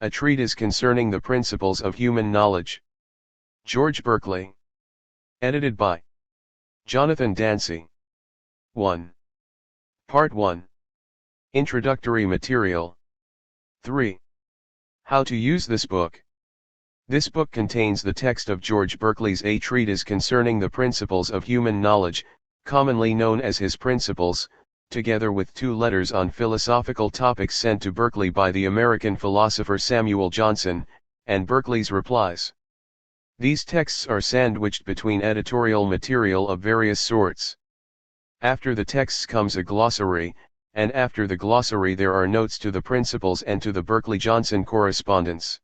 A treatise concerning the principles of human knowledge. George Berkeley. Edited by Jonathan Dancy. 1. Part 1. Introductory material. 3. How to use this book. This book contains the text of George Berkeley's A Treatise Concerning the Principles of Human Knowledge, commonly known as his Principles, together with 2 letters on philosophical topics sent to Berkeley by the American philosopher Samuel Johnson, and Berkeley's replies. These texts are sandwiched between editorial material of various sorts. After the texts comes a glossary, and after the glossary there are notes to the principles and to the Berkeley-Johnson correspondence.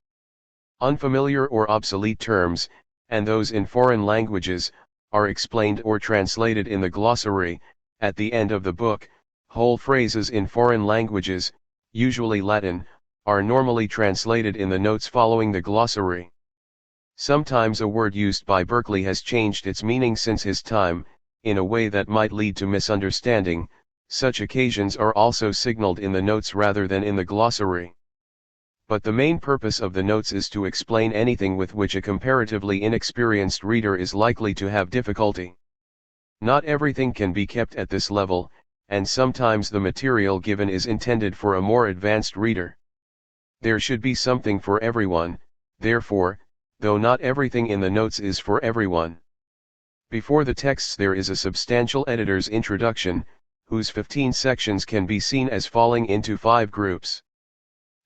Unfamiliar or obsolete terms, and those in foreign languages, are explained or translated in the glossary. At the end of the book, whole phrases in foreign languages, usually Latin, are normally translated in the notes following the glossary. Sometimes a word used by Berkeley has changed its meaning since his time, in a way that might lead to misunderstanding. Such occasions are also signaled in the notes rather than in the glossary. But the main purpose of the notes is to explain anything with which a comparatively inexperienced reader is likely to have difficulty. Not everything can be kept at this level, and sometimes the material given is intended for a more advanced reader. There should be something for everyone, therefore, though not everything in the notes is for everyone. Before the texts there is a substantial editor's introduction, whose 15 sections can be seen as falling into 5 groups.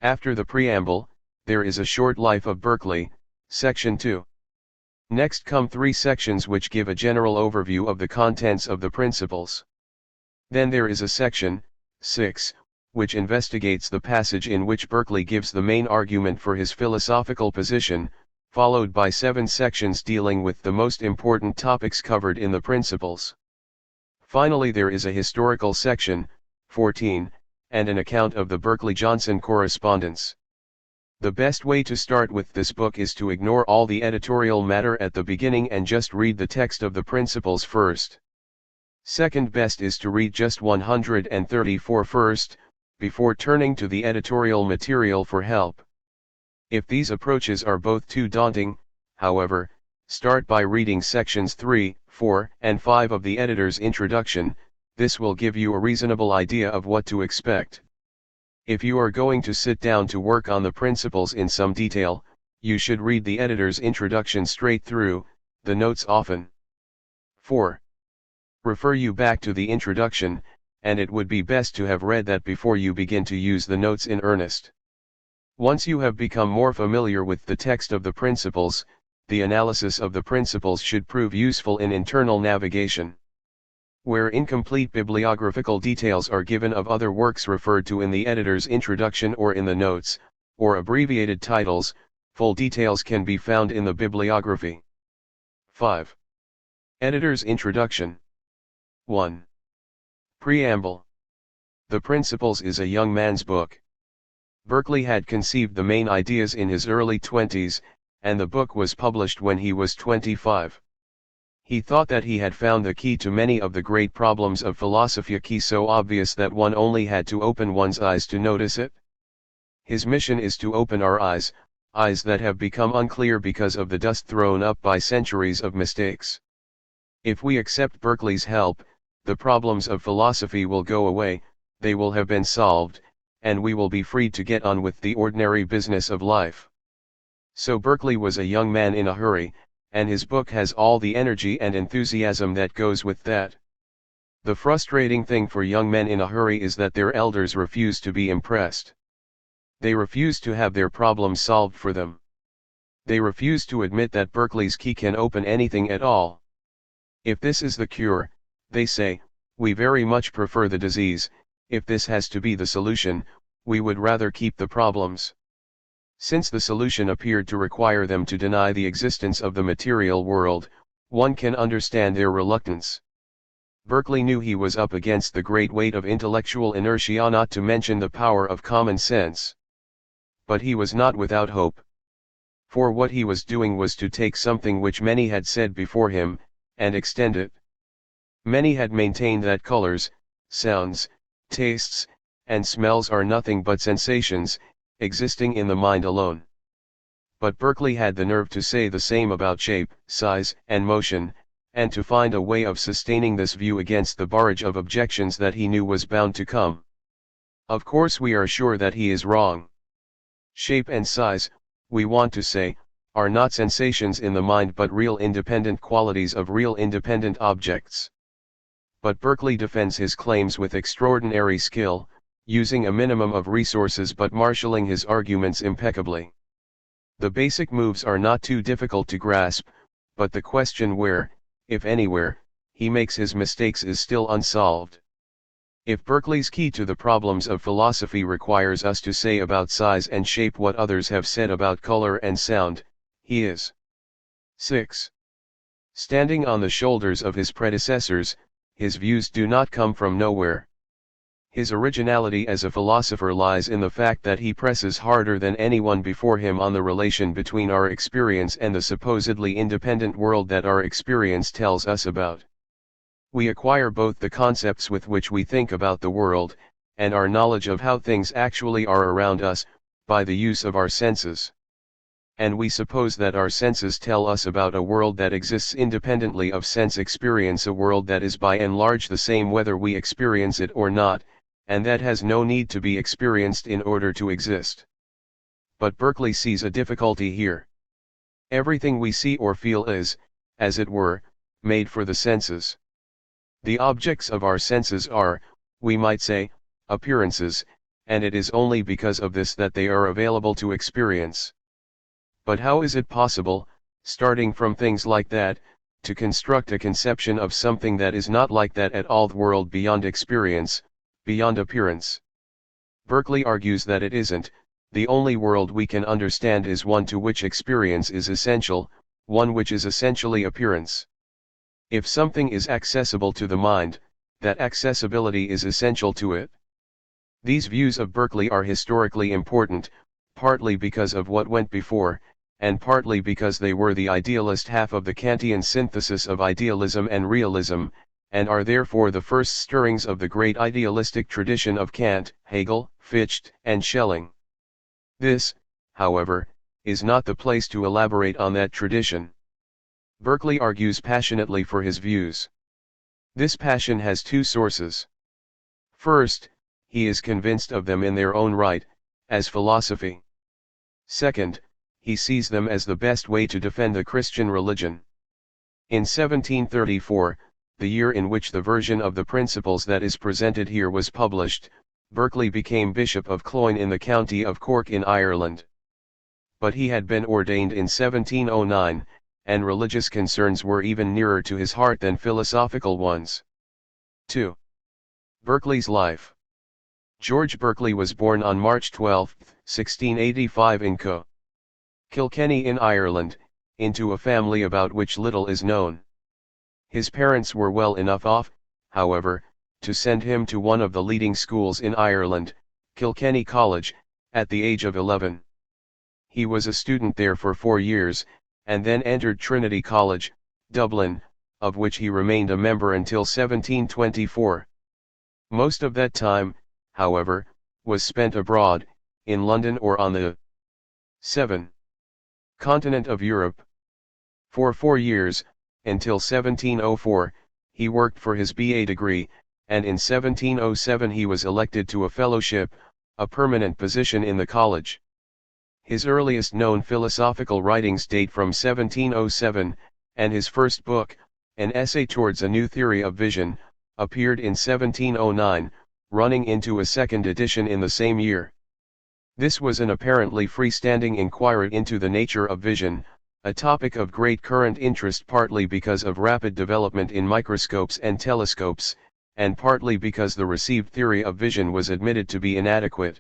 After the preamble, there is a short life of Berkeley, section 2. Next come 3 sections which give a general overview of the contents of the principles. Then there is a section, 6, which investigates the passage in which Berkeley gives the main argument for his philosophical position, followed by 7 sections dealing with the most important topics covered in the principles. Finally there is a historical section, 14, and an account of the Berkeley-Johnson correspondence. The best way to start with this book is to ignore all the editorial matter at the beginning and just read the text of the principles first. Second best is to read just 134 first, before turning to the editorial material for help. If these approaches are both too daunting, however, start by reading sections 3, 4, and 5 of the editor's introduction. This will give you a reasonable idea of what to expect. If you are going to sit down to work on the principles in some detail, you should read the editor's introduction straight through, the notes often 4. Refer you back to the introduction, and it would be best to have read that before you begin to use the notes in earnest. Once you have become more familiar with the text of the principles, the analysis of the principles should prove useful in internal navigation. Where incomplete bibliographical details are given of other works referred to in the editor's introduction or in the notes, or abbreviated titles, full details can be found in the bibliography. 5. Editor's Introduction. 1. Preamble. The Principles is a young man's book. Berkeley had conceived the main ideas in his early 20s, and the book was published when he was 25. He thought that he had found the key to many of the great problems of philosophy, a key so obvious that one only had to open one's eyes to notice it. His mission is to open our eyes, eyes that have become unclear because of the dust thrown up by centuries of mistakes. If we accept Berkeley's help, the problems of philosophy will go away, they will have been solved, and we will be freed to get on with the ordinary business of life. So Berkeley was a young man in a hurry, and his book has all the energy and enthusiasm that goes with that. The frustrating thing for young men in a hurry is that their elders refuse to be impressed. They refuse to have their problems solved for them. They refuse to admit that Berkeley's key can open anything at all. If this is the cure, they say, we very much prefer the disease. If this has to be the solution, we would rather keep the problems. Since the solution appeared to require them to deny the existence of the material world, one can understand their reluctance. Berkeley knew he was up against the great weight of intellectual inertia, not to mention the power of common sense. But he was not without hope. For what he was doing was to take something which many had said before him, and extend it. Many had maintained that colors, sounds, tastes, and smells are nothing but sensations, existing in the mind alone. But Berkeley had the nerve to say the same about shape, size, and motion, and to find a way of sustaining this view against the barrage of objections that he knew was bound to come. Of course we are sure that he is wrong. Shape and size, we want to say, are not sensations in the mind but real independent qualities of real independent objects. But Berkeley defends his claims with extraordinary skill, using a minimum of resources but marshalling his arguments impeccably. The basic moves are not too difficult to grasp, but the question where, if anywhere, he makes his mistakes is still unsolved. If Berkeley's key to the problems of philosophy requires us to say about size and shape what others have said about color and sound, he is 6. Standing on the shoulders of his predecessors, his views do not come from nowhere. His originality as a philosopher lies in the fact that he presses harder than anyone before him on the relation between our experience and the supposedly independent world that our experience tells us about. We acquire both the concepts with which we think about the world, and our knowledge of how things actually are around us, by the use of our senses. And we suppose that our senses tell us about a world that exists independently of sense experience, a world that is by and large the same whether we experience it or not, and that has no need to be experienced in order to exist. But Berkeley sees a difficulty here. Everything we see or feel is, as it were, made for the senses. The objects of our senses are, we might say, appearances, and it is only because of this that they are available to experience. But how is it possible, starting from things like that, to construct a conception of something that is not like that at all, the world beyond experience, beyond appearance? Berkeley argues that it isn't. The only world we can understand is one to which experience is essential, one which is essentially appearance. If something is accessible to the mind, that accessibility is essential to it. These views of Berkeley are historically important, partly because of what went before, and partly because they were the idealist half of the Kantian synthesis of idealism and realism, and are therefore the first stirrings of the great idealistic tradition of Kant, Hegel, Fichte, and Schelling. This, however, is not the place to elaborate on that tradition. Berkeley argues passionately for his views. This passion has two sources. First, he is convinced of them in their own right, as philosophy. Second, he sees them as the best way to defend the Christian religion. In 1734, the year in which the version of the Principles that is presented here was published, Berkeley became Bishop of Cloyne in the county of Cork in Ireland. But he had been ordained in 1709, and religious concerns were even nearer to his heart than philosophical ones. 2. Berkeley's life. George Berkeley was born on March 12, 1685 in Kilkenny in Ireland, into a family about which little is known. His parents were well enough off, however, to send him to one of the leading schools in Ireland, Kilkenny College, at the age of 11. He was a student there for 4 years, and then entered Trinity College, Dublin, of which he remained a member until 1724. Most of that time, however, was spent abroad, in London or on the 7. continent of Europe. For 4 years, until 1704, he worked for his BA degree, and in 1707 he was elected to a fellowship, a permanent position in the college. His earliest known philosophical writings date from 1707, and his first book, An Essay Towards a New Theory of Vision, appeared in 1709, running into a second edition in the same year. This was an apparently freestanding inquiry into the nature of vision, a topic of great current interest partly because of rapid development in microscopes and telescopes, and partly because the received theory of vision was admitted to be inadequate.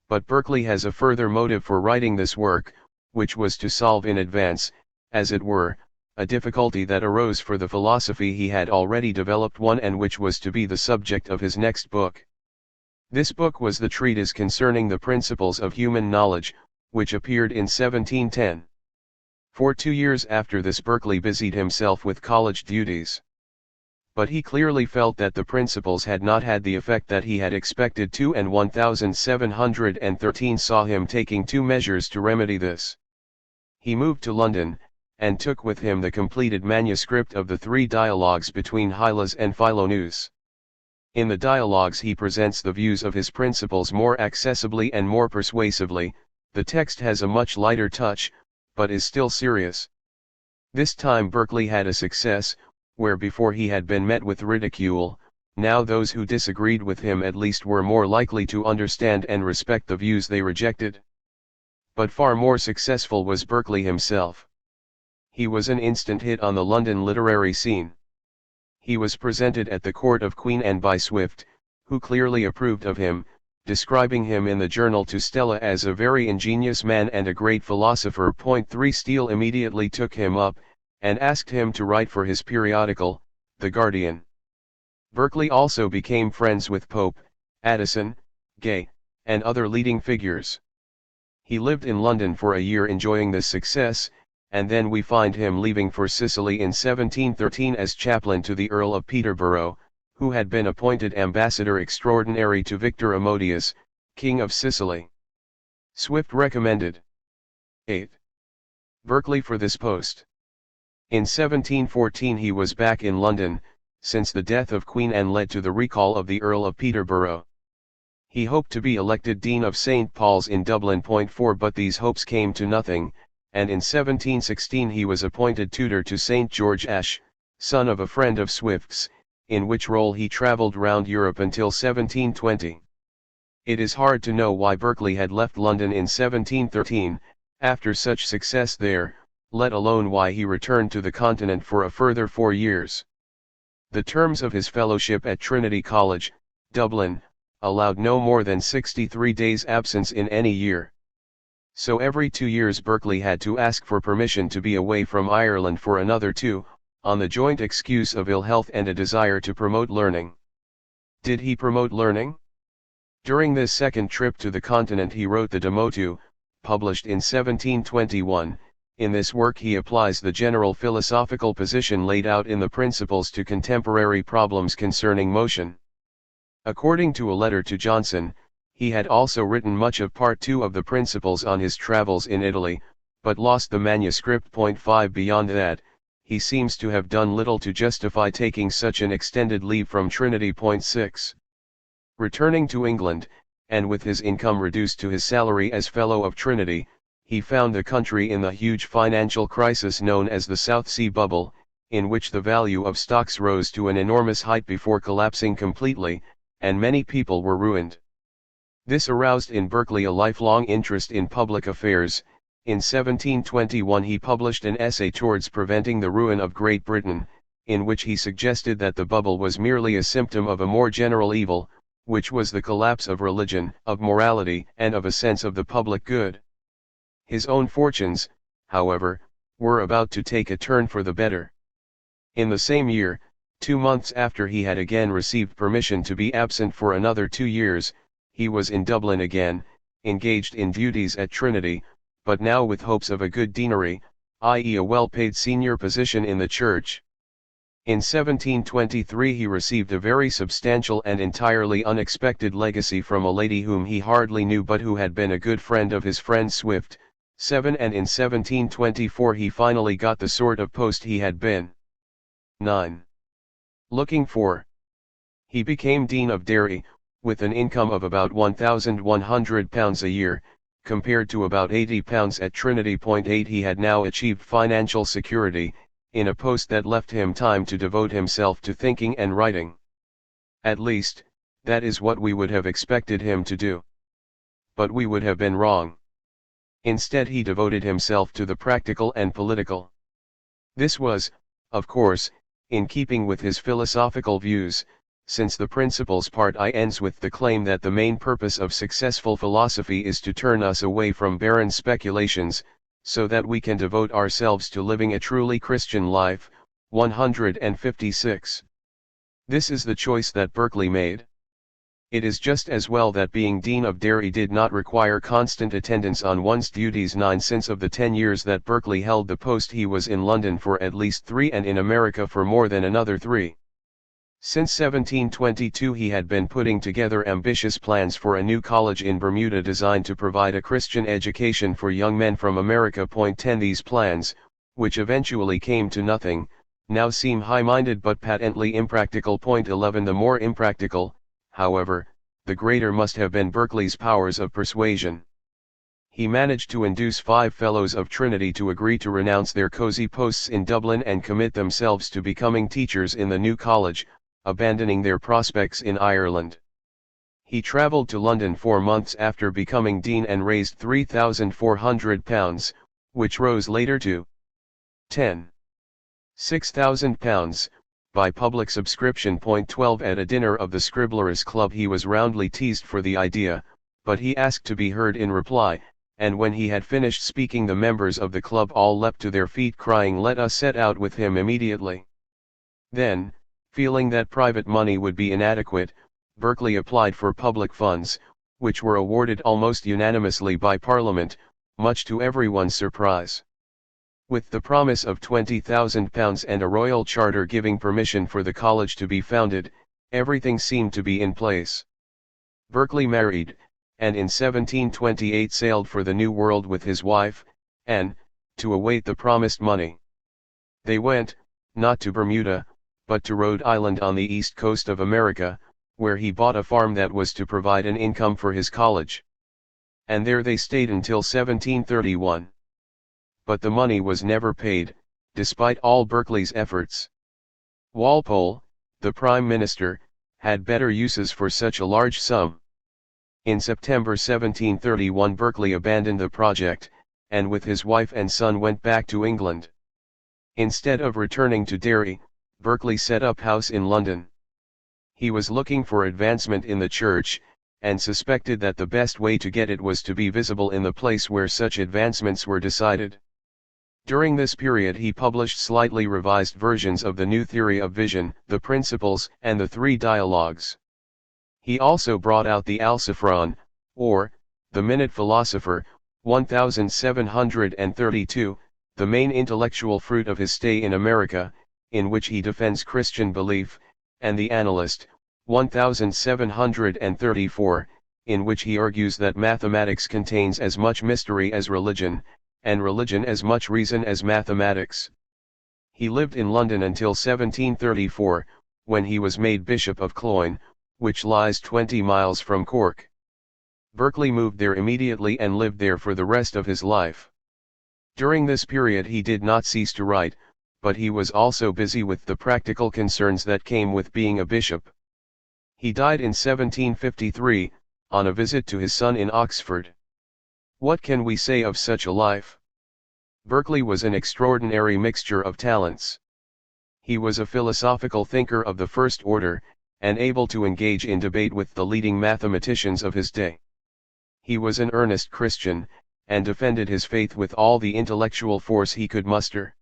But Berkeley has a further motive for writing this work, which was to solve in advance, as it were, a difficulty that arose for the philosophy he had already developed one and which was to be the subject of his next book. This book was the treatise concerning the principles of human knowledge, which appeared in 1710. For 2 years after this Berkeley busied himself with college duties. But he clearly felt that the principles had not had the effect that he had expected to, and 1713 saw him taking 2 measures to remedy this. He moved to London, and took with him the completed manuscript of the 3 dialogues between Hylas and Philoneus. In the dialogues he presents the views of his principles more accessibly and more persuasively. The text has a much lighter touch, but is still serious. This time Berkeley had a success, where before he had been met with ridicule, now those who disagreed with him at least were more likely to understand and respect the views they rejected. But far more successful was Berkeley himself. He was an instant hit on the London literary scene. He was presented at the court of Queen Anne by Swift, who clearly approved of him, describing him in the journal to Stella as a very ingenious man and a great philosopher. 3 Steele immediately took him up, and asked him to write for his periodical, The Guardian. Berkeley also became friends with Pope, Addison, Gay, and other leading figures. He lived in London for a year enjoying this success, and then we find him leaving for Sicily in 1713 as chaplain to the Earl of Peterborough, who had been appointed ambassador extraordinary to Victor Ammonius, King of Sicily. Swift recommended 8. Berkeley for this post. In 1714 he was back in London, since the death of Queen Anne led to the recall of the Earl of Peterborough. He hoped to be elected Dean of St. Paul's in Dublin. 4 But these hopes came to nothing, and in 1716 he was appointed tutor to St. George Ashe, son of a friend of Swift's, in which role he travelled round Europe until 1720. It is hard to know why Berkeley had left London in 1713, after such success there, let alone why he returned to the continent for a further 4 years. The terms of his fellowship at Trinity College, Dublin, allowed no more than 63 days absence in any year. So every 2 years Berkeley had to ask for permission to be away from Ireland for another 2, on the joint excuse of ill health and a desire to promote learning. Did he promote learning? During this second trip to the continent he wrote the De Motu, published in 1721. In this work he applies the general philosophical position laid out in the Principles to contemporary problems concerning motion. According to a letter to Johnson, he had also written much of Part 2 of the Principles on his travels in Italy, but lost the manuscript. 5 Beyond that, he seems to have done little to justify taking such an extended leave from Trinity. 6 Returning to England, and with his income reduced to his salary as Fellow of Trinity, he found the country in the huge financial crisis known as the South Sea Bubble, in which the value of stocks rose to an enormous height before collapsing completely, and many people were ruined. This aroused in Berkeley a lifelong interest in public affairs. In 1721 he published an essay towards preventing the ruin of Great Britain, in which he suggested that the bubble was merely a symptom of a more general evil, which was the collapse of religion, of morality, and of a sense of the public good. His own fortunes, however, were about to take a turn for the better. In the same year, 2 months after he had again received permission to be absent for another 2 years, he was in Dublin again, engaged in duties at Trinity, but now with hopes of a good deanery, i.e. a well-paid senior position in the church. In 1723 he received a very substantial and entirely unexpected legacy from a lady whom he hardly knew but who had been a good friend of his friend Swift. 7 And in 1724 he finally got the sort of post he had been 9. Looking for. He became Dean of Derry, with an income of about £1,100 a year, compared to about £80 at Trinity. 8 He had now achieved financial security, in a post that left him time to devote himself to thinking and writing. At least, that is what we would have expected him to do. But we would have been wrong. Instead he devoted himself to the practical and political. This was, of course, in keeping with his philosophical views, since the Principles Part I ends with the claim that the main purpose of successful philosophy is to turn us away from barren speculations, so that we can devote ourselves to living a truly Christian life. 156. This is the choice that Berkeley made. It is just as well that being Dean of Derry did not require constant attendance on one's duties. 9 Since of the 10 years that Berkeley held the post he was in London for at least 3 and in America for more than another 3. Since 1722 he had been putting together ambitious plans for a new college in Bermuda designed to provide a Christian education for young men from America. 10 These plans, which eventually came to nothing, now seem high-minded but patently impractical. 11 The more impractical, however, the greater must have been Berkeley's powers of persuasion. He managed to induce 5 Fellows of Trinity to agree to renounce their cosy posts in Dublin and commit themselves to becoming teachers in the new college, abandoning their prospects in Ireland. He travelled to London 4 months after becoming dean and raised £3,400, which rose later to £6,000, by public subscription. 12 At a dinner of the Scribblers Club he was roundly teased for the idea, but he asked to be heard in reply, and when he had finished speaking the members of the club all leapt to their feet crying, "Let us set out with him immediately." Then, feeling that private money would be inadequate, Berkeley applied for public funds, which were awarded almost unanimously by Parliament, much to everyone's surprise. With the promise of £20,000 and a royal charter giving permission for the college to be founded, everything seemed to be in place. Berkeley married, and in 1728 sailed for the New World with his wife, Anne, to await the promised money. They went, not to Bermuda, but to Rhode Island on the east coast of America, where he bought a farm that was to provide an income for his college. And there they stayed until 1731. But the money was never paid, despite all Berkeley's efforts. Walpole, the Prime Minister, had better uses for such a large sum. In September 1731 Berkeley abandoned the project, and with his wife and son went back to England. Instead of returning to Derry, Berkeley set up house in London. He was looking for advancement in the church, and suspected that the best way to get it was to be visible in the place where such advancements were decided. During this period he published slightly revised versions of the new theory of vision, the principles, and the 3 dialogues. He also brought out the Alciphron, or, the Minute Philosopher, 1732, the main intellectual fruit of his stay in America, in which he defends Christian belief, and the Analyst, 1734, in which he argues that mathematics contains as much mystery as religion, and religion as much reason as mathematics. He lived in London until 1734, when he was made Bishop of Cloyne, which lies 20 miles from Cork. Berkeley moved there immediately and lived there for the rest of his life. During this period he did not cease to write, but he was also busy with the practical concerns that came with being a bishop. He died in 1753, on a visit to his son in Oxford. What can we say of such a life? Berkeley was an extraordinary mixture of talents. He was a philosophical thinker of the first order, and able to engage in debate with the leading mathematicians of his day. He was an earnest Christian, and defended his faith with all the intellectual force he could muster.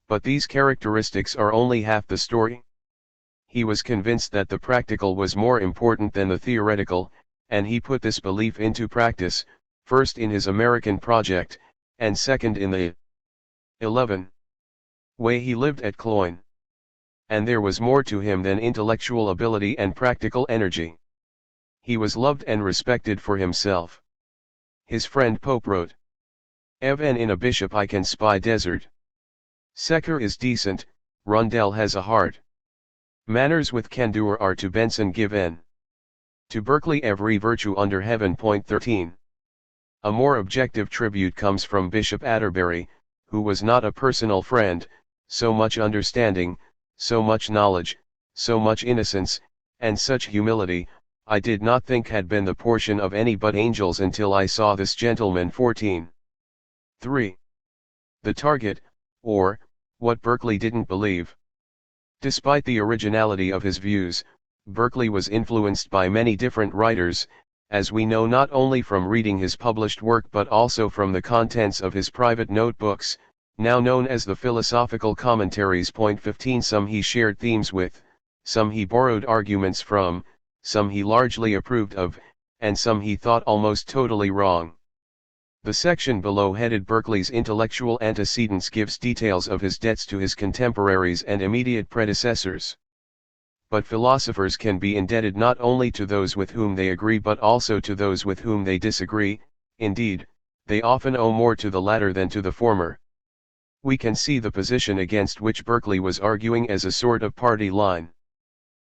But these characteristics are only half the story. He was convinced that the practical was more important than the theoretical, and he put this belief into practice, first in his American project, and second in the 11 way he lived at Cloyne. And there was more to him than intellectual ability and practical energy. He was loved and respected for himself. His friend Pope wrote, "Even in a bishop I can spy desert. Secker is decent, Rundell has a heart. Manners with candour are to Benson given. To Berkeley every virtue under heaven." 13. A more objective tribute comes from Bishop Atterbury, who was not a personal friend, so much understanding, so much knowledge, so much innocence, and such humility, I did not think had been the portion of any but angels until I saw this gentleman. 14. 3. The target, or, what Berkeley didn't believe. Despite the originality of his views, Berkeley was influenced by many different writers, as we know not only from reading his published work but also from the contents of his private notebooks, now known as the philosophical commentaries. 15. Some he shared themes with, some he borrowed arguments from, some he largely approved of, and some he thought almost totally wrong. The section below headed Berkeley's intellectual antecedents gives details of his debts to his contemporaries and immediate predecessors. but philosophers can be indebted not only to those with whom they agree but also to those with whom they disagree. Indeed, they often owe more to the latter than to the former. We can see the position against which Berkeley was arguing as a sort of party line.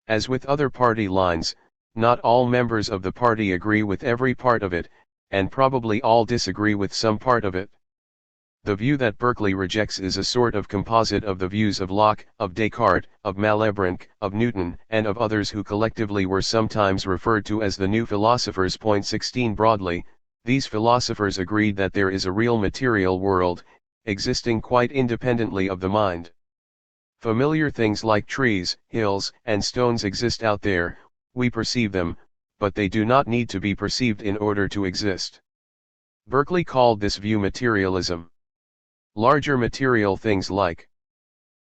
As with other party lines, not all members of the party agree with every part of it, and probably all disagree with some part of it. The view that Berkeley rejects is a sort of composite of the views of Locke, of Descartes, of Malebranche, of Newton, and of others who collectively were sometimes referred to as the New Philosophers. 16 Broadly, these philosophers agreed that there is a real material world, existing quite independently of the mind. Familiar things like trees, hills, and stones exist out there, we perceive them, but they do not need to be perceived in order to exist. Berkeley called this view materialism. Larger material things like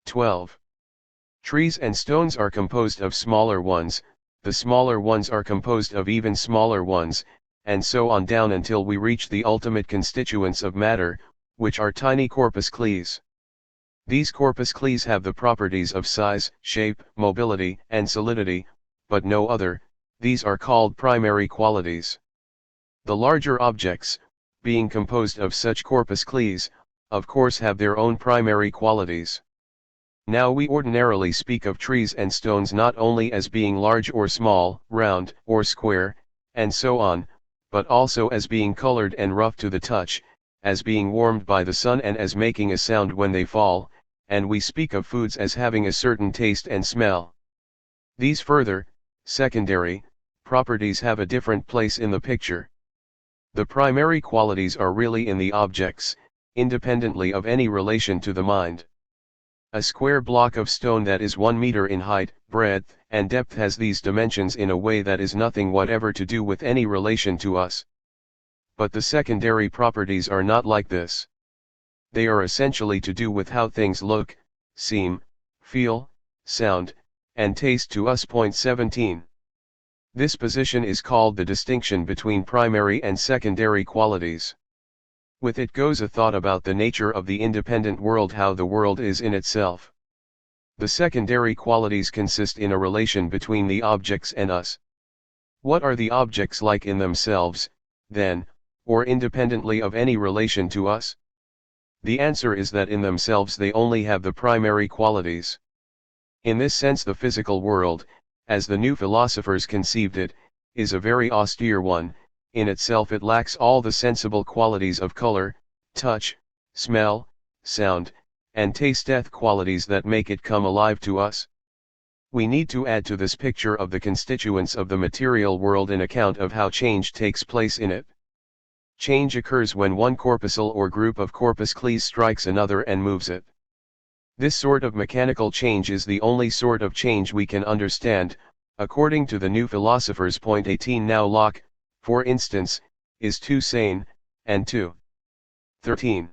12. Trees and stones are composed of smaller ones, the smaller ones are composed of even smaller ones, and so on down until we reach the ultimate constituents of matter, which are tiny corpuscles. These corpuscles have the properties of size, shape, mobility, and solidity, but no other. These are called primary qualities. The larger objects, being composed of such corpuscles, of course have their own primary qualities. Now we ordinarily speak of trees and stones not only as being large or small, round or square, and so on, but also as being colored and rough to the touch, as being warmed by the sun and as making a sound when they fall, and we speak of foods as having a certain taste and smell. These further, secondary, properties have a different place in the picture. The primary qualities are really in the objects, independently of any relation to the mind. A square block of stone that is 1 meter in height, breadth, and depth has these dimensions in a way that is nothing whatever to do with any relation to us. But the secondary properties are not like this. They are essentially to do with how things look, seem, feel, sound, and taste to us. 17. This position is called the distinction between primary and secondary qualities. With it goes a thought about the nature of the independent world, how the world is in itself. The secondary qualities consist in a relation between the objects and us. What are the objects like in themselves, then, or independently of any relation to us? The answer is that in themselves they only have the primary qualities. In this sense the physical world, as the new philosophers conceived it, is a very austere one. In itself it lacks all the sensible qualities of color, touch, smell, sound, and taste, qualities that make it come alive to us. We need to add to this picture of the constituents of the material world an account of how change takes place in it. Change occurs when one corpuscle or group of corpuscles strikes another and moves it. This sort of mechanical change is the only sort of change we can understand, according to the new philosophers. 18 Now Locke, for instance, is too sane, and too 13.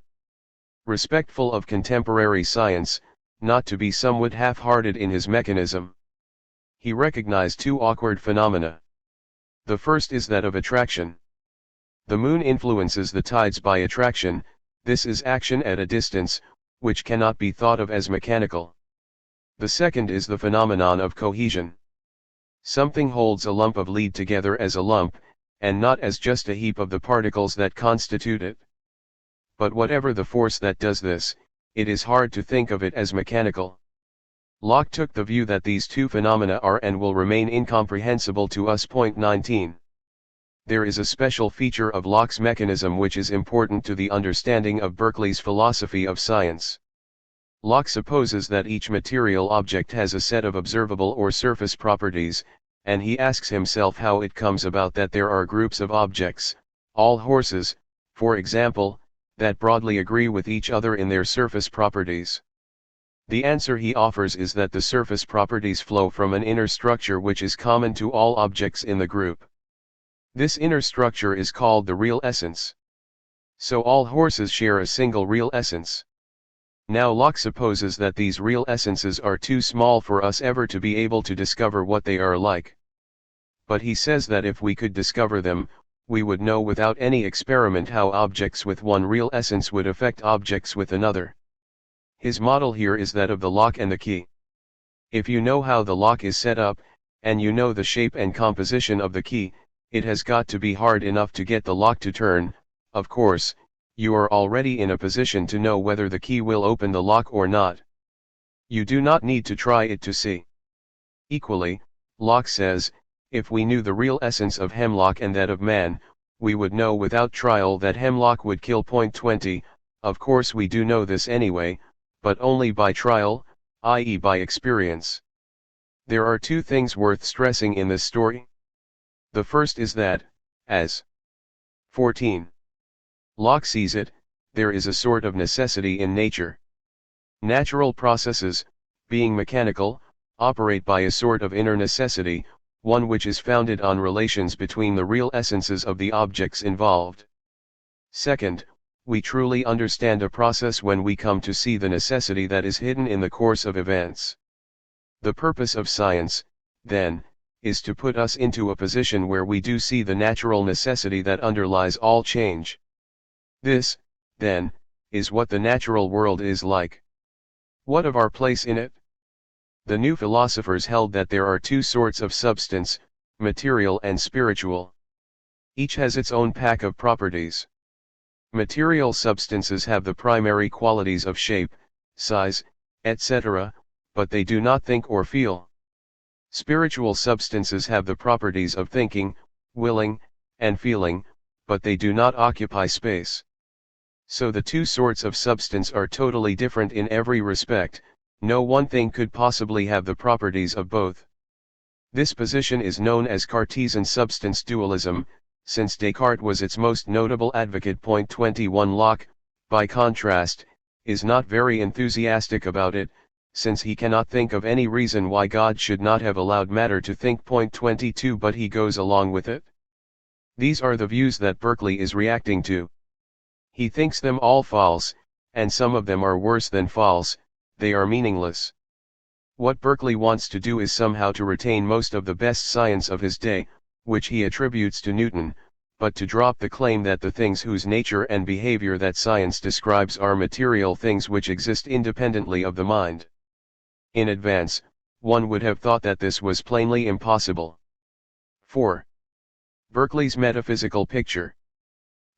Respectful of contemporary science, not to be somewhat half-hearted in his mechanism. He recognized two awkward phenomena. The first is that of attraction. The moon influences the tides by attraction. This is action at a distance, which cannot be thought of as mechanical. The second is the phenomenon of cohesion. Something holds a lump of lead together as a lump, and not as just a heap of the particles that constitute it. But whatever the force that does this, it is hard to think of it as mechanical. Locke took the view that these two phenomena are and will remain incomprehensible to us. 19. There is a special feature of Locke's mechanism which is important to the understanding of Berkeley's philosophy of science. Locke supposes that each material object has a set of observable or surface properties, and he asks himself how it comes about that there are groups of objects, all horses, for example, that broadly agree with each other in their surface properties. The answer he offers is that the surface properties flow from an inner structure which is common to all objects in the group. This inner structure is called the real essence. So all horses share a single real essence. Now Locke supposes that these real essences are too small for us ever to be able to discover what they are like. But he says that if we could discover them, we would know without any experiment how objects with one real essence would affect objects with another. His model here is that of the lock and the key. If you know how the lock is set up, and you know the shape and composition of the key, it has got to be hard enough to get the lock to turn. Of course, you are already in a position to know whether the key will open the lock or not. You do not need to try it to see. Equally, Locke says, if we knew the real essence of hemlock and that of man, we would know without trial that hemlock would kill. 20. Of course we do know this anyway, but only by trial, i.e. by experience. There are two things worth stressing in this story. The first is that, as 14. Locke sees it, there is a sort of necessity in nature. Natural processes, being mechanical, operate by a sort of inner necessity, one which is founded on relations between the real essences of the objects involved. Second, we truly understand a process when we come to see the necessity that is hidden in the course of events. The purpose of science, then, is to put us into a position where we do see the natural necessity that underlies all change. This, then, is what the natural world is like. What of our place in it? The new philosophers held that there are two sorts of substance, material and spiritual. Each has its own pack of properties. Material substances have the primary qualities of shape, size, etc., but they do not think or feel. Spiritual substances have the properties of thinking, willing, and feeling, but they do not occupy space. So the two sorts of substance are totally different in every respect. No one thing could possibly have the properties of both. This position is known as Cartesian substance dualism, since Descartes was its most notable advocate. 21 Locke, by contrast, is not very enthusiastic about it, since he cannot think of any reason why God should not have allowed matter to think. 22 But he goes along with it. These are the views that Berkeley is reacting to. He thinks them all false, and some of them are worse than false, they are meaningless. What Berkeley wants to do is somehow to retain most of the best science of his day, which he attributes to Newton, but to drop the claim that the things whose nature and behavior that science describes are material things which exist independently of the mind. In advance, one would have thought that this was plainly impossible. 4. Berkeley's metaphysical picture.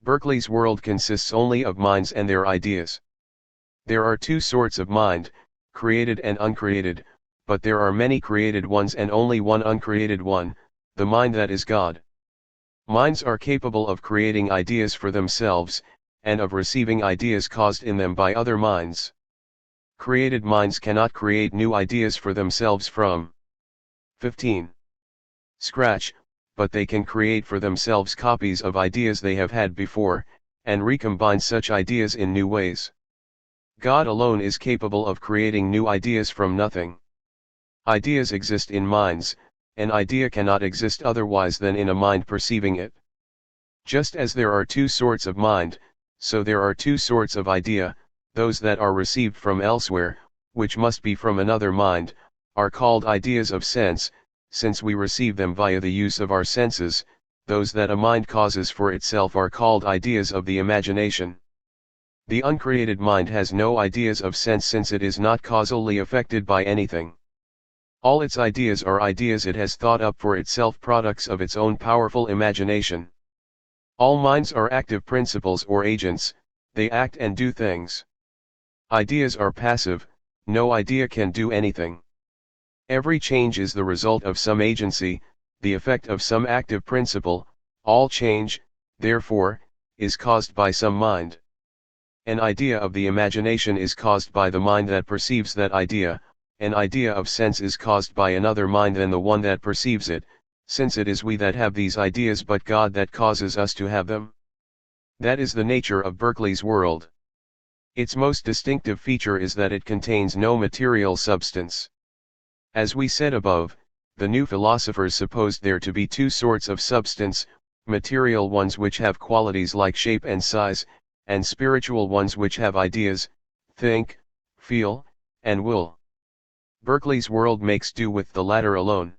Berkeley's world consists only of minds and their ideas. There are two sorts of mind, created and uncreated, but there are many created ones and only one uncreated one, the mind that is God. Minds are capable of creating ideas for themselves, and of receiving ideas caused in them by other minds. Created minds cannot create new ideas for themselves from 15. Scratch, but they can create for themselves copies of ideas they have had before, and recombine such ideas in new ways. God alone is capable of creating new ideas from nothing. Ideas exist in minds, an idea cannot exist otherwise than in a mind perceiving it. Just as there are two sorts of mind, so there are two sorts of idea, those that are received from elsewhere, which must be from another mind, are called ideas of sense, since we receive them via the use of our senses. Those that a mind causes for itself are called ideas of the imagination. The uncreated mind has no ideas of sense since it is not causally affected by anything. All its ideas are ideas it has thought up for itself, products of its own powerful imagination. All minds are active principles or agents, they act and do things. Ideas are passive, no idea can do anything. Every change is the result of some agency, the effect of some active principle. All change, therefore, is caused by some mind. An idea of the imagination is caused by the mind that perceives that idea, an idea of sense is caused by another mind than the one that perceives it, since it is we that have these ideas but God that causes us to have them. That is the nature of Berkeley's world. Its most distinctive feature is that it contains no material substance. As we said above, the new philosophers supposed there to be two sorts of substance, material ones which have qualities like shape and size, and spiritual ones which have ideas, think, feel, and will. Berkeley's world makes do with the latter alone.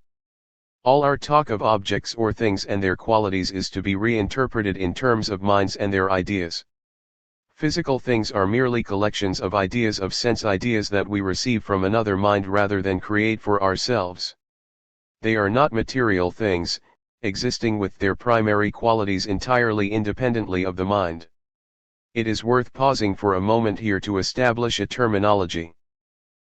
All our talk of objects or things and their qualities is to be reinterpreted in terms of minds and their ideas. Physical things are merely collections of ideas of sense, ideas that we receive from another mind rather than create for ourselves. They are not material things, existing with their primary qualities entirely independently of the mind. It is worth pausing for a moment here to establish a terminology.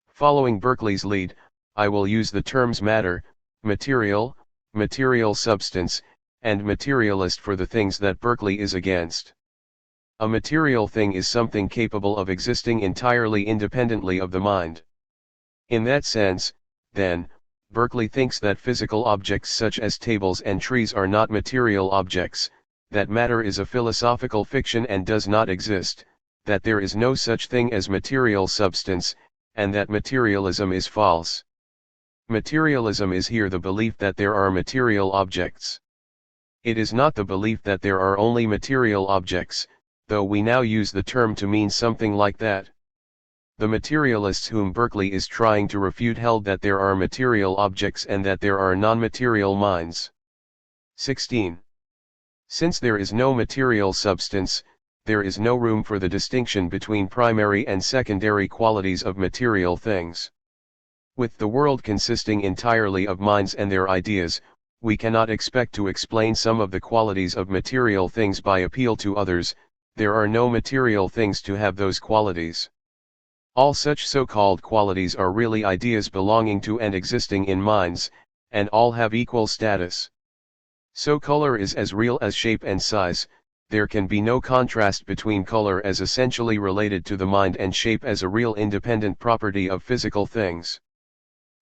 Following Berkeley's lead, I will use the terms matter, material, material substance, and materialist for the things that Berkeley is against. A material thing is something capable of existing entirely independently of the mind. In that sense, then, Berkeley thinks that physical objects such as tables and trees are not material objects, that matter is a philosophical fiction and does not exist, that there is no such thing as material substance, and that materialism is false. Materialism is here the belief that there are material objects. It is not the belief that there are only material objects, though we now use the term to mean something like that. The materialists whom Berkeley is trying to refute held that there are material objects and that there are non-material minds. 16. Since there is no material substance, there is no room for the distinction between primary and secondary qualities of material things. With the world consisting entirely of minds and their ideas, we cannot expect to explain some of the qualities of material things by appeal to others. There are no material things to have those qualities. All such so-called qualities are really ideas belonging to and existing in minds, and all have equal status. So color is as real as shape and size. There can be no contrast between color as essentially related to the mind and shape as a real independent property of physical things.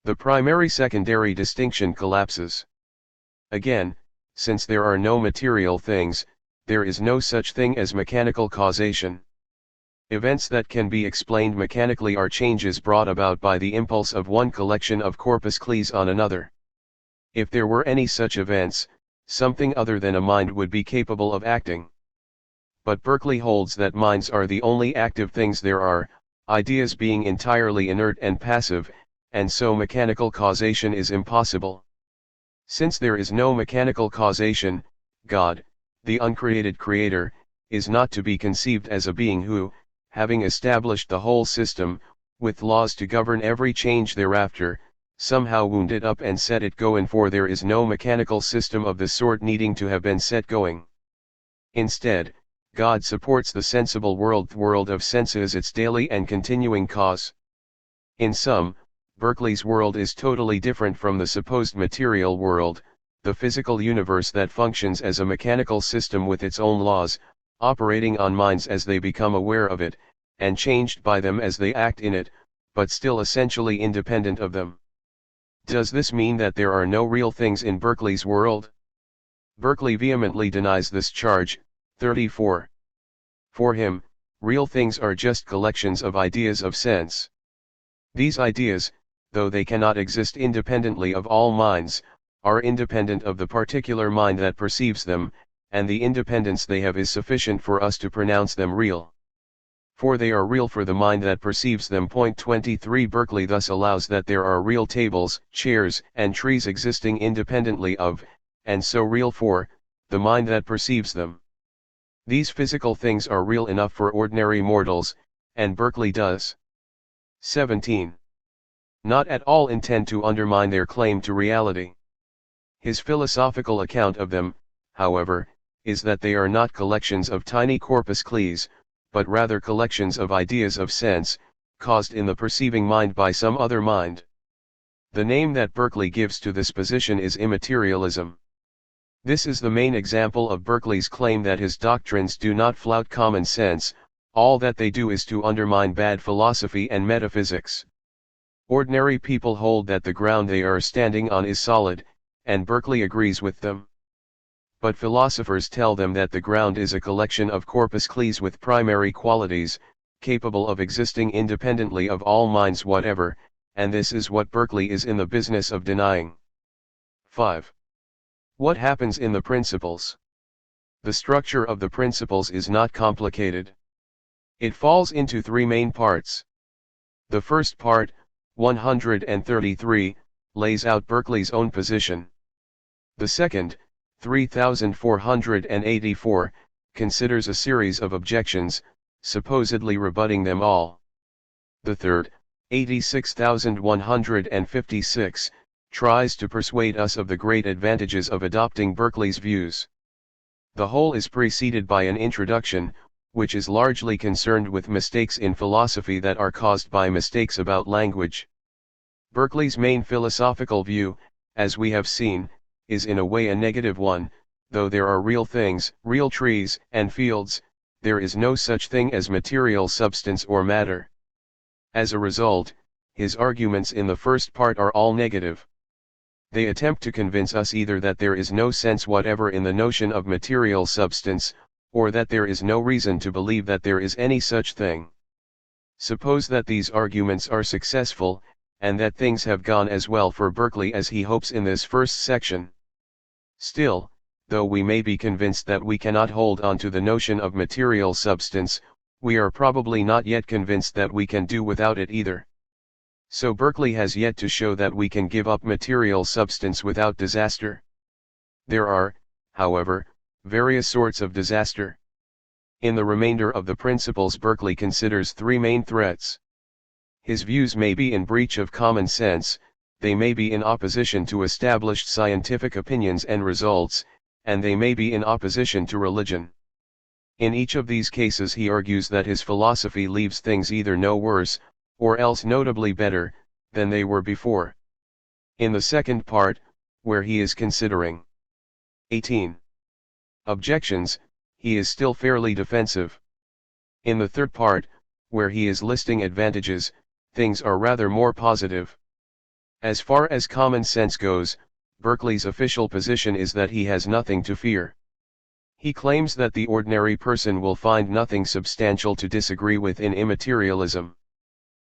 The primary-secondary distinction collapses. Again, since there are no material things, there is no such thing as mechanical causation. Events that can be explained mechanically are changes brought about by the impulse of one collection of corpuscles on another. If there were any such events, something other than a mind would be capable of acting. But Berkeley holds that minds are the only active things there are, ideas being entirely inert and passive, and so mechanical causation is impossible. Since there is no mechanical causation, God, the uncreated creator, is not to be conceived as a being who, having established the whole system, with laws to govern every change thereafter, somehow wound it up and set it going, for there is no mechanical system of the sort needing to have been set going. Instead, God supports the sensible world. The world of sense is its daily and continuing cause. In sum, Berkeley's world is totally different from the supposed material world, the physical universe that functions as a mechanical system with its own laws, operating on minds as they become aware of it, and changed by them as they act in it, but still essentially independent of them. Does this mean that there are no real things in Berkeley's world? Berkeley vehemently denies this charge. 34. For him, real things are just collections of ideas of sense. These ideas, though they cannot exist independently of all minds, are independent of the particular mind that perceives them, and the independence they have is sufficient for us to pronounce them real. For they are real for the mind that perceives them. 23 Berkeley thus allows that there are real tables, chairs, and trees existing independently of, and so real for, the mind that perceives them. These physical things are real enough for ordinary mortals, and Berkeley does 17. Not at all intend to undermine their claim to reality. His philosophical account of them, however, is that they are not collections of tiny corpuscles, but rather collections of ideas of sense, caused in the perceiving mind by some other mind. The name that Berkeley gives to this position is immaterialism. This is the main example of Berkeley's claim that his doctrines do not flout common sense, all that they do is to undermine bad philosophy and metaphysics. Ordinary people hold that the ground they are standing on is solid, and Berkeley agrees with them. But philosophers tell them that the ground is a collection of corpuscles with primary qualities, capable of existing independently of all minds whatever, and this is what Berkeley is in the business of denying. 5. What happens in the principles? The structure of the principles is not complicated. It falls into three main parts. The first part, 133, lays out Berkeley's own position. The second, 3484, considers a series of objections, supposedly rebutting them all. The third, 86,156, tries to persuade us of the great advantages of adopting Berkeley's views. The whole is preceded by an introduction, which is largely concerned with mistakes in philosophy that are caused by mistakes about language. Berkeley's main philosophical view, as we have seen, is in a way a negative one. Though there are real things, real trees and fields, there is no such thing as material substance or matter. As a result, his arguments in the first part are all negative. They attempt to convince us either that there is no sense whatever in the notion of material substance, or that there is no reason to believe that there is any such thing. Suppose that these arguments are successful, and that things have gone as well for Berkeley as he hopes in this first section. Still, though we may be convinced that we cannot hold on to the notion of material substance, we are probably not yet convinced that we can do without it either. So Berkeley has yet to show that we can give up material substance without disaster. There are, however, various sorts of disaster. In the remainder of the principles, Berkeley considers three main threats. His views may be in breach of common sense, they may be in opposition to established scientific opinions and results, and they may be in opposition to religion. In each of these cases he argues that his philosophy leaves things either no worse, or else notably better, than they were before. In the second part, where he is considering 18 objections, he is still fairly defensive. In the third part, where he is listing advantages, things are rather more positive. As far as common sense goes, Berkeley's official position is that he has nothing to fear. He claims that the ordinary person will find nothing substantial to disagree with in immaterialism.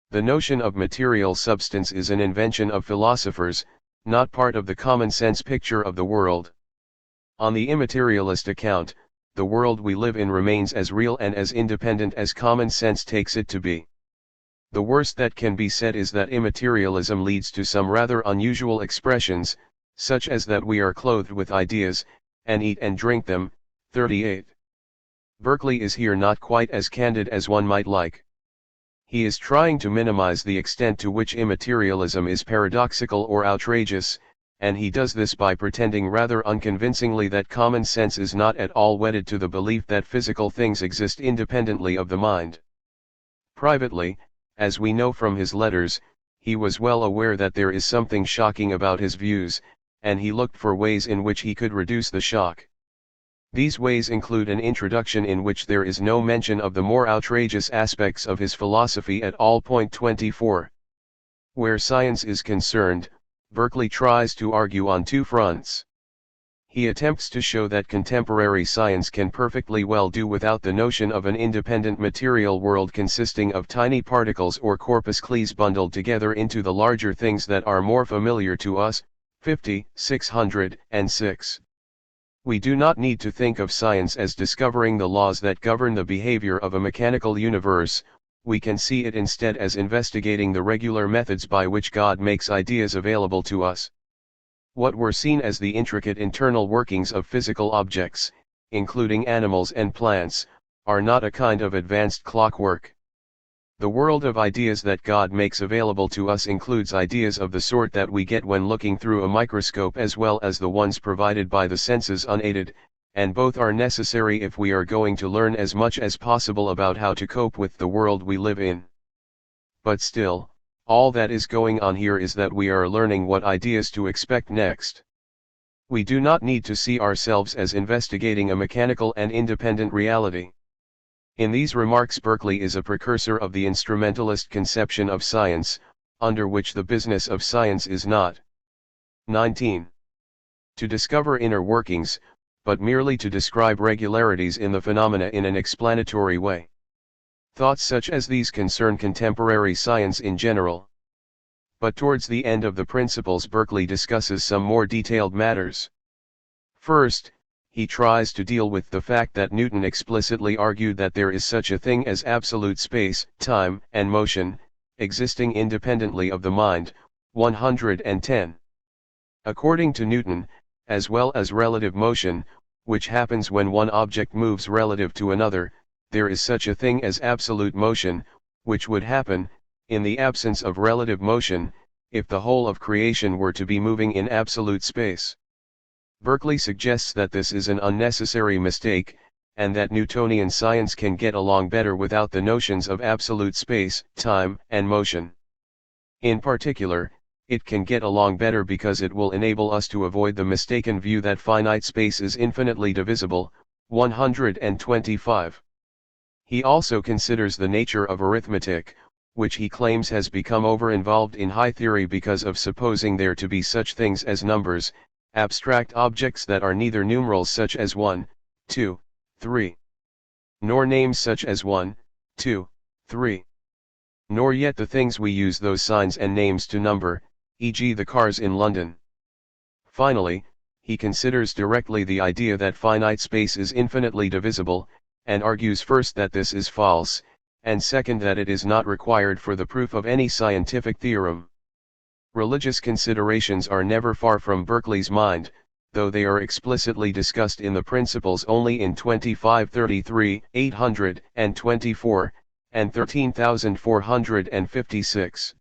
The notion of material substance is an invention of philosophers, not part of the common sense picture of the world. On the immaterialist account, the world we live in remains as real and as independent as common sense takes it to be. The worst that can be said is that immaterialism leads to some rather unusual expressions, such as that we are clothed with ideas, and eat and drink them. 38. Berkeley is here not quite as candid as one might like. He is trying to minimize the extent to which immaterialism is paradoxical or outrageous, and he does this by pretending rather unconvincingly that common sense is not at all wedded to the belief that physical things exist independently of the mind. Privately, as we know from his letters, he was well aware that there is something shocking about his views, and he looked for ways in which he could reduce the shock. These ways include an introduction in which there is no mention of the more outrageous aspects of his philosophy at all. Point 24. Where science is concerned, Berkeley tries to argue on two fronts. He attempts to show that contemporary science can perfectly well do without the notion of an independent material world consisting of tiny particles or corpuscles bundled together into the larger things that are more familiar to us. 606. We do not need to think of science as discovering the laws that govern the behavior of a mechanical universe, we can see it instead as investigating the regular methods by which God makes ideas available to us. What were seen as the intricate internal workings of physical objects, including animals and plants, are not a kind of advanced clockwork. The world of ideas that God makes available to us includes ideas of the sort that we get when looking through a microscope as well as the ones provided by the senses unaided, and both are necessary if we are going to learn as much as possible about how to cope with the world we live in. But still, all that is going on here is that we are learning what ideas to expect next. We do not need to see ourselves as investigating a mechanical and independent reality. In these remarks, Berkeley is a precursor of the instrumentalist conception of science, under which the business of science is not 19. to discover inner workings, but merely to describe regularities in the phenomena in an explanatory way. Thoughts such as these concern contemporary science in general. But towards the end of the principles, Berkeley discusses some more detailed matters. First, he tries to deal with the fact that Newton explicitly argued that there is such a thing as absolute space, time, and motion, existing independently of the mind. 110. According to Newton, as well as relative motion, which happens when one object moves relative to another, there is such a thing as absolute motion, which would happen, in the absence of relative motion, if the whole of creation were to be moving in absolute space. Berkeley suggests that this is an unnecessary mistake, and that Newtonian science can get along better without the notions of absolute space, time, and motion. In particular, it can get along better because it will enable us to avoid the mistaken view that finite space is infinitely divisible. 125. He also considers the nature of arithmetic, which he claims has become over-involved in high theory because of supposing there to be such things as numbers, abstract objects that are neither numerals such as 1, 2, 3, nor names such as 1, 2, 3, nor yet the things we use those signs and names to number, e.g. the cars in London. Finally, he considers directly the idea that finite space is infinitely divisible, and argues first that this is false, and second that it is not required for the proof of any scientific theorem. Religious considerations are never far from Berkeley's mind, though they are explicitly discussed in the Principles only in 2533, 824, and 13456.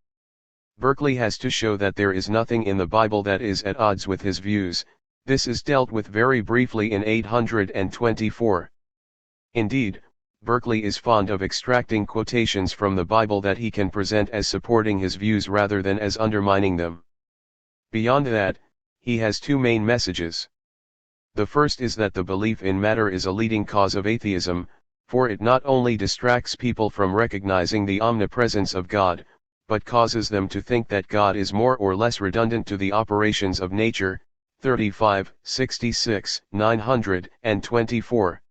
Berkeley has to show that there is nothing in the Bible that is at odds with his views. This is dealt with very briefly in 824. Indeed, Berkeley is fond of extracting quotations from the Bible that he can present as supporting his views rather than as undermining them. Beyond that, he has two main messages. The first is that the belief in matter is a leading cause of atheism, for it not only distracts people from recognizing the omnipresence of God, but causes them to think that God is more or less redundant to the operations of nature. 35, 66, 924.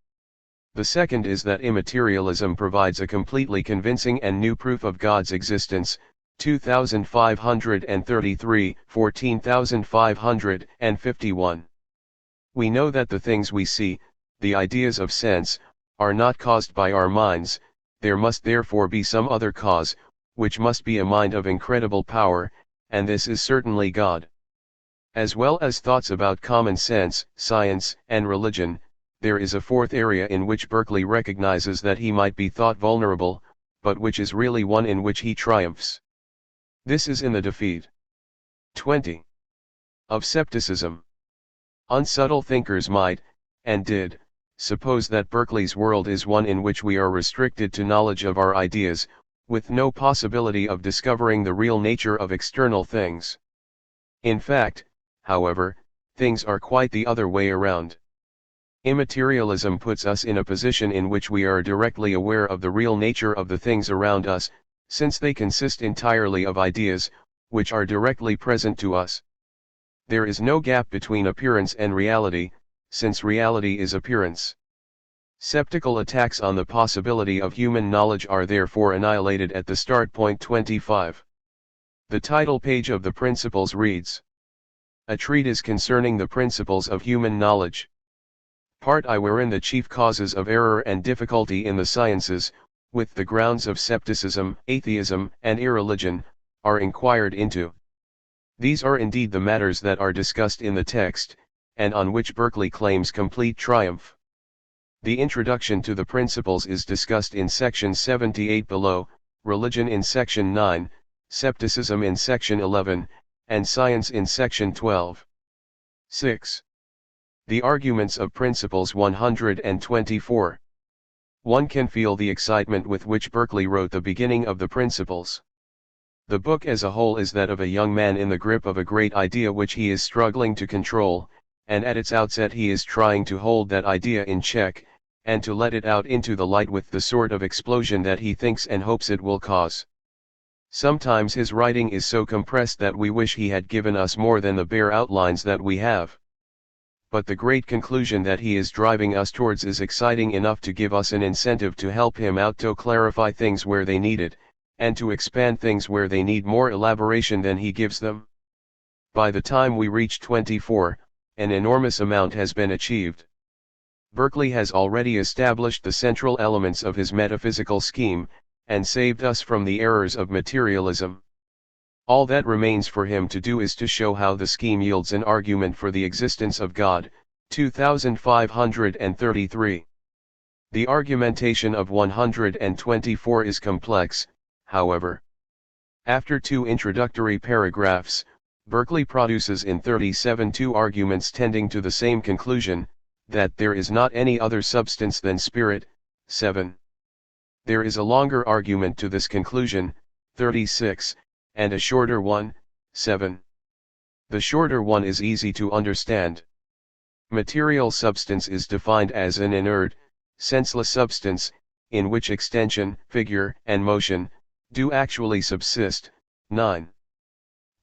The second is that immaterialism provides a completely convincing and new proof of God's existence. 2533, 14551. We know that the things we see, the ideas of sense, are not caused by our minds. There must therefore be some other cause, which must be a mind of incredible power, and this is certainly God. As well as thoughts about common sense, science, and religion, there is a fourth area in which Berkeley recognizes that he might be thought vulnerable, but which is really one in which he triumphs. This is in the defeat 20. Of skepticism. Unsubtle thinkers might, and did, suppose that Berkeley's world is one in which we are restricted to knowledge of our ideas, with no possibility of discovering the real nature of external things. In fact, however, things are quite the other way around. Immaterialism puts us in a position in which we are directly aware of the real nature of the things around us, since they consist entirely of ideas, which are directly present to us. There is no gap between appearance and reality, since reality is appearance. Skeptical attacks on the possibility of human knowledge are therefore annihilated at the start point 25. The title page of the Principles reads: A treatise concerning the principles of human knowledge. Part I, wherein the chief causes of error and difficulty in the sciences, with the grounds of skepticism, atheism, and irreligion, are inquired into. These are indeed the matters that are discussed in the text, and on which Berkeley claims complete triumph. The introduction to the Principles is discussed in section 78 below, religion in section 9, skepticism in section 11, and science in section 12. 6. The arguments of Principles 124. One can feel the excitement with which Berkeley wrote the beginning of the Principles. The book as a whole is that of a young man in the grip of a great idea which he is struggling to control, and at its outset he is trying to hold that idea in check, and to let it out into the light with the sort of explosion that he thinks and hopes it will cause. Sometimes his writing is so compressed that we wish he had given us more than the bare outlines that we have. But the great conclusion that he is driving us towards is exciting enough to give us an incentive to help him out to clarify things where they need it, and to expand things where they need more elaboration than he gives them. By the time we reach 24, an enormous amount has been achieved. Berkeley has already established the central elements of his metaphysical scheme, and saved us from the errors of materialism. All that remains for him to do is to show how the scheme yields an argument for the existence of God. 2533. The argumentation of 124 is complex, however. After 2 introductory paragraphs, Berkeley produces in 37 2 arguments tending to the same conclusion, that there is not any other substance than spirit. 7. There is a longer argument to this conclusion, 36, and a shorter one, 7. The shorter one is easy to understand. Material substance is defined as an inert, senseless substance, in which extension, figure, and motion do actually subsist. 9.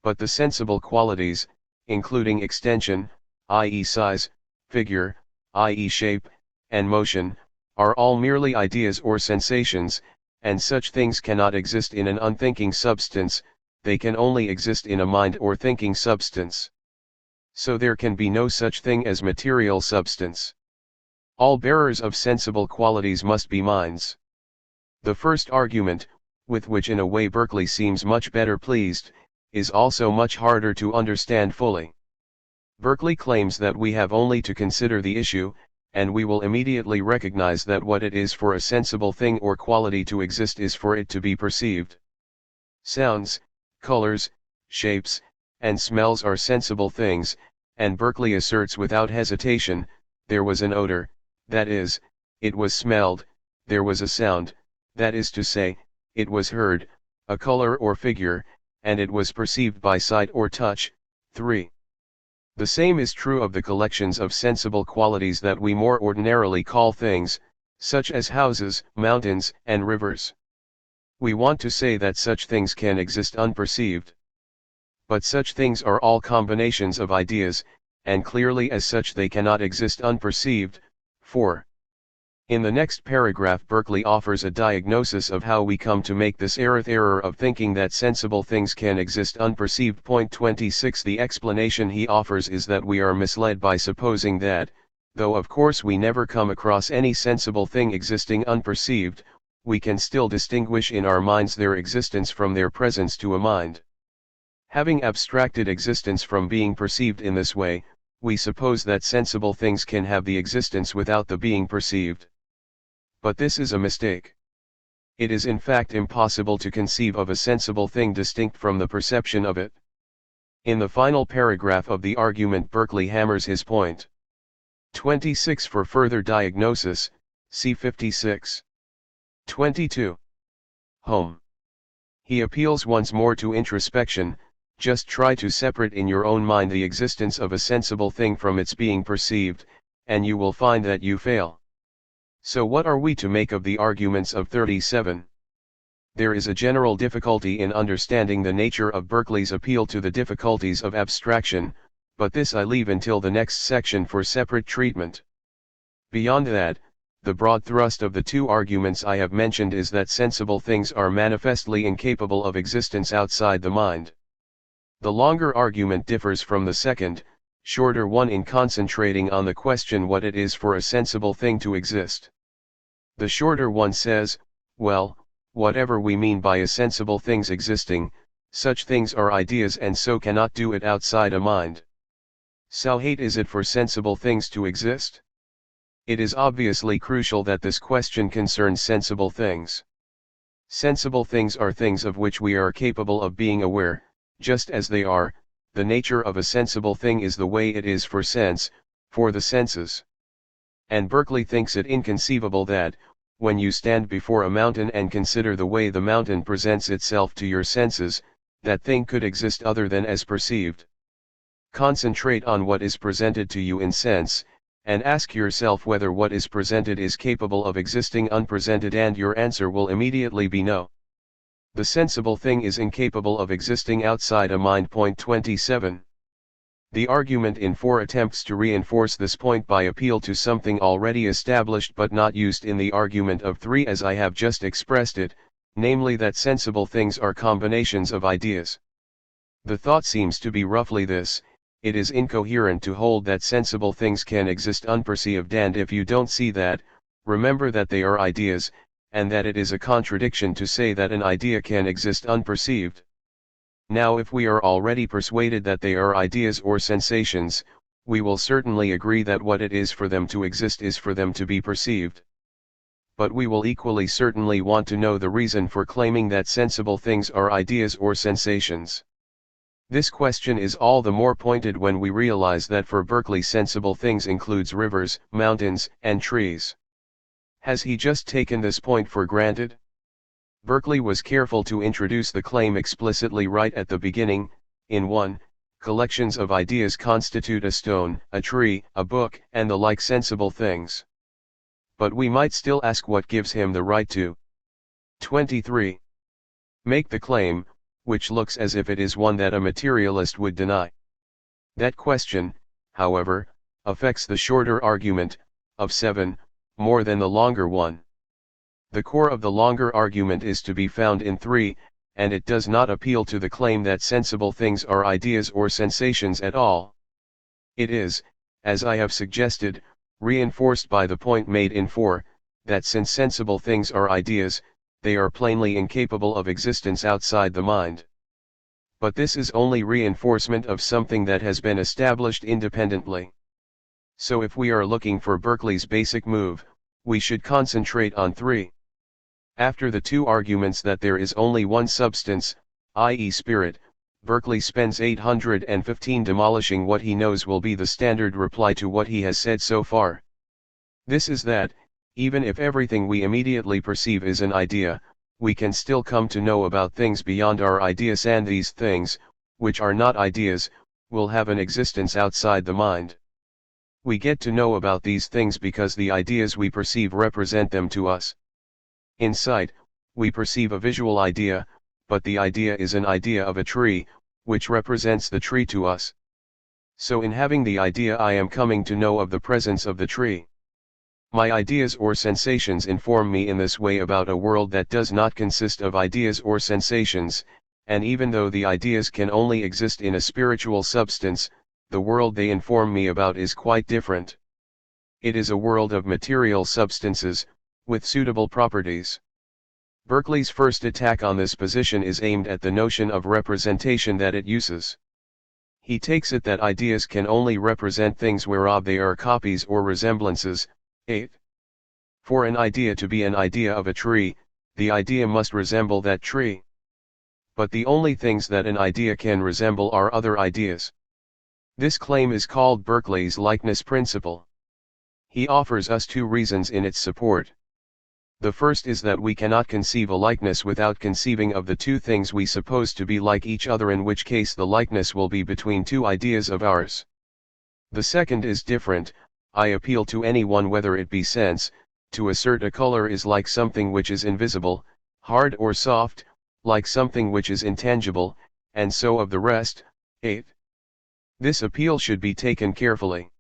But the sensible qualities, including extension, i.e. size, figure, i.e. shape, and motion, are all merely ideas or sensations, and such things cannot exist in an unthinking substance, they can only exist in a mind or thinking substance. So there can be no such thing as material substance. All bearers of sensible qualities must be minds. The first argument, with which in a way Berkeley seems much better pleased, is also much harder to understand fully. Berkeley claims that we have only to consider the issue, and we will immediately recognize that what it is for a sensible thing or quality to exist is for it to be perceived. Sounds, colors, shapes, and smells are sensible things, and Berkeley asserts without hesitation, there was an odor, that is, it was smelled, there was a sound, that is to say, it was heard, a color or figure, and it was perceived by sight or touch. 3. The same is true of the collections of sensible qualities that we more ordinarily call things, such as houses, mountains, and rivers. We want to say that such things can exist unperceived. But such things are all combinations of ideas, and clearly as such they cannot exist unperceived. 4. In the next paragraph Berkeley offers a diagnosis of how we come to make this error of thinking that sensible things can exist unperceived. Point 26. The explanation he offers is that we are misled by supposing that, though of course we never come across any sensible thing existing unperceived, we can still distinguish in our minds their existence from their presence to a mind. Having abstracted existence from being perceived in this way, we suppose that sensible things can have the existence without the being perceived. But this is a mistake. It is in fact impossible to conceive of a sensible thing distinct from the perception of it. In the final paragraph of the argument Berkeley hammers his point. 26. For further diagnosis, see 56. 22. Home. He appeals once more to introspection. Just try to separate in your own mind the existence of a sensible thing from its being perceived, and you will find that you fail. So what are we to make of the arguments of 37? There is a general difficulty in understanding the nature of Berkeley's appeal to the difficulties of abstraction, but this I leave until the next section for separate treatment. Beyond that, the broad thrust of the 2 arguments I have mentioned is that sensible things are manifestly incapable of existence outside the mind. The longer argument differs from the second, shorter one in concentrating on the question what it is for a sensible thing to exist. The shorter one says, well, whatever we mean by a sensible thing's existing, such things are ideas and so cannot do it outside a mind. So how is it for sensible things to exist? It is obviously crucial that this question concerns sensible things. Sensible things are things of which we are capable of being aware, just as they are. The nature of a sensible thing is the way it is for sense, for the senses. And Berkeley thinks it inconceivable that, when you stand before a mountain and consider the way the mountain presents itself to your senses, that thing could exist other than as perceived. Concentrate on what is presented to you in sense, and ask yourself whether what is presented is capable of existing unpresented, and your answer will immediately be no. The sensible thing is incapable of existing outside a mind. Point 27. The argument in 4 attempts to reinforce this point by appeal to something already established but not used in the argument of 3 as I have just expressed it, namely that sensible things are combinations of ideas. The thought seems to be roughly this: it is incoherent to hold that sensible things can exist unperceived, and if you don't see that, remember that they are ideas, and that it is a contradiction to say that an idea can exist unperceived. Now if we are already persuaded that they are ideas or sensations, we will certainly agree that what it is for them to exist is for them to be perceived. but we will equally certainly want to know the reason for claiming that sensible things are ideas or sensations. This question is all the more pointed when we realize that for Berkeley sensible things includes rivers, mountains, and trees. Has he just taken this point for granted? Berkeley was careful to introduce the claim explicitly right at the beginning. In 1, collections of ideas constitute a stone, a tree, a book, and the like sensible things. But we might still ask what gives him the right to 23. Make the claim, which looks as if it is one that a materialist would deny. That question, however, affects the shorter argument, of 7, more than the longer one. The core of the longer argument is to be found in 3, and it does not appeal to the claim that sensible things are ideas or sensations at all. It is, as I have suggested, reinforced by the point made in 4, that since sensible things are ideas, they are plainly incapable of existence outside the mind. But this is only reinforcement of something that has been established independently. So if we are looking for Berkeley's basic move, we should concentrate on 3. After the 2 arguments that there is only one substance, i.e. spirit, Berkeley spends 815 demolishing what he knows will be the standard reply to what he has said so far. This is that, even if everything we immediately perceive is an idea, we can still come to know about things beyond our ideas, and these things, which are not ideas, will have an existence outside the mind. We get to know about these things because the ideas we perceive represent them to us. In sight, we perceive a visual idea, but the idea is an idea of a tree, which represents the tree to us. So in having the idea I am coming to know of the presence of the tree. My ideas or sensations inform me in this way about a world that does not consist of ideas or sensations, and even though the ideas can only exist in a spiritual substance, the world they inform me about is quite different. It is a world of material substances, with suitable properties. Berkeley's first attack on this position is aimed at the notion of representation that it uses. He takes it that ideas can only represent things whereof they are copies or resemblances. 8. For an idea to be an idea of a tree, the idea must resemble that tree. But the only things that an idea can resemble are other ideas. This claim is called Berkeley's likeness principle. He offers us 2 reasons in its support. The first is that we cannot conceive a likeness without conceiving of the 2 things we suppose to be like each other, in which case the likeness will be between 2 ideas of ours. The second is different. I appeal to anyone, whether it be sense, to assert a color is like something which is invisible, hard or soft, like something which is intangible, and so of the rest. 8. This appeal should be taken carefully.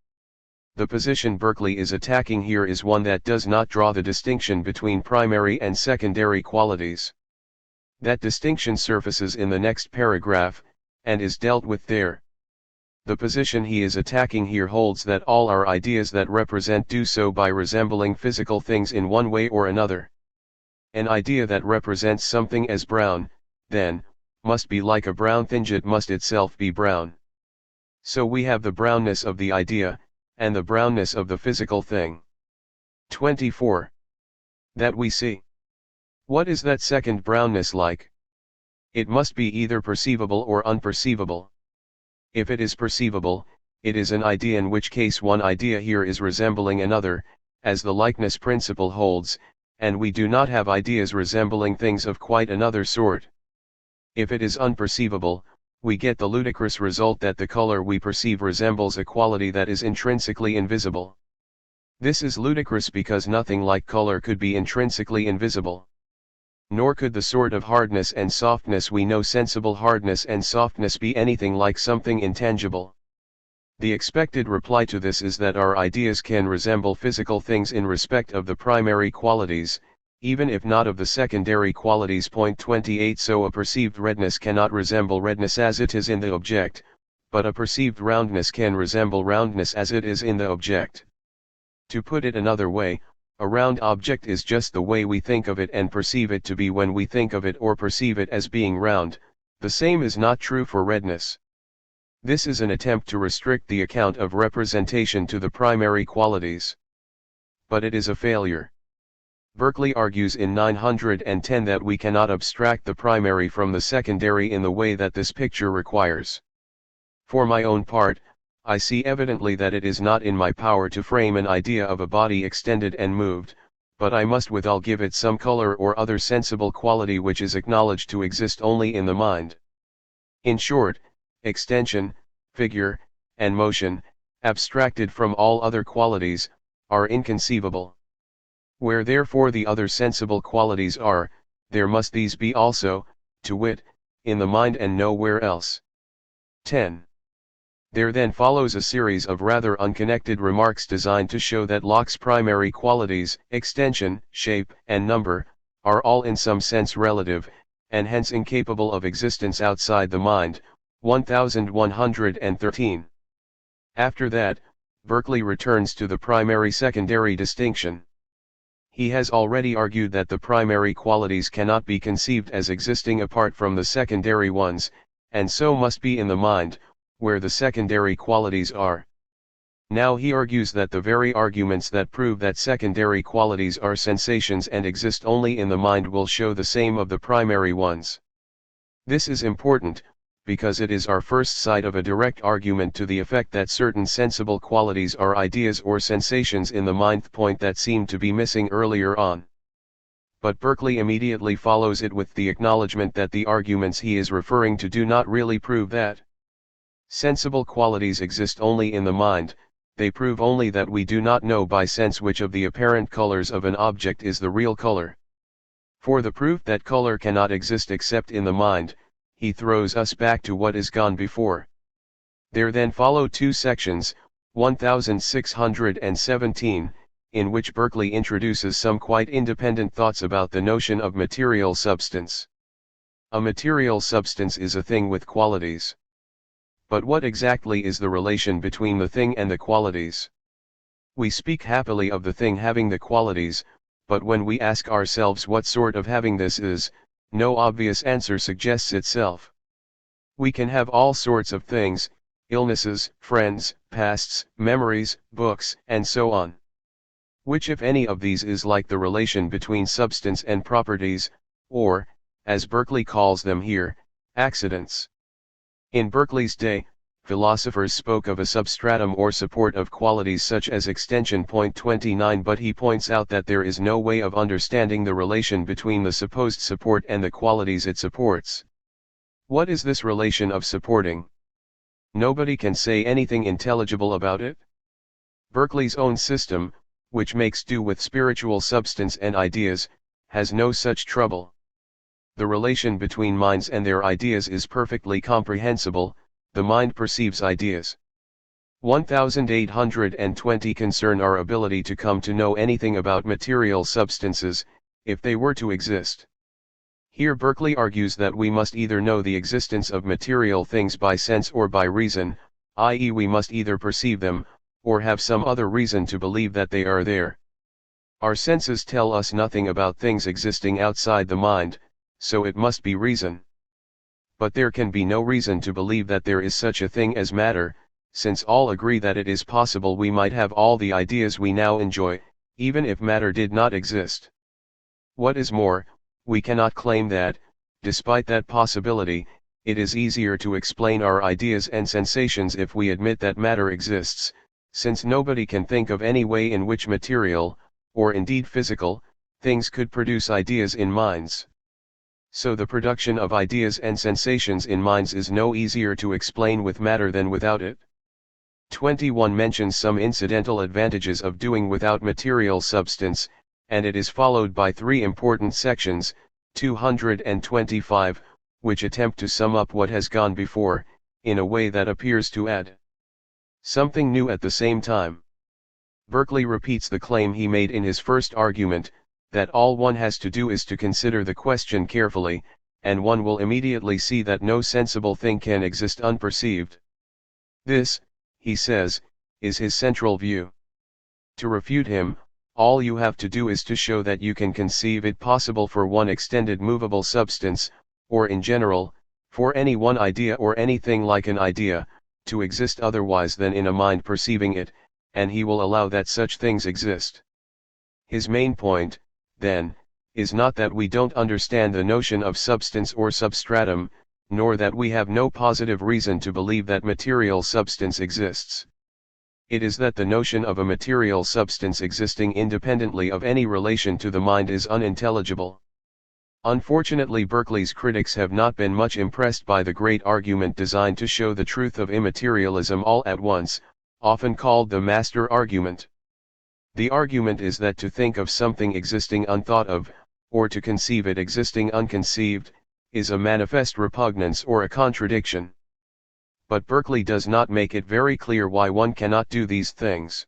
The position Berkeley is attacking here is one that does not draw the distinction between primary and secondary qualities. That distinction surfaces in the next paragraph, and is dealt with there. The position he is attacking here holds that all our ideas that represent do so by resembling physical things in one way or another. An idea that represents something as brown, then, must be like a brown thing, it must itself be brown. So we have the brownness of the idea, and the brownness of the physical thing. 24. That we see. What is that second brownness like? It must be either perceivable or unperceivable. If it is perceivable, it is an idea, in which case one idea here is resembling another, as the likeness principle holds, and we do not have ideas resembling things of quite another sort. If it is unperceivable, we get the ludicrous result that the color we perceive resembles a quality that is intrinsically invisible. This is ludicrous because nothing like color could be intrinsically invisible. Nor could the sort of hardness and softness we know, sensible hardness and softness, be anything like something intangible. The expected reply to this is that our ideas can resemble physical things in respect of the primary qualities, even if not of the secondary qualities. Point 28. So a perceived redness cannot resemble redness as it is in the object, but a perceived roundness can resemble roundness as it is in the object. To put it another way, a round object is just the way we think of it and perceive it to be when we think of it or perceive it as being round. The same is not true for redness. This is an attempt to restrict the account of representation to the primary qualities. But it is a failure. Berkeley argues in 910 that we cannot abstract the primary from the secondary in the way that this picture requires. For my own part, I see evidently that it is not in my power to frame an idea of a body extended and moved, but I must withal give it some color or other sensible quality which is acknowledged to exist only in the mind. In short, extension, figure, and motion, abstracted from all other qualities, are inconceivable. Where therefore the other sensible qualities are, there must these be also, to wit, in the mind and nowhere else. 10. There then follows a series of rather unconnected remarks designed to show that Locke's primary qualities, extension, shape, and number, are all in some sense relative, and hence incapable of existence outside the mind. 1113. After that, Berkeley returns to the primary-secondary distinction. He has already argued that the primary qualities cannot be conceived as existing apart from the secondary ones, and so must be in the mind, where the secondary qualities are. Now he argues that the very arguments that prove that secondary qualities are sensations and exist only in the mind will show the same of the primary ones. This is important, because it is our first sight of a direct argument to the effect that certain sensible qualities are ideas or sensations in the mind, point that seemed to be missing earlier on. But Berkeley immediately follows it with the acknowledgement that the arguments he is referring to do not really prove that sensible qualities exist only in the mind, they prove only that we do not know by sense which of the apparent colors of an object is the real color. For the proof that color cannot exist except in the mind, he throws us back to what is gone before. There then follow two sections, 1617, in which Berkeley introduces some quite independent thoughts about the notion of material substance. A material substance is a thing with qualities. But what exactly is the relation between the thing and the qualities? We speak happily of the thing having the qualities, but when we ask ourselves what sort of having this is, no obvious answer suggests itself. We can have all sorts of things, illnesses, friends, pasts, memories, books, and so on. Which if any of these is like the relation between substance and properties, or, as Berkeley calls them here, accidents. In Berkeley's day, philosophers spoke of a substratum or support of qualities such as extension. 29, but he points out that there is no way of understanding the relation between the supposed support and the qualities it supports. What is this relation of supporting? Nobody can say anything intelligible about it. Berkeley's own system, which makes do with spiritual substance and ideas, has no such trouble. The relation between minds and their ideas is perfectly comprehensible. The mind perceives ideas. 1820 concern our ability to come to know anything about material substances, if they were to exist. Here Berkeley argues that we must either know the existence of material things by sense or by reason, i.e. we must either perceive them, or have some other reason to believe that they are there. Our senses tell us nothing about things existing outside the mind, so it must be reason. But there can be no reason to believe that there is such a thing as matter, since all agree that it is possible we might have all the ideas we now enjoy, even if matter did not exist. What is more, we cannot claim that, despite that possibility, it is easier to explain our ideas and sensations if we admit that matter exists, since nobody can think of any way in which material, or indeed physical, things could produce ideas in minds. So the production of ideas and sensations in minds is no easier to explain with matter than without it. 21 mentions some incidental advantages of doing without material substance, and it is followed by three important sections, 225, which attempt to sum up what has gone before, in a way that appears to add something new at the same time. Berkeley repeats the claim he made in his first argument, that all one has to do is to consider the question carefully, and one will immediately see that no sensible thing can exist unperceived. This, he says, is his central view. To refute him, all you have to do is to show that you can conceive it possible for one extended movable substance, or in general, for any one idea or anything like an idea, to exist otherwise than in a mind perceiving it, and he will allow that such things exist. His main point, then, is not that we don't understand the notion of substance or substratum, nor that we have no positive reason to believe that material substance exists. It is that the notion of a material substance existing independently of any relation to the mind is unintelligible. Unfortunately, Berkeley's critics have not been much impressed by the great argument designed to show the truth of immaterialism all at once, often called the master argument. The argument is that to think of something existing unthought of, or to conceive it existing unconceived, is a manifest repugnance or a contradiction. But Berkeley does not make it very clear why one cannot do these things.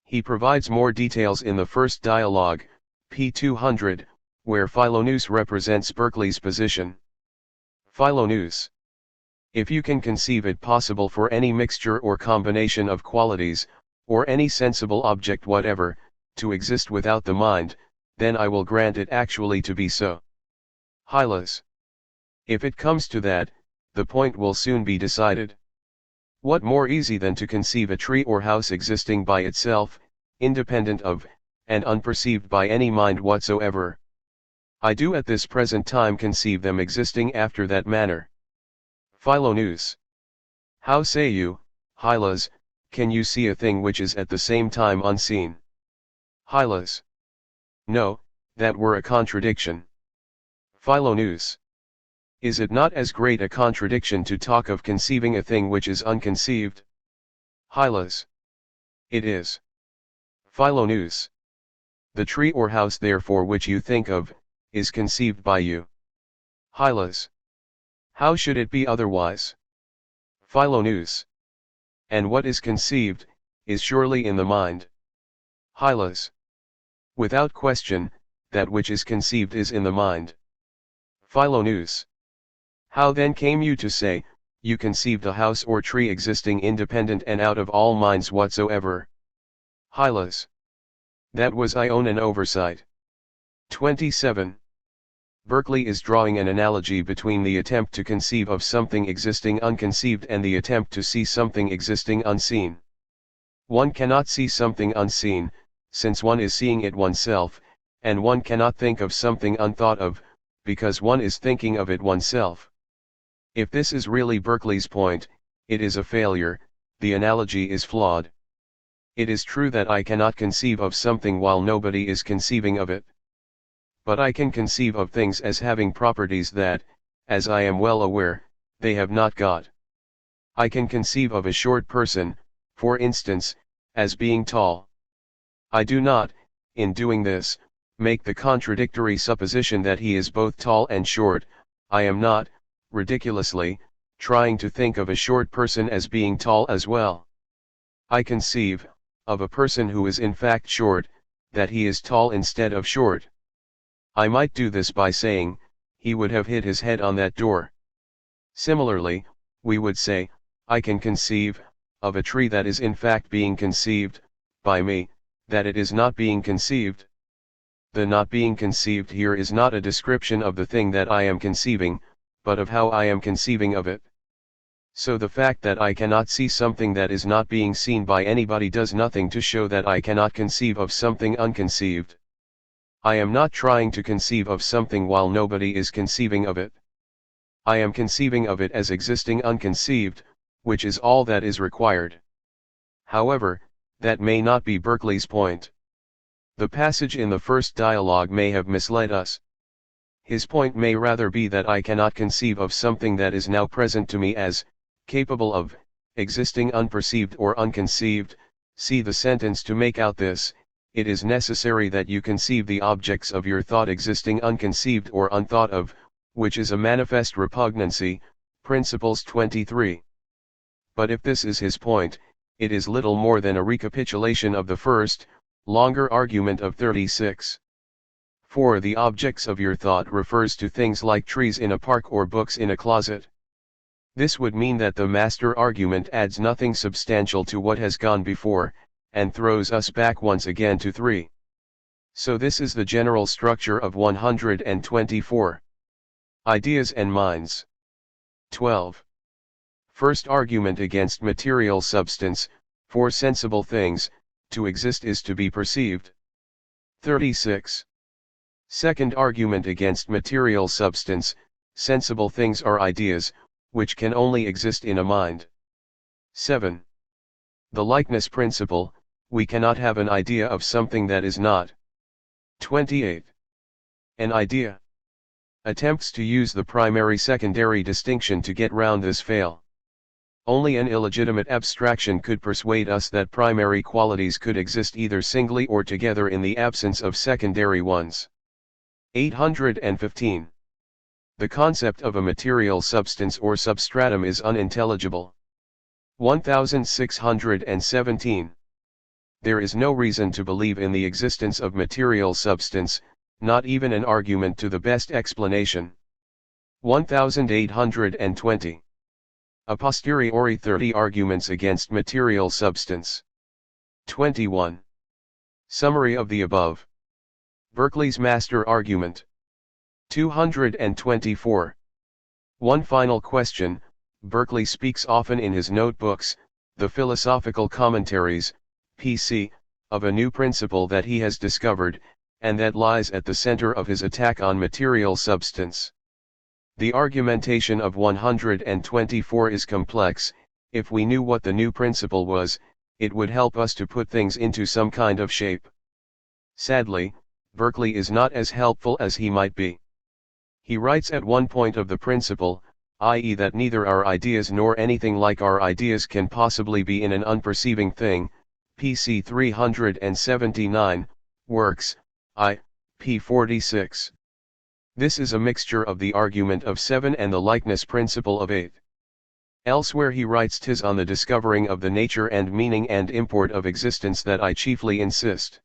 He provides more details in the first dialogue, p. 200, where Philoneus represents Berkeley's position. Philoneus. If you can conceive it possible for any mixture or combination of qualities, or any sensible object whatever, to exist without the mind, then I will grant it actually to be so. Hylas. If it comes to that, the point will soon be decided. What more easy than to conceive a tree or house existing by itself, independent of, and unperceived by any mind whatsoever? I do at this present time conceive them existing after that manner. Philoneus. How say you, Hylas, can you see a thing which is at the same time unseen? Hylas. No, that were a contradiction. Philoneus. Is it not as great a contradiction to talk of conceiving a thing which is unconceived? Hylas. It is. Philoneus. The tree or house therefore which you think of, is conceived by you. Hylas. How should it be otherwise? Philoneus. And what is conceived, is surely in the mind. Hylas. Without question, that which is conceived is in the mind. Philoneus. How then came you to say, you conceived a house or tree existing independent and out of all minds whatsoever? Hylas. That was I own an oversight. 27. Berkeley is drawing an analogy between the attempt to conceive of something existing unconceived and the attempt to see something existing unseen. One cannot see something unseen, since one is seeing it oneself, and one cannot think of something unthought of, because one is thinking of it oneself. If this is really Berkeley's point, it is a failure, the analogy is flawed. It is true that I cannot conceive of something while nobody is conceiving of it. But I can conceive of things as having properties that, as I am well aware, they have not got. I can conceive of a short person, for instance, as being tall. I do not, in doing this, make the contradictory supposition that he is both tall and short. I am not, ridiculously, trying to think of a short person as being tall as well. I conceive, of a person who is in fact short, that he is tall instead of short. I might do this by saying, he would have hit his head on that door. Similarly, we would say, I can conceive, of a tree that is in fact being conceived, by me, that it is not being conceived. The not being conceived here is not a description of the thing that I am conceiving, but of how I am conceiving of it. So the fact that I cannot see something that is not being seen by anybody does nothing to show that I cannot conceive of something unconceived. I am not trying to conceive of something while nobody is conceiving of it. I am conceiving of it as existing unconceived, which is all that is required. However, that may not be Berkeley's point. The passage in the first dialogue may have misled us. His point may rather be that I cannot conceive of something that is now present to me as, capable of, existing unperceived or unconceived. See the sentence to make out this. It is necessary that you conceive the objects of your thought existing unconceived or unthought of, which is a manifest repugnancy, Principles 23. But if this is his point, it is little more than a recapitulation of the first, longer argument of 36. For the objects of your thought refers to things like trees in a park or books in a closet. This would mean that the master argument adds nothing substantial to what has gone before, and throws us back once again to 3. So this is the general structure of 124. Ideas and minds. 12. First argument against material substance. For sensible things, to exist is to be perceived. 36. Second argument against material substance: sensible things are ideas, which can only exist in a mind. 7. The likeness principle: we cannot have an idea of something that is not. 28. An idea. Attempts to use the primary-secondary distinction to get round this fail. Only an illegitimate abstraction could persuade us that primary qualities could exist either singly or together in the absence of secondary ones. 815. The concept of a material substance or substratum is unintelligible. 1617. There is no reason to believe in the existence of material substance, not even an argument to the best explanation. 1820. A posteriori 30 arguments against material substance. 21. Summary of the above. Berkeley's master argument. 224. One final question: Berkeley speaks often in his notebooks, the philosophical commentaries, p.c., of a new principle that he has discovered, and that lies at the center of his attack on material substance. The argumentation of 124 is complex. If we knew what the new principle was, it would help us to put things into some kind of shape. Sadly, Berkeley is not as helpful as he might be. He writes at one point of the principle, i.e. that neither our ideas nor anything like our ideas can possibly be in an unperceiving thing, pc 379, works, p 46. This is a mixture of the argument of 7 and the likeness principle of 8. Elsewhere he writes, "'Tis on the discovering of the nature and meaning and import of existence that I chiefly insist.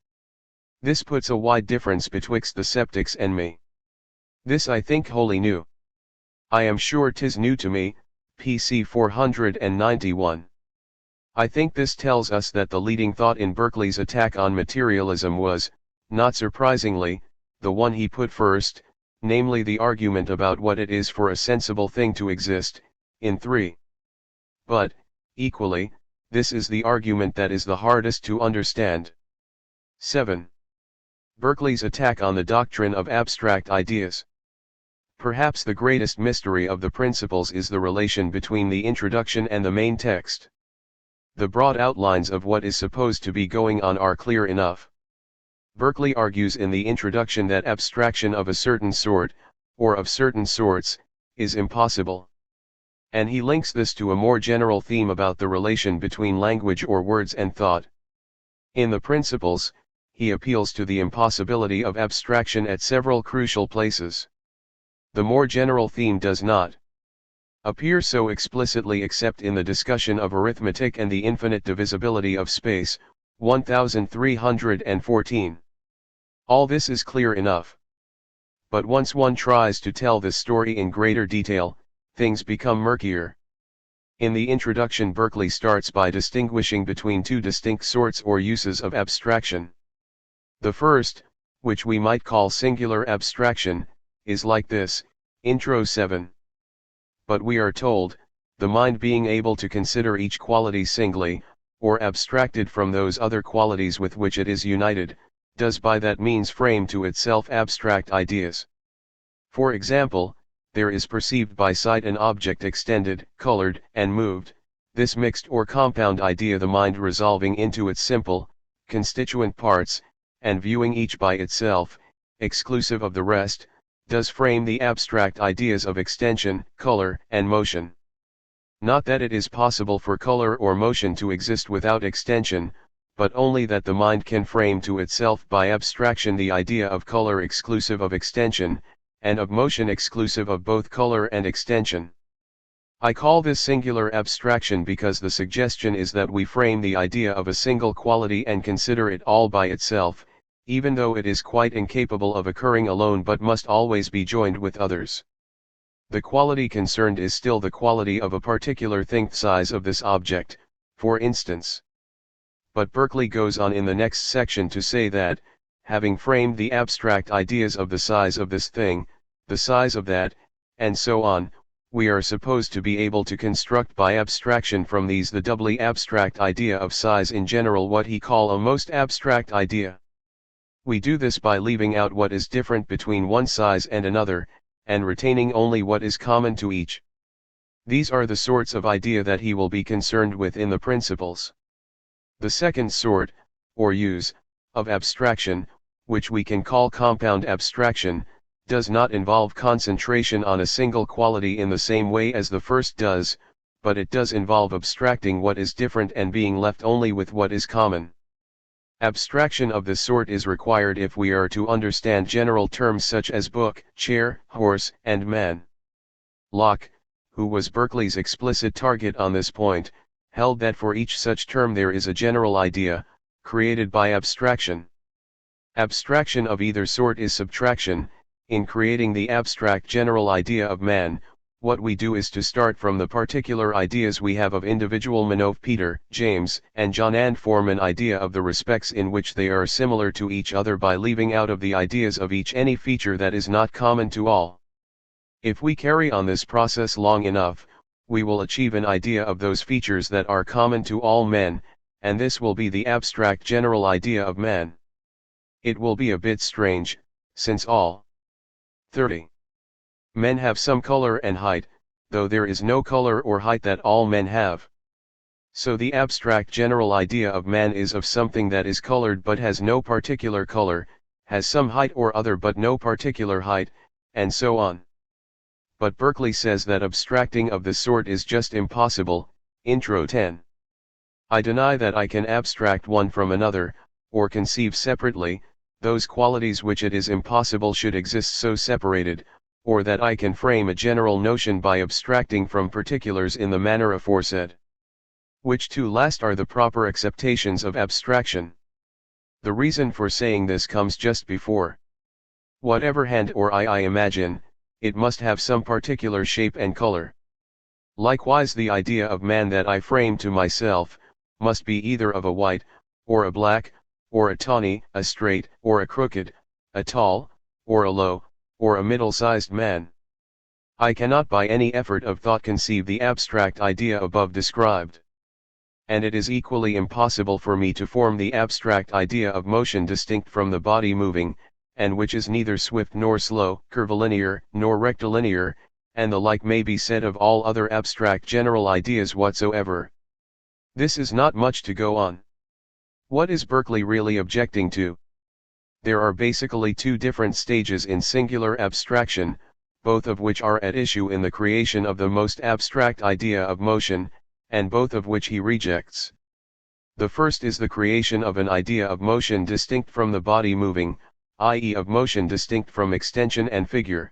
This puts a wide difference betwixt the sceptics and me. This I think wholly new. I am sure 'tis new to me," pc 491. I think this tells us that the leading thought in Berkeley's attack on materialism was, not surprisingly, the one he put first, namely the argument about what it is for a sensible thing to exist, in 3. But, equally, this is the argument that is the hardest to understand. 7. Berkeley's attack on the doctrine of abstract ideas. Perhaps the greatest mystery of the principles is the relation between the introduction and the main text. The broad outlines of what is supposed to be going on are clear enough. Berkeley argues in the introduction that abstraction of a certain sort, or of certain sorts, is impossible. And he links this to a more general theme about the relation between language or words and thought. In the principles, he appeals to the impossibility of abstraction at several crucial places. The more general theme does not appear so explicitly except in the discussion of arithmetic and the infinite divisibility of space, 1314. All this is clear enough. But once one tries to tell this story in greater detail, things become murkier. In the introduction, Berkeley starts by distinguishing between two distinct sorts or uses of abstraction. The first, which we might call singular abstraction, is like this, Intro 7. But we are told, the mind being able to consider each quality singly, or abstracted from those other qualities with which it is united, does by that means frame to itself abstract ideas. For example, there is perceived by sight an object extended, colored, and moved. This mixed or compound idea the mind resolving into its simple, constituent parts, and viewing each by itself, exclusive of the rest, does frame the abstract ideas of extension, color, and motion. Not that it is possible for color or motion to exist without extension, but only that the mind can frame to itself by abstraction the idea of color exclusive of extension, and of motion exclusive of both color and extension. I call this singular abstraction because the suggestion is that we frame the idea of a single quality and consider it all by itself, even though it is quite incapable of occurring alone but must always be joined with others. The quality concerned is still the quality of a particular thing, the size of this object, for instance. But Berkeley goes on in the next section to say that, having framed the abstract ideas of the size of this thing, the size of that, and so on, we are supposed to be able to construct by abstraction from these the doubly abstract idea of size in general, what he call a most abstract idea. We do this by leaving out what is different between one size and another, and retaining only what is common to each. These are the sorts of idea that he will be concerned with in the principles. The second sort, or use, of abstraction, which we can call compound abstraction, does not involve concentration on a single quality in the same way as the first does, but it does involve abstracting what is different and being left only with what is common. Abstraction of this sort is required if we are to understand general terms such as book, chair, horse, and man. Locke, who was Berkeley's explicit target on this point, held that for each such term there is a general idea, created by abstraction. Abstraction of either sort is subtraction. In creating the abstract general idea of man, what we do is to start from the particular ideas we have of individual men of Peter, James, and John and form an idea of the respects in which they are similar to each other by leaving out of the ideas of each any feature that is not common to all. If we carry on this process long enough, we will achieve an idea of those features that are common to all men, and this will be the abstract general idea of man. It will be a bit strange, since all 30 men have some color and height, though there is no color or height that all men have. So the abstract general idea of man is of something that is colored but has no particular color, has some height or other but no particular height, and so on. But Berkeley says that abstracting of this sort is just impossible. Intro 10. I deny that I can abstract one from another, or conceive separately, those qualities which it is impossible should exist so separated, or that I can frame a general notion by abstracting from particulars in the manner aforesaid. Which two last are the proper acceptations of abstraction. The reason for saying this comes just before. Whatever hand or eye I imagine, it must have some particular shape and color. Likewise the idea of man that I frame to myself, must be either of a white, or a black, or a tawny, a straight, or a crooked, a tall, or a low, or a middle-sized man. I cannot by any effort of thought conceive the abstract idea above described. And it is equally impossible for me to form the abstract idea of motion distinct from the body moving, and which is neither swift nor slow, curvilinear, nor rectilinear, and the like may be said of all other abstract general ideas whatsoever. This is not much to go on. What is Berkeley really objecting to? There are basically two different stages in singular abstraction, both of which are at issue in the creation of the most abstract idea of motion, and both of which he rejects. The first is the creation of an idea of motion distinct from the body moving, i.e. of motion distinct from extension and figure.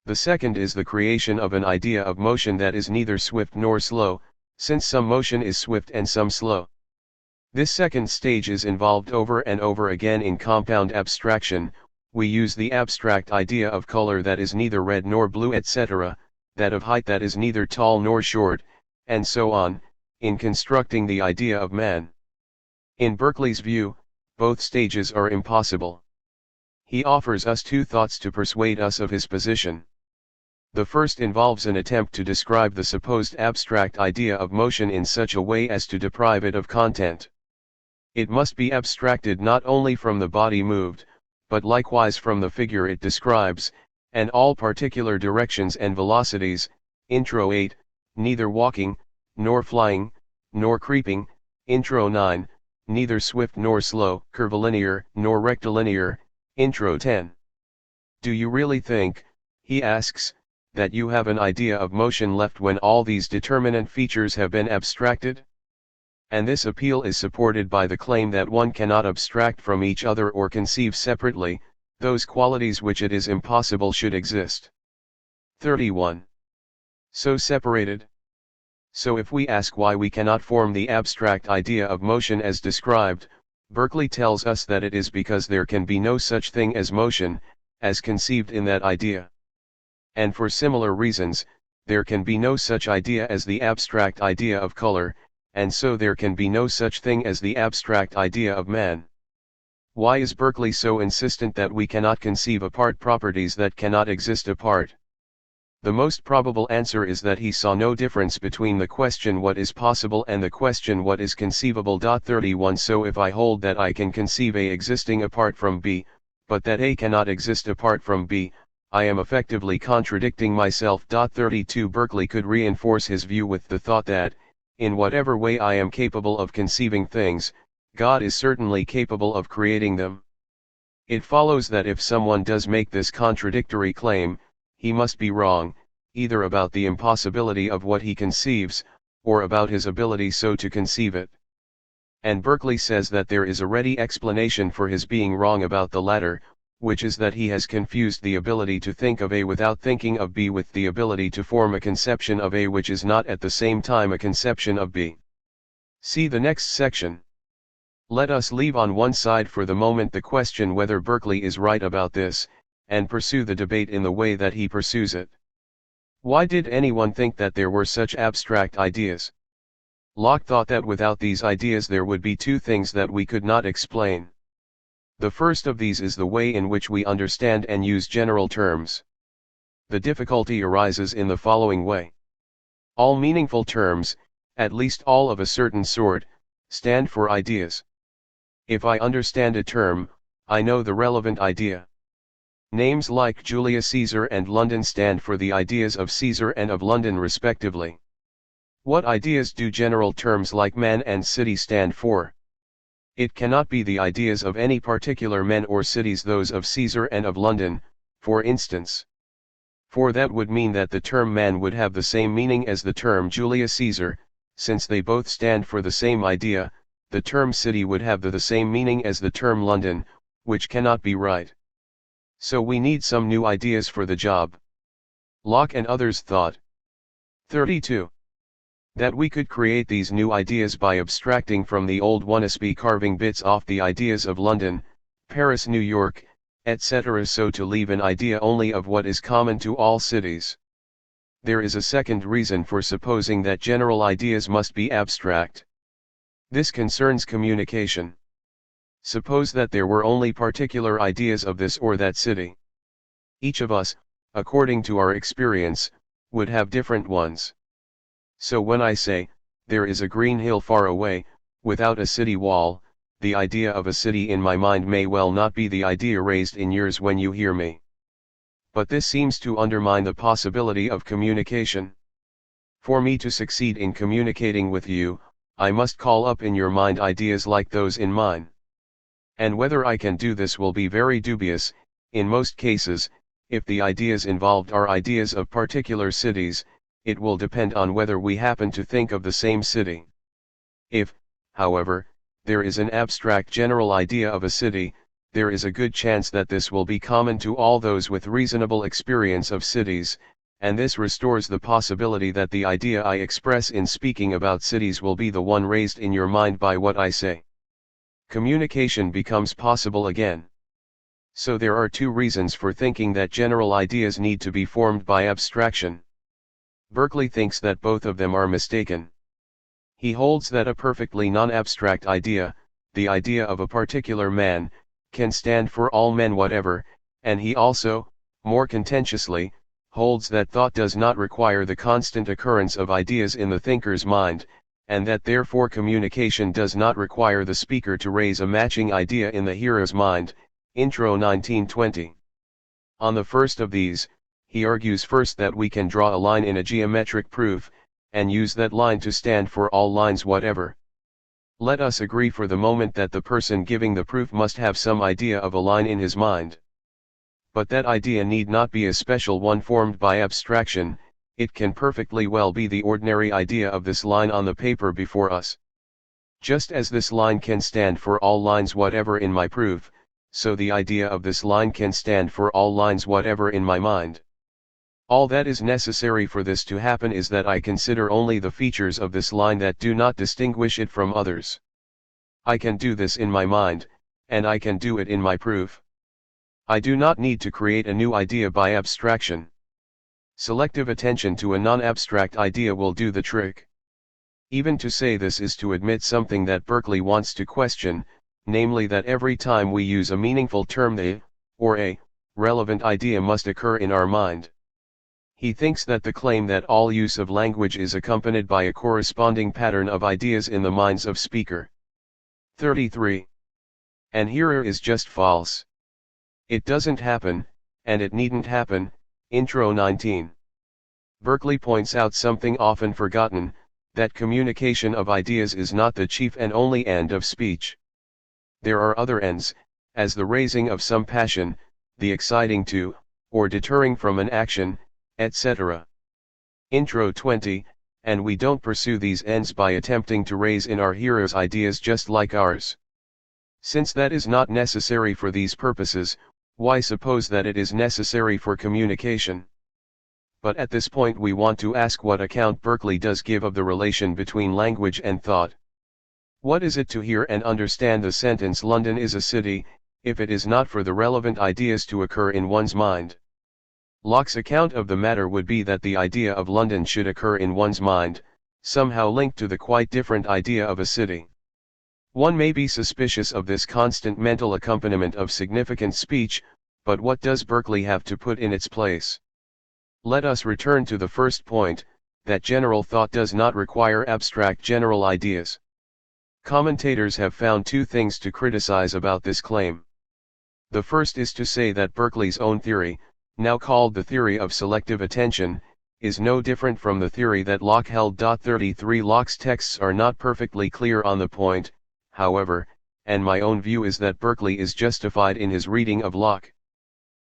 The second is the creation of an idea of motion that is neither swift nor slow, since some motion is swift and some slow. This second stage is involved over and over again in compound abstraction. We use the abstract idea of color that is neither red nor blue, etc., that of height that is neither tall nor short, and so on, in constructing the idea of man. In Berkeley's view, both stages are impossible. He offers us two thoughts to persuade us of his position. The first involves an attempt to describe the supposed abstract idea of motion in such a way as to deprive it of content. It must be abstracted not only from the body moved, but likewise from the figure it describes, and all particular directions and velocities. Intro 8, neither walking, nor flying, nor creeping. Intro 9, neither swift nor slow, curvilinear, nor rectilinear. Intro 10. Do you really think, he asks, that you have an idea of motion left when all these determinant features have been abstracted? And this appeal is supported by the claim that one cannot abstract from each other or conceive separately, those qualities which it is impossible should exist. 31. So separated. So if we ask why we cannot form the abstract idea of motion as described, Berkeley tells us that it is because there can be no such thing as motion, as conceived in that idea. And for similar reasons, there can be no such idea as the abstract idea of color, and so there can be no such thing as the abstract idea of man. Why is Berkeley so insistent that we cannot conceive apart properties that cannot exist apart? The most probable answer is that he saw no difference between the question what is possible and the question what is conceivable. 31 So if I hold that I can conceive A existing apart from B, but that A cannot exist apart from B, I am effectively contradicting myself. 32 Berkeley could reinforce his view with the thought that, in whatever way I am capable of conceiving things, God is certainly capable of creating them. It follows that if someone does make this contradictory claim, he must be wrong, either about the impossibility of what he conceives, or about his ability so to conceive it. And Berkeley says that there is a ready explanation for his being wrong about the latter, which is that he has confused the ability to think of A without thinking of B with the ability to form a conception of A which is not at the same time a conception of B. See the next section. Let us leave on one side for the moment the question whether Berkeley is right about this, and pursue the debate in the way that he pursues it. Why did anyone think that there were such abstract ideas? Locke thought that without these ideas there would be two things that we could not explain. The first of these is the way in which we understand and use general terms. The difficulty arises in the following way. All meaningful terms, at least all of a certain sort, stand for ideas. If I understand a term, I know the relevant idea. Names like Julius Caesar and London stand for the ideas of Caesar and of London respectively. What ideas do general terms like man and city stand for? It cannot be the ideas of any particular men or cities, those of Caesar and of London, for instance. For that would mean that the term man would have the same meaning as the term Julius Caesar, since they both stand for the same idea. The term city would have the same meaning as the term London, which cannot be right. So we need some new ideas for the job. Locke and others thought. 32. That we could create these new ideas by abstracting from the old ones by carving bits off the ideas of London, Paris, New York, etc., so to leave an idea only of what is common to all cities. There is a second reason for supposing that general ideas must be abstract. This concerns communication. Suppose that there were only particular ideas of this or that city. Each of us, according to our experience, would have different ones. So when I say, there is a green hill far away, without a city wall, the idea of a city in my mind may well not be the idea raised in yours when you hear me. But this seems to undermine the possibility of communication. For me to succeed in communicating with you, I must call up in your mind ideas like those in mine. And whether I can do this will be very dubious. In most cases, if the ideas involved are ideas of particular cities, it will depend on whether we happen to think of the same city. If, however, there is an abstract general idea of a city, there is a good chance that this will be common to all those with reasonable experience of cities, and this restores the possibility that the idea I express in speaking about cities will be the one raised in your mind by what I say. Communication becomes possible again. So there are two reasons for thinking that general ideas need to be formed by abstraction. Berkeley thinks that both of them are mistaken. He holds that a perfectly non-abstract idea, the idea of a particular man, can stand for all men whatever, and he also, more contentiously, holds that thought does not require the constant occurrence of ideas in the thinker's mind, and that therefore communication does not require the speaker to raise a matching idea in the hearer's mind. Intro 1920. On the first of these, he argues first that we can draw a line in a geometric proof, and use that line to stand for all lines whatever. Let us agree for the moment that the person giving the proof must have some idea of a line in his mind. But that idea need not be a special one formed by abstraction, it can perfectly well be the ordinary idea of this line on the paper before us. Just as this line can stand for all lines whatever in my proof, so the idea of this line can stand for all lines whatever in my mind. All that is necessary for this to happen is that I consider only the features of this line that do not distinguish it from others. I can do this in my mind, and I can do it in my proof. I do not need to create a new idea by abstraction. Selective attention to a non-abstract idea will do the trick. Even to say this is to admit something that Berkeley wants to question, namely that every time we use a meaningful term the, or a, relevant idea must occur in our mind. He thinks that the claim that all use of language is accompanied by a corresponding pattern of ideas in the minds of speaker. 33. And hearer is just false. It doesn't happen, and it needn't happen. Intro 19. Berkeley points out something often forgotten, that communication of ideas is not the chief and only end of speech. There are other ends, as the raising of some passion, the exciting to, or deterring from an action, etc. Intro 20, and we don't pursue these ends by attempting to raise in our hearers ideas just like ours. Since that is not necessary for these purposes, why suppose that it is necessary for communication? But at this point we want to ask what account Berkeley does give of the relation between language and thought. What is it to hear and understand the sentence "London is a city," if it is not for the relevant ideas to occur in one's mind? Locke's account of the matter would be that the idea of London should occur in one's mind, somehow linked to the quite different idea of a city. One may be suspicious of this constant mental accompaniment of significant speech, but what does Berkeley have to put in its place? Let us return to the first point, that general thought does not require abstract general ideas. Commentators have found two things to criticize about this claim. The first is to say that Berkeley's own theory, now called the theory of selective attention, is no different from the theory that Locke held. 33 Locke's texts are not perfectly clear on the point, however, and my own view is that Berkeley is justified in his reading of Locke.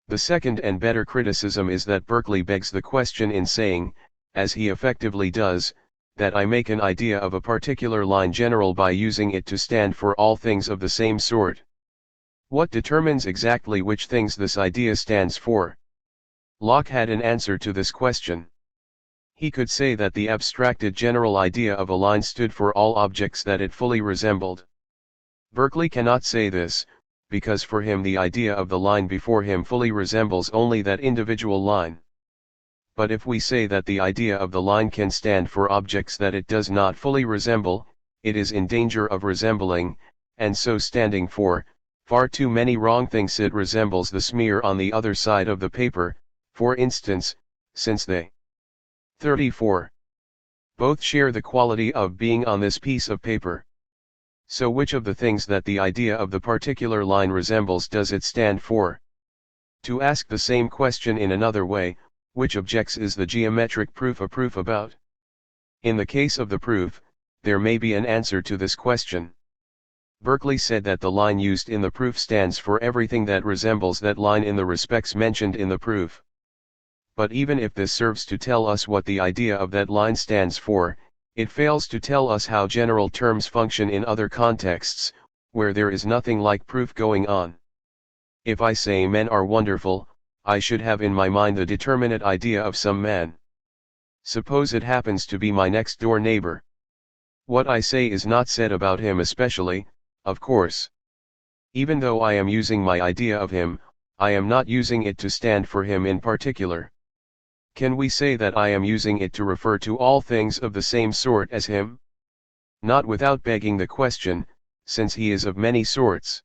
The second and better criticism is that Berkeley begs the question in saying, as he effectively does, that I make an idea of a particular line general by using it to stand for all things of the same sort. What determines exactly which things this idea stands for? Locke had an answer to this question. He could say that the abstracted general idea of a line stood for all objects that it fully resembled. Berkeley cannot say this, because for him the idea of the line before him fully resembles only that individual line. But if we say that the idea of the line can stand for objects that it does not fully resemble, it is in danger of resembling, and so standing for, far too many wrong things. It resembles the smear on the other side of the paper, for instance, since they 34. Both share the quality of being on this piece of paper. So which of the things that the idea of the particular line resembles does it stand for? To ask the same question in another way, which objects is the geometric proof a proof about? In the case of the proof, there may be an answer to this question. Berkeley said that the line used in the proof stands for everything that resembles that line in the respects mentioned in the proof. But even if this serves to tell us what the idea of that line stands for, it fails to tell us how general terms function in other contexts, where there is nothing like proof going on. If I say men are wonderful, I should have in my mind the determinate idea of some man. Suppose it happens to be my next door neighbor. What I say is not said about him especially, of course. Even though I am using my idea of him, I am not using it to stand for him in particular. Can we say that I am using it to refer to all things of the same sort as him? Not without begging the question, since he is of many sorts.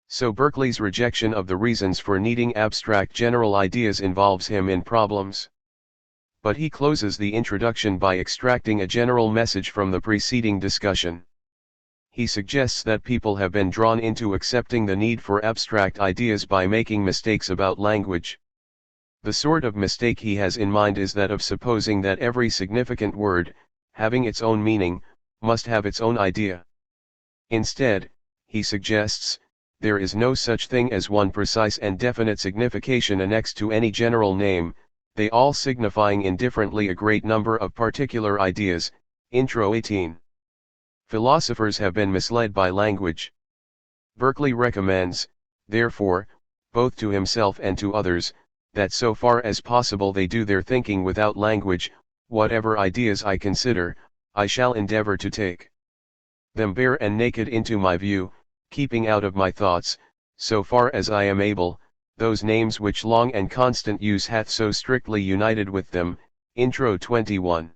So Berkeley's rejection of the reasons for needing abstract general ideas involves him in problems. But he closes the introduction by extracting a general message from the preceding discussion. He suggests that people have been drawn into accepting the need for abstract ideas by making mistakes about language. The sort of mistake he has in mind is that of supposing that every significant word, having its own meaning, must have its own idea. Instead, he suggests, there is no such thing as one precise and definite signification annexed to any general name, they all signifying indifferently a great number of particular ideas. Intro 18. Philosophers have been misled by language. Berkeley recommends, therefore, both to himself and to others, that so far as possible they do their thinking without language. Whatever ideas I consider, I shall endeavor to take them bare and naked into my view, keeping out of my thoughts, so far as I am able, those names which long and constant use hath so strictly united with them. Intro 21.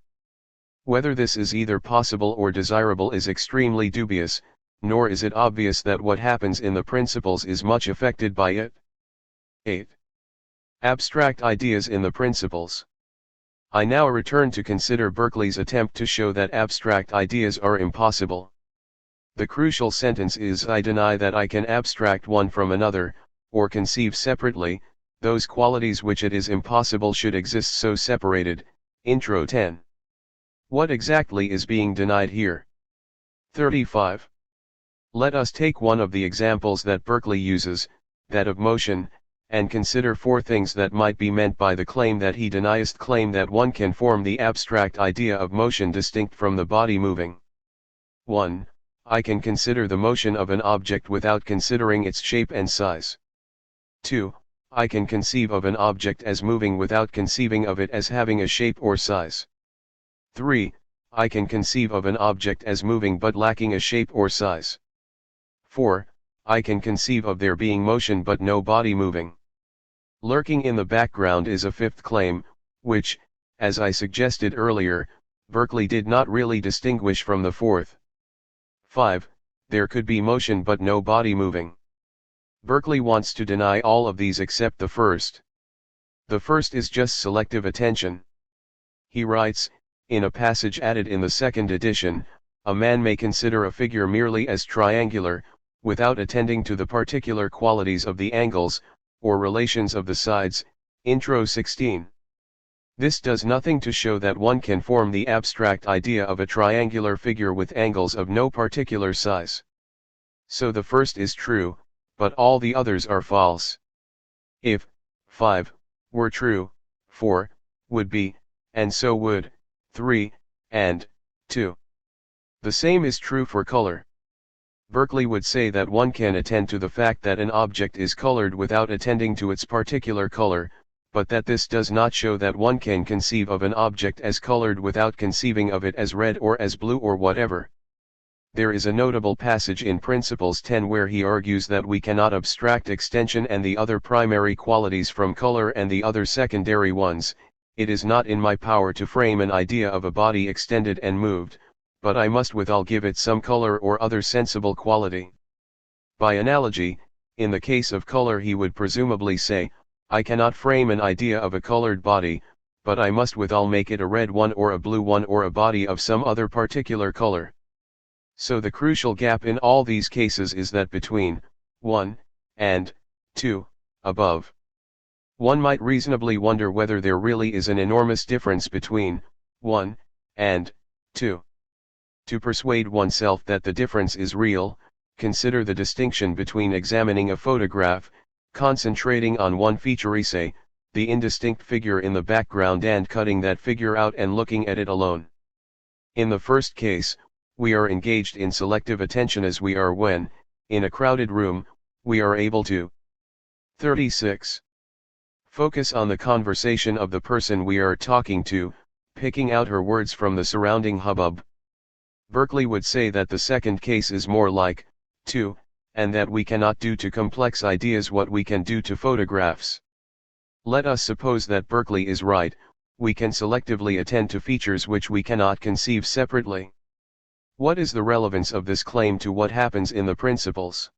Whether this is either possible or desirable is extremely dubious, nor is it obvious that what happens in the principles is much affected by it. 8. Abstract ideas in the principles. I now return to consider Berkeley's attempt to show that abstract ideas are impossible. The crucial sentence is, I deny that I can abstract one from another, or conceive separately, those qualities which it is impossible should exist so separated. Intro 10. What exactly is being denied here? 35. Let us take one of the examples that Berkeley uses, that of motion, and consider four things that might be meant by the claim that he denies. Claim that one can form the abstract idea of motion distinct from the body moving. 1. I can consider the motion of an object without considering its shape and size. 2. I can conceive of an object as moving without conceiving of it as having a shape or size. 3. I can conceive of an object as moving but lacking a shape or size. 4. I can conceive of there being motion but no body moving. Lurking in the background is a fifth claim, which, as I suggested earlier, Berkeley did not really distinguish from the fourth. 5. There could be motion but no body moving. Berkeley wants to deny all of these except the first. The first is just selective attention. He writes, in a passage added in the second edition, a man may consider a figure merely as triangular, without attending to the particular qualities of the angles, or relations of the sides. Intro 16. This does nothing to show that one can form the abstract idea of a triangular figure with angles of no particular size. So the first is true, but all the others are false. If 5 were true, 4 would be, and so would 3 and 2. The same is true for color. Berkeley would say that one can attend to the fact that an object is colored without attending to its particular color, but that this does not show that one can conceive of an object as colored without conceiving of it as red or as blue or whatever. There is a notable passage in Principles 10 where he argues that we cannot abstract extension and the other primary qualities from color and the other secondary ones. It is not in my power to frame an idea of a body extended and moved, but I must withal give it some color or other sensible quality. By analogy, in the case of color he would presumably say, I cannot frame an idea of a colored body, but I must withal make it a red one or a blue one or a body of some other particular color. So the crucial gap in all these cases is that between 1 and 2 above. One might reasonably wonder whether there really is an enormous difference between 1 and 2. To persuade oneself that the difference is real, consider the distinction between examining a photograph, concentrating on one feature, say, the indistinct figure in the background, and cutting that figure out and looking at it alone. In the first case, we are engaged in selective attention as we are when, in a crowded room, we are able to 36. Focus on the conversation of the person we are talking to, picking out her words from the surrounding hubbub. Berkeley would say that the second case is more like 2, and that we cannot do to complex ideas what we can do to photographs. Let us suppose that Berkeley is right, we can selectively attend to features which we cannot conceive separately. What is the relevance of this claim to what happens in the Principles?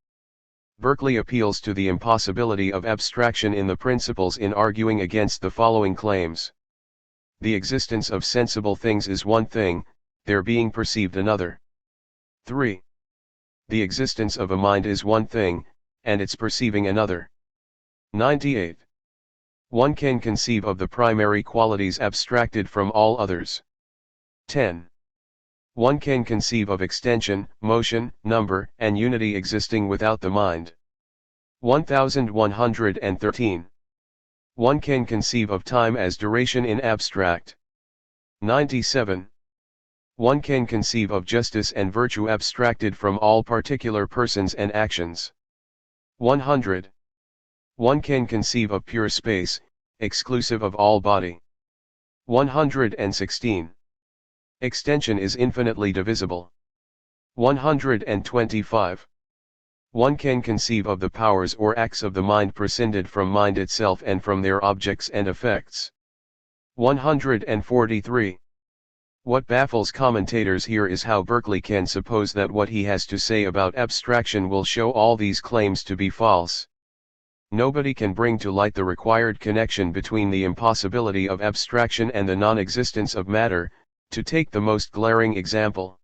Berkeley appeals to the impossibility of abstraction in the Principles in arguing against the following claims. The existence of sensible things is one thing, their being perceived another. 3. The existence of a mind is one thing, and its perceiving another. 98. One can conceive of the primary qualities abstracted from all others. 10. One can conceive of extension, motion, number, and unity existing without the mind. 1113. One can conceive of time as duration in abstract. 97. One can conceive of justice and virtue abstracted from all particular persons and actions. 100. One can conceive of pure space, exclusive of all body. 116. Extension is infinitely divisible. 125. One can conceive of the powers or acts of the mind prescinded from mind itself and from their objects and effects. 143. What baffles commentators here is how Berkeley can suppose that what he has to say about abstraction will show all these claims to be false. Nobody can bring to light the required connection between the impossibility of abstraction and the non-existence of matter, to take the most glaring example.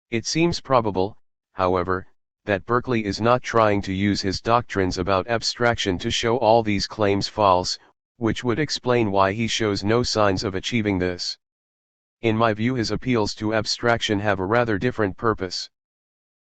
It seems probable, however, that Berkeley is not trying to use his doctrines about abstraction to show all these claims false, which would explain why he shows no signs of achieving this. In my view, his appeals to abstraction have a rather different purpose.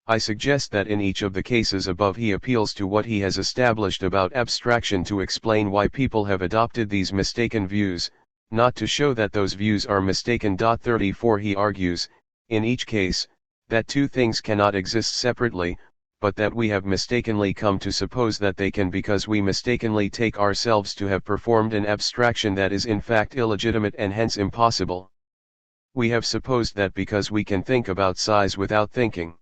I suggest that in each of the cases above he appeals to what he has established about abstraction to explain why people have adopted these mistaken views, not to show that those views are mistaken. 34 He argues, in each case, that two things cannot exist separately, but that we have mistakenly come to suppose that they can because we mistakenly take ourselves to have performed an abstraction that is in fact illegitimate and hence impossible. We have supposed that because we can think about size without thinking.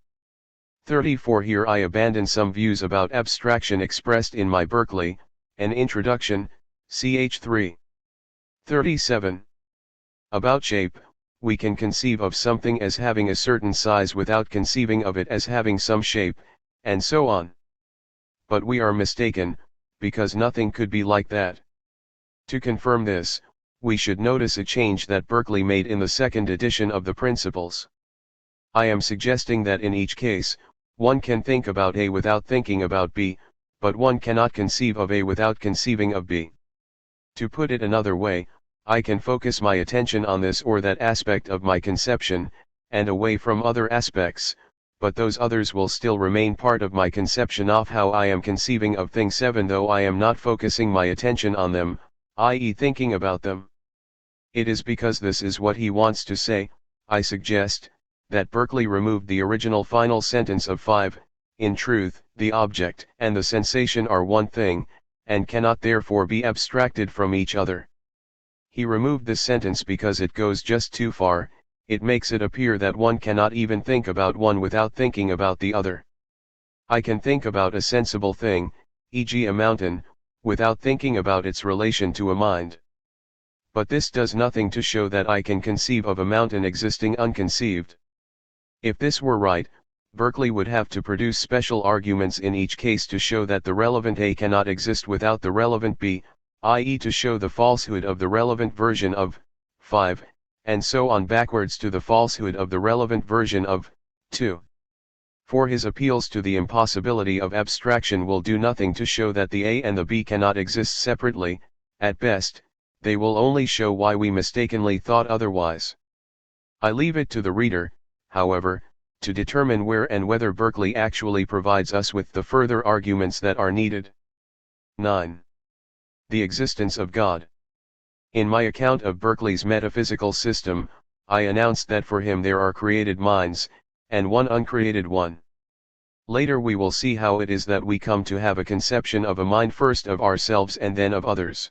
34 Here I abandon some views about abstraction expressed in my Berkeley, an introduction, ch. 3. 37. About shape, we can conceive of something as having a certain size without conceiving of it as having some shape, and so on. But we are mistaken, because nothing could be like that. To confirm this, we should notice a change that Berkeley made in the second edition of the Principles. I am suggesting that in each case, one can think about A without thinking about B, but one cannot conceive of A without conceiving of B. To put it another way, I can focus my attention on this or that aspect of my conception, and away from other aspects, but those others will still remain part of my conception of how I am conceiving of things even though I am not focusing my attention on them, i.e. thinking about them. It is because this is what he wants to say, I suggest, that Berkeley removed the original final sentence of 5, in truth, the object and the sensation are one thing, and cannot therefore be abstracted from each other. He removed this sentence because it goes just too far. It makes it appear that one cannot even think about one without thinking about the other. I can think about a sensible thing, e.g. a mountain, without thinking about its relation to a mind. But this does nothing to show that I can conceive of a mountain existing unconceived. If this were right, Berkeley would have to produce special arguments in each case to show that the relevant A cannot exist without the relevant B, i.e. to show the falsehood of the relevant version of 5, and so on backwards to the falsehood of the relevant version of 2. For his appeals to the impossibility of abstraction will do nothing to show that the A and the B cannot exist separately. At best, they will only show why we mistakenly thought otherwise. I leave it to the reader, however, to determine where and whether Berkeley actually provides us with the further arguments that are needed. 9. The existence of God. In my account of Berkeley's metaphysical system, I announced that for him there are created minds, and one uncreated one. Later we will see how it is that we come to have a conception of a mind first of ourselves and then of others.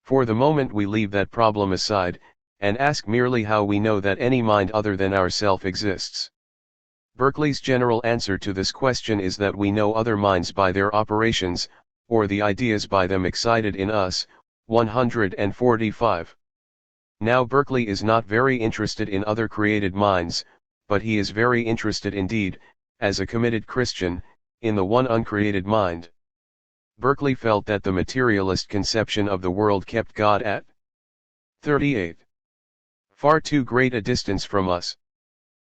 For the moment we leave that problem aside, and ask merely how we know that any mind other than ourself exists. Berkeley's general answer to this question is that we know other minds by their operations, or the ideas by them excited in us. 145. Now Berkeley is not very interested in other created minds, but he is very interested indeed, as a committed Christian, in the one uncreated mind. Berkeley felt that the materialist conception of the world kept God at 38. Far too great a distance from us.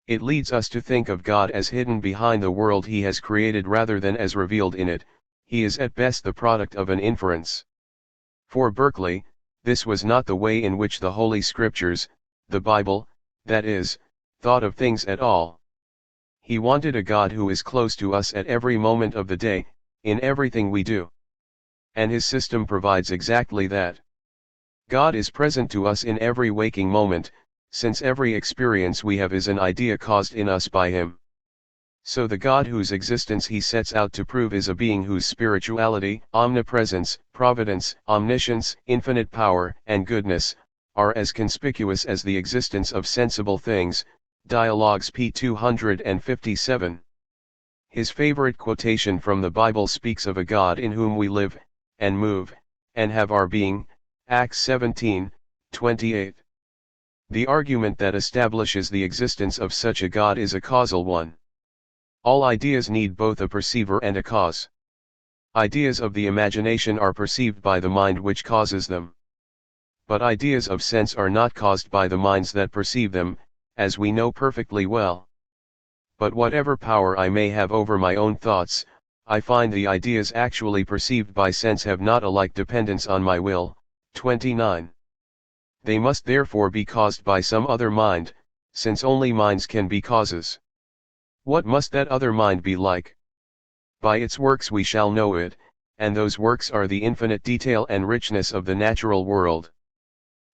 It leads us to think of God as hidden behind the world he has created rather than as revealed in it. He is at best the product of an inference. For Berkeley, this was not the way in which the Holy Scriptures, the Bible, that is, thought of things at all. He wanted a God who is close to us at every moment of the day, in everything we do. And his system provides exactly that. God is present to us in every waking moment, since every experience we have is an idea caused in us by him. So the God whose existence he sets out to prove is a being whose spirituality, omnipresence, providence, omniscience, infinite power, and goodness, are as conspicuous as the existence of sensible things. Dialogues p. 257. His favorite quotation from the Bible speaks of a God in whom we live, and move, and have our being. Acts 17:28. The argument that establishes the existence of such a God is a causal one. All ideas need both a perceiver and a cause. Ideas of the imagination are perceived by the mind which causes them. But ideas of sense are not caused by the minds that perceive them, as we know perfectly well. But whatever power I may have over my own thoughts, I find the ideas actually perceived by sense have not a like dependence on my will. 29. They must therefore be caused by some other mind, since only minds can be causes. What must that other mind be like? By its works we shall know it, and those works are the infinite detail and richness of the natural world.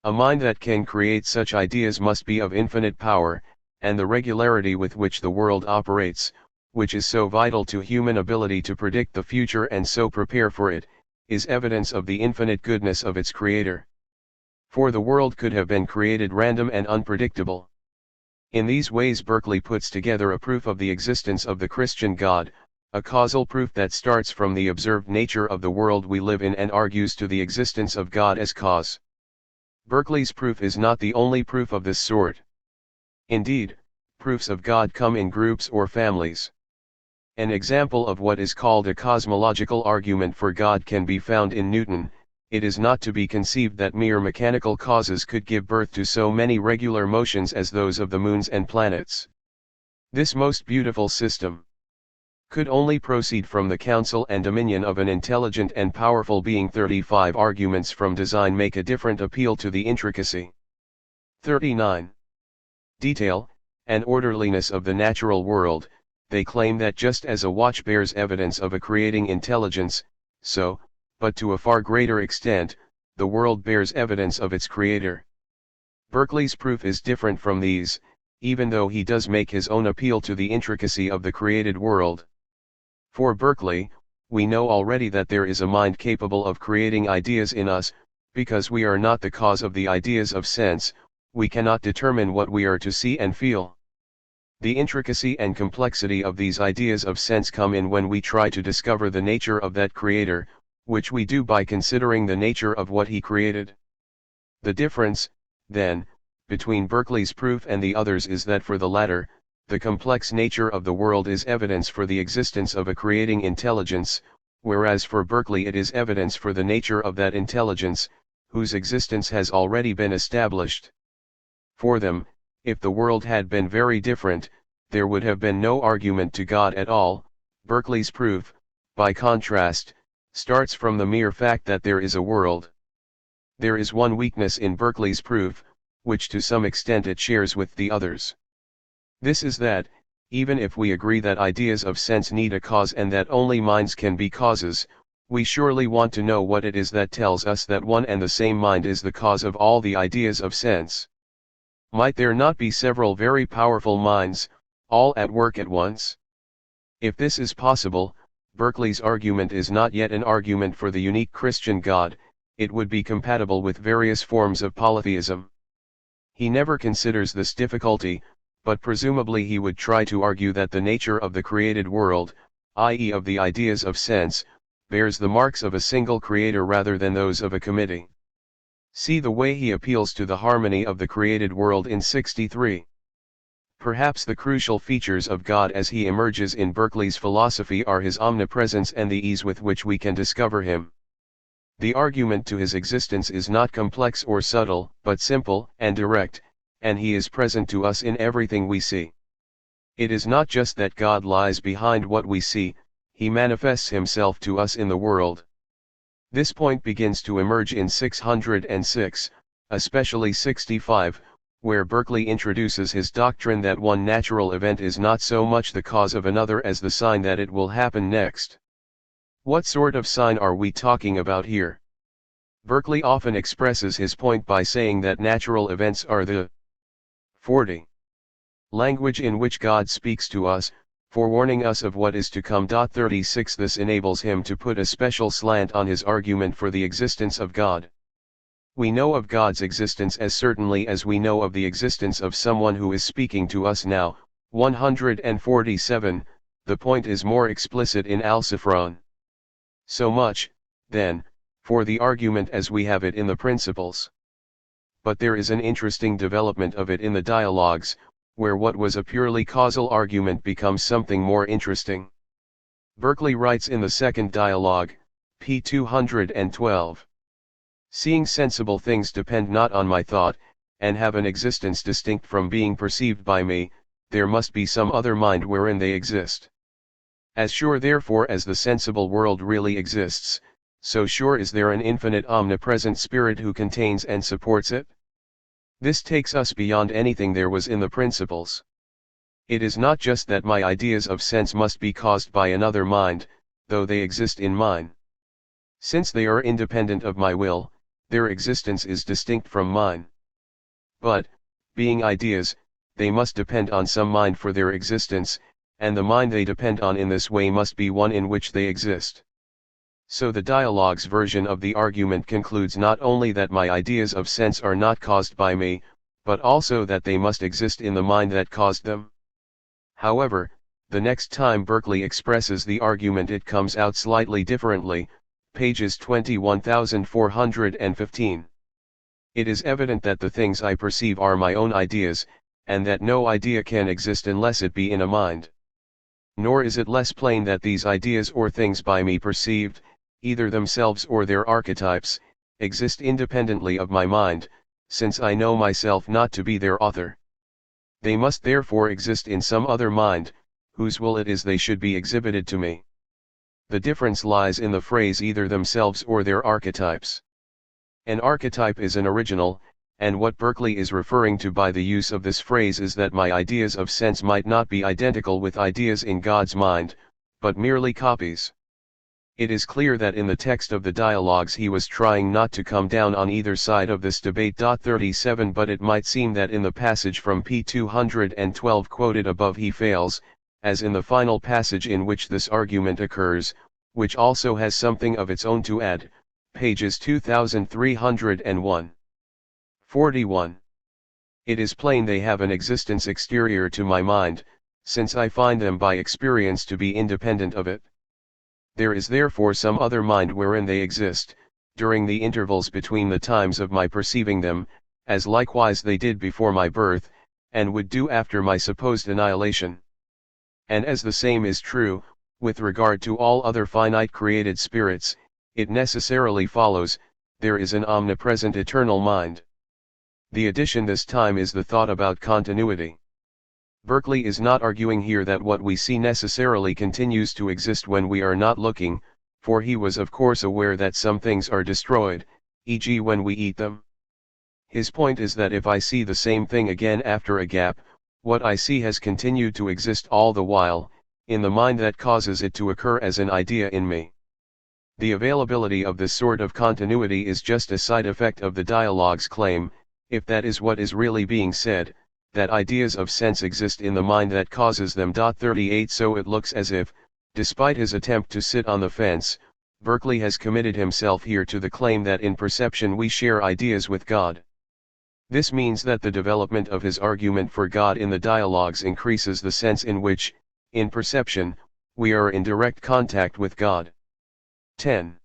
A mind that can create such ideas must be of infinite power, and the regularity with which the world operates, which is so vital to human ability to predict the future and so prepare for it, is evidence of the infinite goodness of its creator. For the world could have been created random and unpredictable. In these ways Berkeley puts together a proof of the existence of the Christian God, a causal proof that starts from the observed nature of the world we live in and argues to the existence of God as cause. Berkeley's proof is not the only proof of this sort. Indeed, proofs of God come in groups or families. An example of what is called a cosmological argument for God can be found in Newton. It is not to be conceived that mere mechanical causes could give birth to so many regular motions as those of the moons and planets. This most beautiful system could only proceed from the counsel and dominion of an intelligent and powerful being. 35 Arguments from design make a different appeal to the intricacy. 39. Detail, and orderliness of the natural world. They claim that just as a watch bears evidence of a creating intelligence, so, but to a far greater extent, the world bears evidence of its creator. Berkeley's proof is different from these, even though he does make his own appeal to the intricacy of the created world. For Berkeley, we know already that there is a mind capable of creating ideas in us, because we are not the cause of the ideas of sense, we cannot determine what we are to see and feel. The intricacy and complexity of these ideas of sense come in when we try to discover the nature of that creator, which we do by considering the nature of what he created. The difference, then, between Berkeley's proof and the others is that for the latter, the complex nature of the world is evidence for the existence of a creating intelligence, whereas for Berkeley it is evidence for the nature of that intelligence, whose existence has already been established. For them, if the world had been very different, there would have been no argument to God at all. Berkeley's proof, by contrast, starts from the mere fact that there is a world. There is one weakness in Berkeley's proof, which to some extent it shares with the others. This is that, even if we agree that ideas of sense need a cause and that only minds can be causes, we surely want to know what it is that tells us that one and the same mind is the cause of all the ideas of sense. Might there not be several very powerful minds, all at work at once? If this is possible, Berkeley's argument is not yet an argument for the unique Christian God, it would be compatible with various forms of polytheism. He never considers this difficulty, but presumably he would try to argue that the nature of the created world, i.e. of the ideas of sense, bears the marks of a single creator rather than those of a committee. See the way he appeals to the harmony of the created world in 63. Perhaps the crucial features of God as he emerges in Berkeley's philosophy are his omnipresence and the ease with which we can discover him. The argument to his existence is not complex or subtle, but simple and direct, and he is present to us in everything we see. It is not just that God lies behind what we see, he manifests himself to us in the world. This point begins to emerge in 606, especially 65, where Berkeley introduces his doctrine that one natural event is not so much the cause of another as the sign that it will happen next. What sort of sign are we talking about here? Berkeley often expresses his point by saying that natural events are the 40. Language in which God speaks to us, forewarning us of what is to come. 36 This enables him to put a special slant on his argument for the existence of God. We know of God's existence as certainly as we know of the existence of someone who is speaking to us now. 147, the point is more explicit in Alciphron. So much, then, for the argument as we have it in the Principles. But there is an interesting development of it in the dialogues, where what was a purely causal argument becomes something more interesting. Berkeley writes in the second dialogue, p. 212. Seeing sensible things depend not on my thought, and have an existence distinct from being perceived by me, there must be some other mind wherein they exist. As sure therefore as the sensible world really exists, so sure is there an infinite omnipresent spirit who contains and supports it. This takes us beyond anything there was in the principles. It is not just that my ideas of sense must be caused by another mind, though they exist in mine. Since they are independent of my will, their existence is distinct from mine. But, being ideas, they must depend on some mind for their existence, and the mind they depend on in this way must be one in which they exist. So the dialogue's version of the argument concludes not only that my ideas of sense are not caused by me, but also that they must exist in the mind that caused them. However, the next time Berkeley expresses the argument it comes out slightly differently, pages 21415. It is evident that the things I perceive are my own ideas, and that no idea can exist unless it be in a mind. Nor is it less plain that these ideas or things by me perceived, either themselves or their archetypes, exist independently of my mind, since I know myself not to be their author. They must therefore exist in some other mind, whose will it is they should be exhibited to me. The difference lies in the phrase either themselves or their archetypes. An archetype is an original, and what Berkeley is referring to by the use of this phrase is that my ideas of sense might not be identical with ideas in God's mind, but merely copies. It is clear that in the text of the dialogues he was trying not to come down on either side of this debate. 37 But it might seem that in the passage from p. 212 quoted above he fails, as in the final passage in which this argument occurs, which also has something of its own to add, pages 2301. 41. It is plain they have an existence exterior to my mind, since I find them by experience to be independent of it. There is therefore some other mind wherein they exist, during the intervals between the times of my perceiving them, as likewise they did before my birth, and would do after my supposed annihilation. And as the same is true, with regard to all other finite created spirits, it necessarily follows, there is an omnipresent eternal mind. The addition this time is the thought about continuity. Berkeley is not arguing here that what we see necessarily continues to exist when we are not looking, for he was of course aware that some things are destroyed, e.g. when we eat them. His point is that if I see the same thing again after a gap, what I see has continued to exist all the while, in the mind that causes it to occur as an idea in me. The availability of this sort of continuity is just a side effect of the dialogue's claim, if that is what is really being said, that ideas of sense exist in the mind that causes them. 38 So it looks as if, despite his attempt to sit on the fence, Berkeley has committed himself here to the claim that in perception we share ideas with God. This means that the development of his argument for God in the dialogues increases the sense in which, in perception, we are in direct contact with God. 10.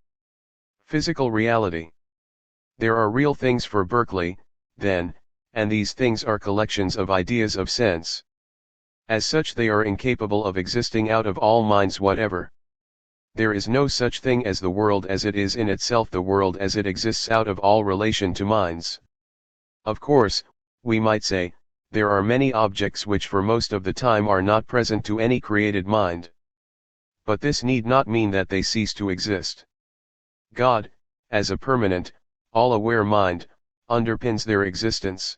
Physical reality. There are real things for Berkeley, then, and these things are collections of ideas of sense. As such they are incapable of existing out of all minds whatever. There is no such thing as the world as it is in itself, the world as it exists out of all relation to minds. Of course, we might say, there are many objects which for most of the time are not present to any created mind. But this need not mean that they cease to exist. God, as a permanent, all-aware mind, underpins their existence.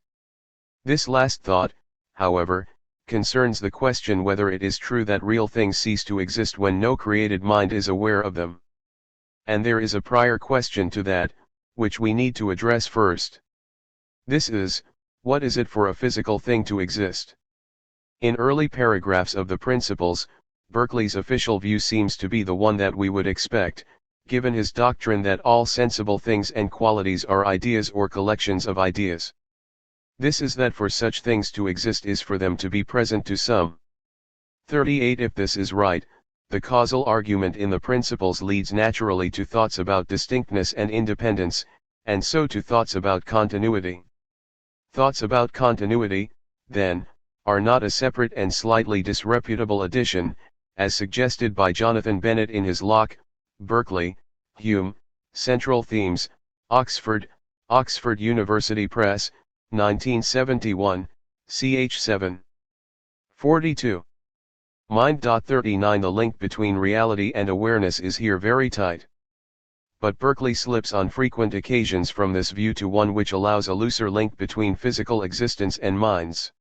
This last thought, however, concerns the question whether it is true that real things cease to exist when no created mind is aware of them. And there is a prior question to that, which we need to address first. This is, what is it for a physical thing to exist? In early paragraphs of the Principles, Berkeley's official view seems to be the one that we would expect, given his doctrine that all sensible things and qualities are ideas or collections of ideas. This is that for such things to exist is for them to be present to some. 38 If this is right, the causal argument in the Principles leads naturally to thoughts about distinctness and independence, and so to thoughts about continuity. Thoughts about continuity, then, are not a separate and slightly disreputable addition, as suggested by Jonathan Bennett in his Locke, Berkeley, Hume, Central Themes, Oxford, Oxford University Press, 1971, ch. 7. 42. Mind. 39 The link between reality and awareness is here very tight. But Berkeley slips on frequent occasions from this view to one which allows a looser link between physical existence and minds.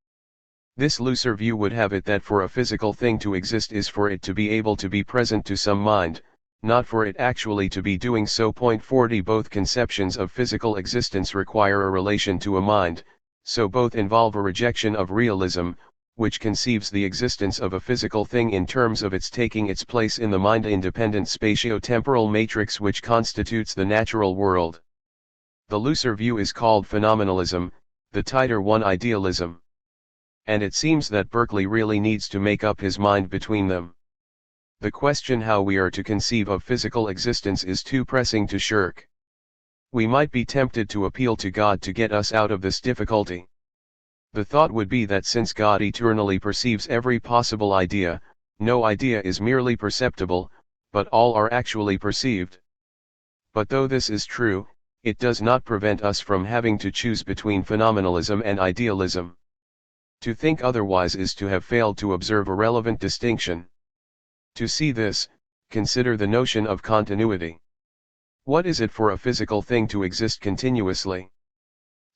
This looser view would have it that for a physical thing to exist is for it to be able to be present to some mind, not for it actually to be doing so. 40 Both conceptions of physical existence require a relation to a mind, so both involve a rejection of realism, which conceives the existence of a physical thing in terms of its taking its place in the mind-independent spatio-temporal matrix which constitutes the natural world. The looser view is called phenomenalism, the tighter one idealism. And it seems that Berkeley really needs to make up his mind between them. The question how we are to conceive of physical existence is too pressing to shirk. We might be tempted to appeal to God to get us out of this difficulty. The thought would be that since God eternally perceives every possible idea, no idea is merely perceptible, but all are actually perceived. But though this is true, it does not prevent us from having to choose between phenomenalism and idealism. To think otherwise is to have failed to observe a relevant distinction. To see this, consider the notion of continuity. What is it for a physical thing to exist continuously?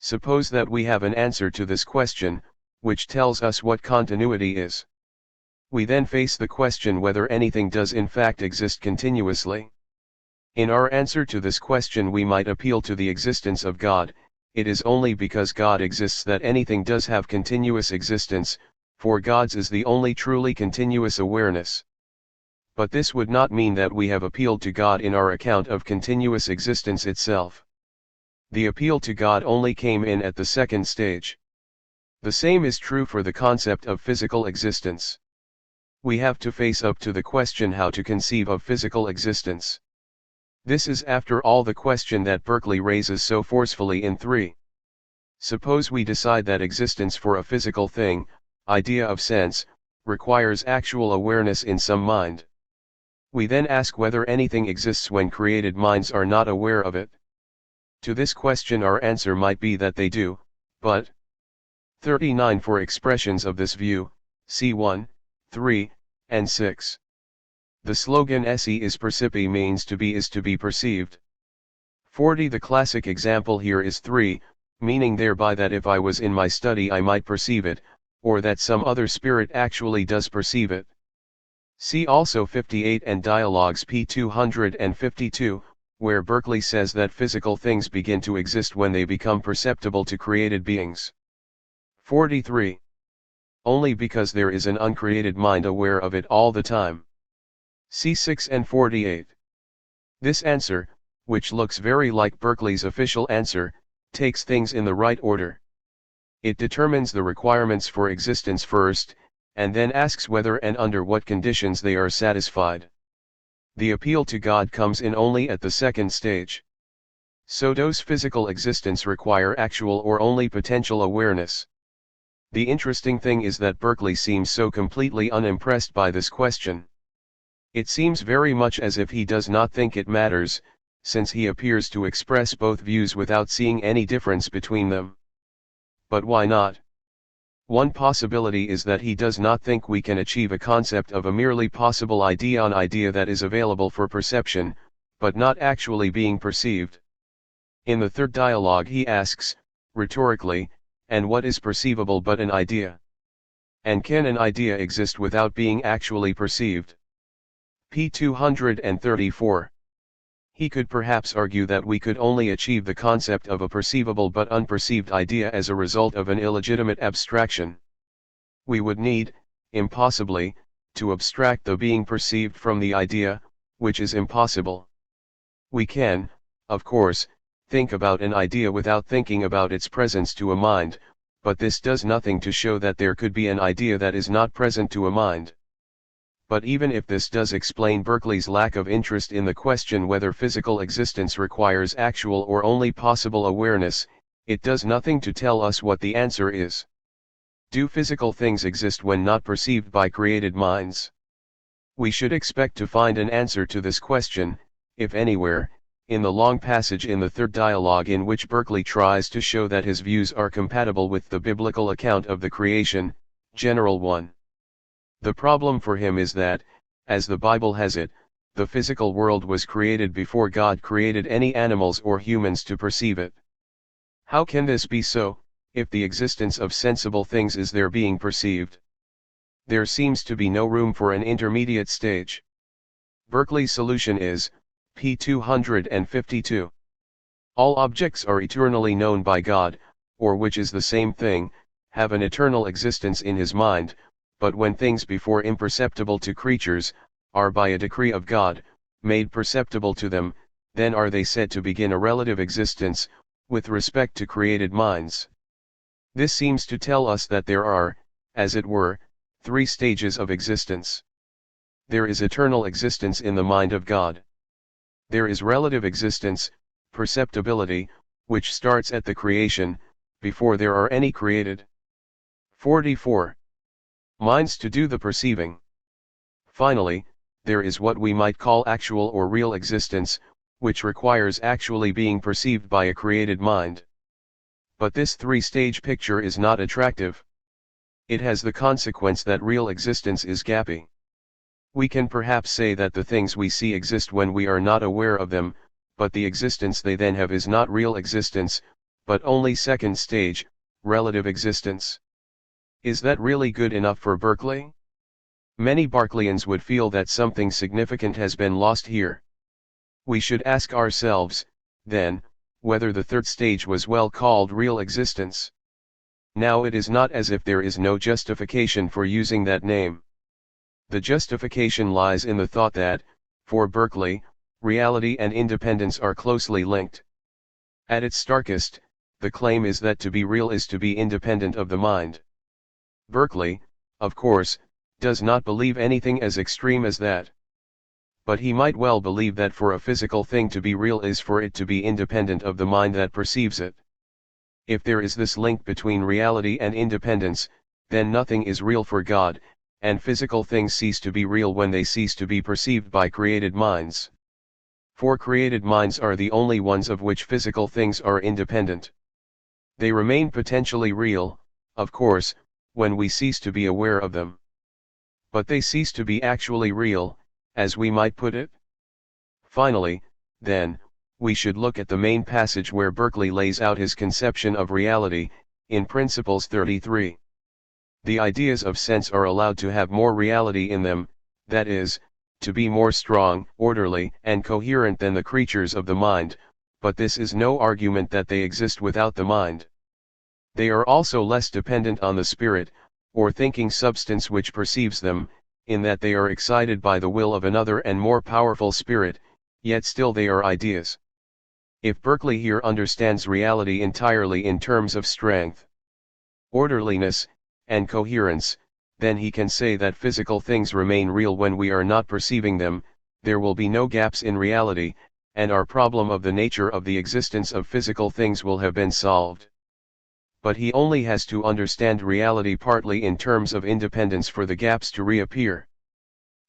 Suppose that we have an answer to this question, which tells us what continuity is. We then face the question whether anything does in fact exist continuously. In our answer to this question we might appeal to the existence of God. It is only because God exists that anything does have continuous existence, for God's is the only truly continuous awareness. But this would not mean that we have appealed to God in our account of continuous existence itself. The appeal to God only came in at the second stage. The same is true for the concept of physical existence. We have to face up to the question how to conceive of physical existence. This is after all the question that Berkeley raises so forcefully in 3. Suppose we decide that existence for a physical thing, idea of sense, requires actual awareness in some mind. We then ask whether anything exists when created minds are not aware of it. To this question our answer might be that they do, but 39 For expressions of this view, see 1, 3, and 6. The slogan "Esse is percipi" means to be perceived. 40 The classic example here is 3, meaning thereby that if I was in my study I might perceive it, or that some other spirit actually does perceive it. See also 58 and Dialogues p. 252, where Berkeley says that physical things begin to exist when they become perceptible to created beings. 43. Only because there is an uncreated mind aware of it all the time. See 6 and 48. This answer, which looks very like Berkeley's official answer, takes things in the right order. It determines the requirements for existence first, and then asks whether and under what conditions they are satisfied. The appeal to God comes in only at the second stage. So does physical existence require actual or only potential awareness? The interesting thing is that Berkeley seems so completely unimpressed by this question. It seems very much as if he does not think it matters, since he appears to express both views without seeing any difference between them. But why not? One possibility is that he does not think we can achieve a concept of a merely possible idea that is available for perception, but not actually being perceived. In the third dialogue he asks, rhetorically, and what is perceivable but an idea? And can an idea exist without being actually perceived? p. 234. He could perhaps argue that we could only achieve the concept of a perceivable but unperceived idea as a result of an illegitimate abstraction. We would need, impossibly, to abstract the being perceived from the idea, which is impossible. We can, of course, think about an idea without thinking about its presence to a mind, but this does nothing to show that there could be an idea that is not present to a mind. But even if this does explain Berkeley's lack of interest in the question whether physical existence requires actual or only possible awareness, it does nothing to tell us what the answer is. Do physical things exist when not perceived by created minds? We should expect to find an answer to this question, if anywhere, in the long passage in the third dialogue in which Berkeley tries to show that his views are compatible with the biblical account of the creation, General 1. The problem for him is that, as the Bible has it, the physical world was created before God created any animals or humans to perceive it. How can this be so, if the existence of sensible things is their being perceived? There seems to be no room for an intermediate stage. Berkeley's solution is, p. 252. All objects are eternally known by God, or which is the same thing, have an eternal existence in his mind, but when things before imperceptible to creatures, are by a decree of God, made perceptible to them, then are they said to begin a relative existence, with respect to created minds. This seems to tell us that there are, as it were, three stages of existence. There is eternal existence in the mind of God. There is relative existence, perceptibility, which starts at the creation, before there are any created. 44. Minds to do the perceiving. Finally, there is what we might call actual or real existence, which requires actually being perceived by a created mind. But this three-stage picture is not attractive. It has the consequence that real existence is gappy. We can perhaps say that the things we see exist when we are not aware of them, but the existence they then have is not real existence, but only second stage, relative existence. Is that really good enough for Berkeley? Many Berkeleyans would feel that something significant has been lost here. We should ask ourselves, then, whether the third stage was well called real existence. Now it is not as if there is no justification for using that name. The justification lies in the thought that, for Berkeley, reality and independence are closely linked. At its starkest, the claim is that to be real is to be independent of the mind. Berkeley, of course, does not believe anything as extreme as that. But he might well believe that for a physical thing to be real is for it to be independent of the mind that perceives it. If there is this link between reality and independence, then nothing is real for God, and physical things cease to be real when they cease to be perceived by created minds. For created minds are the only ones of which physical things are independent. They remain potentially real, of course, when we cease to be aware of them. But they cease to be actually real, as we might put it. Finally, then, we should look at the main passage where Berkeley lays out his conception of reality, in Principles 33. The ideas of sense are allowed to have more reality in them, that is, to be more strong, orderly, and coherent than the creatures of the mind, but this is no argument that they exist without the mind. They are also less dependent on the spirit, or thinking substance which perceives them, in that they are excited by the will of another and more powerful spirit, yet still they are ideas. If Berkeley here understands reality entirely in terms of strength, orderliness, and coherence, then he can say that physical things remain real when we are not perceiving them, there will be no gaps in reality, and our problem of the nature of the existence of physical things will have been solved. But he only has to understand reality partly in terms of independence for the gaps to reappear.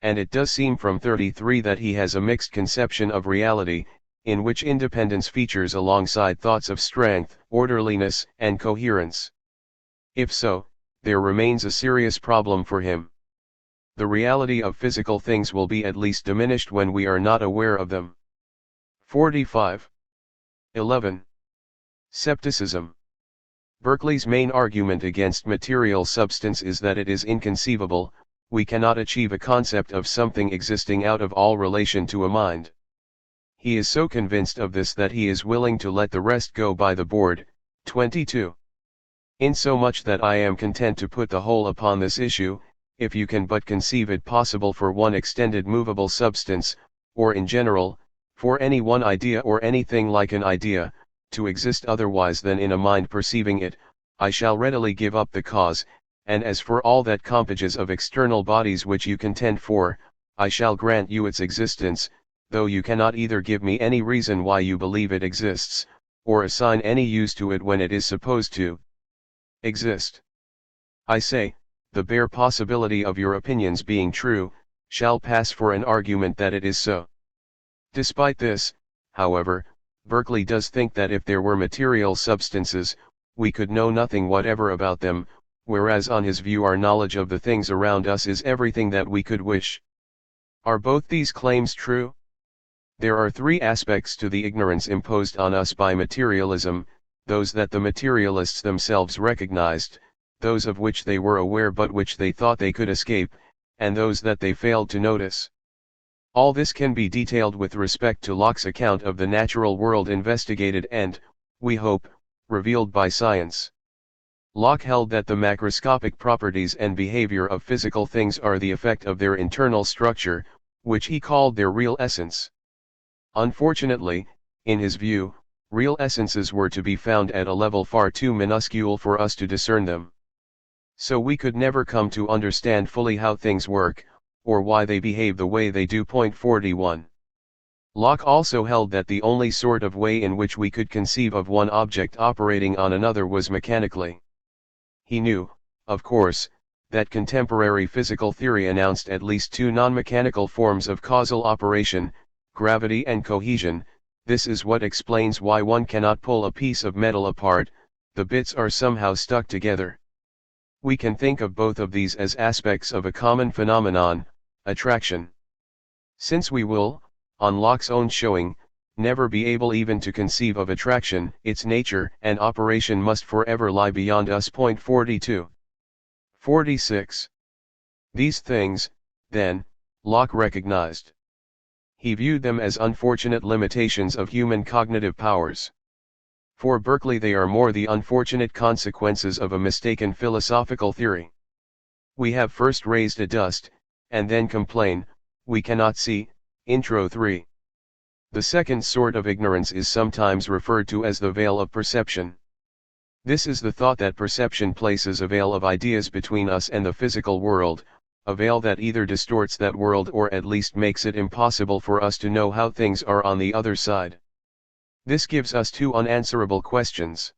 And it does seem from 33 that he has a mixed conception of reality, in which independence features alongside thoughts of strength, orderliness, and coherence. If so, there remains a serious problem for him. The reality of physical things will be at least diminished when we are not aware of them. 45. 11. Skepticism. Berkeley's main argument against material substance is that it is inconceivable, we cannot achieve a concept of something existing out of all relation to a mind. He is so convinced of this that he is willing to let the rest go by the board. 22. Insomuch that I am content to put the whole upon this issue, if you can but conceive it possible for one extended movable substance, or in general, for any one idea or anything like an idea, to exist otherwise than in a mind perceiving it, I shall readily give up the cause, and as for all that compages of external bodies which you contend for, I shall grant you its existence, though you cannot either give me any reason why you believe it exists, or assign any use to it when it is supposed to exist. I say, the bare possibility of your opinions being true, shall pass for an argument that it is so. Despite this, however, Berkeley does think that if there were material substances, we could know nothing whatever about them, whereas on his view our knowledge of the things around us is everything that we could wish. Are both these claims true? There are three aspects to the ignorance imposed on us by materialism: those that the materialists themselves recognized, those of which they were aware but which they thought they could escape, and those that they failed to notice. All this can be detailed with respect to Locke's account of the natural world investigated and, we hope, revealed by science. Locke held that the macroscopic properties and behavior of physical things are the effect of their internal structure, which he called their real essence. Unfortunately, in his view, real essences were to be found at a level far too minuscule for us to discern them. So we could never come to understand fully how things work, or why they behave the way they do. 41. Locke also held that the only sort of way in which we could conceive of one object operating on another was mechanically. He knew, of course, that contemporary physical theory announced at least two non-mechanical forms of causal operation, gravity and cohesion. This is what explains why one cannot pull a piece of metal apart, the bits are somehow stuck together. We can think of both of these as aspects of a common phenomenon, attraction. Since we will, on Locke's own showing, never be able even to conceive of attraction, its nature and operation must forever lie beyond us. 42. 46. These things, then, Locke recognized. He viewed them as unfortunate limitations of human cognitive powers. For Berkeley they are more the unfortunate consequences of a mistaken philosophical theory. We have first raised a dust, and then complain, we cannot see. Intro 3. The second sort of ignorance is sometimes referred to as the veil of perception. This is the thought that perception places a veil of ideas between us and the physical world, a veil that either distorts that world or at least makes it impossible for us to know how things are on the other side. This gives us two unanswerable questions.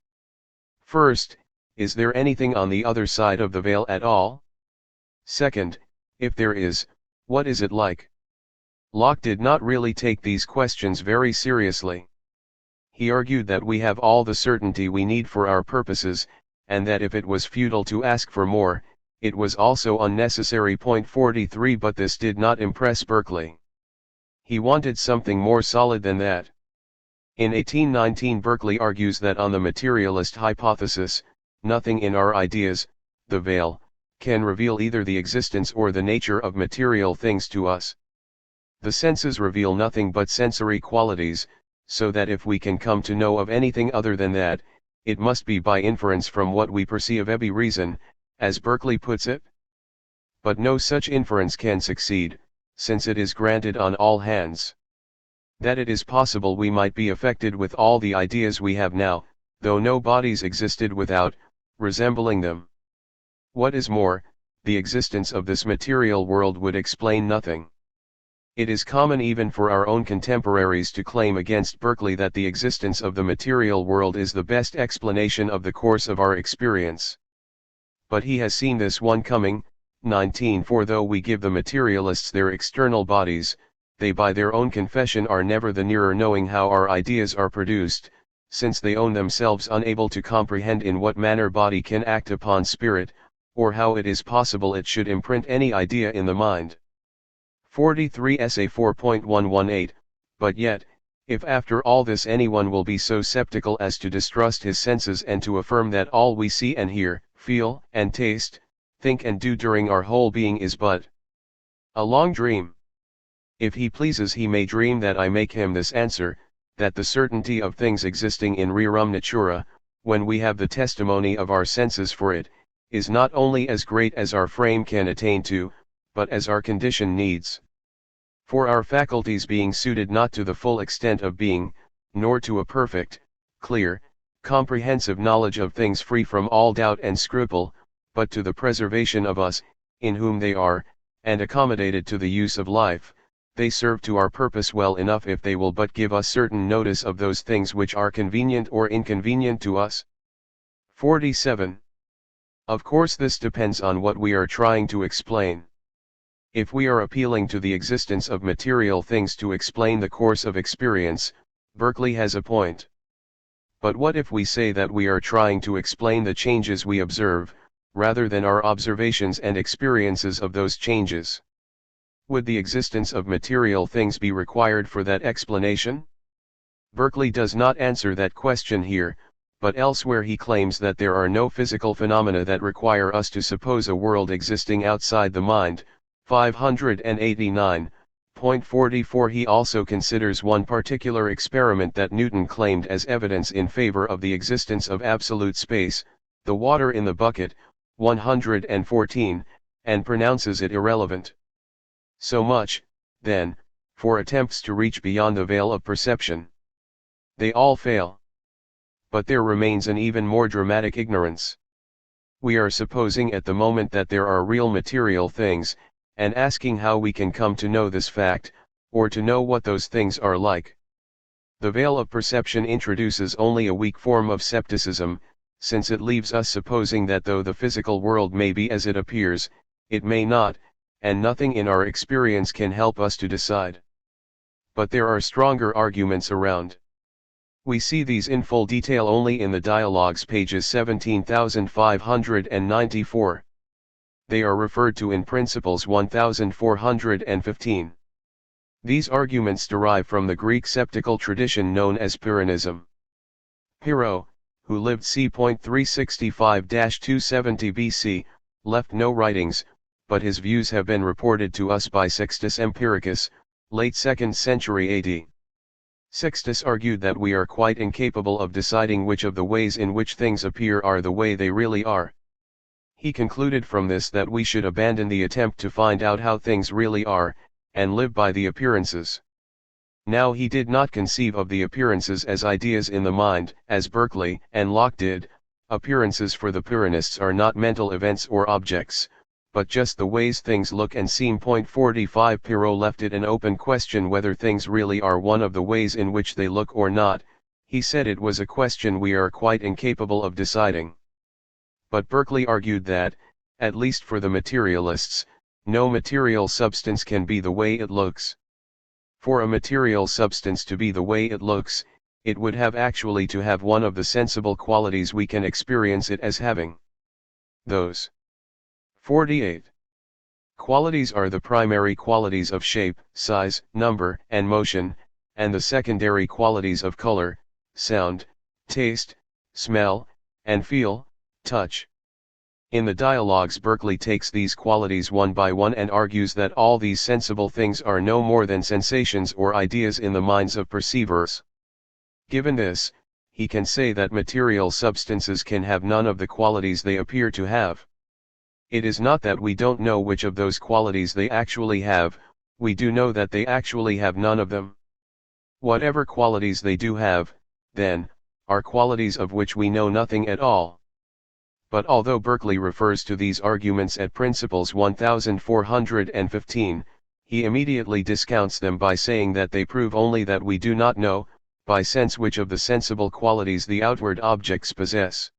First, is there anything on the other side of the veil at all? Second, if there is, what is it like? Locke did not really take these questions very seriously. He argued that we have all the certainty we need for our purposes, and that if it was futile to ask for more, it was also unnecessary. 43. But this did not impress Berkeley. He wanted something more solid than that. In 1819 Berkeley argues that on the materialist hypothesis, nothing in our ideas, the veil, can reveal either the existence or the nature of material things to us. The senses reveal nothing but sensory qualities, so that if we can come to know of anything other than that, it must be by inference from what we perceive by reason, as Berkeley puts it. But no such inference can succeed, since it is granted on all hands. That it is possible we might be affected with all the ideas we have now, though no bodies existed without, resembling them. What is more, the existence of this material world would explain nothing. It is common even for our own contemporaries to claim against Berkeley that the existence of the material world is the best explanation of the course of our experience. But he has seen this one coming. 19. For though we give the materialists their external bodies, they by their own confession are never the nearer knowing how our ideas are produced, since they own themselves unable to comprehend in what manner body can act upon spirit, or how it is possible it should imprint any idea in the mind. 43 Essay 4.118. But yet, if after all this anyone will be so sceptical as to distrust his senses and to affirm that all we see and hear, feel and taste, think and do during our whole being is but a long dream. If he pleases he may dream that I make him this answer, that the certainty of things existing in rerum natura, when we have the testimony of our senses for it, is not only as great as our frame can attain to, but as our condition needs. For our faculties being suited not to the full extent of being, nor to a perfect, clear, comprehensive knowledge of things free from all doubt and scruple, but to the preservation of us, in whom they are, and accommodated to the use of life, they serve to our purpose well enough if they will but give us certain notice of those things which are convenient or inconvenient to us. 47. Of course this depends on what we are trying to explain. If we are appealing to the existence of material things to explain the course of experience, Berkeley has a point. But what if we say that we are trying to explain the changes we observe, rather than our observations and experiences of those changes? Would the existence of material things be required for that explanation? Berkeley does not answer that question here, but elsewhere he claims that there are no physical phenomena that require us to suppose a world existing outside the mind. 589.44. He also considers one particular experiment that Newton claimed as evidence in favor of the existence of absolute space, the water in the bucket, 114, and pronounces it irrelevant. So much, then, for attempts to reach beyond the veil of perception. They all fail. But there remains an even more dramatic ignorance. We are supposing at the moment that there are real material things, and asking how we can come to know this fact, or to know what those things are like. The veil of perception introduces only a weak form of skepticism, since it leaves us supposing that though the physical world may be as it appears, it may not, and nothing in our experience can help us to decide. But there are stronger arguments around. We see these in full detail only in the dialogues, pages 17594. They are referred to in Principles 1415. These arguments derive from the Greek sceptical tradition known as Pyrrhonism. Pyrrho, who lived c. 365-270 BC, left no writings, but his views have been reported to us by Sextus Empiricus, late 2nd century AD. Sextus argued that we are quite incapable of deciding which of the ways in which things appear are the way they really are. He concluded from this that we should abandon the attempt to find out how things really are, and live by the appearances. Now he did not conceive of the appearances as ideas in the mind, as Berkeley and Locke did. Appearances for the Pyrrhonists are not mental events or objects, but just the ways things look and seem. 45. Pyrrho left it an open question whether things really are one of the ways in which they look or not. He said it was a question we are quite incapable of deciding. But Berkeley argued that, at least for the materialists, no material substance can be the way it looks. For a material substance to be the way it looks, it would have actually to have one of the sensible qualities we can experience it as having. Those 48 qualities are the primary qualities of shape, size, number, and motion, and the secondary qualities of color, sound, taste, smell, and feel, touch. In the dialogues, Berkeley takes these qualities one by one and argues that all these sensible things are no more than sensations or ideas in the minds of perceivers. Given this, he can say that material substances can have none of the qualities they appear to have. It is not that we don't know which of those qualities they actually have, we do know that they actually have none of them. Whatever qualities they do have, then, are qualities of which we know nothing at all. But although Berkeley refers to these arguments at Principles 1415, he immediately discounts them by saying that they prove only that we do not know, by sense, which of the sensible qualities the outward objects possess.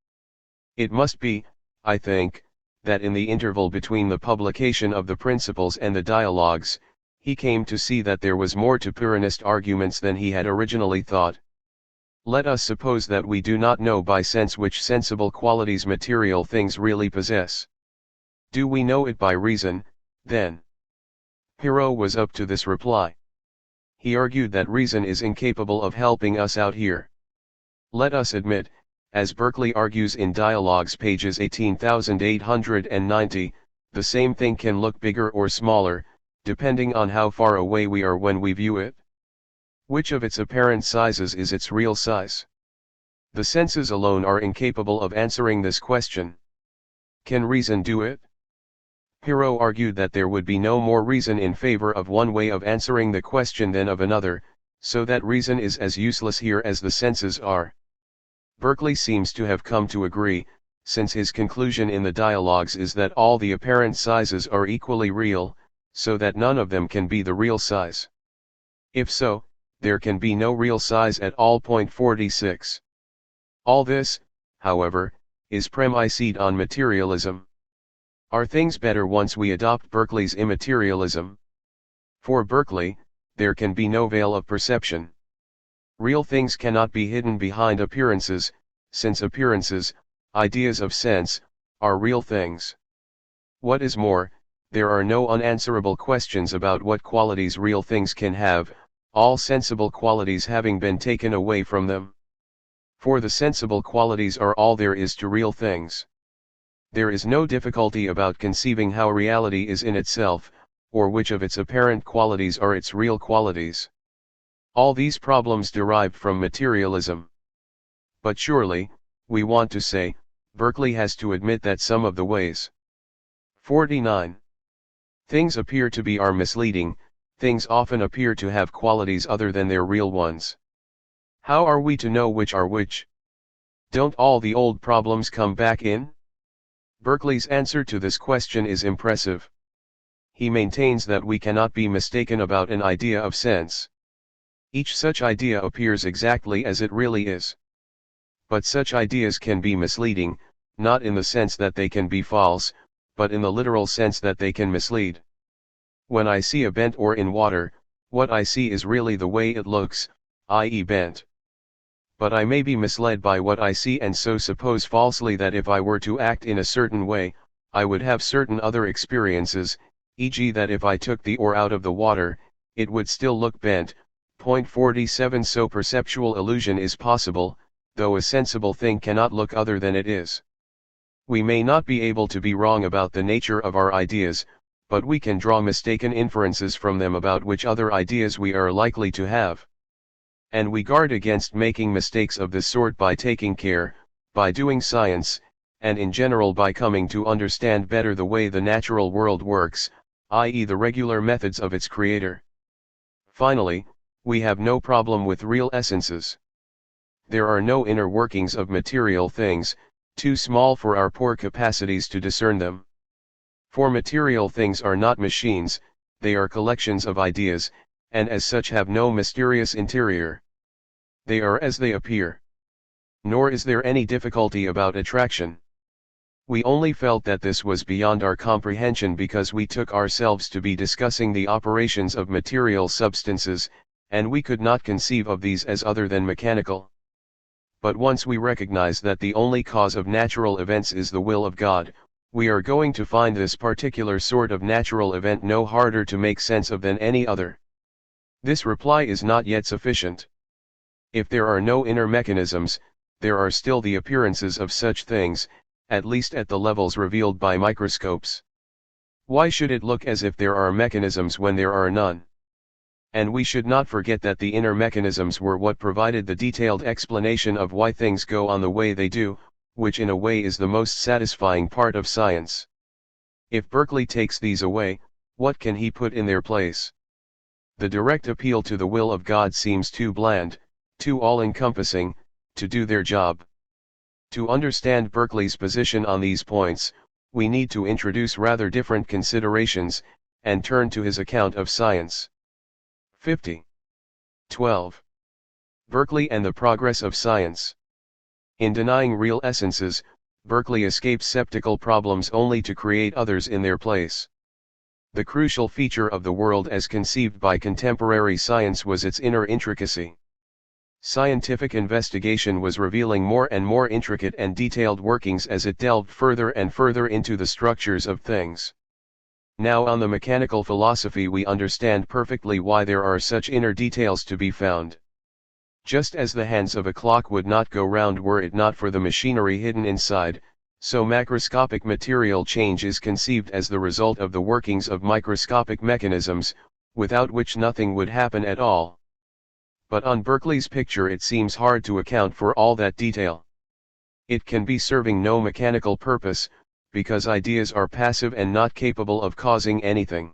It must be, I think, that in the interval between the publication of the Principles and the Dialogues, he came to see that there was more to Pyrrhonist arguments than he had originally thought. Let us suppose that we do not know by sense which sensible qualities material things really possess. Do we know it by reason, then? Pyrrho was up to this reply. He argued that reason is incapable of helping us out here. Let us admit, as Berkeley argues in Dialogues, pages 18890, the same thing can look bigger or smaller, depending on how far away we are when we view it. Which of its apparent sizes is its real size? The senses alone are incapable of answering this question. Can reason do it? Pyrrho argued that there would be no more reason in favor of one way of answering the question than of another, so that reason is as useless here as the senses are. Berkeley seems to have come to agree, since his conclusion in the Dialogues is that all the apparent sizes are equally real, so that none of them can be the real size. If so, there can be no real size at all. 46. All this, however, is premised on materialism. Are things better once we adopt Berkeley's immaterialism? For Berkeley, there can be no veil of perception. Real things cannot be hidden behind appearances, since appearances, ideas of sense, are real things. What is more, there are no unanswerable questions about what qualities real things can have, all sensible qualities having been taken away from them. For the sensible qualities are all there is to real things. There is no difficulty about conceiving how reality is in itself, or which of its apparent qualities are its real qualities. All these problems derived from materialism. But surely, we want to say, Berkeley has to admit that some of the ways 49. Things appear to be are misleading, things often appear to have qualities other than their real ones. How are we to know which are which? Don't all the old problems come back in? Berkeley's answer to this question is impressive. He maintains that we cannot be mistaken about an idea of sense. Each such idea appears exactly as it really is. But such ideas can be misleading, not in the sense that they can be false, but in the literal sense that they can mislead. When I see a bent oar in water, what I see is really the way it looks, i.e. bent. But I may be misled by what I see and so suppose falsely that if I were to act in a certain way, I would have certain other experiences, e.g. that if I took the oar out of the water, it would still look bent. Point 47. So perceptual illusion is possible, though a sensible thing cannot look other than it is. We may not be able to be wrong about the nature of our ideas, but we can draw mistaken inferences from them about which other ideas we are likely to have. And we guard against making mistakes of this sort by taking care, by doing science, and in general by coming to understand better the way the natural world works, i.e. the regular methods of its creator. Finally, we have no problem with real essences. There are no inner workings of material things, too small for our poor capacities to discern them. For material things are not machines, they are collections of ideas, and as such have no mysterious interior. They are as they appear. Nor is there any difficulty about attraction. We only felt that this was beyond our comprehension because we took ourselves to be discussing the operations of material substances, and we could not conceive of these as other than mechanical. But once we recognize that the only cause of natural events is the will of God, we are going to find this particular sort of natural event no harder to make sense of than any other. This reply is not yet sufficient. If there are no inner mechanisms, there are still the appearances of such things, at least at the levels revealed by microscopes. Why should it look as if there are mechanisms when there are none? And we should not forget that the inner mechanisms were what provided the detailed explanation of why things go on the way they do, which in a way is the most satisfying part of science. If Berkeley takes these away, what can he put in their place? The direct appeal to the will of God seems too bland, too all-encompassing, to do their job. To understand Berkeley's position on these points, we need to introduce rather different considerations, and turn to his account of science. 50. 12. Berkeley and the progress of science. In denying real essences, Berkeley escapes septical problems only to create others in their place. The crucial feature of the world as conceived by contemporary science was its inner intricacy. Scientific investigation was revealing more and more intricate and detailed workings as it delved further and further into the structures of things. Now on the mechanical philosophy we understand perfectly why there are such inner details to be found. Just as the hands of a clock would not go round were it not for the machinery hidden inside, so macroscopic material change is conceived as the result of the workings of microscopic mechanisms, without which nothing would happen at all. But on Berkeley's picture it seems hard to account for all that detail. It can be serving no mechanical purpose, because ideas are passive and not capable of causing anything.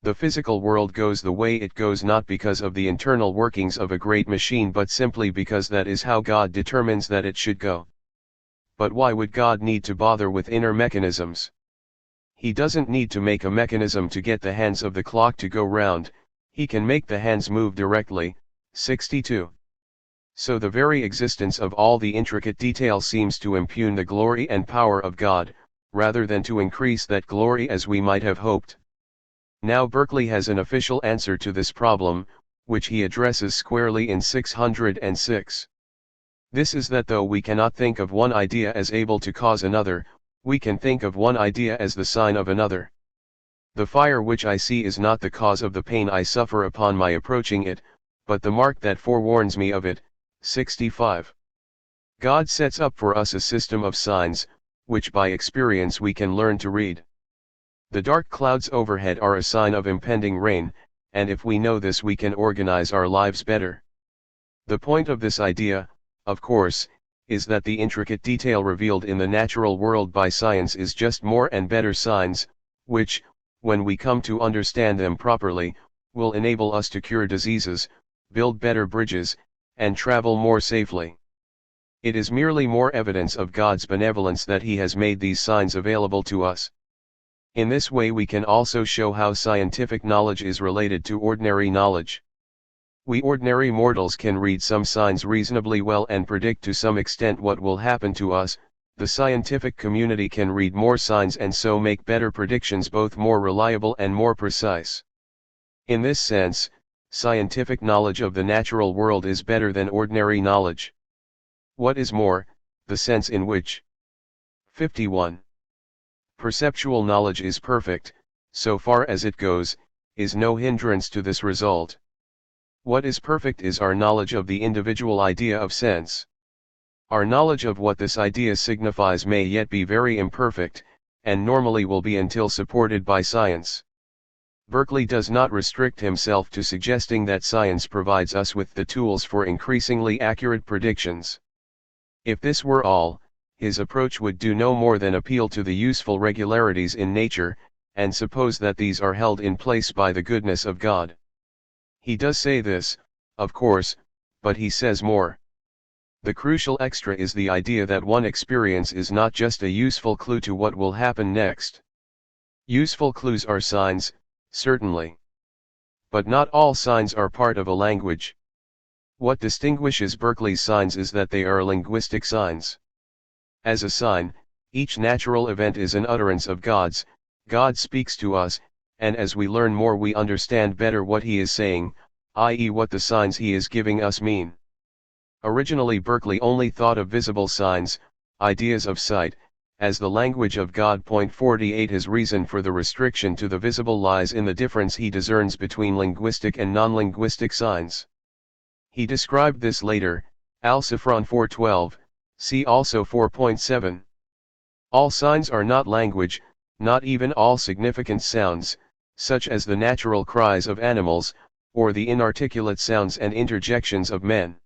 The physical world goes the way it goes not because of the internal workings of a great machine but simply because that is how God determines that it should go. But why would God need to bother with inner mechanisms? He doesn't need to make a mechanism to get the hands of the clock to go round, he can make the hands move directly. 62. So the very existence of all the intricate detail seems to impugn the glory and power of God, rather than to increase that glory as we might have hoped. Now Berkeley has an official answer to this problem, which he addresses squarely in 606. This is that though we cannot think of one idea as able to cause another, we can think of one idea as the sign of another. The fire which I see is not the cause of the pain I suffer upon my approaching it, but the mark that forewarns me of it. 65. God sets up for us a system of signs, which by experience we can learn to read. The dark clouds overhead are a sign of impending rain, and if we know this we can organize our lives better. The point of this idea, of course, is that the intricate detail revealed in the natural world by science is just more and better signs, which, when we come to understand them properly, will enable us to cure diseases, build better bridges, and travel more safely. It is merely more evidence of God's benevolence that He has made these signs available to us. In this way we can also show how scientific knowledge is related to ordinary knowledge. We ordinary mortals can read some signs reasonably well and predict to some extent what will happen to us. The scientific community can read more signs and so make better predictions, both more reliable and more precise. In this sense, scientific knowledge of the natural world is better than ordinary knowledge. What is more, the sense in which 51. Perceptual knowledge is perfect, so far as it goes, is no hindrance to this result. What is perfect is our knowledge of the individual idea of sense. Our knowledge of what this idea signifies may yet be very imperfect, and normally will be until supported by science. Berkeley does not restrict himself to suggesting that science provides us with the tools for increasingly accurate predictions. If this were all, his approach would do no more than appeal to the useful regularities in nature, and suppose that these are held in place by the goodness of God. He does say this, of course, but he says more. The crucial extra is the idea that one experience is not just a useful clue to what will happen next. Useful clues are signs, certainly. But not all signs are part of a language. What distinguishes Berkeley's signs is that they are linguistic signs. As a sign, each natural event is an utterance of God's. God speaks to us, and as we learn more we understand better what He is saying, i.e. what the signs He is giving us mean. Originally Berkeley only thought of visible signs, ideas of sight, as the language of God. 48 His reason for the restriction to the visible lies in the difference he discerns between linguistic and non-linguistic signs. He described this later, Alciphron 4:12, see also 4.7. All signs are not language, not even all significant sounds, such as the natural cries of animals, or the inarticulate sounds and interjections of men.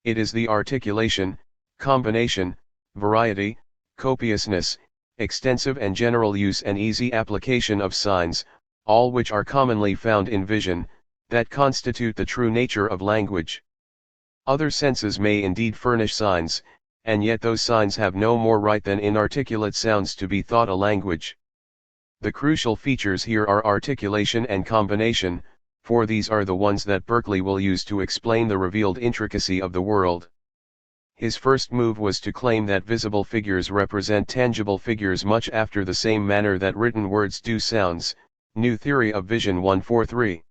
It is the articulation, combination, variety, copiousness, extensive and general use and easy application of signs, all which are commonly found in vision, that constitute the true nature of language. Other senses may indeed furnish signs, and yet those signs have no more right than inarticulate sounds to be thought a language. The crucial features here are articulation and combination, for these are the ones that Berkeley will use to explain the revealed intricacy of the world. His first move was to claim that visible figures represent tangible figures much after the same manner that written words do sounds, New Theory of Vision 143.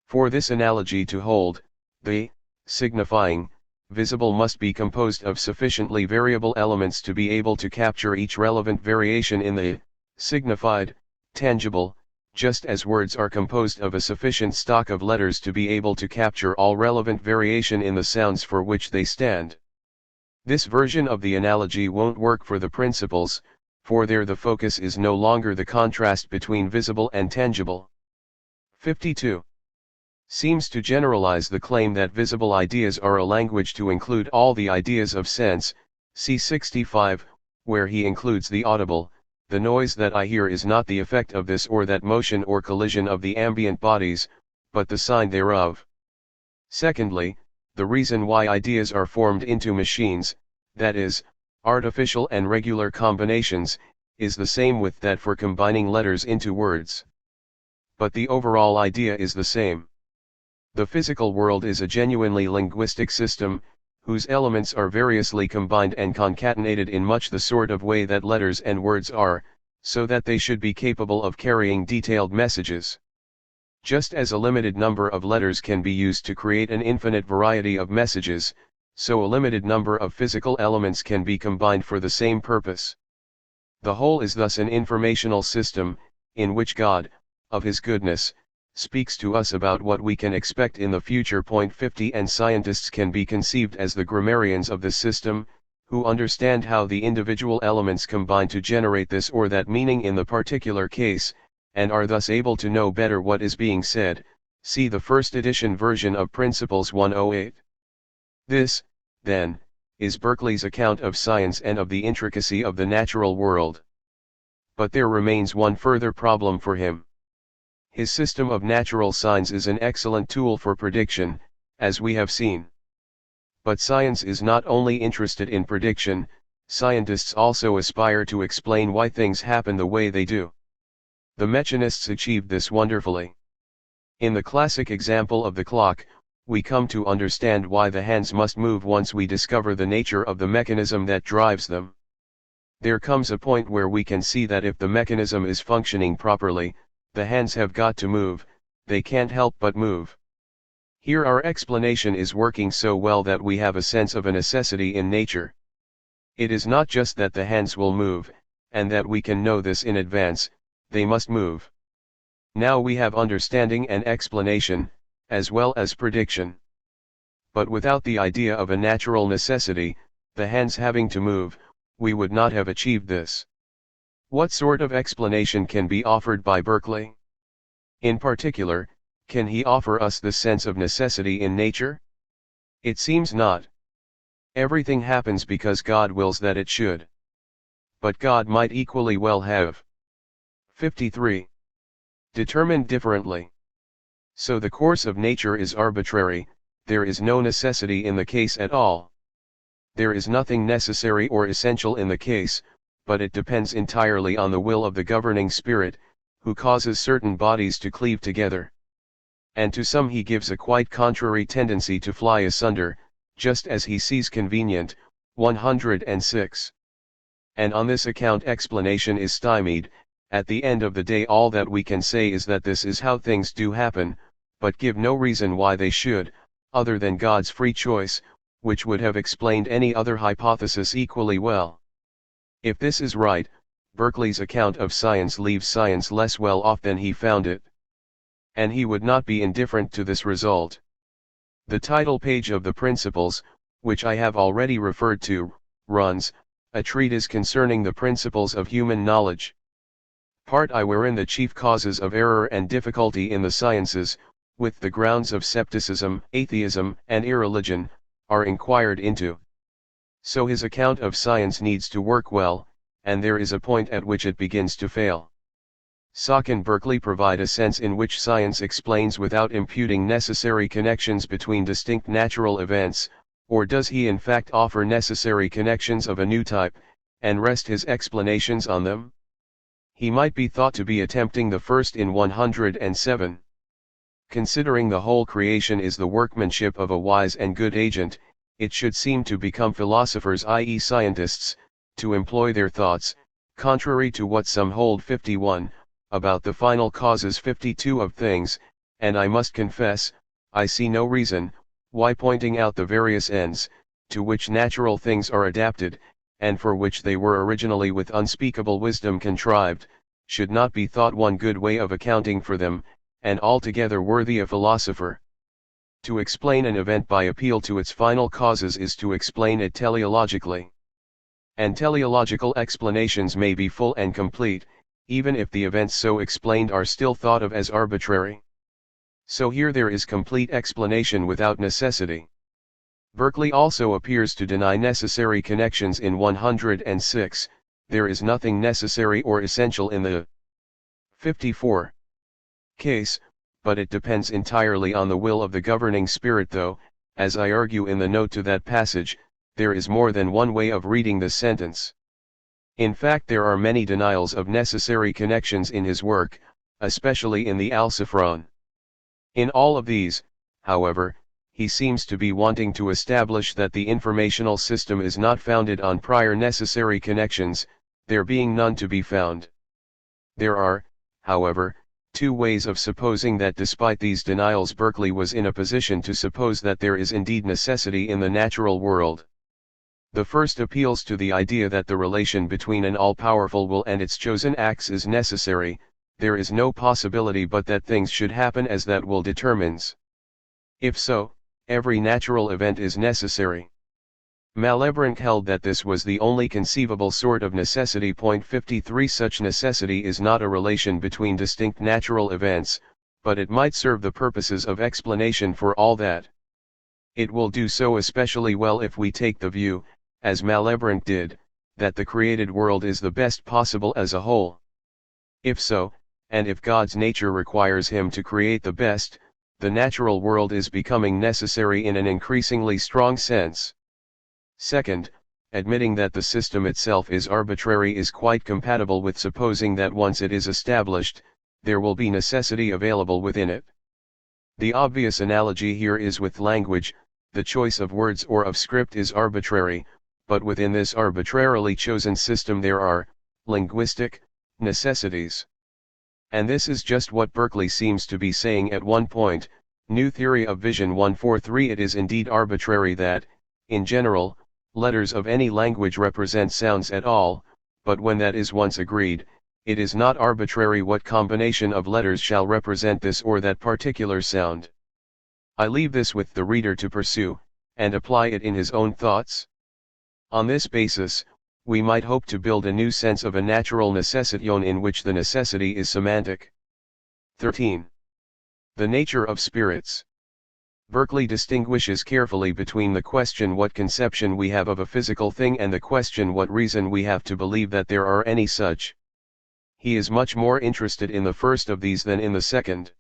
For this analogy to hold, the signifying visible must be composed of sufficiently variable elements to be able to capture each relevant variation in the signified, tangible, just as words are composed of a sufficient stock of letters to be able to capture all relevant variation in the sounds for which they stand. This version of the analogy won't work for the principles, for there the focus is no longer the contrast between visible and tangible. 52. Seems to generalize the claim that visible ideas are a language to include all the ideas of sense, see 65, where he includes the audible. The noise that I hear is not the effect of this or that motion or collision of the ambient bodies, but the sign thereof. Secondly, the reason why ideas are formed into machines, that is, artificial and regular combinations, is the same with that for combining letters into words. But the overall idea is the same. The physical world is a genuinely linguistic system, whose elements are variously combined and concatenated in much the sort of way that letters and words are, so that they should be capable of carrying detailed messages. Just as a limited number of letters can be used to create an infinite variety of messages, so a limited number of physical elements can be combined for the same purpose. The whole is thus an informational system, in which God, of His goodness, speaks to us about what we can expect in the future. 50 And scientists can be conceived as the grammarians of this system, who understand how the individual elements combine to generate this or that meaning in the particular case, and are thus able to know better what is being said. See the first edition version of Principles 108. This, then, is Berkeley's account of science and of the intricacy of the natural world. But there remains one further problem for him. His system of natural signs is an excellent tool for prediction, as we have seen. But science is not only interested in prediction, scientists also aspire to explain why things happen the way they do. The mechanists achieved this wonderfully. In the classic example of the clock, we come to understand why the hands must move once we discover the nature of the mechanism that drives them. There comes a point where we can see that if the mechanism is functioning properly, the hands have got to move, they can't help but move. Here our explanation is working so well that we have a sense of a necessity in nature. It is not just that the hands will move, and that we can know this in advance, they must move. Now we have understanding and explanation, as well as prediction. But without the idea of a natural necessity, the hands having to move, we would not have achieved this. What sort of explanation can be offered by Berkeley? In particular, can he offer us the sense of necessity in nature? It seems not. Everything happens because God wills that it should. But God might equally well have 53. Determined differently. So the course of nature is arbitrary, there is no necessity in the case at all. There is nothing necessary or essential in the case, but it depends entirely on the will of the governing spirit, who causes certain bodies to cleave together. And to some he gives a quite contrary tendency to fly asunder, just as he sees convenient. 106. And on this account explanation is stymied. At the end of the day all that we can say is that this is how things do happen, but give no reason why they should, other than God's free choice, which would have explained any other hypothesis equally well. If this is right, Berkeley's account of science leaves science less well off than he found it. And he would not be indifferent to this result. The title page of the Principles, which I have already referred to, runs, "A treatise concerning the principles of human knowledge." Part I, wherein the chief causes of error and difficulty in the sciences, with the grounds of scepticism, atheism, and irreligion, are inquired into. So his account of science needs to work well, and there is a point at which it begins to fail. Sach and Berkeley provide a sense in which science explains without imputing necessary connections between distinct natural events, or does he in fact offer necessary connections of a new type, and rest his explanations on them? He might be thought to be attempting the first in 107. Considering the whole creation is the workmanship of a wise and good agent, it should seem to become philosophers, i.e. scientists, to employ their thoughts, contrary to what some hold. 51, about the final causes. 52 of things, and I must confess, I see no reason, why pointing out the various ends, to which natural things are adapted, and for which they were originally with unspeakable wisdom contrived, should not be thought one good way of accounting for them, and altogether worthy a philosopher. To explain an event by appeal to its final causes is to explain it teleologically. And teleological explanations may be full and complete, even if the events so explained are still thought of as arbitrary. So here there is complete explanation without necessity. Berkeley also appears to deny necessary connections in 106, there is nothing necessary or essential in the 54 case, but it depends entirely on the will of the governing spirit, though, as I argue in the note to that passage, there is more than one way of reading this sentence. In fact, there are many denials of necessary connections in his work, especially in the Alciphron. In all of these, however, he seems to be wanting to establish that the informational system is not founded on prior necessary connections, there being none to be found. There are, however, two ways of supposing that despite these denials Berkeley was in a position to suppose that there is indeed necessity in the natural world. The first appeals to the idea that the relation between an all-powerful will and its chosen acts is necessary. There is no possibility but that things should happen as that will determines. If so, every natural event is necessary. Malebranche held that this was the only conceivable sort of necessity. 53 Such necessity is not a relation between distinct natural events, but it might serve the purposes of explanation for all that. It will do so especially well if we take the view, as Malebranche did, that the created world is the best possible as a whole. If so, and if God's nature requires him to create the best, the natural world is becoming necessary in an increasingly strong sense. Second, admitting that the system itself is arbitrary is quite compatible with supposing that once it is established, there will be necessity available within it. The obvious analogy here is with language. The choice of words or of script is arbitrary, but within this arbitrarily chosen system there are linguistic necessities. And this is just what Berkeley seems to be saying at one point. New Theory of Vision 143. It is indeed arbitrary that, in general, letters of any language represent sounds at all, but when that is once agreed, it is not arbitrary what combination of letters shall represent this or that particular sound. I leave this with the reader to pursue, and apply it in his own thoughts. On this basis, we might hope to build a new sense of a natural necessitation in which the necessity is semantic. 13. The nature of spirits. Berkeley distinguishes carefully between the question what conception we have of a physical thing and the question what reason we have to believe that there are any such. He is much more interested in the first of these than in the second.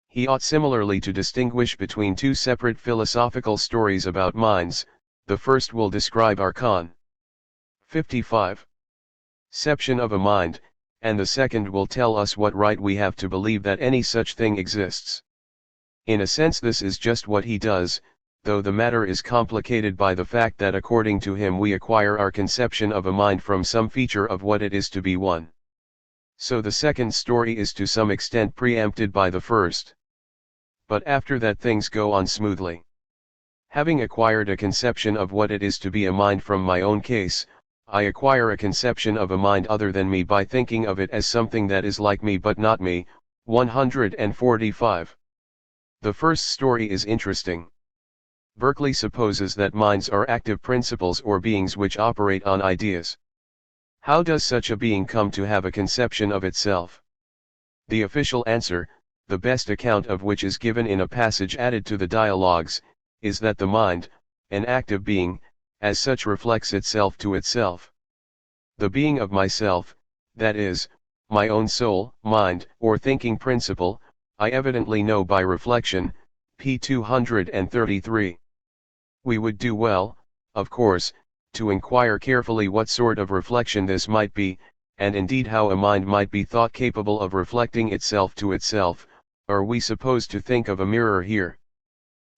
He ought similarly to distinguish between two separate philosophical stories about minds. The first will describe our con. 55. Ception of a mind, and the second will tell us what right we have to believe that any such thing exists. In a sense this is just what he does, though the matter is complicated by the fact that according to him we acquire our conception of a mind from some feature of what it is to be one. So the second story is to some extent preempted by the first. But after that things go on smoothly. Having acquired a conception of what it is to be a mind from my own case, I acquire a conception of a mind other than me by thinking of it as something that is like me but not me. 145. The first story is interesting. Berkeley supposes that minds are active principles or beings which operate on ideas. How does such a being come to have a conception of itself? The official answer, the best account of which is given in a passage added to the dialogues, is that the mind, an active being, as such reflects itself to itself. The being of myself, that is, my own soul, mind, or thinking principle, I evidently know by reflection, p. 233. We would do well, of course, to inquire carefully what sort of reflection this might be, and indeed how a mind might be thought capable of reflecting itself to itself. Are we supposed to think of a mirror here?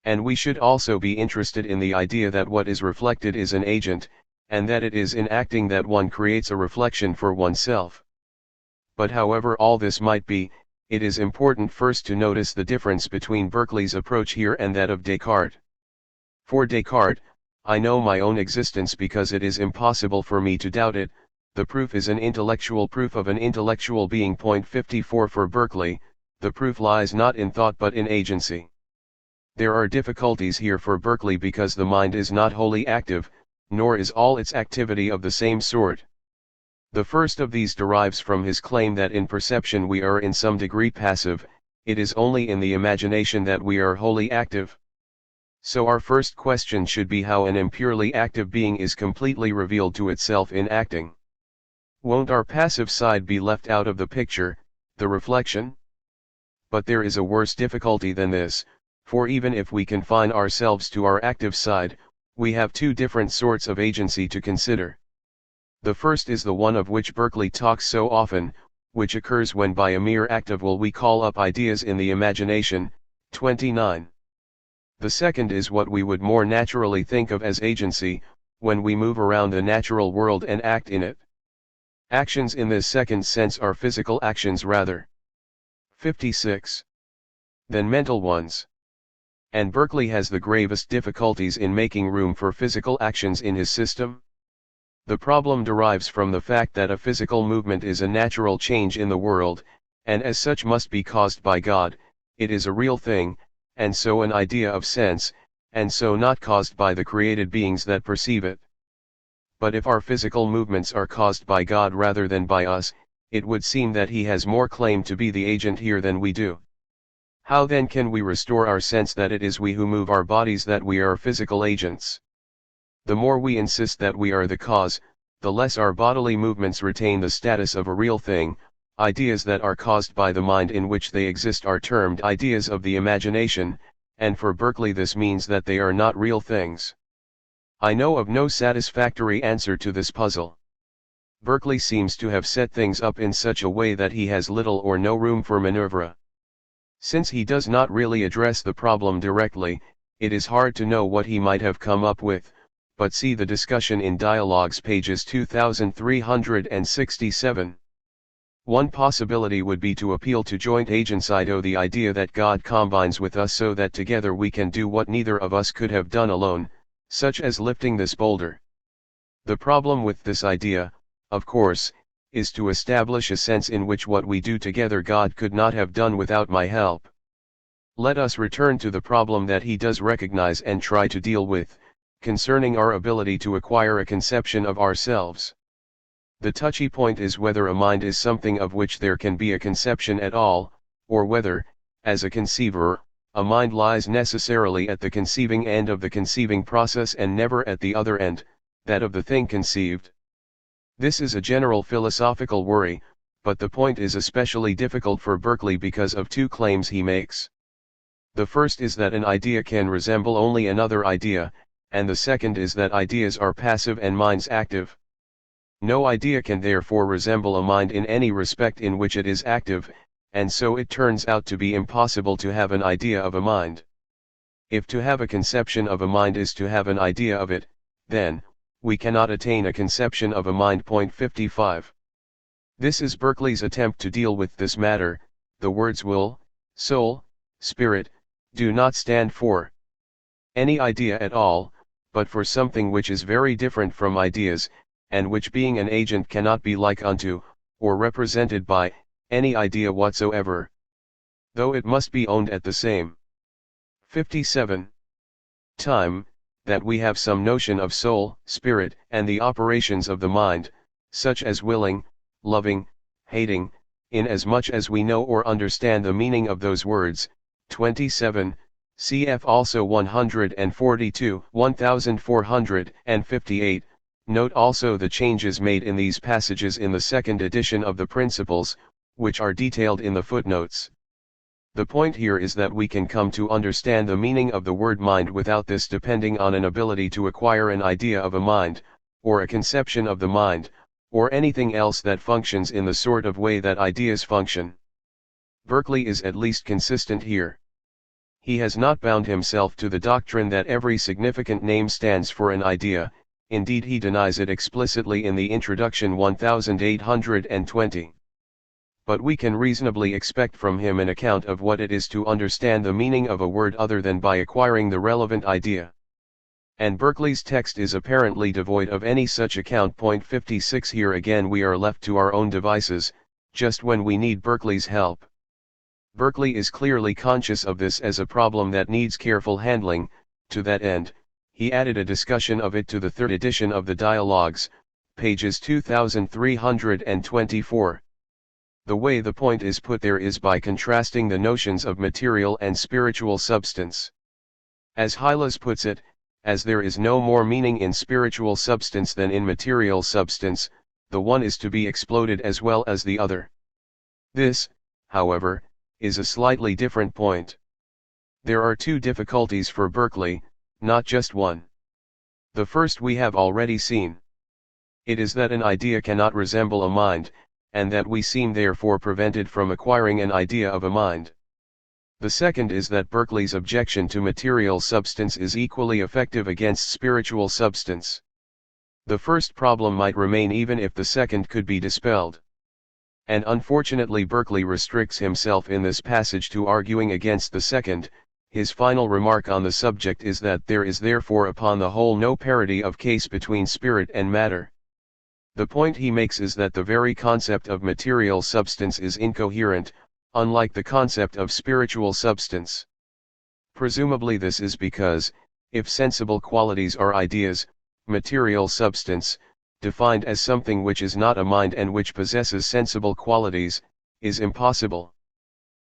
And we should also be interested in the idea that what is reflected is an agent, and that it is in acting that one creates a reflection for oneself. But however all this might be, it is important first to notice the difference between Berkeley's approach here and that of Descartes. For Descartes, I know my own existence because it is impossible for me to doubt it. The proof is an intellectual proof of an intellectual being. 54 For Berkeley, the proof lies not in thought but in agency. There are difficulties here for Berkeley because the mind is not wholly active, nor is all its activity of the same sort. The first of these derives from his claim that in perception we are in some degree passive. It is only in the imagination that we are wholly active. So our first question should be how an impurely active being is completely revealed to itself in acting. Won't our passive side be left out of the picture, the reflection? But there is a worse difficulty than this, for even if we confine ourselves to our active side, we have two different sorts of agency to consider. The first is the one of which Berkeley talks so often, which occurs when by a mere act of will we call up ideas in the imagination. 29. The second is what we would more naturally think of as agency, when we move around the natural world and act in it. Actions in this second sense are physical actions rather 56 than mental ones. And Berkeley has the gravest difficulties in making room for physical actions in his system. The problem derives from the fact that a physical movement is a natural change in the world, and as such must be caused by God. It is a real thing, and so an idea of sense, and so not caused by the created beings that perceive it. But if our physical movements are caused by God rather than by us, it would seem that he has more claim to be the agent here than we do. How then can we restore our sense that it is we who move our bodies, that we are physical agents? The more we insist that we are the cause, the less our bodily movements retain the status of a real thing. Ideas that are caused by the mind in which they exist are termed ideas of the imagination, and for Berkeley this means that they are not real things. I know of no satisfactory answer to this puzzle. Berkeley seems to have set things up in such a way that he has little or no room for maneuver. Since he does not really address the problem directly, it is hard to know what he might have come up with, but see the discussion in Dialogues pages 2367. One possibility would be to appeal to joint agency, the idea that God combines with us so that together we can do what neither of us could have done alone, such as lifting this boulder. The problem with this idea, of course, is to establish a sense in which what we do together God could not have done without my help. Let us return to the problem that he does recognize and try to deal with, concerning our ability to acquire a conception of ourselves. The touchy point is whether a mind is something of which there can be a conception at all, or whether, as a conceiver, a mind lies necessarily at the conceiving end of the conceiving process and never at the other end, that of the thing conceived. This is a general philosophical worry, but the point is especially difficult for Berkeley because of two claims he makes. The first is that an idea can resemble only another idea, and the second is that ideas are passive and minds active. No idea can therefore resemble a mind in any respect in which it is active, and so it turns out to be impossible to have an idea of a mind. If to have a conception of a mind is to have an idea of it, then, we cannot attain a conception of a mind. 55. This is Berkeley's attempt to deal with this matter. The words will, soul, spirit, do not stand for any idea at all, but for something which is very different from ideas, and which being an agent cannot be like unto, or represented by, any idea whatsoever, though it must be owned at the same 57 time, that we have some notion of soul, spirit, and the operations of the mind, such as willing, loving, hating, inasmuch as we know or understand the meaning of those words. 27, cf. also 142, 1458, note also the changes made in these passages in the second edition of the Principles, which are detailed in the footnotes. The point here is that we can come to understand the meaning of the word mind without this depending on an ability to acquire an idea of a mind, or a conception of the mind, or anything else that functions in the sort of way that ideas function. Berkeley is at least consistent here. He has not bound himself to the doctrine that every significant name stands for an idea, indeed he denies it explicitly in the introduction 1820. But we can reasonably expect from him an account of what it is to understand the meaning of a word other than by acquiring the relevant idea. And Berkeley's text is apparently devoid of any such account. 56. Here again we are left to our own devices, just when we need Berkeley's help. Berkeley is clearly conscious of this as a problem that needs careful handling. To that end, he added a discussion of it to the third edition of the Dialogues, pages 2324. The way the point is put there is by contrasting the notions of material and spiritual substance. As Hylas puts it, as there is no more meaning in spiritual substance than in material substance, the one is to be exploded as well as the other. This, however, is a slightly different point. There are two difficulties for Berkeley, not just one. The first we have already seen. It is that an idea cannot resemble a mind, and that we seem therefore prevented from acquiring an idea of a mind. The second is that Berkeley's objection to material substance is equally effective against spiritual substance. The first problem might remain even if the second could be dispelled. And unfortunately Berkeley restricts himself in this passage to arguing against the second. His final remark on the subject is that there is therefore upon the whole no parity of case between spirit and matter. The point he makes is that the very concept of material substance is incoherent, unlike the concept of spiritual substance. Presumably this is because, if sensible qualities are ideas, material substance, defined as something which is not a mind and which possesses sensible qualities, is impossible.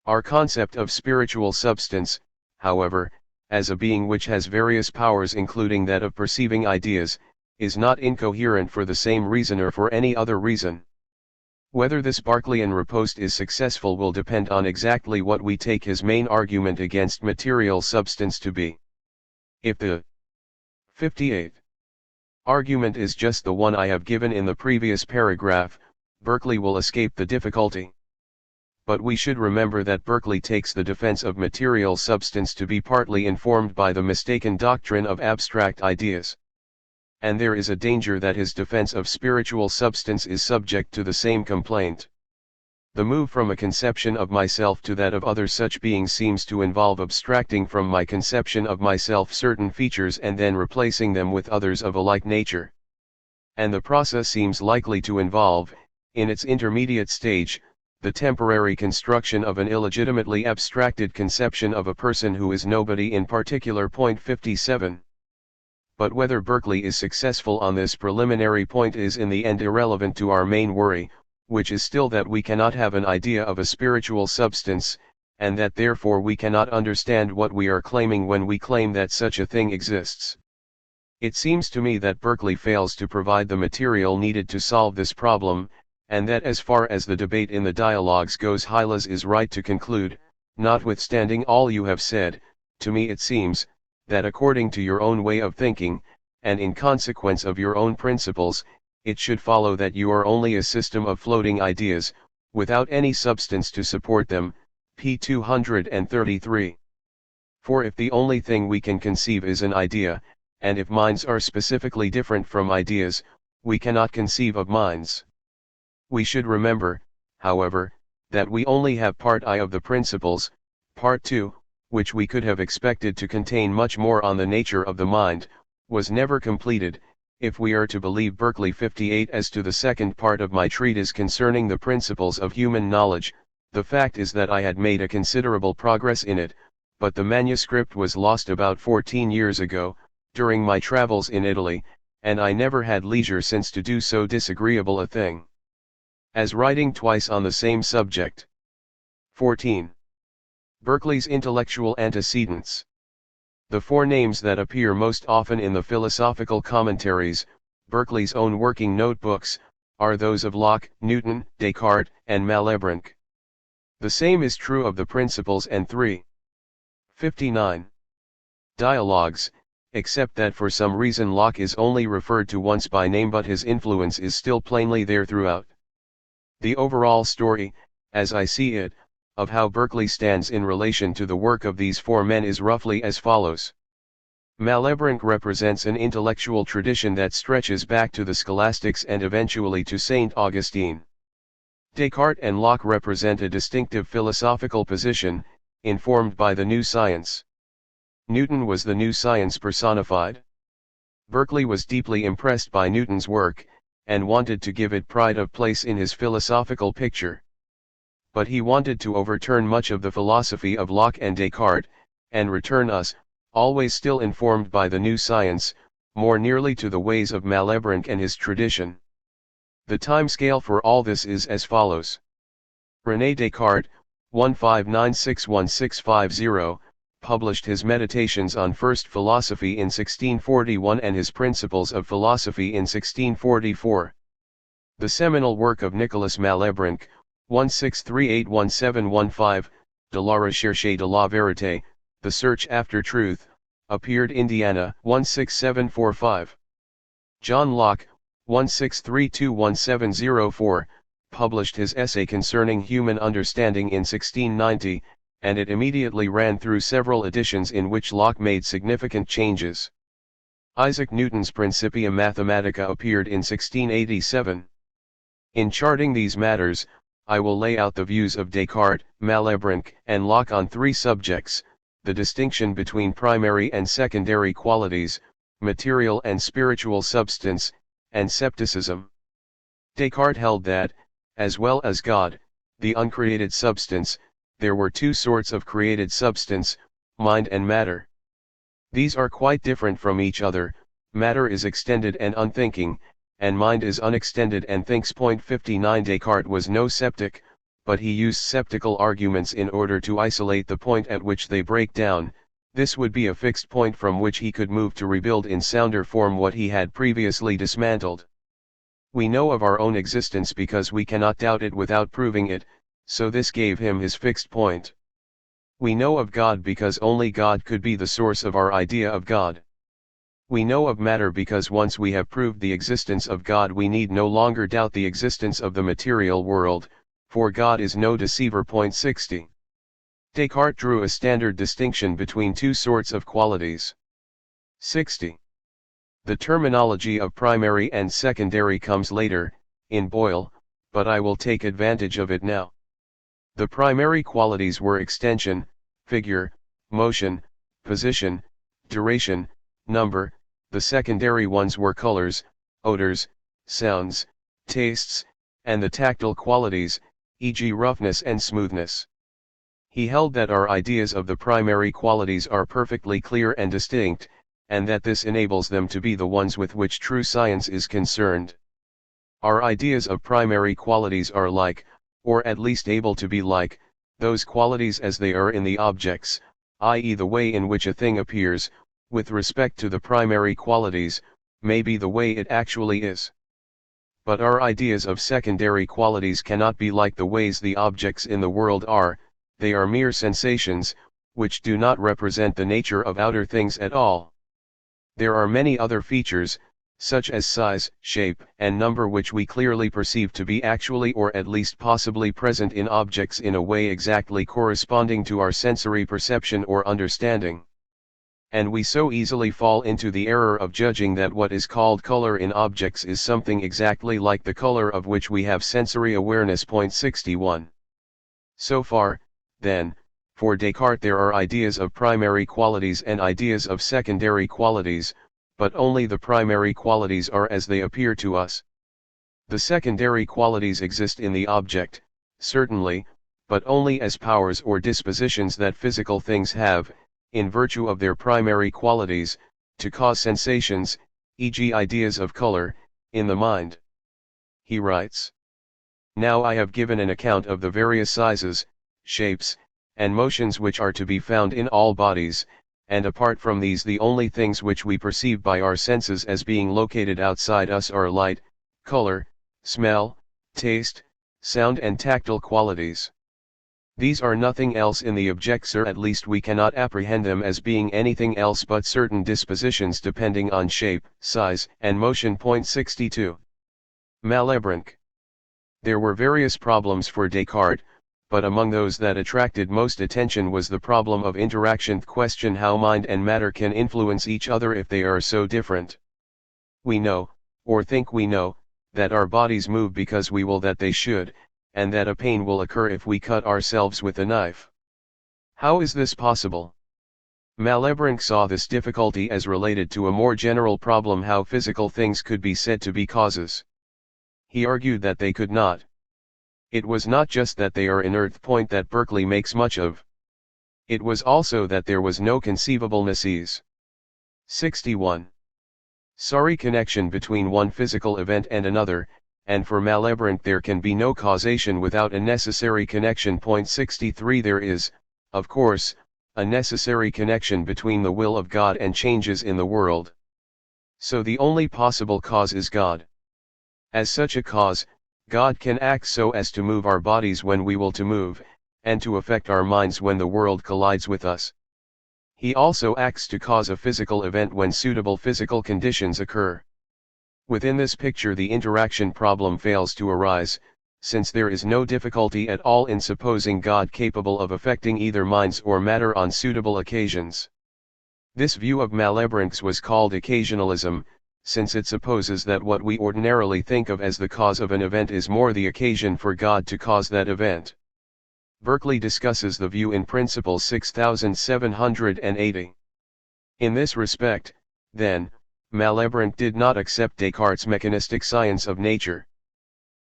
Our concept of spiritual substance, however, as a being which has various powers including that of perceiving ideas, is not incoherent for the same reason or for any other reason. Whether this Berkeleyan riposte is successful will depend on exactly what we take his main argument against material substance to be. If the 58th argument is just the one I have given in the previous paragraph, Berkeley will escape the difficulty. But we should remember that Berkeley takes the defense of material substance to be partly informed by the mistaken doctrine of abstract ideas. And there is a danger that his defense of spiritual substance is subject to the same complaint. The move from a conception of myself to that of other such beings seems to involve abstracting from my conception of myself certain features and then replacing them with others of a like nature. And the process seems likely to involve, in its intermediate stage, the temporary construction of an illegitimately abstracted conception of a person who is nobody in particular. Point 57. But whether Berkeley is successful on this preliminary point is in the end irrelevant to our main worry, which is still that we cannot have an idea of a spiritual substance, and that therefore we cannot understand what we are claiming when we claim that such a thing exists. It seems to me that Berkeley fails to provide the material needed to solve this problem, and that as far as the debate in the dialogues goes Hylas is right to conclude, notwithstanding all you have said, to me it seems, that according to your own way of thinking, and in consequence of your own principles, it should follow that you are only a system of floating ideas, without any substance to support them. P. 233. For if the only thing we can conceive is an idea, and if minds are specifically different from ideas, we cannot conceive of minds. We should remember, however, that we only have part I of the principles, part 2, which we could have expected to contain much more on the nature of the mind, was never completed. If we are to believe Berkeley 58 as to the second part of my treatise concerning the principles of human knowledge, the fact is that I had made a considerable progress in it, but the manuscript was lost about 14 years ago, during my travels in Italy, and I never had leisure since to do so disagreeable a thing as writing twice on the same subject. 14. Berkeley's intellectual antecedents. The four names that appear most often in the philosophical commentaries, Berkeley's own working notebooks, are those of Locke, Newton, Descartes, and Malebranche. The same is true of the Principles and 59 Dialogues, except that for some reason Locke is only referred to once by name but his influence is still plainly there throughout. The overall story, as I see it, of how Berkeley stands in relation to the work of these four men is roughly as follows. Malebranche represents an intellectual tradition that stretches back to the scholastics and eventually to Saint Augustine. Descartes and Locke represent a distinctive philosophical position, informed by the new science. Newton was the new science personified. Berkeley was deeply impressed by Newton's work, and wanted to give it pride of place in his philosophical picture. But he wanted to overturn much of the philosophy of Locke and Descartes, and return us, always still informed by the new science, more nearly to the ways of Malebranche and his tradition. The time scale for all this is as follows. René Descartes, 1596-1650, published his Meditations on First Philosophy in 1641 and his Principles of Philosophy in 1644. The seminal work of Nicolas Malebranche, 1638-1715, De la Recherche de la Vérité, The Search After Truth, appeared Indiana, 16745. John Locke, 1632-1704, published his essay concerning human understanding in 1690, and it immediately ran through several editions in which Locke made significant changes. Isaac Newton's Principia Mathematica appeared in 1687. In charting these matters, I will lay out the views of Descartes, Malebranche, and Locke on three subjects: the distinction between primary and secondary qualities, material and spiritual substance, and scepticism. Descartes held that, as well as God, the uncreated substance, there were two sorts of created substance, mind and matter. These are quite different from each other. Matter is extended and unthinking, and mind is unextended and thinks. 59 Descartes was no sceptic, but he used sceptical arguments in order to isolate the point at which they break down. This would be a fixed point from which he could move to rebuild in sounder form what he had previously dismantled. We know of our own existence because we cannot doubt it without proving it, so this gave him his fixed point. We know of God because only God could be the source of our idea of God. We know of matter because once we have proved the existence of God we need no longer doubt the existence of the material world, for God is no deceiver. 60. Descartes drew a standard distinction between two sorts of qualities. 60. The terminology of primary and secondary comes later, in Boyle, but I will take advantage of it now. The primary qualities were extension, figure, motion, position, duration, number. The secondary ones were colors, odors, sounds, tastes, and the tactile qualities, e.g. roughness and smoothness. He held that our ideas of the primary qualities are perfectly clear and distinct, and that this enables them to be the ones with which true science is concerned. Our ideas of primary qualities are like, or at least able to be like, those qualities as they are in the objects, i.e. the way in which a thing appears, with respect to the primary qualities, may be the way it actually is. But our ideas of secondary qualities cannot be like the ways the objects in the world are. They are mere sensations, which do not represent the nature of outer things at all. There are many other features, such as size, shape, and number, which we clearly perceive to be actually or at least possibly present in objects in a way exactly corresponding to our sensory perception or understanding. And we so easily fall into the error of judging that what is called color in objects is something exactly like the color of which we have sensory awareness. 61. So far, then, for Descartes there are ideas of primary qualities and ideas of secondary qualities, but only the primary qualities are as they appear to us. The secondary qualities exist in the object, certainly, but only as powers or dispositions that physical things have, in virtue of their primary qualities, to cause sensations, e.g. ideas of color, in the mind. He writes, "Now I have given an account of the various sizes, shapes, and motions which are to be found in all bodies, and apart from these the only things which we perceive by our senses as being located outside us are light, color, smell, taste, sound and tactile qualities. These are nothing else in the objects, or at least we cannot apprehend them as being anything else but certain dispositions depending on shape, size, and motion." 62. Malebranche. There were various problems for Descartes, but among those that attracted most attention was the problem of interaction. Question: how mind and matter can influence each other if they are so different. We know, or think we know, that our bodies move because we will that they should, and that a pain will occur if we cut ourselves with a knife. How is this possible? Malebranche saw this difficulty as related to a more general problem: how physical things could be said to be causes. He argued that they could not. It was not just that they are inert, point that Berkeley makes much of. It was also that there was no conceivable necessity. 61. Sorry connection between one physical event and another, and for Malebranche there can be no causation without a necessary connection. 63. There is, of course, a necessary connection between the will of God and changes in the world. So the only possible cause is God. As such a cause, God can act so as to move our bodies when we will to move, and to affect our minds when the world collides with us. He also acts to cause a physical event when suitable physical conditions occur. Within this picture the interaction problem fails to arise, since there is no difficulty at all in supposing God capable of affecting either minds or matter on suitable occasions. This view of Malebranche's was called occasionalism, since it supposes that what we ordinarily think of as the cause of an event is more the occasion for God to cause that event. Berkeley discusses the view in Principle 6780. In this respect, then, Malebranche did not accept Descartes' mechanistic science of nature.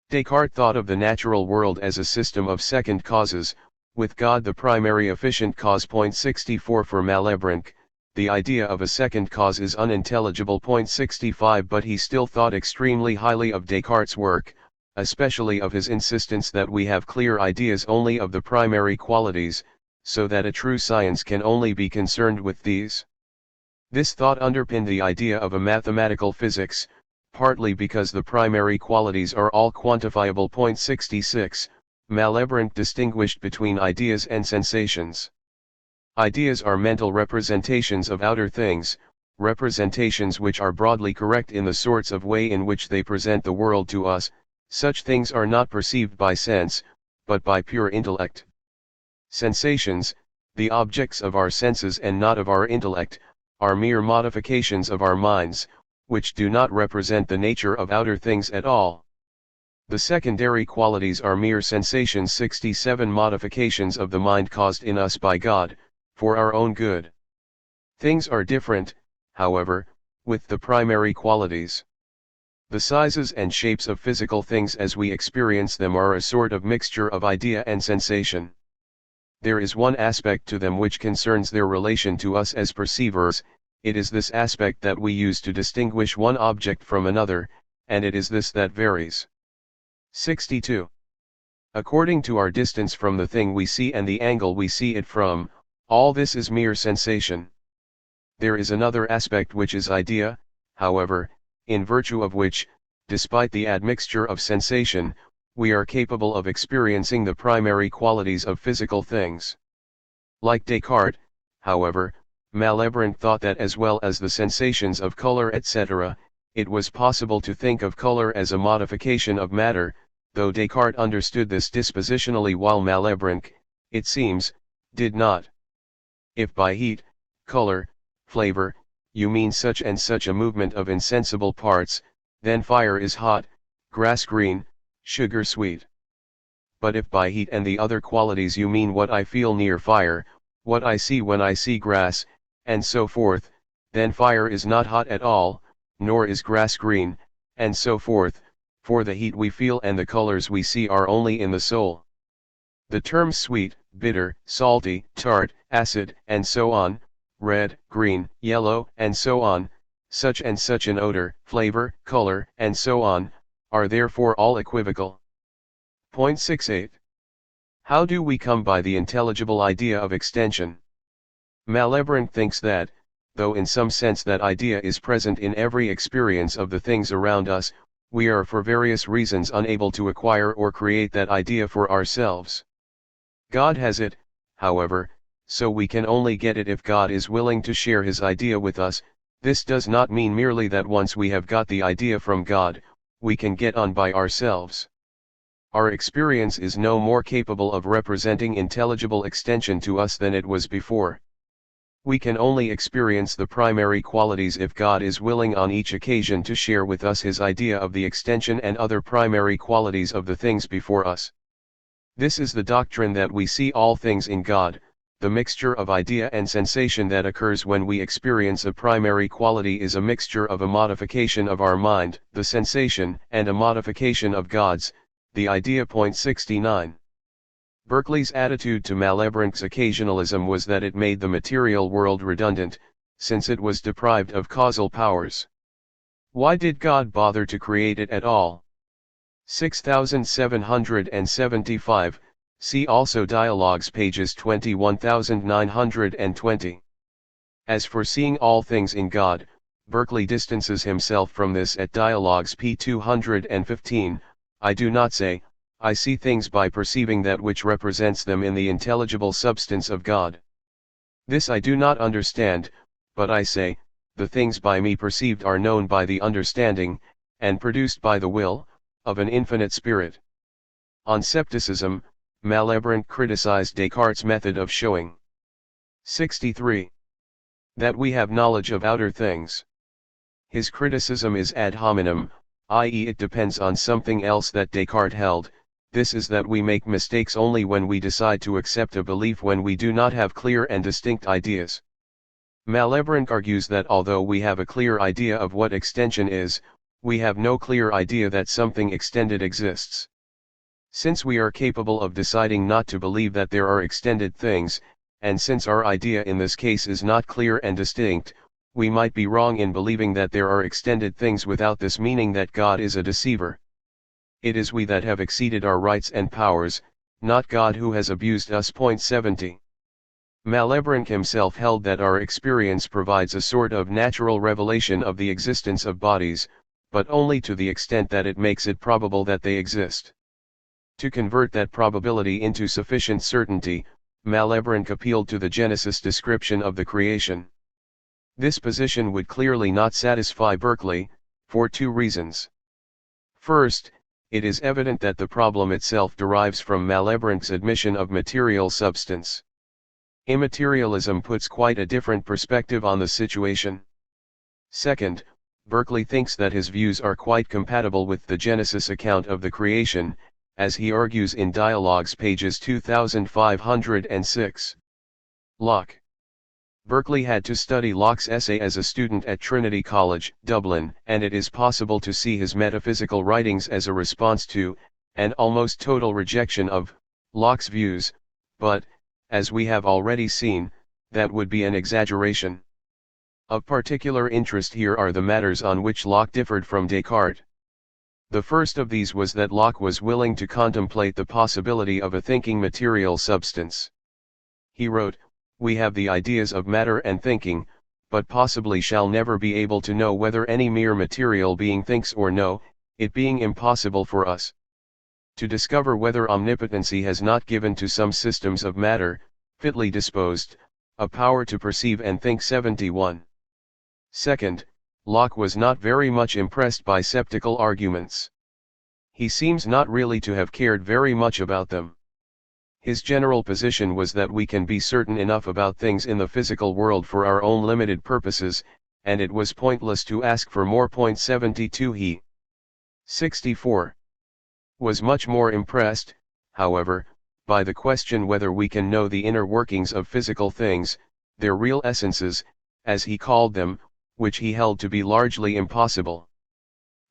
Descartes thought of the natural world as a system of second causes, with God the primary efficient cause. 64 For Malebranche, the idea of a second cause is unintelligible. 65 But he still thought extremely highly of Descartes' work, especially of his insistence that we have clear ideas only of the primary qualities, so that a true science can only be concerned with these. This thought underpinned the idea of a mathematical physics, partly because the primary qualities are all quantifiable. 66 Malebranche distinguished between ideas and sensations. Ideas are mental representations of outer things, representations which are broadly correct in the sorts of way in which they present the world to us. Such things are not perceived by sense, but by pure intellect. Sensations, the objects of our senses and not of our intellect, are mere modifications of our minds, which do not represent the nature of outer things at all. The secondary qualities are mere sensations. 67 Modifications of the mind caused in us by God, for our own good. Things are different, however, with the primary qualities. The sizes and shapes of physical things as we experience them are a sort of mixture of idea and sensation. There is one aspect to them which concerns their relation to us as perceivers. It is this aspect that we use to distinguish one object from another, and it is this that varies. 62. According to our distance from the thing we see and the angle we see it from, all this is mere sensation. There is another aspect which is idea, however, in virtue of which, despite the admixture of sensation, we are capable of experiencing the primary qualities of physical things. Like Descartes, however, Malebranche thought that as well as the sensations of color etc., it was possible to think of color as a modification of matter, though Descartes understood this dispositionally while Malebranche, it seems, did not. If by heat, color, flavor, you mean such and such a movement of insensible parts, then fire is hot, grass green, sugar sweet. But if by heat and the other qualities you mean what I feel near fire, what I see when I see grass, and so forth, then fire is not hot at all, nor is grass green, and so forth, for the heat we feel and the colors we see are only in the soul. The terms sweet, bitter, salty, tart, acid, and so on, red, green, yellow, and so on, such and such an odor, flavor, color, and so on, are therefore all equivocal. 68. How do we come by the intelligible idea of extension? Malebranche thinks that, though in some sense that idea is present in every experience of the things around us, we are for various reasons unable to acquire or create that idea for ourselves. God has it, however, so we can only get it if God is willing to share his idea with us. This does not mean merely that once we have got the idea from God, we can get on by ourselves. Our experience is no more capable of representing intelligible extension to us than it was before. We can only experience the primary qualities if God is willing on each occasion to share with us his idea of the extension and other primary qualities of the things before us. This is the doctrine that we see all things in God. The mixture of idea and sensation that occurs when we experience a primary quality is a mixture of a modification of our mind, the sensation, and a modification of God's, the idea. 69. Berkeley's attitude to Malebranche's occasionalism was that it made the material world redundant, since it was deprived of causal powers. Why did God bother to create it at all? 6775, see also Dialogues pages 21920. As for seeing all things in God, Berkeley distances himself from this at Dialogues p. 215, I do not say, I see things by perceiving that which represents them in the intelligible substance of God. This I do not understand, but I say, the things by me perceived are known by the understanding, and produced by the will, of an infinite spirit. On scepticism, Malebranche criticized Descartes' method of showing. 63. That we have knowledge of outer things. His criticism is ad hominem, i.e. it depends on something else that Descartes held. This is that we make mistakes only when we decide to accept a belief when we do not have clear and distinct ideas. Malebranche argues that although we have a clear idea of what extension is, we have no clear idea that something extended exists. Since we are capable of deciding not to believe that there are extended things, and since our idea in this case is not clear and distinct, we might be wrong in believing that there are extended things without this meaning that God is a deceiver. It is we that have exceeded our rights and powers, not God who has abused us. 70. Malebranche himself held that our experience provides a sort of natural revelation of the existence of bodies, but only to the extent that it makes it probable that they exist. To convert that probability into sufficient certainty, Malebranche appealed to the Genesis description of the creation. This position would clearly not satisfy Berkeley, for two reasons. First, it is evident that the problem itself derives from Malebranche's admission of material substance. Immaterialism puts quite a different perspective on the situation. Second, Berkeley thinks that his views are quite compatible with the Genesis account of the creation, as he argues in Dialogues pages 2506. Locke. Berkeley had to study Locke's essay as a student at Trinity College, Dublin, and it is possible to see his metaphysical writings as a response to, and almost total rejection of, Locke's views, but, as we have already seen, that would be an exaggeration. Of particular interest here are the matters on which Locke differed from Descartes. The first of these was that Locke was willing to contemplate the possibility of a thinking material substance. He wrote, "We have the ideas of matter and thinking, but possibly shall never be able to know whether any mere material being thinks or no, it being impossible for us to discover whether omnipotency has not given to some systems of matter, fitly disposed, a power to perceive and think." 71. Second, Locke was not very much impressed by sceptical arguments. He seems not really to have cared very much about them. His general position was that we can be certain enough about things in the physical world for our own limited purposes, and it was pointless to ask for more. 72. He 64. Was much more impressed, however, by the question whether we can know the inner workings of physical things, their real essences, as he called them, which he held to be largely impossible.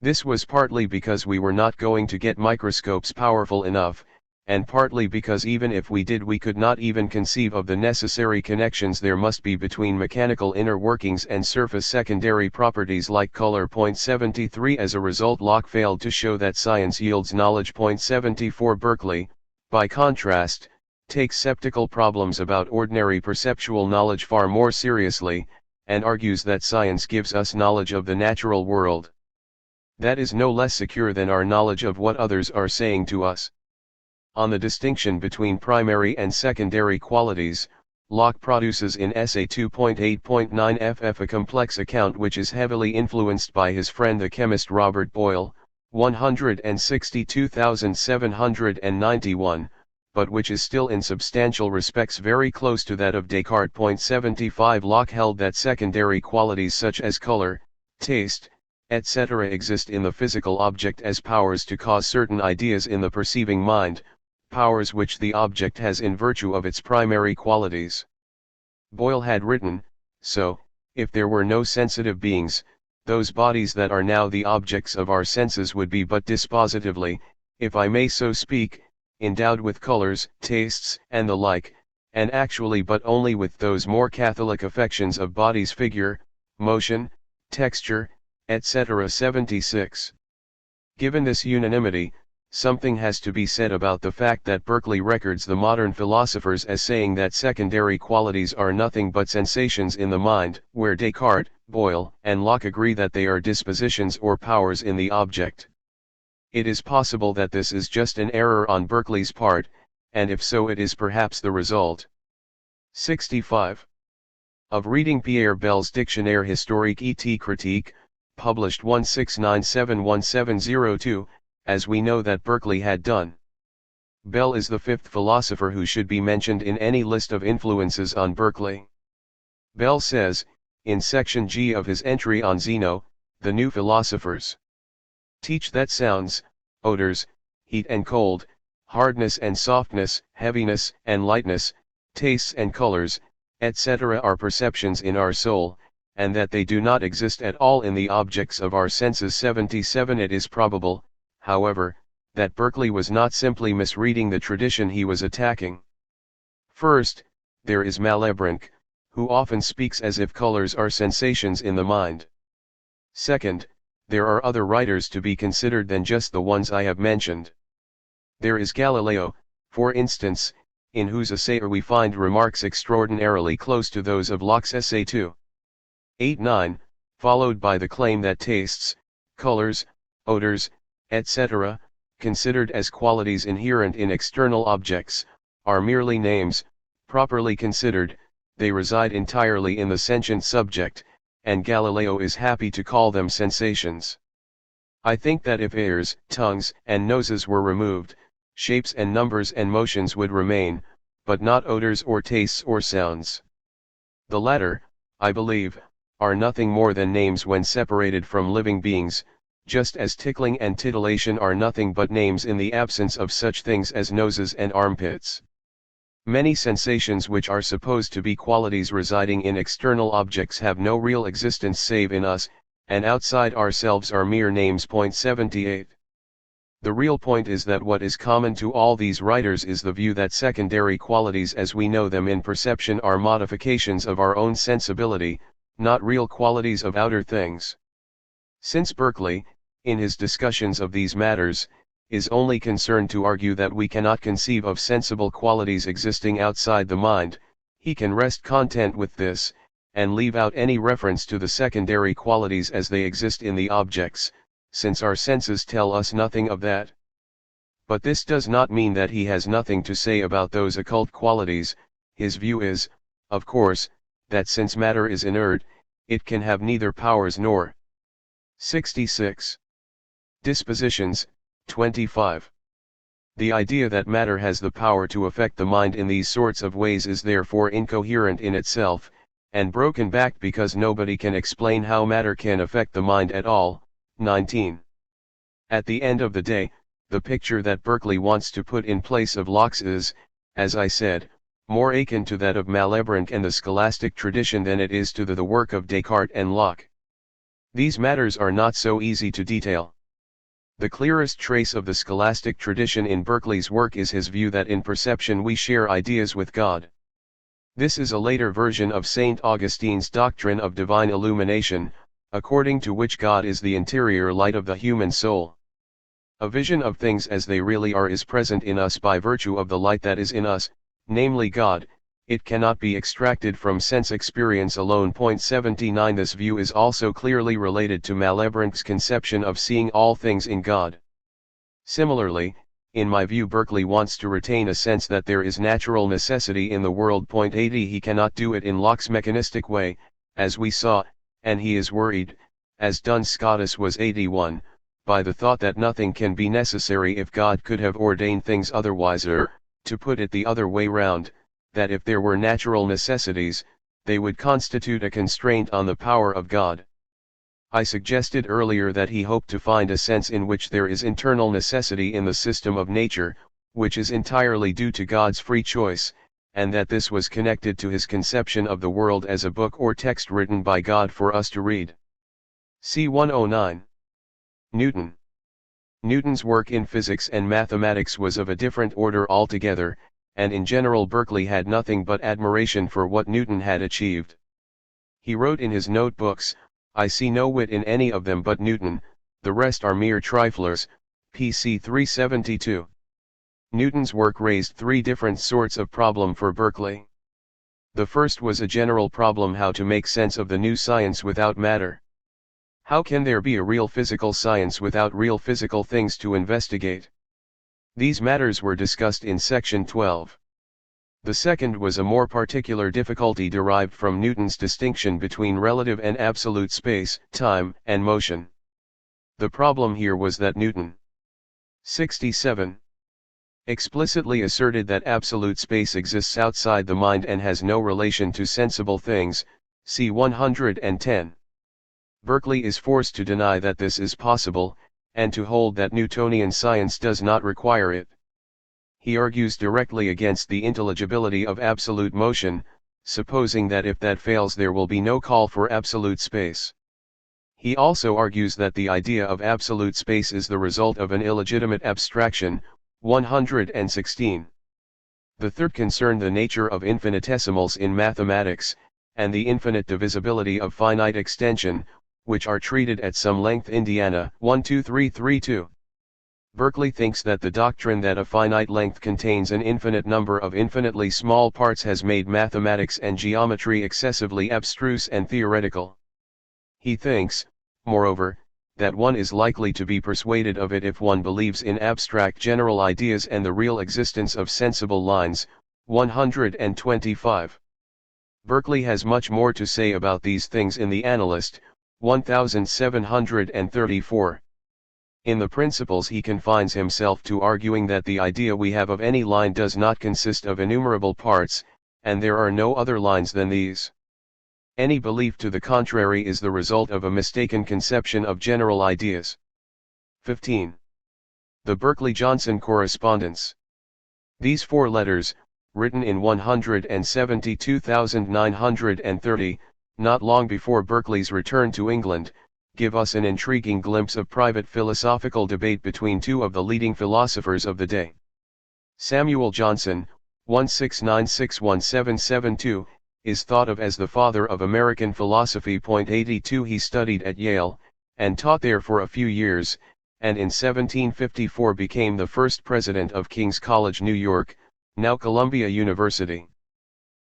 This was partly because we were not going to get microscopes powerful enough, and partly because even if we did we could not even conceive of the necessary connections there must be between mechanical inner workings and surface secondary properties like color. 73. As a result, Locke failed to show that science yields knowledge. 74. Berkeley, by contrast, takes sceptical problems about ordinary perceptual knowledge far more seriously, and argues that science gives us knowledge of the natural world. That is no less secure than our knowledge of what others are saying to us. On the distinction between primary and secondary qualities, Locke produces in Essay 2.8.9 ff a complex account which is heavily influenced by his friend the chemist Robert Boyle, 162,791, but which is still in substantial respects very close to that of Descartes. 75. Locke held that secondary qualities such as color, taste, etc. exist in the physical object as powers to cause certain ideas in the perceiving mind, powers which the object has in virtue of its primary qualities. Boyle had written, "So, if there were no sensitive beings, those bodies that are now the objects of our senses would be but dispositively, if I may so speak, endowed with colors, tastes, and the like, and actually but only with those more catholic affections of body's figure, motion, texture, etc." 76. Given this unanimity, something has to be said about the fact that Berkeley records the modern philosophers as saying that secondary qualities are nothing but sensations in the mind, where Descartes, Boyle, and Locke agree that they are dispositions or powers in the object. It is possible that this is just an error on Berkeley's part, and if so it is perhaps the result. 65. Of reading Pierre Belle's Dictionnaire historique et critique, published 1697-1702, as we know that Berkeley had done. Bell is the fifth philosopher who should be mentioned in any list of influences on Berkeley. Bell says, in section G of his entry on Zeno, the new philosophers teach that sounds, odors, heat and cold, hardness and softness, heaviness and lightness, tastes and colors, etc. are perceptions in our soul, and that they do not exist at all in the objects of our senses. 77. It is probable, however, that Berkeley was not simply misreading the tradition he was attacking. First, there is Malebranche, who often speaks as if colors are sensations in the mind. Second, there are other writers to be considered than just the ones I have mentioned. There is Galileo, for instance, in whose essay we find remarks extraordinarily close to those of Locke's essay 2.8.9, followed by the claim that tastes, colors, odors, etc., considered as qualities inherent in external objects, are merely names. Properly considered, they reside entirely in the sentient subject, and Galileo is happy to call them sensations. I think that if ears, tongues, and noses were removed, shapes and numbers and motions would remain, but not odors or tastes or sounds. The latter, I believe, are nothing more than names when separated from living beings, just as tickling and titillation are nothing but names in the absence of such things as noses and armpits. Many sensations which are supposed to be qualities residing in external objects have no real existence save in us, and outside ourselves are mere names. 78. The real point is that what is common to all these writers is the view that secondary qualities as we know them in perception are modifications of our own sensibility, not real qualities of outer things. Since Berkeley, in his discussions of these matters, is only concerned to argue that we cannot conceive of sensible qualities existing outside the mind, he can rest content with this, and leave out any reference to the secondary qualities as they exist in the objects, since our senses tell us nothing of that. But this does not mean that he has nothing to say about those occult qualities. His view is, of course, that since matter is inert, it can have neither powers nor 66. Dispositions. 25. The idea that matter has the power to affect the mind in these sorts of ways is therefore incoherent in itself, and broken back because nobody can explain how matter can affect the mind at all. 19. At the end of the day, the picture that Berkeley wants to put in place of Locke's is, as I said, more akin to that of Malebranche and the scholastic tradition than it is to the work of Descartes and Locke. These matters are not so easy to detail. The clearest trace of the scholastic tradition in Berkeley's work is his view that in perception we share ideas with God. This is a later version of St. Augustine's doctrine of divine illumination, according to which God is the interior light of the human soul. A vision of things as they really are is present in us by virtue of the light that is in us, namely God. It cannot be extracted from sense experience alone. 79. This view is also clearly related to Malebranche's conception of seeing all things in God. Similarly, in my view Berkeley wants to retain a sense that there is natural necessity in the world. 80. He cannot do it in Locke's mechanistic way, as we saw, and he is worried, as Duns Scotus was 81, by the thought that nothing can be necessary if God could have ordained things otherwise, or, to put it the other way round, that if there were natural necessities, they would constitute a constraint on the power of God. I suggested earlier that he hoped to find a sense in which there is internal necessity in the system of nature, which is entirely due to God's free choice, and that this was connected to his conception of the world as a book or text written by God for us to read. C. 109. Newton. Newton's work in physics and mathematics was of a different order altogether, and in general Berkeley had nothing but admiration for what Newton had achieved. He wrote in his notebooks, "I see no wit in any of them but Newton, the rest are mere triflers." PC 372. Newton's work raised three different sorts of problem for Berkeley. The first was a general problem how to make sense of the new science without matter. How can there be a real physical science without real physical things to investigate? These matters were discussed in section 12. The second was a more particular difficulty derived from Newton's distinction between relative and absolute space, time, and motion. The problem here was that Newton 67 explicitly asserted that absolute space exists outside the mind and has no relation to sensible things, c. 110. Berkeley is forced to deny that this is possible, and to hold that Newtonian science does not require it. He argues directly against the intelligibility of absolute motion, supposing that if that fails there will be no call for absolute space. He also argues that the idea of absolute space is the result of an illegitimate abstraction, 116. The third concerned the nature of infinitesimals in mathematics, and the infinite divisibility of finite extension, which are treated at some length. Indiana, 12332. Berkeley thinks that the doctrine that a finite length contains an infinite number of infinitely small parts has made mathematics and geometry excessively abstruse and theoretical. He thinks, moreover, that one is likely to be persuaded of it if one believes in abstract general ideas and the real existence of sensible lines. 125. Berkeley has much more to say about these things in The Analyst, 1734. In the Principles he confines himself to arguing that the idea we have of any line does not consist of innumerable parts, and there are no other lines than these. Any belief to the contrary is the result of a mistaken conception of general ideas. 15. The Berkeley-Johnson correspondence. These 4 letters, written in 172,930, not long before Berkeley's return to England, give us an intriguing glimpse of private philosophical debate between 2 of the leading philosophers of the day. Samuel Johnson, 1696-1772, is thought of as the father of American philosophy. 82 He studied at Yale, and taught there for a few years, and in 1754 became the first president of King's College, New York, now Columbia University.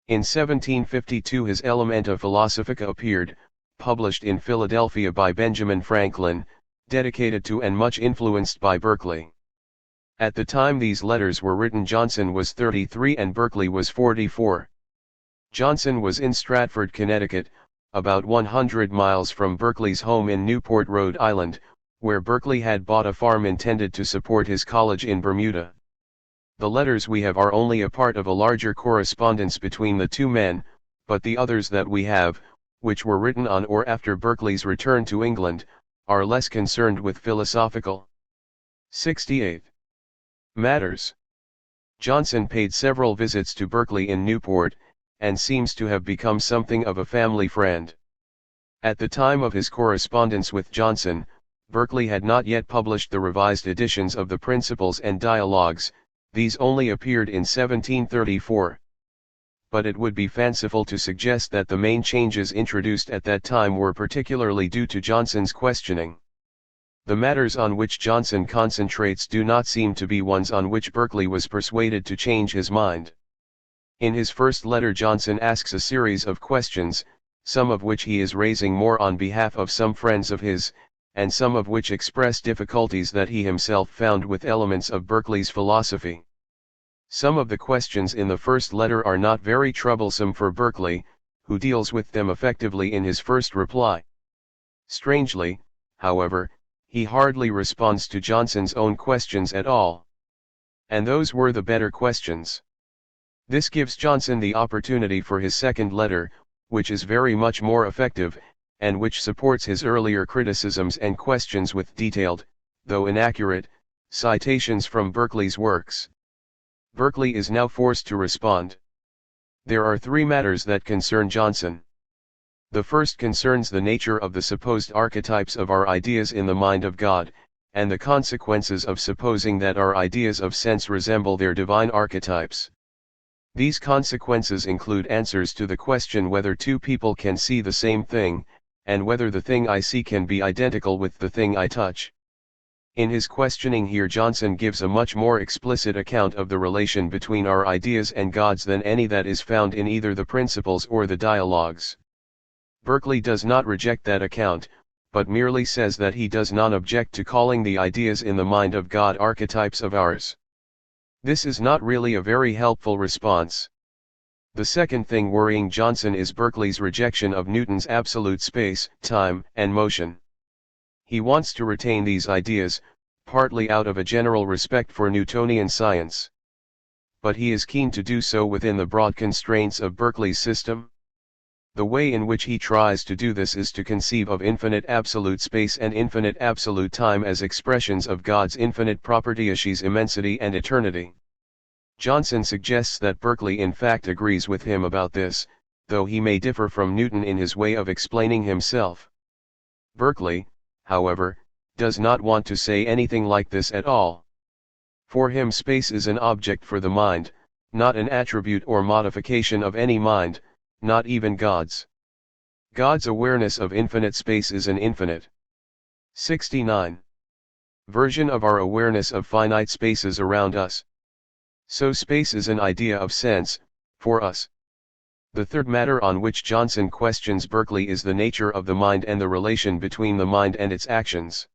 In 1752 his Elementa Philosophica appeared, published in Philadelphia by Benjamin Franklin, dedicated to and much influenced by Berkeley. At the time these letters were written Johnson was 33 and Berkeley was 44. Johnson was in Stratford, Connecticut, about 100 miles from Berkeley's home in Newport, Rhode Island, where Berkeley had bought a farm intended to support his college in Bermuda. The letters we have are only a part of a larger correspondence between the 2 men, but the others that we have, which were written on or after Berkeley's return to England, are less concerned with philosophical 68 matters. Johnson paid several visits to Berkeley in Newport, and seems to have become something of a family friend. At the time of his correspondence with Johnson, Berkeley had not yet published the revised editions of the Principles and Dialogues, these only appeared in 1734. But it would be fanciful to suggest that the main changes introduced at that time were particularly due to Johnson's questioning. The matters on which Johnson concentrates do not seem to be ones on which Berkeley was persuaded to change his mind. In his first letter Johnson asks a series of questions, some of which he is raising more on behalf of some friends of his, and some of which express difficulties that he himself found with elements of Berkeley's philosophy. Some of the questions in the first letter are not very troublesome for Berkeley, who deals with them effectively in his first reply. Strangely, however, he hardly responds to Johnson's own questions at all. And those were the better questions. This gives Johnson the opportunity for his second letter, which is very much more effective, and which supports his earlier criticisms and questions with detailed, though inaccurate, citations from Berkeley's works. Berkeley is now forced to respond. There are 3 matters that concern Johnson. The first concerns the nature of the supposed archetypes of our ideas in the mind of God, and the consequences of supposing that our ideas of sense resemble their divine archetypes. These consequences include answers to the question whether 2 people can see the same thing, and whether the thing I see can be identical with the thing I touch. In his questioning here Johnson gives a much more explicit account of the relation between our ideas and God's than any that is found in either the Principles or the Dialogues. Berkeley does not reject that account, but merely says that he does not object to calling the ideas in the mind of God archetypes of ours. This is not really a very helpful response. The second thing worrying Johnson is Berkeley's rejection of Newton's absolute space, time, and motion. He wants to retain these ideas, partly out of a general respect for Newtonian science. But he is keen to do so within the broad constraints of Berkeley's system. The way in which he tries to do this is to conceive of infinite absolute space and infinite absolute time as expressions of God's infinite properties, immensity and eternity. Johnson suggests that Berkeley in fact agrees with him about this, though he may differ from Newton in his way of explaining himself. Berkeley, however, does not want to say anything like this at all. For him space is an object for the mind, not an attribute or modification of any mind, not even God's. God's awareness of infinite space is an infinite 69 version of our awareness of finite spaces around us. So space is an idea of sense, for us. The third matter on which Johnson questions Berkeley is the nature of the mind and the relation between the mind and its actions.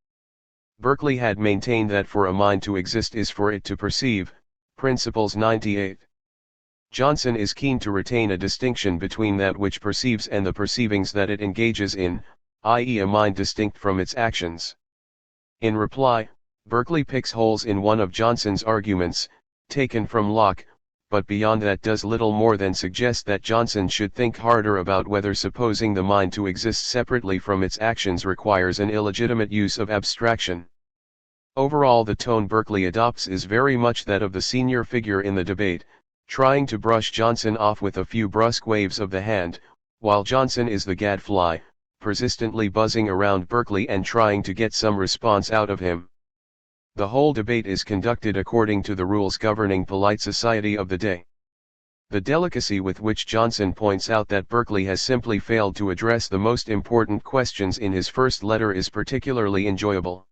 Berkeley had maintained that for a mind to exist is for it to perceive, Principles 98. Johnson is keen to retain a distinction between that which perceives and the perceivings that it engages in, i.e. a mind distinct from its actions. In reply, Berkeley picks holes in one of Johnson's arguments, taken from Locke, but beyond that does little more than suggest that Johnson should think harder about whether supposing the mind to exist separately from its actions requires an illegitimate use of abstraction. Overall, the tone Berkeley adopts is very much that of the senior figure in the debate, trying to brush Johnson off with a few brusque waves of the hand, while Johnson is the gadfly, persistently buzzing around Berkeley and trying to get some response out of him. The whole debate is conducted according to the rules governing polite society of the day. The delicacy with which Johnson points out that Berkeley has simply failed to address the most important questions in his first letter is particularly enjoyable.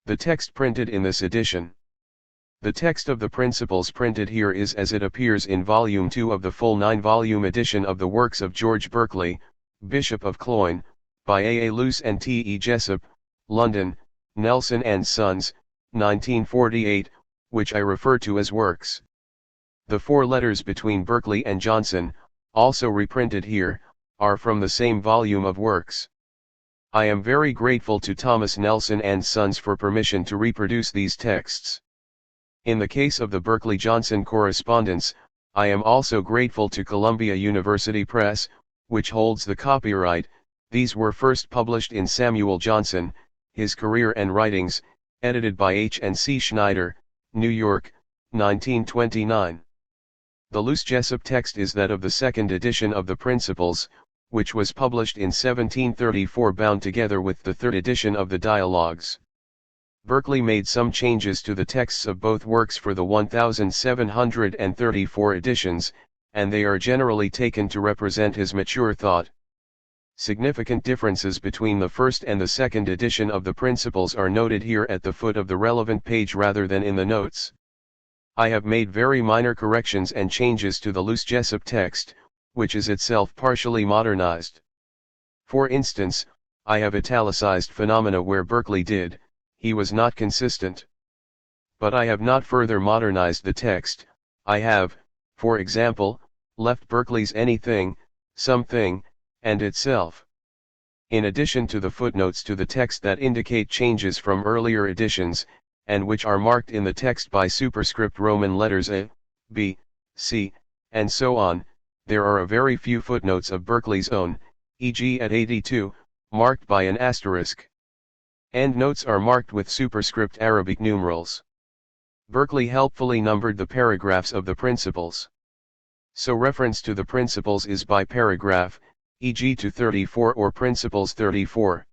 The text printed in this edition. The text of the Principles printed here is as it appears in Volume 2 of the full 9-volume edition of the works of George Berkeley, Bishop of Cloyne, by A. A. Luce and T. E. Jessup, London, Nelson and Sons, 1948, which I refer to as Works. The 4 letters between Berkeley and Johnson, also reprinted here, are from the same volume of Works. I am very grateful to Thomas Nelson and Sons for permission to reproduce these texts. In the case of the Berkeley-Johnson correspondence, I am also grateful to Columbia University Press, which holds the copyright. These were first published in Samuel Johnson, His Career and Writings, edited by H. and C. Schneider, New York, 1929. The Luce Jessup text is that of the second edition of the Principles, which was published in 1734 bound together with the third edition of the Dialogues. Berkeley made some changes to the texts of both works for the 1734 editions, and they are generally taken to represent his mature thought. Significant differences between the first and the second edition of the Principles are noted here at the foot of the relevant page rather than in the notes. I have made very minor corrections and changes to the Luce Jessup text, which is itself partially modernized. For instance, I have italicized phenomena where Berkeley did. He was not consistent. But I have not further modernized the text. I have, for example, left Berkeley's anything, something, and itself. In addition to the footnotes to the text that indicate changes from earlier editions, and which are marked in the text by superscript Roman letters A, B, C, and so on, there are a very few footnotes of Berkeley's own, e.g. at 82, marked by an asterisk. Endnotes are marked with superscript Arabic numerals. Berkeley helpfully numbered the paragraphs of the Principles. So reference to the Principles is by paragraph, e.g. to 34 or Principles 34.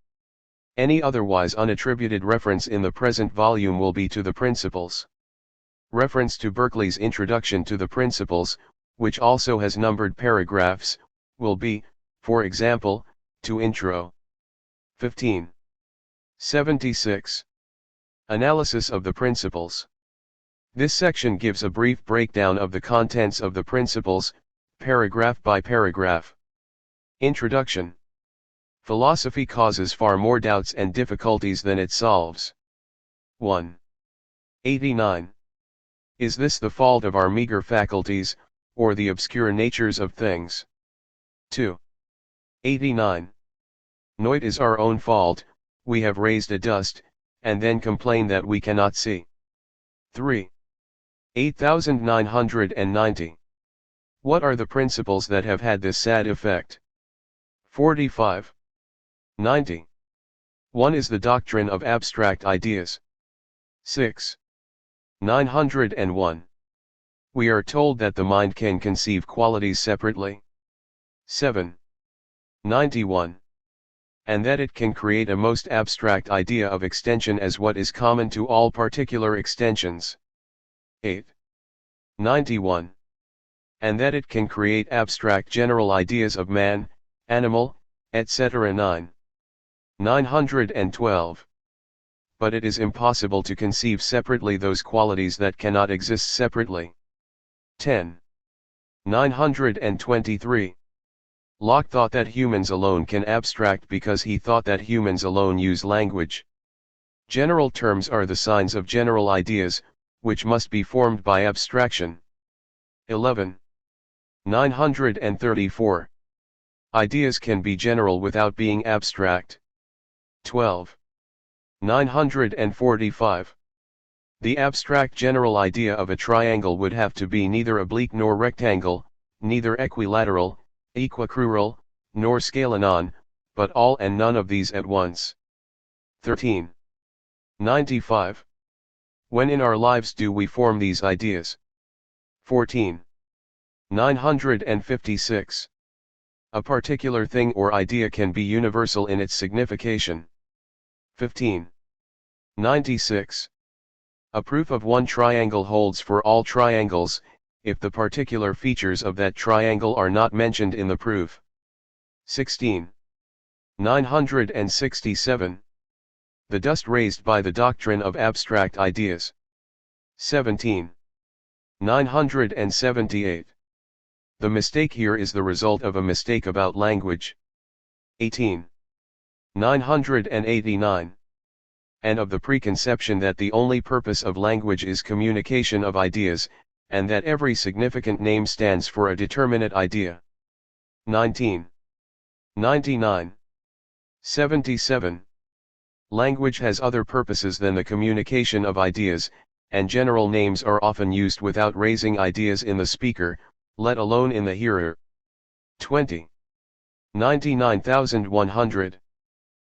Any otherwise unattributed reference in the present volume will be to the Principles. Reference to Berkeley's introduction to the Principles, which also has numbered paragraphs, will be, for example, to Intro. 15. 76. Analysis of the Principles. This section gives a brief breakdown of the contents of the Principles, paragraph by paragraph. Introduction. Philosophy causes far more doubts and difficulties than it solves. 1. 89. Is this the fault of our meager faculties, or the obscure natures of things? 2. 89. Noit is our own fault. We have raised a dust, and then complain that we cannot see. 3. 8990. What are the principles that have had this sad effect? 45. 90. 1 is the doctrine of abstract ideas. 6. 901. We are told that the mind can conceive qualities separately. 7. 91. And that it can create a most abstract idea of extension as what is common to all particular extensions. 8. 91. And that it can create abstract general ideas of man, animal, etc. 9. 912. But it is impossible to conceive separately those qualities that cannot exist separately. 10. 923. Locke thought that humans alone can abstract because he thought that humans alone use language. General terms are the signs of general ideas, which must be formed by abstraction. 11. 934. Ideas can be general without being abstract. 12. 945. The abstract general idea of a triangle would have to be neither oblique nor rectangle, neither equilateral, equicrural, nor scalanon, but all and none of these at once. 13. 95. When in our lives do we form these ideas? 14. 956. A particular thing or idea can be universal in its signification. 15. 96. A proof of one triangle holds for all triangles, if the particular features of that triangle are not mentioned in the proof. 16. 967. The dust raised by the doctrine of abstract ideas. 17. 978. The mistake here is the result of a mistake about language. 18. 989. And of the preconception that the only purpose of language is communication of ideas, and that every significant name stands for a determinate idea. 19. 99. 77. Language has other purposes than the communication of ideas, and general names are often used without raising ideas in the speaker, let alone in the hearer. 20. 99,100.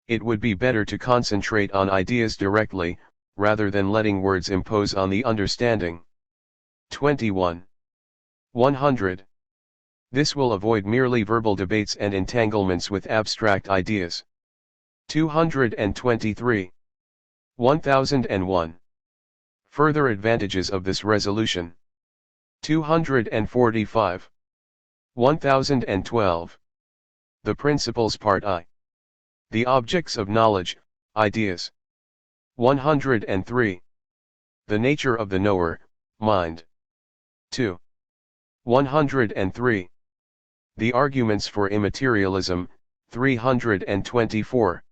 It would be better to concentrate on ideas directly, rather than letting words impose on the understanding. 21. 100. This will avoid merely verbal debates and entanglements with abstract ideas. 223. 1001. Further advantages of this resolution. 245. 1012. The principles part I. The objects of knowledge, ideas. 103. The nature of the knower, mind. 2. 103. The arguments for immaterialism, 324.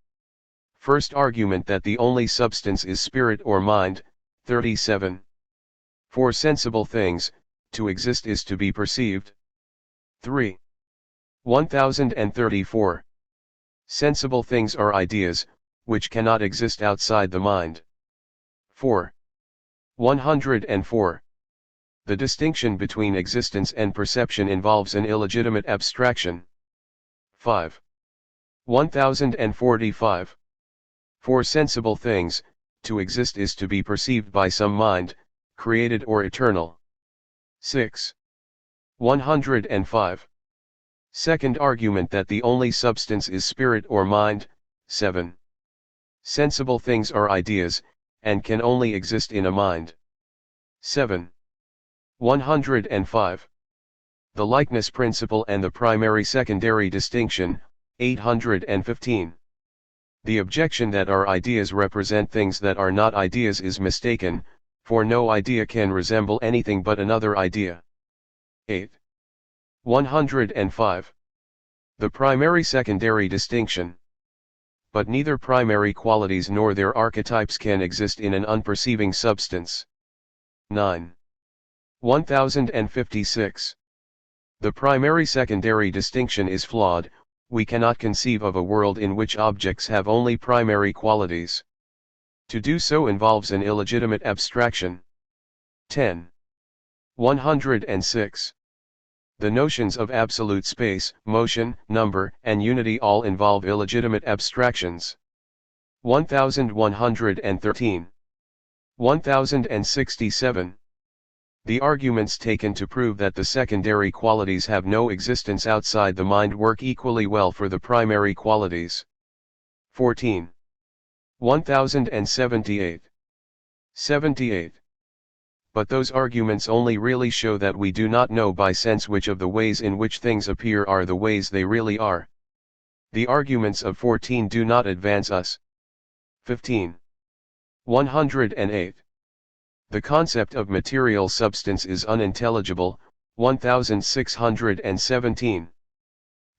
First argument that the only substance is spirit or mind, 37. For sensible things, to exist is to be perceived. 3. 1034. Sensible things are ideas, which cannot exist outside the mind. 4. 104. The distinction between existence and perception involves an illegitimate abstraction. 5. 1045. For sensible things, to exist is to be perceived by some mind, created or eternal. 6. 105. Second argument that the only substance is spirit or mind. 7. Sensible things are ideas, and can only exist in a mind. 7. 105. The likeness principle and the primary-secondary distinction, 815. The objection that our ideas represent things that are not ideas is mistaken, for no idea can resemble anything but another idea. 8. 105. The primary-secondary distinction. But neither primary qualities nor their archetypes can exist in an unperceiving substance. 9. 1056. The primary-secondary distinction is flawed. We cannot conceive of a world in which objects have only primary qualities. To do so involves an illegitimate abstraction. 10. 106. The notions of absolute space, motion, number, and unity all involve illegitimate abstractions. 1113. 1067. The arguments taken to prove that the secondary qualities have no existence outside the mind work equally well for the primary qualities. 14. 1078. 78. But those arguments only really show that we do not know by sense which of the ways in which things appear are the ways they really are. The arguments of 14 do not advance us. 15. 108. The concept of material substance is unintelligible. 1617.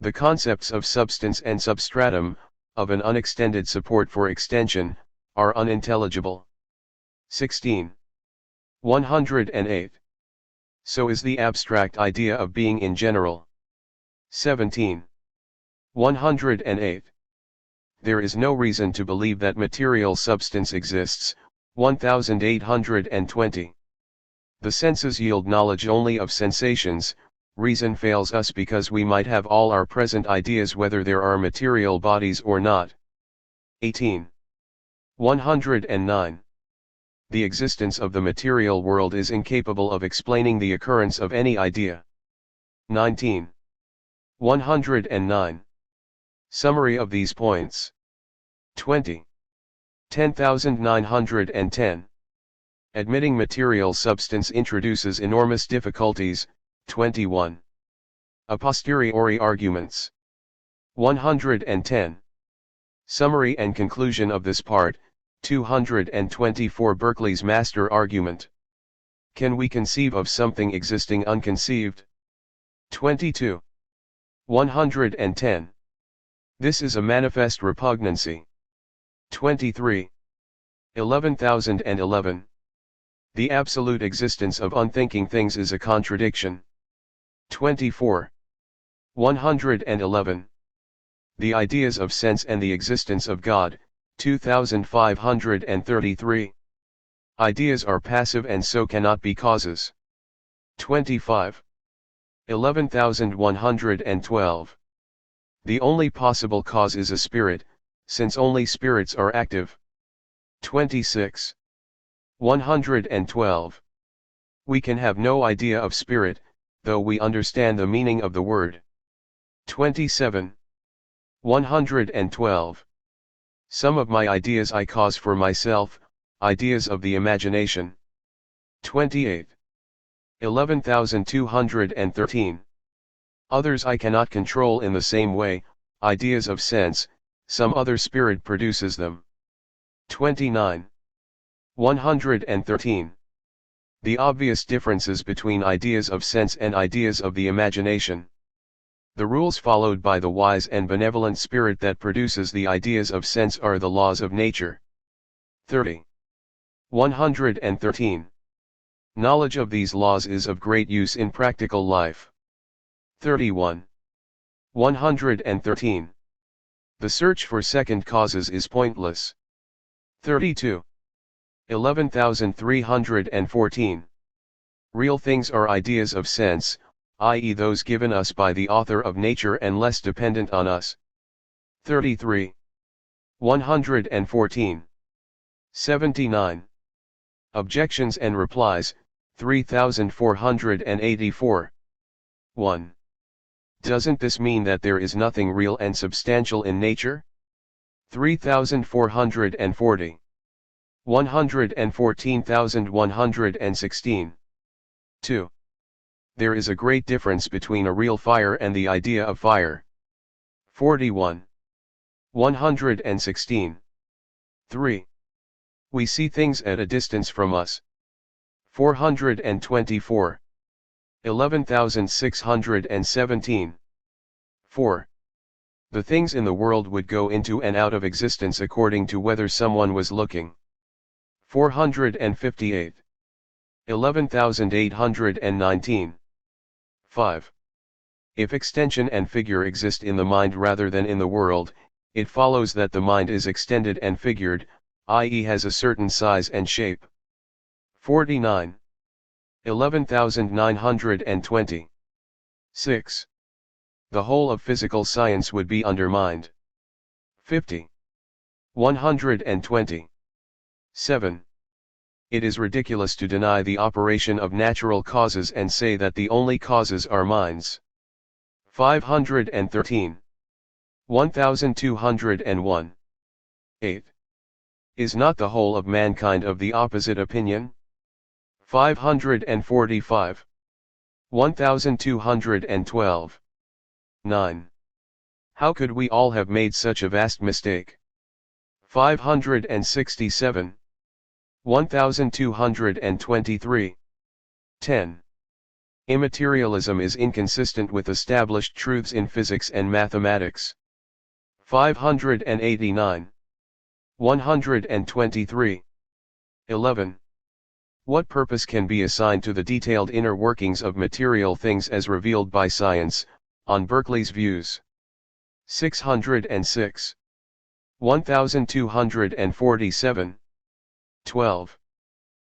The concepts of substance and substratum, of an unextended support for extension, are unintelligible. 16. 108. So is the abstract idea of being in general. 17. 108. There is no reason to believe that material substance exists. 1820. The senses yield knowledge only of sensations. Reason fails us because we might have all our present ideas whether there are material bodies or not. 18. 109. The existence of the material world is incapable of explaining the occurrence of any idea. 19. 109. Summary of these points. 20. 10910. Admitting material substance introduces enormous difficulties. 21. A posteriori arguments. 110. Summary and conclusion of this part. 224. Berkeley's master argument. Can we conceive of something existing unconceived? 22. 110. This is a manifest repugnancy. 23. 11011. The absolute existence of unthinking things is a contradiction. 24. 111. The ideas of sense and the existence of God. 2533. Ideas are passive and so cannot be causes. 25. 11112. The only possible cause is a spirit, since only spirits are active. 26. 112. We can have no idea of spirit, though we understand the meaning of the word. 27. 112. Some of my ideas I cause for myself, ideas of the imagination. 28. 11213. Others I cannot control in the same way, ideas of sense, some other spirit produces them. 29. 113. The obvious differences between ideas of sense and ideas of the imagination. The rules followed by the wise and benevolent spirit that produces the ideas of sense are the laws of nature. 30. 113. Knowledge of these laws is of great use in practical life. 31. 113. The search for second causes is pointless. 32. 11314. Real things are ideas of sense, i.e. those given us by the author of nature and less dependent on us. 33. 114. 79. Objections and replies, 3484. 1. Doesn't this mean that there is nothing real and substantial in nature? 3440. 114,116. 2. There is a great difference between a real fire and the idea of fire. 41. 116. 3. We see things at a distance from us. 424. 11,617. 4. The things in the world would go into and out of existence according to whether someone was looking. 458. 11,819. 5. If extension and figure exist in the mind rather than in the world, it follows that the mind is extended and figured, i.e. has a certain size and shape. 49. 11,920. 6. The whole of physical science would be undermined. 50. 120. 7. It is ridiculous to deny the operation of natural causes and say that the only causes are minds. 513. 1201. 8. Is not the whole of mankind of the opposite opinion? 545. 1212. 9. How could we all have made such a vast mistake? 567. 1223. 10. Immaterialism is inconsistent with established truths in physics and mathematics. 589. 123. 11. What purpose can be assigned to the detailed inner workings of material things as revealed by science, on Berkeley's views? 606. 1247. 12.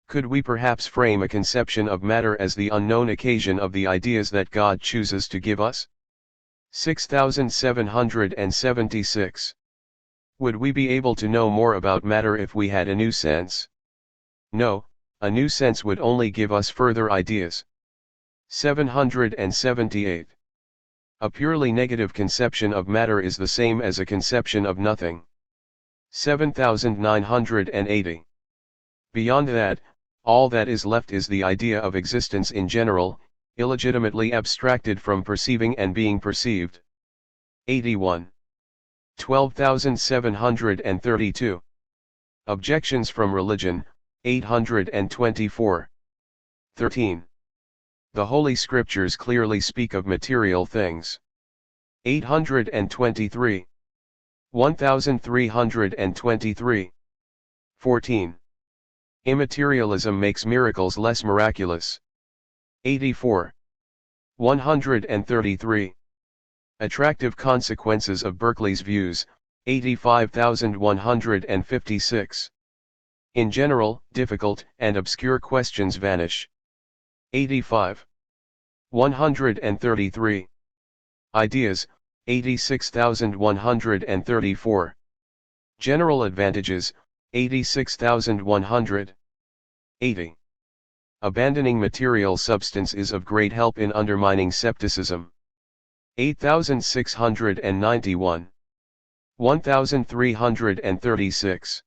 Could we perhaps frame a conception of matter as the unknown occasion of the ideas that God chooses to give us? 6776. Would we be able to know more about matter if we had a new sense? No, a new sense would only give us further ideas. 778. A purely negative conception of matter is the same as a conception of nothing. 7980. Beyond that, all that is left is the idea of existence in general, illegitimately abstracted from perceiving and being perceived. 81. 12732. Objections from religion, 824. 13. The Holy Scriptures clearly speak of material things. 823. 1323. 14. Immaterialism makes miracles less miraculous. 84. 133. Attractive consequences of Berkeley's views, 85,156. In general, difficult and obscure questions vanish. 85. 133. Ideas, 86,134. General advantages, 86,100. 80. Abandoning material substance is of great help in undermining skepticism. 8691. 1336.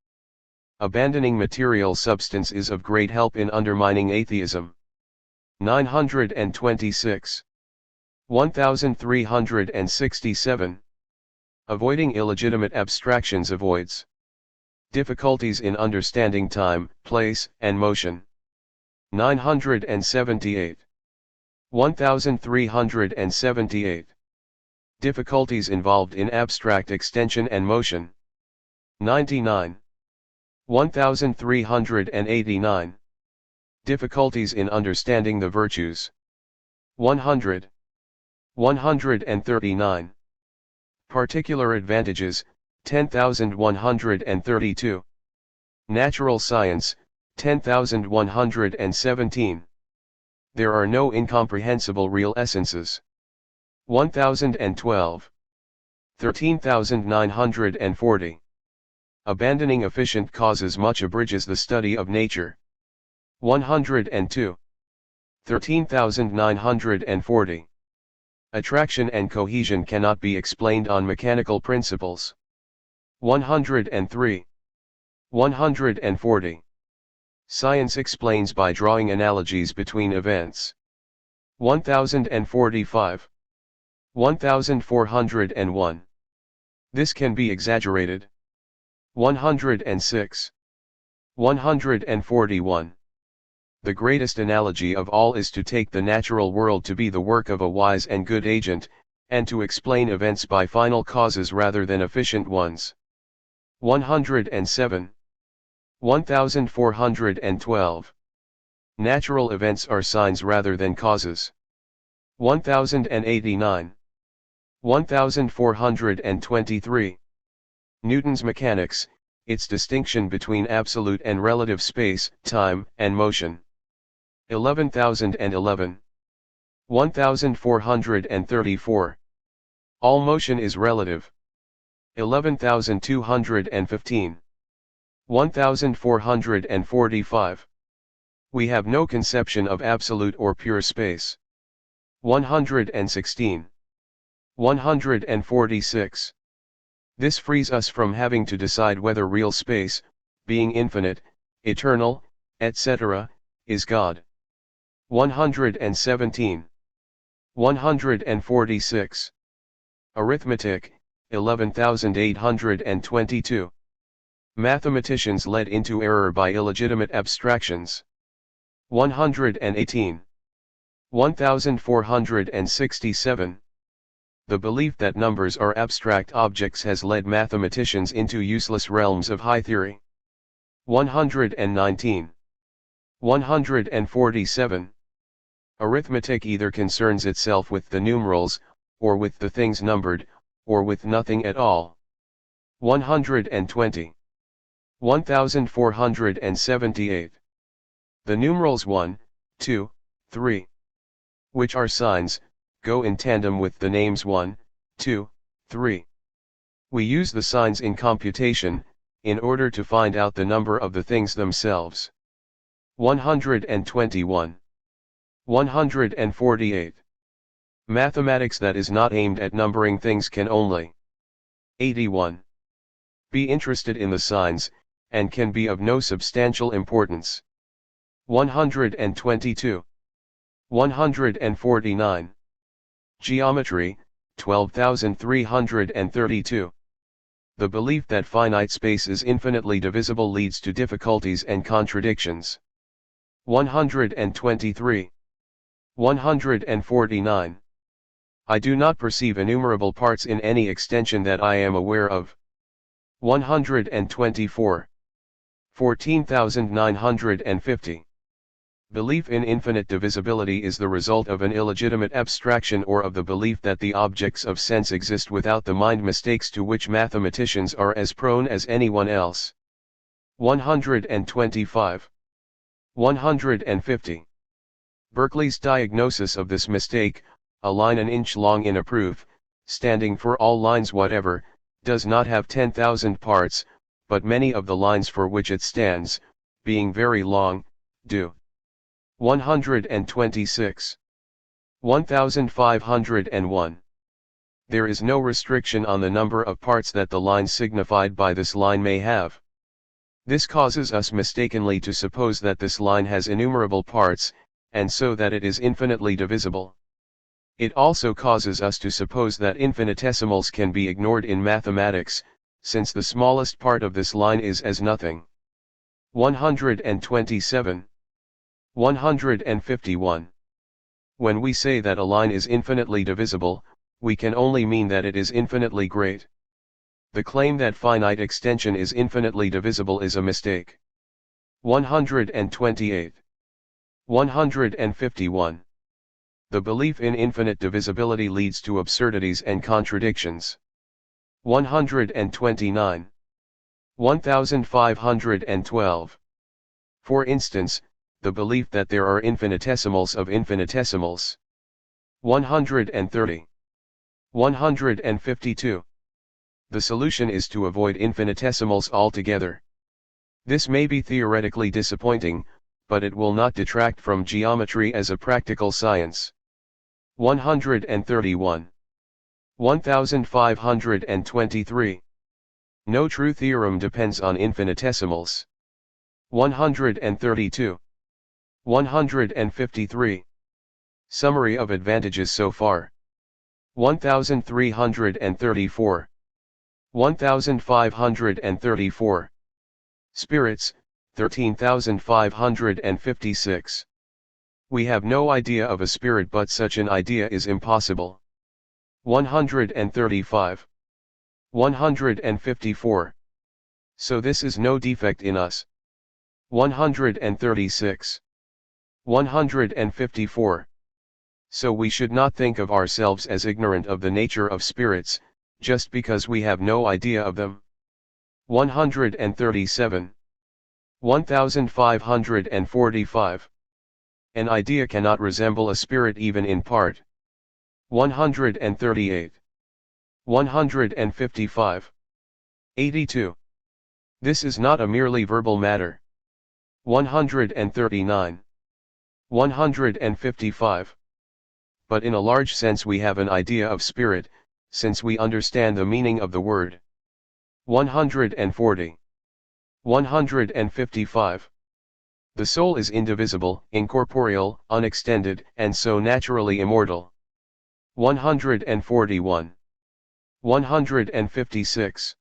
Abandoning material substance is of great help in undermining atheism. 926. 1367. Avoiding illegitimate abstractions avoids difficulties in understanding time, place, and motion. 978. 1378. Difficulties involved in abstract extension and motion. 99. 1389. Difficulties in understanding the virtues. 100. 139. Particular advantages, 10,132. Natural science, 10,117. There are no incomprehensible real essences. 1012. 13,940. Abandoning efficient causes much abridges the study of nature. 102. 13,940. Attraction and cohesion cannot be explained on mechanical principles. 103. 140. Science explains by drawing analogies between events. 1045. 1401. This can be exaggerated. 106. 141. The greatest analogy of all is to take the natural world to be the work of a wise and good agent, and to explain events by final causes rather than efficient ones. 107. 1412. Natural events are signs rather than causes. 1089. 1423. Newton's mechanics, its distinction between absolute and relative space, time, and motion. 11,011. 1434. All motion is relative. 11,215. 1445. We have no conception of absolute or pure space. 116. 146. This frees us from having to decide whether real space, being infinite, eternal, etc., is God. 117. 146. Arithmetic, 11,822. Mathematicians led into error by illegitimate abstractions. 118. 1467. The belief that numbers are abstract objects has led mathematicians into useless realms of high theory. 119. 147. Arithmetic either concerns itself with the numerals, or with the things numbered, or with nothing at all. 120. 1478. The numerals 1, 2, 3, which are signs, go in tandem with the names 1, 2, 3. We use the signs in computation, in order to find out the number of the things themselves. 121. 148. Mathematics that is not aimed at numbering things can only 81. Be interested in the signs, and can be of no substantial importance. 122. 149. Geometry, 12,332. The belief that finite space is infinitely divisible leads to difficulties and contradictions. 123. 149. I do not perceive innumerable parts in any extension that I am aware of. 124. 14,950. Belief in infinite divisibility is the result of an illegitimate abstraction or of the belief that the objects of sense exist without the mind mistakes to which mathematicians are as prone as anyone else. 125. 150. Berkeley's diagnosis of this mistake, a line an inch long in a proof, standing for all lines whatever, does not have 10,000 parts, but many of the lines for which it stands, being very long, do. 126. 1501. There is no restriction on the number of parts that the line signified by this line may have. This causes us mistakenly to suppose that this line has innumerable parts, and so that it is infinitely divisible. It also causes us to suppose that infinitesimals can be ignored in mathematics, since the smallest part of this line is as nothing. 127. 151. When we say that a line is infinitely divisible, we can only mean that it is infinitely great. The claim that finite extension is infinitely divisible is a mistake. 128. 151. The belief in infinite divisibility leads to absurdities and contradictions. 129. 1512. For instance, the belief that there are infinitesimals of infinitesimals. 130. 152. The solution is to avoid infinitesimals altogether. This may be theoretically disappointing, but it will not detract from geometry as a practical science. 131. 1523. No true theorem depends on infinitesimals. 132. 153. Summary of advantages so far. 1334. 1534. Spirits, 13,556. We have no idea of a spirit, but such an idea is impossible. 135. 154. So this is no defect in us. 136. 154. So we should not think of ourselves as ignorant of the nature of spirits, just because we have no idea of them. 137. 1545. An idea cannot resemble a spirit even in part. 138. 155. 82. This is not a merely verbal matter. 139. 155. But in a large sense we have an idea of spirit, since we understand the meaning of the word. 140. 155. The soul is indivisible, incorporeal, unextended, and so naturally immortal. 141. 156.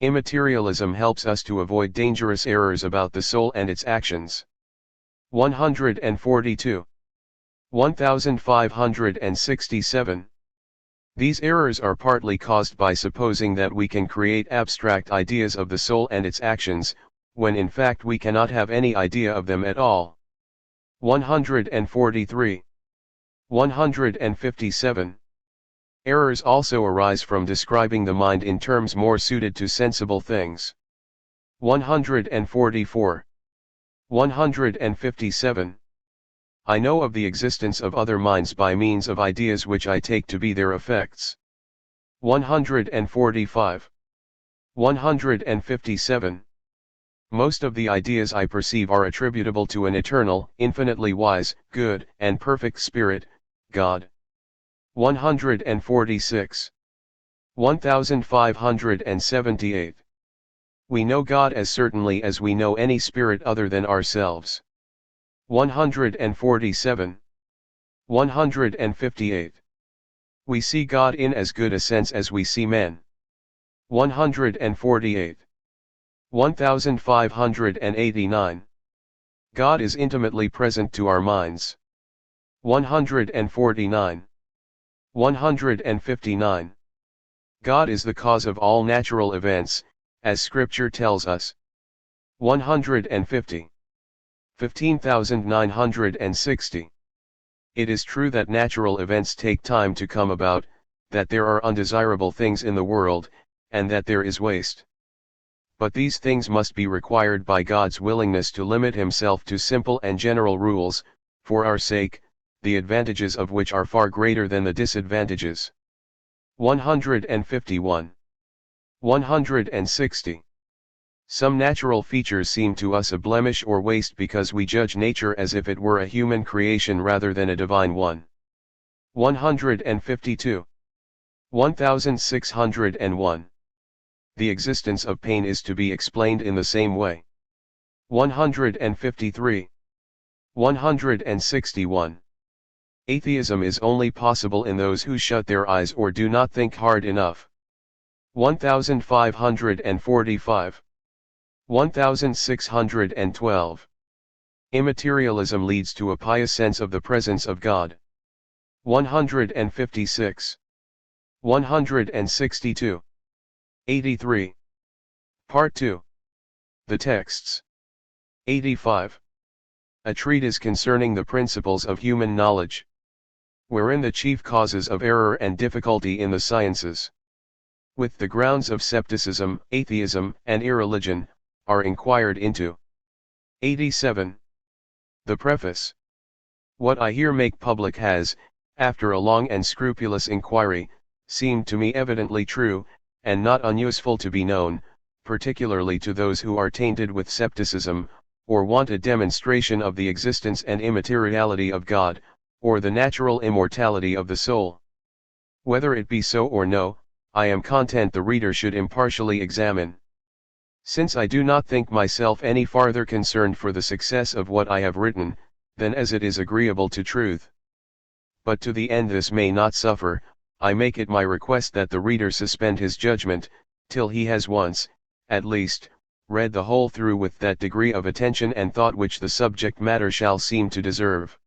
Immaterialism helps us to avoid dangerous errors about the soul and its actions. 142. 1567. These errors are partly caused by supposing that we can create abstract ideas of the soul and its actions, when in fact we cannot have any idea of them at all. 143. 157. Errors also arise from describing the mind in terms more suited to sensible things. 144. 157. I know of the existence of other minds by means of ideas which I take to be their effects. 145. 157. Most of the ideas I perceive are attributable to an eternal, infinitely wise, good, and perfect Spirit, God. 146. 1578. We know God as certainly as we know any spirit other than ourselves. 147. 158. We see God in as good a sense as we see men. 148. 1589. God is intimately present to our minds. 149. 159. God is the cause of all natural events, as Scripture tells us. 150. 15960. It is true that natural events take time to come about, that there are undesirable things in the world, and that there is waste. But these things must be required by God's willingness to limit himself to simple and general rules, for our sake, the advantages of which are far greater than the disadvantages. 151. 160. Some natural features seem to us a blemish or waste because we judge nature as if it were a human creation rather than a divine one. 152. 1601. The existence of pain is to be explained in the same way. 153. 161. Atheism is only possible in those who shut their eyes or do not think hard enough. 1545. 1612. Immaterialism leads to a pious sense of the presence of God. 156. 162. 83. Part 2. The texts. 85. A treatise concerning the principles of human knowledge, wherein the chief causes of error and difficulty in the sciences, with the grounds of scepticism, atheism, and irreligion, are inquired into. 87. The preface. What I here make public has, after a long and scrupulous inquiry, seemed to me evidently true, and not unuseful to be known, particularly to those who are tainted with scepticism, or want a demonstration of the existence and immateriality of God, or the natural immortality of the soul. Whether it be so or no, I am content the reader should impartially examine. Since I do not think myself any farther concerned for the success of what I have written, than as it is agreeable to truth. But to the end this may not suffer, I make it my request that the reader suspend his judgment, till he has once, at least, read the whole through with that degree of attention and thought which the subject matter shall seem to deserve.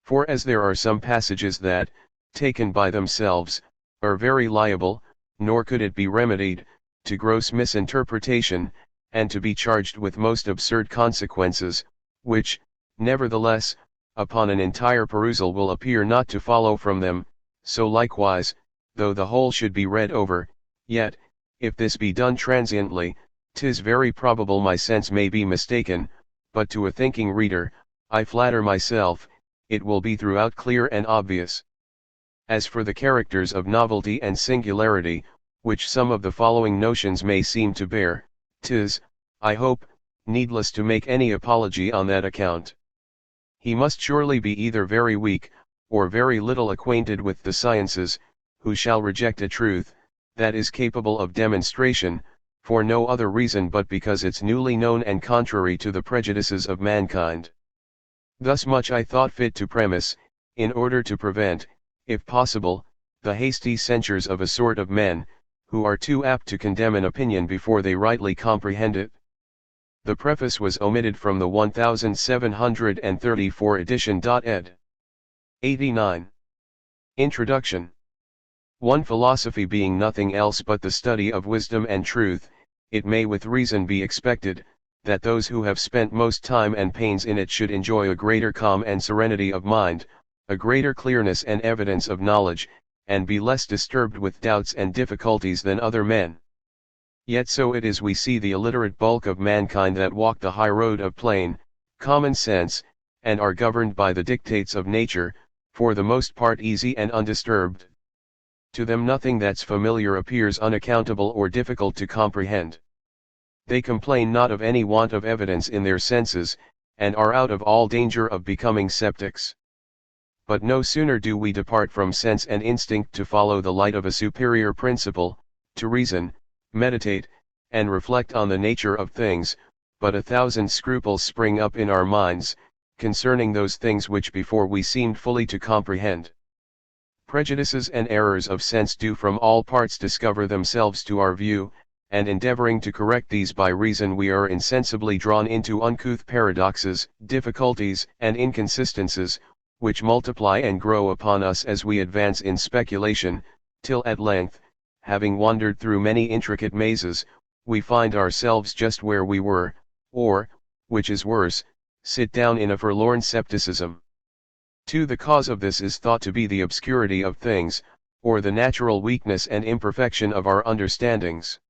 For as there are some passages that, taken by themselves, are very liable, nor could it be remedied, to gross misinterpretation, and to be charged with most absurd consequences, which, nevertheless, upon an entire perusal will appear not to follow from them, so likewise, though the whole should be read over, yet, If this be done transiently, 'tis very probable my sense may be mistaken, but to a thinking reader, I flatter myself, it will be throughout clear and obvious. As for the characters of novelty and singularity, which some of the following notions may seem to bear, 'tis, I hope, needless to make any apology on that account. He must surely be either very weak, or very little acquainted with the sciences, who shall reject a truth, that is capable of demonstration, for no other reason but because it's newly known and contrary to the prejudices of mankind. Thus much I thought fit to premise, in order to prevent, if possible, the hasty censures of a sort of men, who are too apt to condemn an opinion before they rightly comprehend it. The preface was omitted from the 1734 edition. Ed. 89. Introduction. 1. Philosophy being nothing else but the study of wisdom and truth, it may with reason be expected, that those who have spent most time and pains in it should enjoy a greater calm and serenity of mind, a greater clearness and evidence of knowledge, and be less disturbed with doubts and difficulties than other men. Yet so it is we see the illiterate bulk of mankind that walk the high road of plain, common sense, and are governed by the dictates of nature, for the most part easy and undisturbed. To them nothing that's familiar appears unaccountable or difficult to comprehend. They complain not of any want of evidence in their senses, and are out of all danger of becoming sceptics. But no sooner do we depart from sense and instinct to follow the light of a superior principle, to reason, meditate, and reflect on the nature of things, but 1,000 scruples spring up in our minds, concerning those things which before we seemed fully to comprehend. Prejudices and errors of sense do from all parts discover themselves to our view, and endeavoring to correct these by reason we are insensibly drawn into uncouth paradoxes, difficulties, and inconsistencies, which multiply and grow upon us as we advance in speculation, till at length, having wandered through many intricate mazes, we find ourselves just where we were, or, which is worse, sit down in a forlorn scepticism. 2. The cause of this is thought to be the obscurity of things, or the natural weakness and imperfection of our understandings.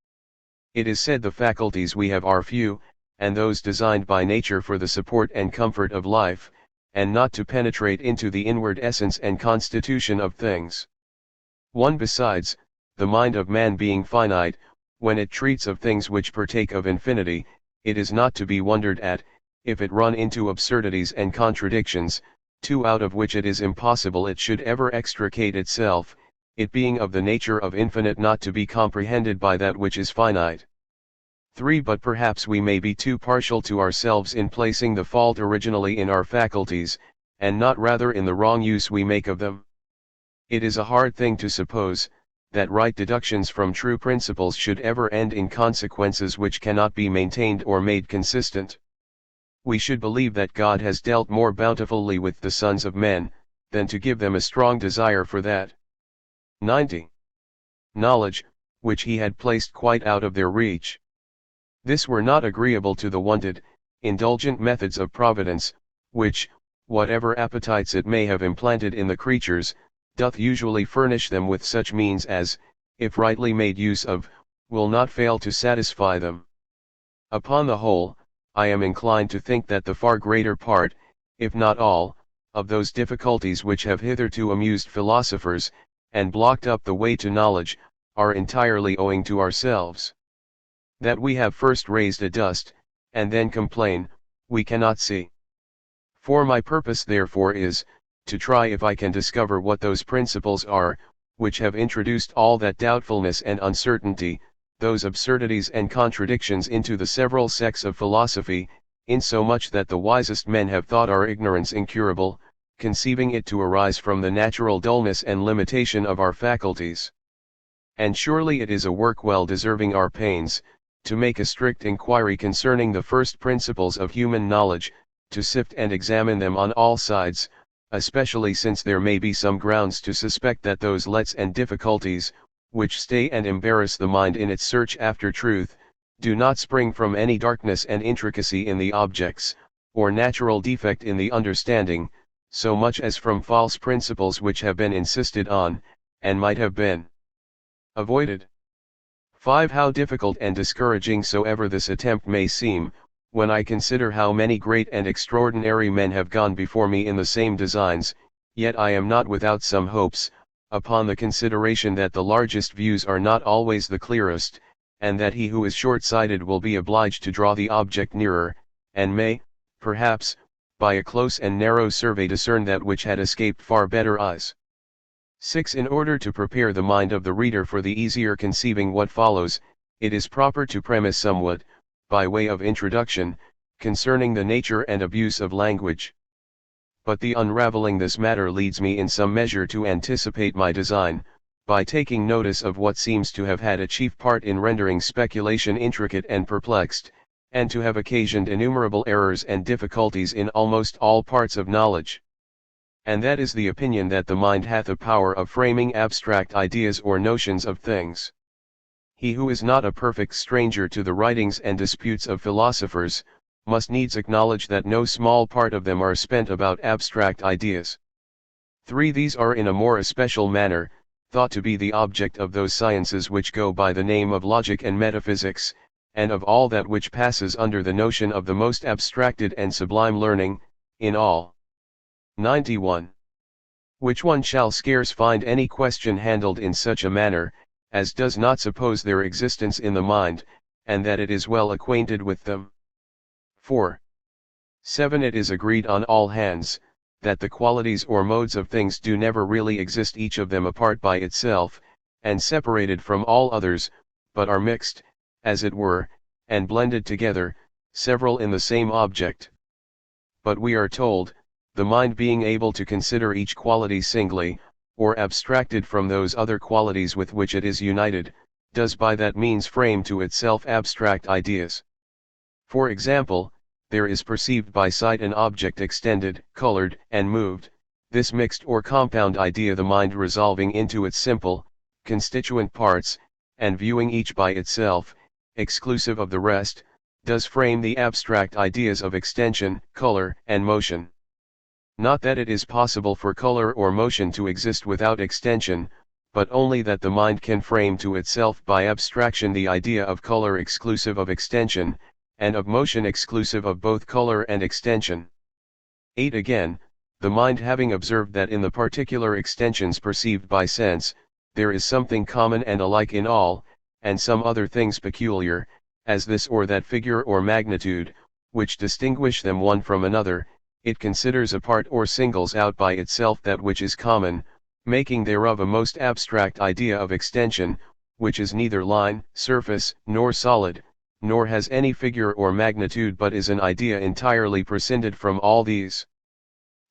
It is said the faculties we have are few, and those designed by nature for the support and comfort of life, and not to penetrate into the inward essence and constitution of things. 1. Besides, the mind of man being finite, when it treats of things which partake of infinity, it is not to be wondered at, if it run into absurdities and contradictions, 2. Out of which it is impossible it should ever extricate itself, it being of the nature of infinite not to be comprehended by that which is finite. 3. But perhaps we may be too partial to ourselves in placing the fault originally in our faculties, and not rather in the wrong use we make of them. It is a hard thing to suppose, that right deductions from true principles should ever end in consequences which cannot be maintained or made consistent. We should believe that God has dealt more bountifully with the sons of men, than to give them a strong desire for that. 90. Knowledge, which he had placed quite out of their reach. This were not agreeable to the wonted, indulgent methods of Providence, which, whatever appetites it may have implanted in the creatures, doth usually furnish them with such means as, if rightly made use of, will not fail to satisfy them. Upon the whole, I am inclined to think that the far greater part, if not all, of those difficulties which have hitherto amused philosophers, and blocked up the way to knowledge, are entirely owing to ourselves. That we have first raised a dust, and then complain, we cannot see. For my purpose therefore is, to try if I can discover what those principles are, which have introduced all that doubtfulness and uncertainty, those absurdities and contradictions into the several sects of philosophy, insomuch that the wisest men have thought our ignorance incurable, conceiving it to arise from the natural dullness and limitation of our faculties. And surely it is a work well deserving our pains, to make a strict inquiry concerning the first principles of human knowledge, to sift and examine them on all sides, especially since there may be some grounds to suspect that those lets and difficulties, which stay and embarrass the mind in its search after truth, do not spring from any darkness and intricacy in the objects, or natural defect in the understanding, so much as from false principles which have been insisted on, and might have been avoided. 5. How difficult and discouraging soever this attempt may seem, when I consider how many great and extraordinary men have gone before me in the same designs, yet I am not without some hopes, upon the consideration that the largest views are not always the clearest, and that he who is short-sighted will be obliged to draw the object nearer, and may, perhaps, by a close and narrow survey discern that which had escaped far better eyes. 6. In order to prepare the mind of the reader for the easier conceiving what follows, it is proper to premise somewhat, by way of introduction, concerning the nature and abuse of language. But the unraveling this matter leads me in some measure to anticipate my design, by taking notice of what seems to have had a chief part in rendering speculation intricate and perplexed, and to have occasioned innumerable errors and difficulties in almost all parts of knowledge. And that is the opinion that the mind hath a power of framing abstract ideas or notions of things. He who is not a perfect stranger to the writings and disputes of philosophers, must needs acknowledge that no small part of them are spent about abstract ideas. 3. These are in a more especial manner, thought to be the object of those sciences which go by the name of logic and metaphysics, and of all that which passes under the notion of the most abstracted and sublime learning, in all. 91. Which one shall scarce find any question handled in such a manner, as does not suppose their existence in the mind, and that it is well acquainted with them. 4. 7. It is agreed on all hands, that the qualities or modes of things do never really exist each of them apart by itself, and separated from all others, but are mixed, as it were, and blended together, several in the same object. But we are told, the mind being able to consider each quality singly, or abstracted from those other qualities with which it is united, does by that means frame to itself abstract ideas. For example, there is perceived by sight an object extended, colored, and moved, this mixed or compound idea the mind resolving into its simple, constituent parts, and viewing each by itself, exclusive of the rest, does frame the abstract ideas of extension, color, and motion. Not that it is possible for color or motion to exist without extension, but only that the mind can frame to itself by abstraction the idea of color exclusive of extension, and of motion exclusive of both color and extension. 8. Again, the mind having observed that in the particular extensions perceived by sense, there is something common and alike in all, and some other things peculiar, as this or that figure or magnitude, which distinguish them one from another, it considers apart or singles out by itself that which is common, making thereof a most abstract idea of extension, which is neither line, surface, nor solid, nor has any figure or magnitude but is an idea entirely prescinded from all these.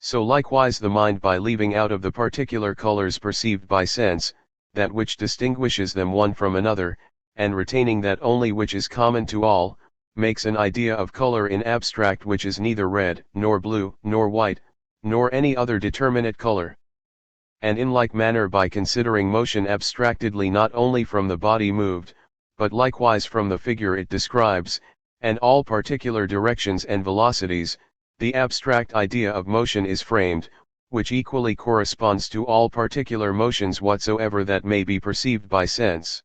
So likewise the mind by leaving out of the particular colors perceived by sense, that which distinguishes them one from another, and retaining that only which is common to all, makes an idea of color in abstract which is neither red, nor blue, nor white, nor any other determinate color. And in like manner by considering motion abstractedly not only from the body moved, but likewise from the figure it describes, and all particular directions and velocities, the abstract idea of motion is framed, which equally corresponds to all particular motions whatsoever that may be perceived by sense.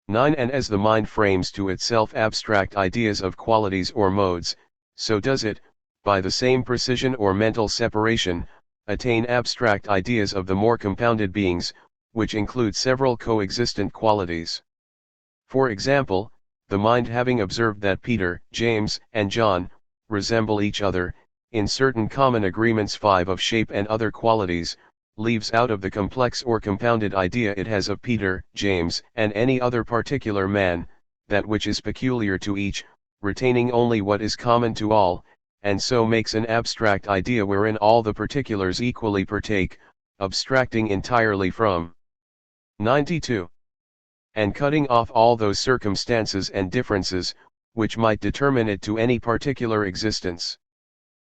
9. And as the mind frames to itself abstract ideas of qualities or modes, so does it, by the same precision or mental separation, attain abstract ideas of the more compounded beings, which include several coexistent qualities. For example, the mind having observed that Peter, James, and John resemble each other, in certain common agreements 5 of shape and other qualities, leaves out of the complex or compounded idea it has of Peter, James, and any other particular man, that which is peculiar to each, retaining only what is common to all, and so makes an abstract idea wherein all the particulars equally partake, abstracting entirely from. 92. And cutting off all those circumstances and differences, which might determine it to any particular existence.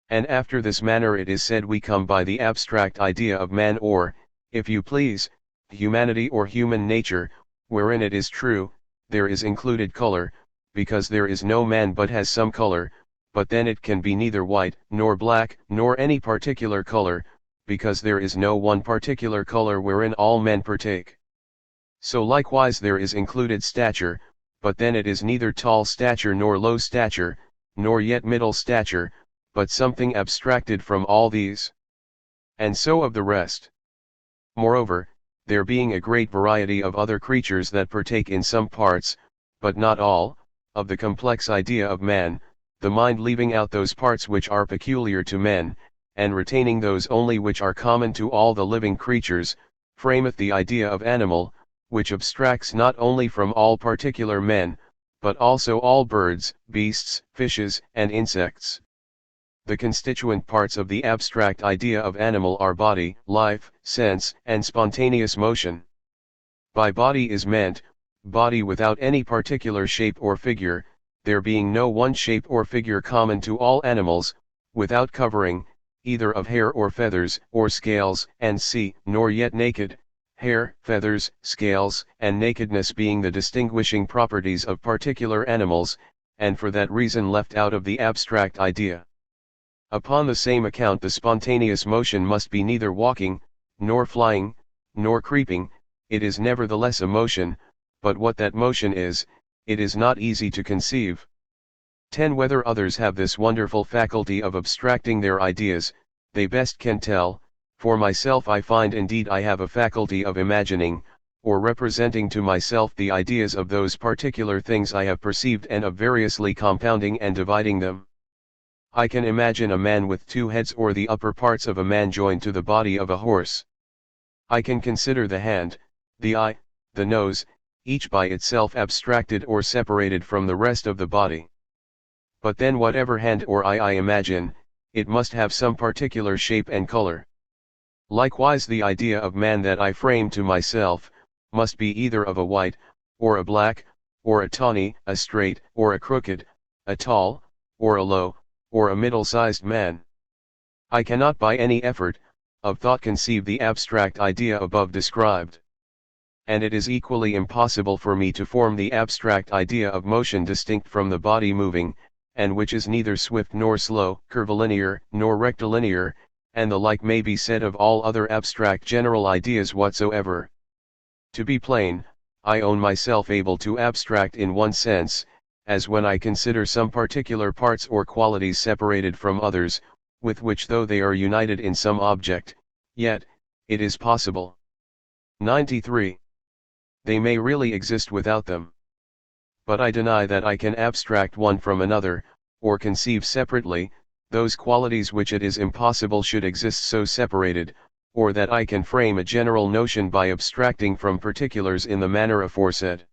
And after this manner it is said we come by the abstract idea of man or, if you please, humanity or human nature, wherein it is true, there is included color, because there is no man but has some color, but then it can be neither white, nor black, nor any particular color, because there is no one particular color wherein all men partake. So likewise there is included stature, but then it is neither tall stature nor low stature, nor yet middle stature, but something abstracted from all these. And so of the rest. Moreover, there being a great variety of other creatures that partake in some parts, but not all, of the complex idea of man, the mind leaving out those parts which are peculiar to men, and retaining those only which are common to all the living creatures, frameth the idea of animal, which abstracts not only from all particular men, but also all birds, beasts, fishes, and insects. The constituent parts of the abstract idea of animal are body, life, sense, and spontaneous motion. By body is meant, body without any particular shape or figure, there being no one shape or figure common to all animals, without covering, either of hair or feathers, or scales, and nor yet naked, hair, feathers, scales, and nakedness being the distinguishing properties of particular animals, and for that reason left out of the abstract idea. Upon the same account the spontaneous motion must be neither walking, nor flying, nor creeping, it is nevertheless a motion, but what that motion is, it is not easy to conceive. 10. Whether others have this wonderful faculty of abstracting their ideas, they best can tell. For myself I find indeed I have a faculty of imagining, or representing to myself the ideas of those particular things I have perceived, and of variously compounding and dividing them. I can imagine a man with 2 heads, or the upper parts of a man joined to the body of a horse. I can consider the hand, the eye, the nose, each by itself abstracted or separated from the rest of the body. But then whatever hand or eye I imagine, it must have some particular shape and color. Likewise the idea of man that I frame to myself, must be either of a white, or a black, or a tawny, a straight, or a crooked, a tall, or a low, or a middle-sized man. I cannot by any effort of thought conceive the abstract idea above described. And it is equally impossible for me to form the abstract idea of motion distinct from the body moving, and which is neither swift nor slow, curvilinear, nor rectilinear, and the like may be said of all other abstract general ideas whatsoever. To be plain, I own myself able to abstract in one sense, as when I consider some particular parts or qualities separated from others, with which though they are united in some object, yet, it is possible. 93. They may really exist without them. But I deny that I can abstract one from another, or conceive separately, those qualities which it is impossible should exist so separated, or that I can frame a general notion by abstracting from particulars in the manner aforesaid.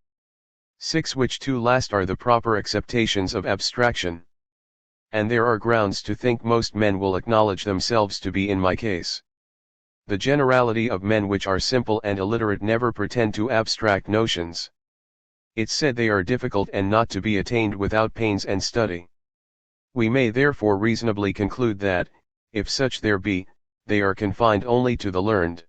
6. Which 2 last are the proper acceptations of abstraction. And there are grounds to think most men will acknowledge themselves to be in my case. The generality of men which are simple and illiterate never pretend to abstract notions. It's said they are difficult and not to be attained without pains and study. We may therefore reasonably conclude that, if such there be, they are confined only to the learned.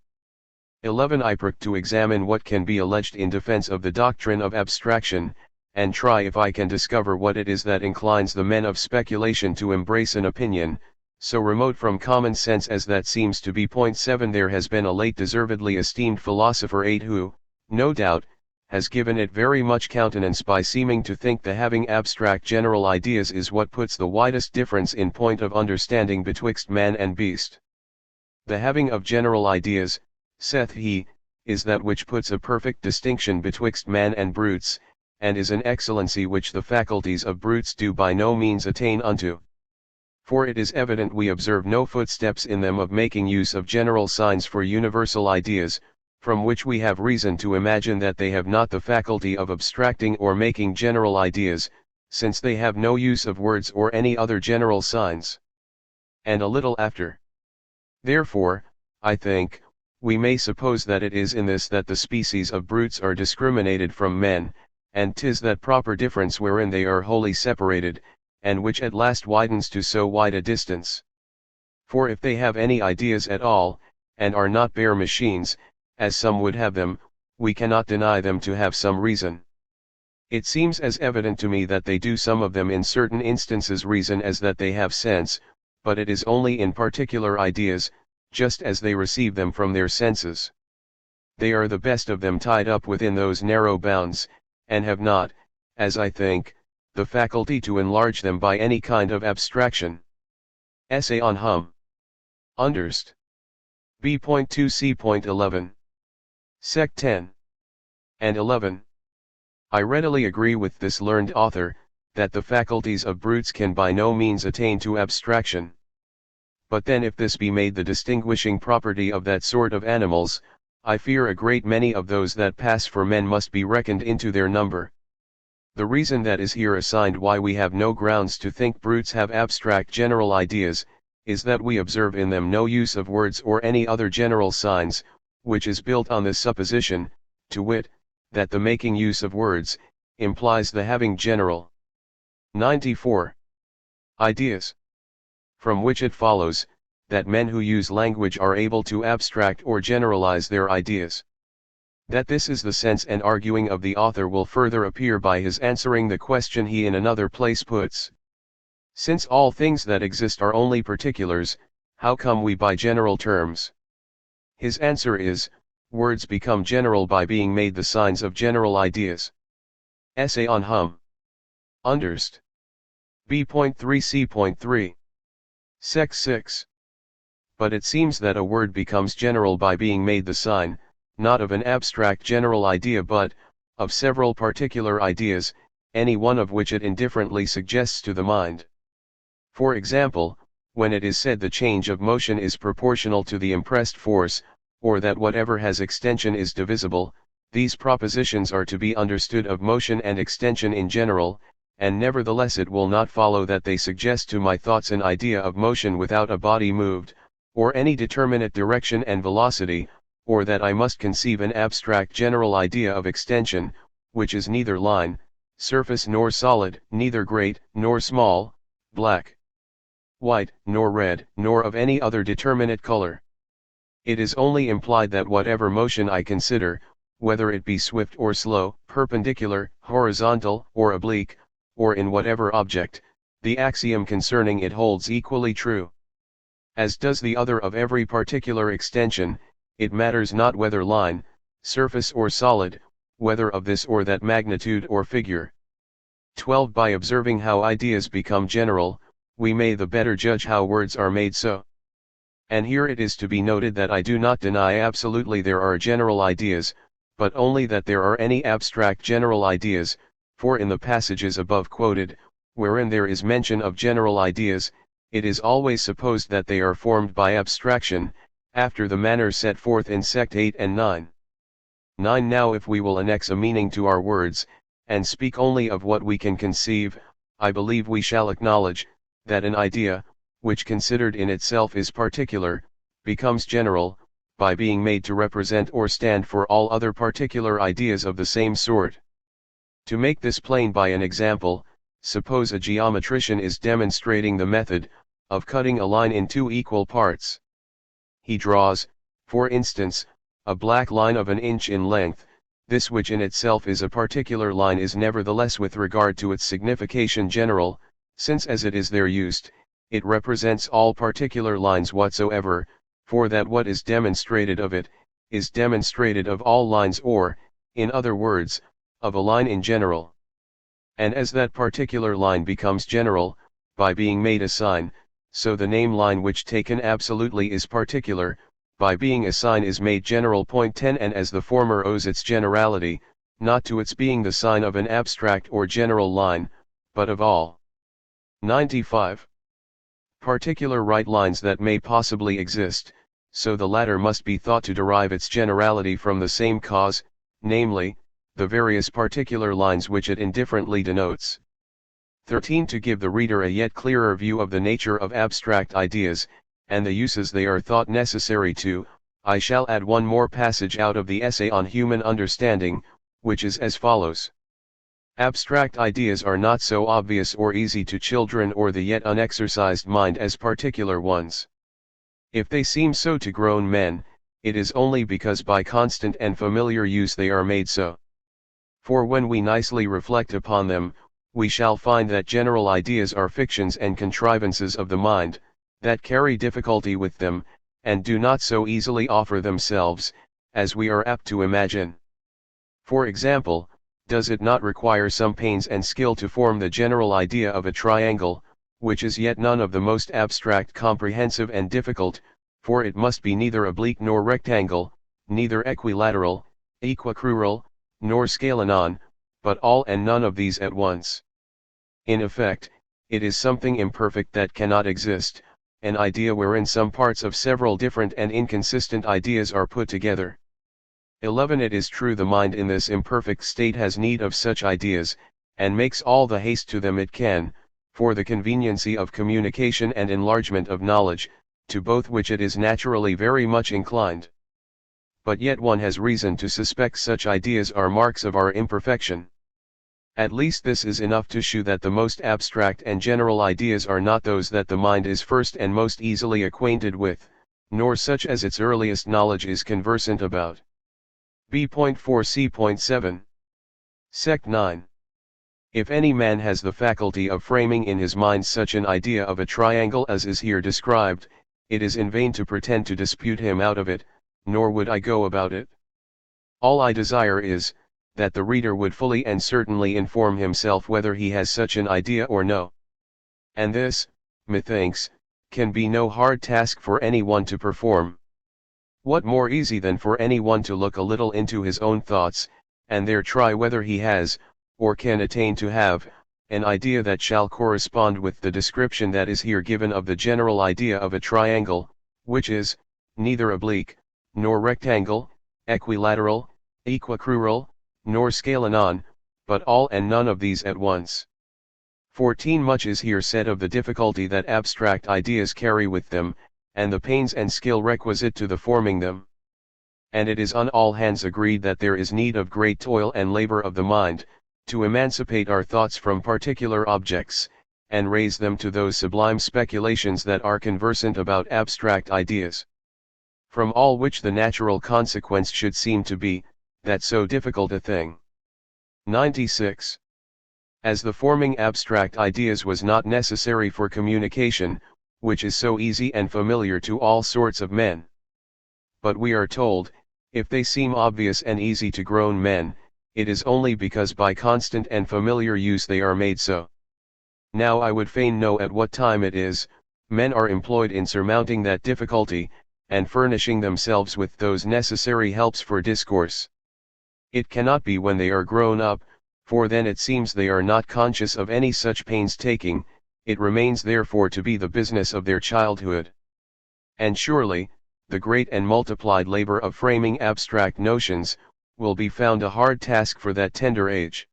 11. I prick to examine what can be alleged in defense of the doctrine of abstraction, and try if I can discover what it is that inclines the men of speculation to embrace an opinion, so remote from common sense as that seems to be. 7. There has been a late deservedly esteemed philosopher 8 who, no doubt, has given it very much countenance by seeming to think the having abstract general ideas is what puts the widest difference in point of understanding betwixt man and beast. The having of general ideas, saith he, is that which puts a perfect distinction betwixt man and brutes, and is an excellency which the faculties of brutes do by no means attain unto. For it is evident we observe no footsteps in them of making use of general signs for universal ideas, from which we have reason to imagine that they have not the faculty of abstracting or making general ideas, since they have no use of words or any other general signs. And a little after. Therefore, I think, we may suppose that it is in this that the species of brutes are discriminated from men, and 'tis that proper difference wherein they are wholly separated, and which at last widens to so wide a distance. For if they have any ideas at all, and are not bare machines, as some would have them, we cannot deny them to have some reason. It seems as evident to me that they do some of them in certain instances reason as that they have sense, but it is only in particular ideas, just as they receive them from their senses. they are the best of them tied up within those narrow bounds, and have not, as I think, the faculty to enlarge them by any kind of abstraction. Essay on Hum. Underst. B.2 C.11. Sec 10 and 11. I readily agree with this learned author, that the faculties of brutes can by no means attain to abstraction. But then if this be made the distinguishing property of that sort of animals, I fear a great many of those that pass for men must be reckoned into their number. The reason that is here assigned why we have no grounds to think brutes have abstract general ideas, is that we observe in them no use of words or any other general signs, which is built on this supposition, to wit, that the making use of words, implies the having general 94 ideas. From which it follows, that men who use language are able to abstract or generalize their ideas. That this is the sense and arguing of the author will further appear by his answering the question he in another place puts. Since all things that exist are only particulars, how come we by general terms? His answer is, words become general by being made the signs of general ideas. Essay on Hum. Underst. B.3 C.3. Sec 6. But it seems that a word becomes general by being made the sign, not of an abstract general idea but, of several particular ideas, any one of which it indifferently suggests to the mind. For example, when it is said the change of motion is proportional to the impressed force, or that whatever has extension is divisible, these propositions are to be understood of motion and extension in general, and nevertheless it will not follow that they suggest to my thoughts an idea of motion without a body moved, or any determinate direction and velocity, or that I must conceive an abstract general idea of extension, which is neither line, surface nor solid, neither great, nor small, black, white, nor red, nor of any other determinate color. It is only implied that whatever motion I consider, whether it be swift or slow, perpendicular, horizontal, or oblique, or in whatever object, the axiom concerning it holds equally true. As does the other of every particular extension, it matters not whether line, surface or solid, whether of this or that magnitude or figure. 12. By observing how ideas become general, we may the better judge how words are made so. And here it is to be noted that I do not deny absolutely there are general ideas, but only that there are any abstract general ideas, for in the passages above quoted, wherein there is mention of general ideas, it is always supposed that they are formed by abstraction, after the manner set forth in Sect 8 and 9. 9. Now if we will annex a meaning to our words, and speak only of what we can conceive, I believe we shall acknowledge, that an idea, which considered in itself is particular, becomes general, by being made to represent or stand for all other particular ideas of the same sort. To make this plain by an example, suppose a geometrician is demonstrating the method, of cutting a line in two equal parts. He draws, for instance, a black line of an inch in length. This which in itself is a particular line is nevertheless with regard to its signification general, since as it is there used, it represents all particular lines whatsoever, for that what is demonstrated of it, is demonstrated of all lines or, in other words, of a line in general. And as that particular line becomes general, by being made a sign, so the name line which taken absolutely is particular, by being a sign is made general. 10. And as the former owes its generality, not to its being the sign of an abstract or general line, but of all 95 particular right lines that may possibly exist, so the latter must be thought to derive its generality from the same cause, namely, the various particular lines which it indifferently denotes. 13. To give the reader a yet clearer view of the nature of abstract ideas, and the uses they are thought necessary to, I shall add one more passage out of the Essay on Human Understanding, which is as follows. Abstract ideas are not so obvious or easy to children or the yet unexercised mind as particular ones. If they seem so to grown men, it is only because by constant and familiar use they are made so. For when we nicely reflect upon them, we shall find that general ideas are fictions and contrivances of the mind, that carry difficulty with them, and do not so easily offer themselves, as we are apt to imagine. For example, does it not require some pains and skill to form the general idea of a triangle, which is yet none of the most abstract, comprehensive and difficult, for it must be neither oblique nor rectangle, neither equilateral, equicrural, nor scalanon, but all and none of these at once. In effect, it is something imperfect that cannot exist, an idea wherein some parts of several different and inconsistent ideas are put together. 11. It is true the mind in this imperfect state has need of such ideas, and makes all the haste to them it can, for the conveniency of communication and enlargement of knowledge, to both which it is naturally very much inclined. But yet one has reason to suspect such ideas are marks of our imperfection. At least this is enough to shew that the most abstract and general ideas are not those that the mind is first and most easily acquainted with, nor such as its earliest knowledge is conversant about. B.4 C.7. Sect 9. If any man has the faculty of framing in his mind such an idea of a triangle as is here described, it is in vain to pretend to dispute him out of it, nor would I go about it. All I desire is, that the reader would fully and certainly inform himself whether he has such an idea or no. And this, methinks, can be no hard task for any one to perform. What more easy than for any one to look a little into his own thoughts, and there try whether he has, or can attain to have, an idea that shall correspond with the description that is here given of the general idea of a triangle, which is, neither oblique, nor rectangle, equilateral, equicrural, nor scalanon, but all and none of these at once. 14. Much is here said of the difficulty that abstract ideas carry with them, and the pains and skill requisite to the forming them. And it is on all hands agreed that there is need of great toil and labor of the mind, to emancipate our thoughts from particular objects, and raise them to those sublime speculations that are conversant about abstract ideas. From all which the natural consequence should seem to be, that so difficult a thing. 96. As the forming abstract ideas was not necessary for communication, which is so easy and familiar to all sorts of men. But we are told, if they seem obvious and easy to grown men, it is only because by constant and familiar use they are made so. Now I would fain know at what time it is, men are employed in surmounting that difficulty, and furnishing themselves with those necessary helps for discourse. It cannot be when they are grown up, for then it seems they are not conscious of any such painstaking, it remains therefore to be the business of their childhood. And surely, the great and multiplied labor of framing abstract notions, will be found a hard task for that tender age.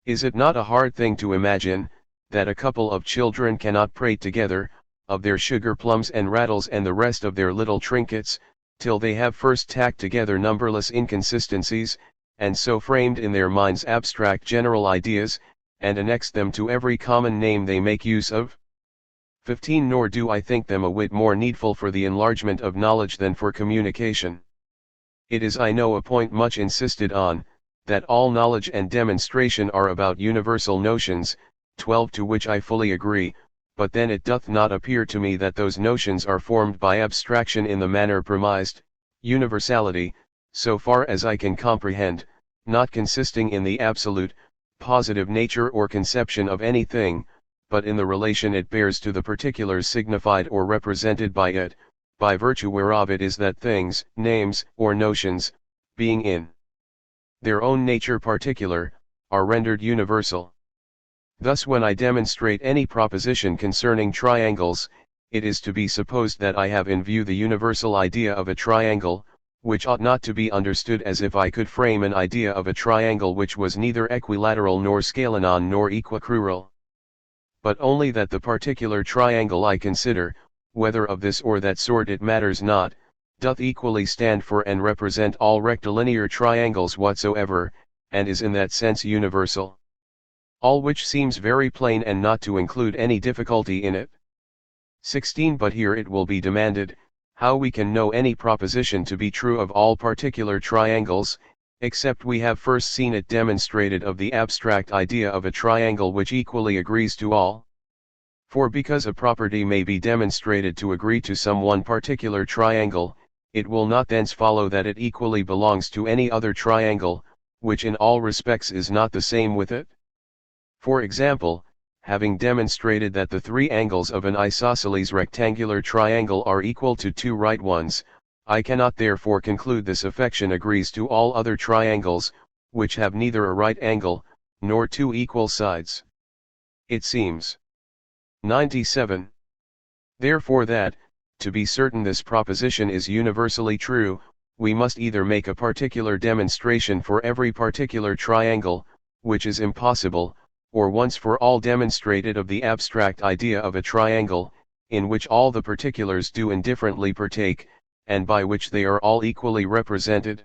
Is it not a hard thing to imagine, that a couple of children cannot prate together, of their sugar plums and rattles and the rest of their little trinkets, till they have first tacked together numberless inconsistencies, and so framed in their minds abstract general ideas, and annexed them to every common name they make use of? 15. Nor do I think them a whit more needful for the enlargement of knowledge than for communication. It is I know a point much insisted on, that all knowledge and demonstration are about universal notions, 12, to which I fully agree, but then it doth not appear to me that those notions are formed by abstraction in the manner premised, universality, so far as I can comprehend, not consisting in the absolute, positive nature or conception of anything, but in the relation it bears to the particulars signified or represented by it, by virtue whereof it is that things, names, or notions, being in their own nature particular, are rendered universal. Thus when I demonstrate any proposition concerning triangles, it is to be supposed that I have in view the universal idea of a triangle, which ought not to be understood as if I could frame an idea of a triangle which was neither equilateral nor scalanon nor equicrural. But only that the particular triangle I consider, whether of this or that sort it matters not, doth equally stand for and represent all rectilinear triangles whatsoever, and is in that sense universal. All which seems very plain and not to include any difficulty in it. 16. But here it will be demanded, how we can know any proposition to be true of all particular triangles, except we have first seen it demonstrated of the abstract idea of a triangle which equally agrees to all? For because a property may be demonstrated to agree to some one particular triangle, it will not thence follow that it equally belongs to any other triangle, which in all respects is not the same with it? For example, having demonstrated that the three angles of an isosceles rectangular triangle are equal to two right ones, I cannot therefore conclude this affection agrees to all other triangles, which have neither a right angle, nor two equal sides. It seems. 97. Therefore that, to be certain this proposition is universally true, we must either make a particular demonstration for every particular triangle, which is impossible, or once for all demonstrate it of the abstract idea of a triangle, in which all the particulars do indifferently partake, and by which they are all equally represented.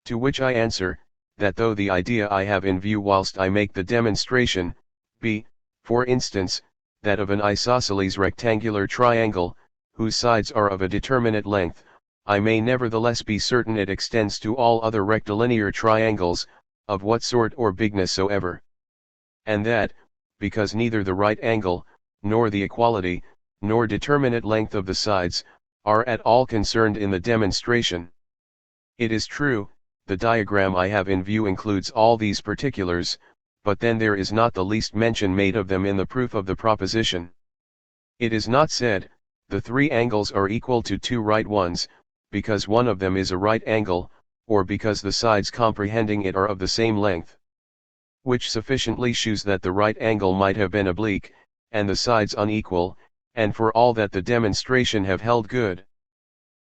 To which I answer, that though the idea I have in view whilst I make the demonstration, be, for instance, that of an isosceles rectangular triangle, whose sides are of a determinate length, I may nevertheless be certain it extends to all other rectilinear triangles, of what sort or bigness soever. And that, because neither the right angle, nor the equality, nor determinate length of the sides, are at all concerned in the demonstration. It is true, the diagram I have in view includes all these particulars, but then there is not the least mention made of them in the proof of the proposition. It is not said, the three angles are equal to two right ones, because one of them is a right angle, or because the sides comprehending it are of the same length. Which sufficiently shews that the right angle might have been oblique, and the sides unequal, and for all that the demonstration have held good.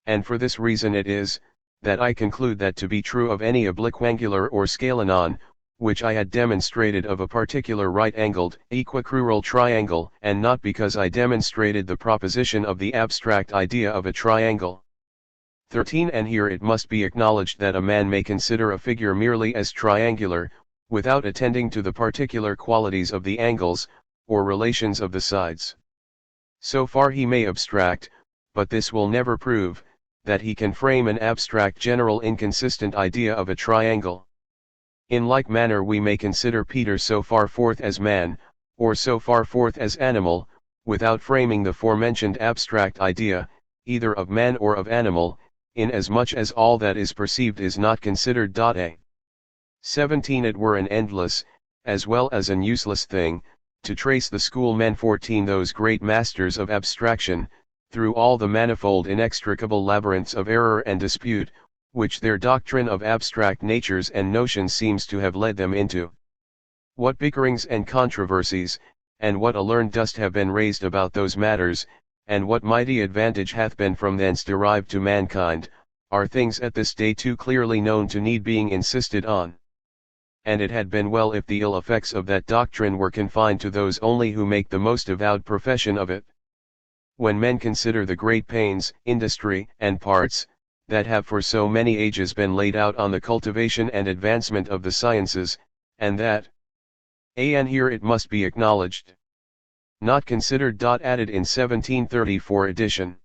And for this reason it is, that I conclude that to be true of any obliquangular or scalenon, which I had demonstrated of a particular right-angled, equicrural triangle, and not because I demonstrated the proposition of the abstract idea of a triangle. 13. And here it must be acknowledged that a man may consider a figure merely as triangular, without attending to the particular qualities of the angles, or relations of the sides. So far he may abstract, but this will never prove, that he can frame an abstract general inconsistent idea of a triangle. In like manner we may consider Peter so far forth as man, or so far forth as animal, without framing the forementioned abstract idea, either of man or of animal, inasmuch as all that is perceived is not considered. 17. It were an endless, as well as an useless thing, to trace the schoolmen 14 those great masters of abstraction, through all the manifold inextricable labyrinths of error and dispute, which their doctrine of abstract natures and notions seems to have led them into. What bickerings and controversies, and what a learned dust have been raised about those matters, and what mighty advantage hath been from thence derived to mankind, are things at this day too clearly known to need being insisted on. And it had been well if the ill effects of that doctrine were confined to those only who make the most avowed profession of it. When men consider the great pains, industry, and parts, that have for so many ages been laid out on the cultivation and advancement of the sciences, and that, and here it must be acknowledged, not considered. Added in 1734 edition.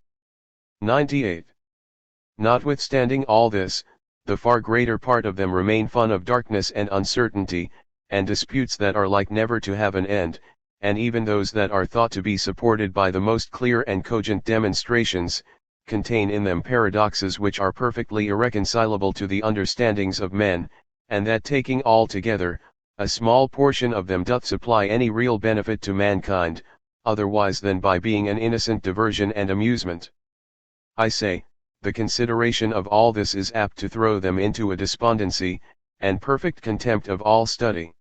98. Notwithstanding all this, the far greater part of them remain fun of darkness and uncertainty, and disputes that are like never to have an end, and even those that are thought to be supported by the most clear and cogent demonstrations, contain in them paradoxes which are perfectly irreconcilable to the understandings of men, and that taking all together, a small portion of them doth supply any real benefit to mankind, otherwise than by being an innocent diversion and amusement. I say, the consideration of all this is apt to throw them into a despondency, and perfect contempt of all study.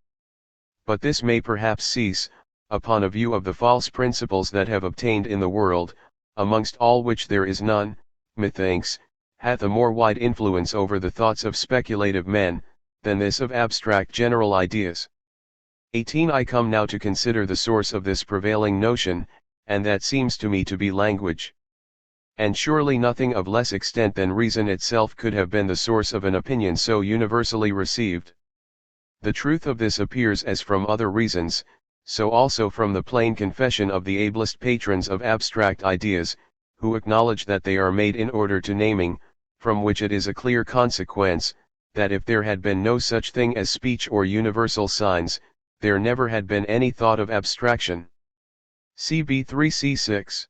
But this may perhaps cease, upon a view of the false principles that have obtained in the world, amongst all which there is none, methinks, hath a more wide influence over the thoughts of speculative men, than this of abstract general ideas. 18. I come now to consider the source of this prevailing notion, and that seems to me to be language. And surely nothing of less extent than reason itself could have been the source of an opinion so universally received. The truth of this appears as from other reasons, so also from the plain confession of the ablest patrons of abstract ideas, who acknowledge that they are made in order to naming, from which it is a clear consequence, that if there had been no such thing as speech or universal signs, there never had been any thought of abstraction. CB 3C6.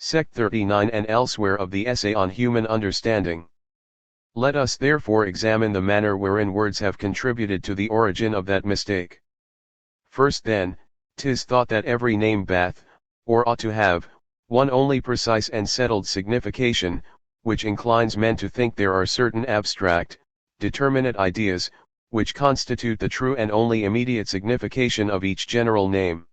Sect 39 and elsewhere of the Essay on Human Understanding. Let us therefore examine the manner wherein words have contributed to the origin of that mistake. First then, 'tis thought that every name bath, or ought to have, one only precise and settled signification, which inclines men to think there are certain abstract, determinate ideas, which constitute the true and only immediate signification of each general name.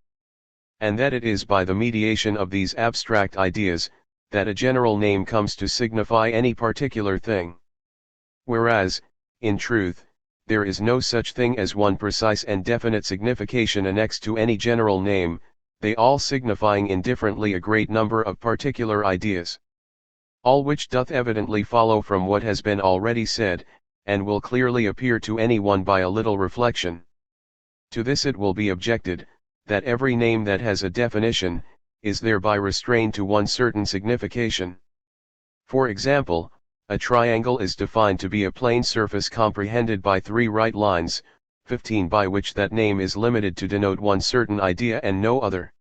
And that it is by the mediation of these abstract ideas, that a general name comes to signify any particular thing. Whereas, in truth, there is no such thing as one precise and definite signification annexed to any general name, they all signifying indifferently a great number of particular ideas. All which doth evidently follow from what has been already said, and will clearly appear to any one by a little reflection. To this it will be objected, that every name that has a definition, is thereby restrained to one certain signification. For example, a triangle is defined to be a plane surface comprehended by 3 right lines, 15 by which that name is limited to denote one certain idea and no other.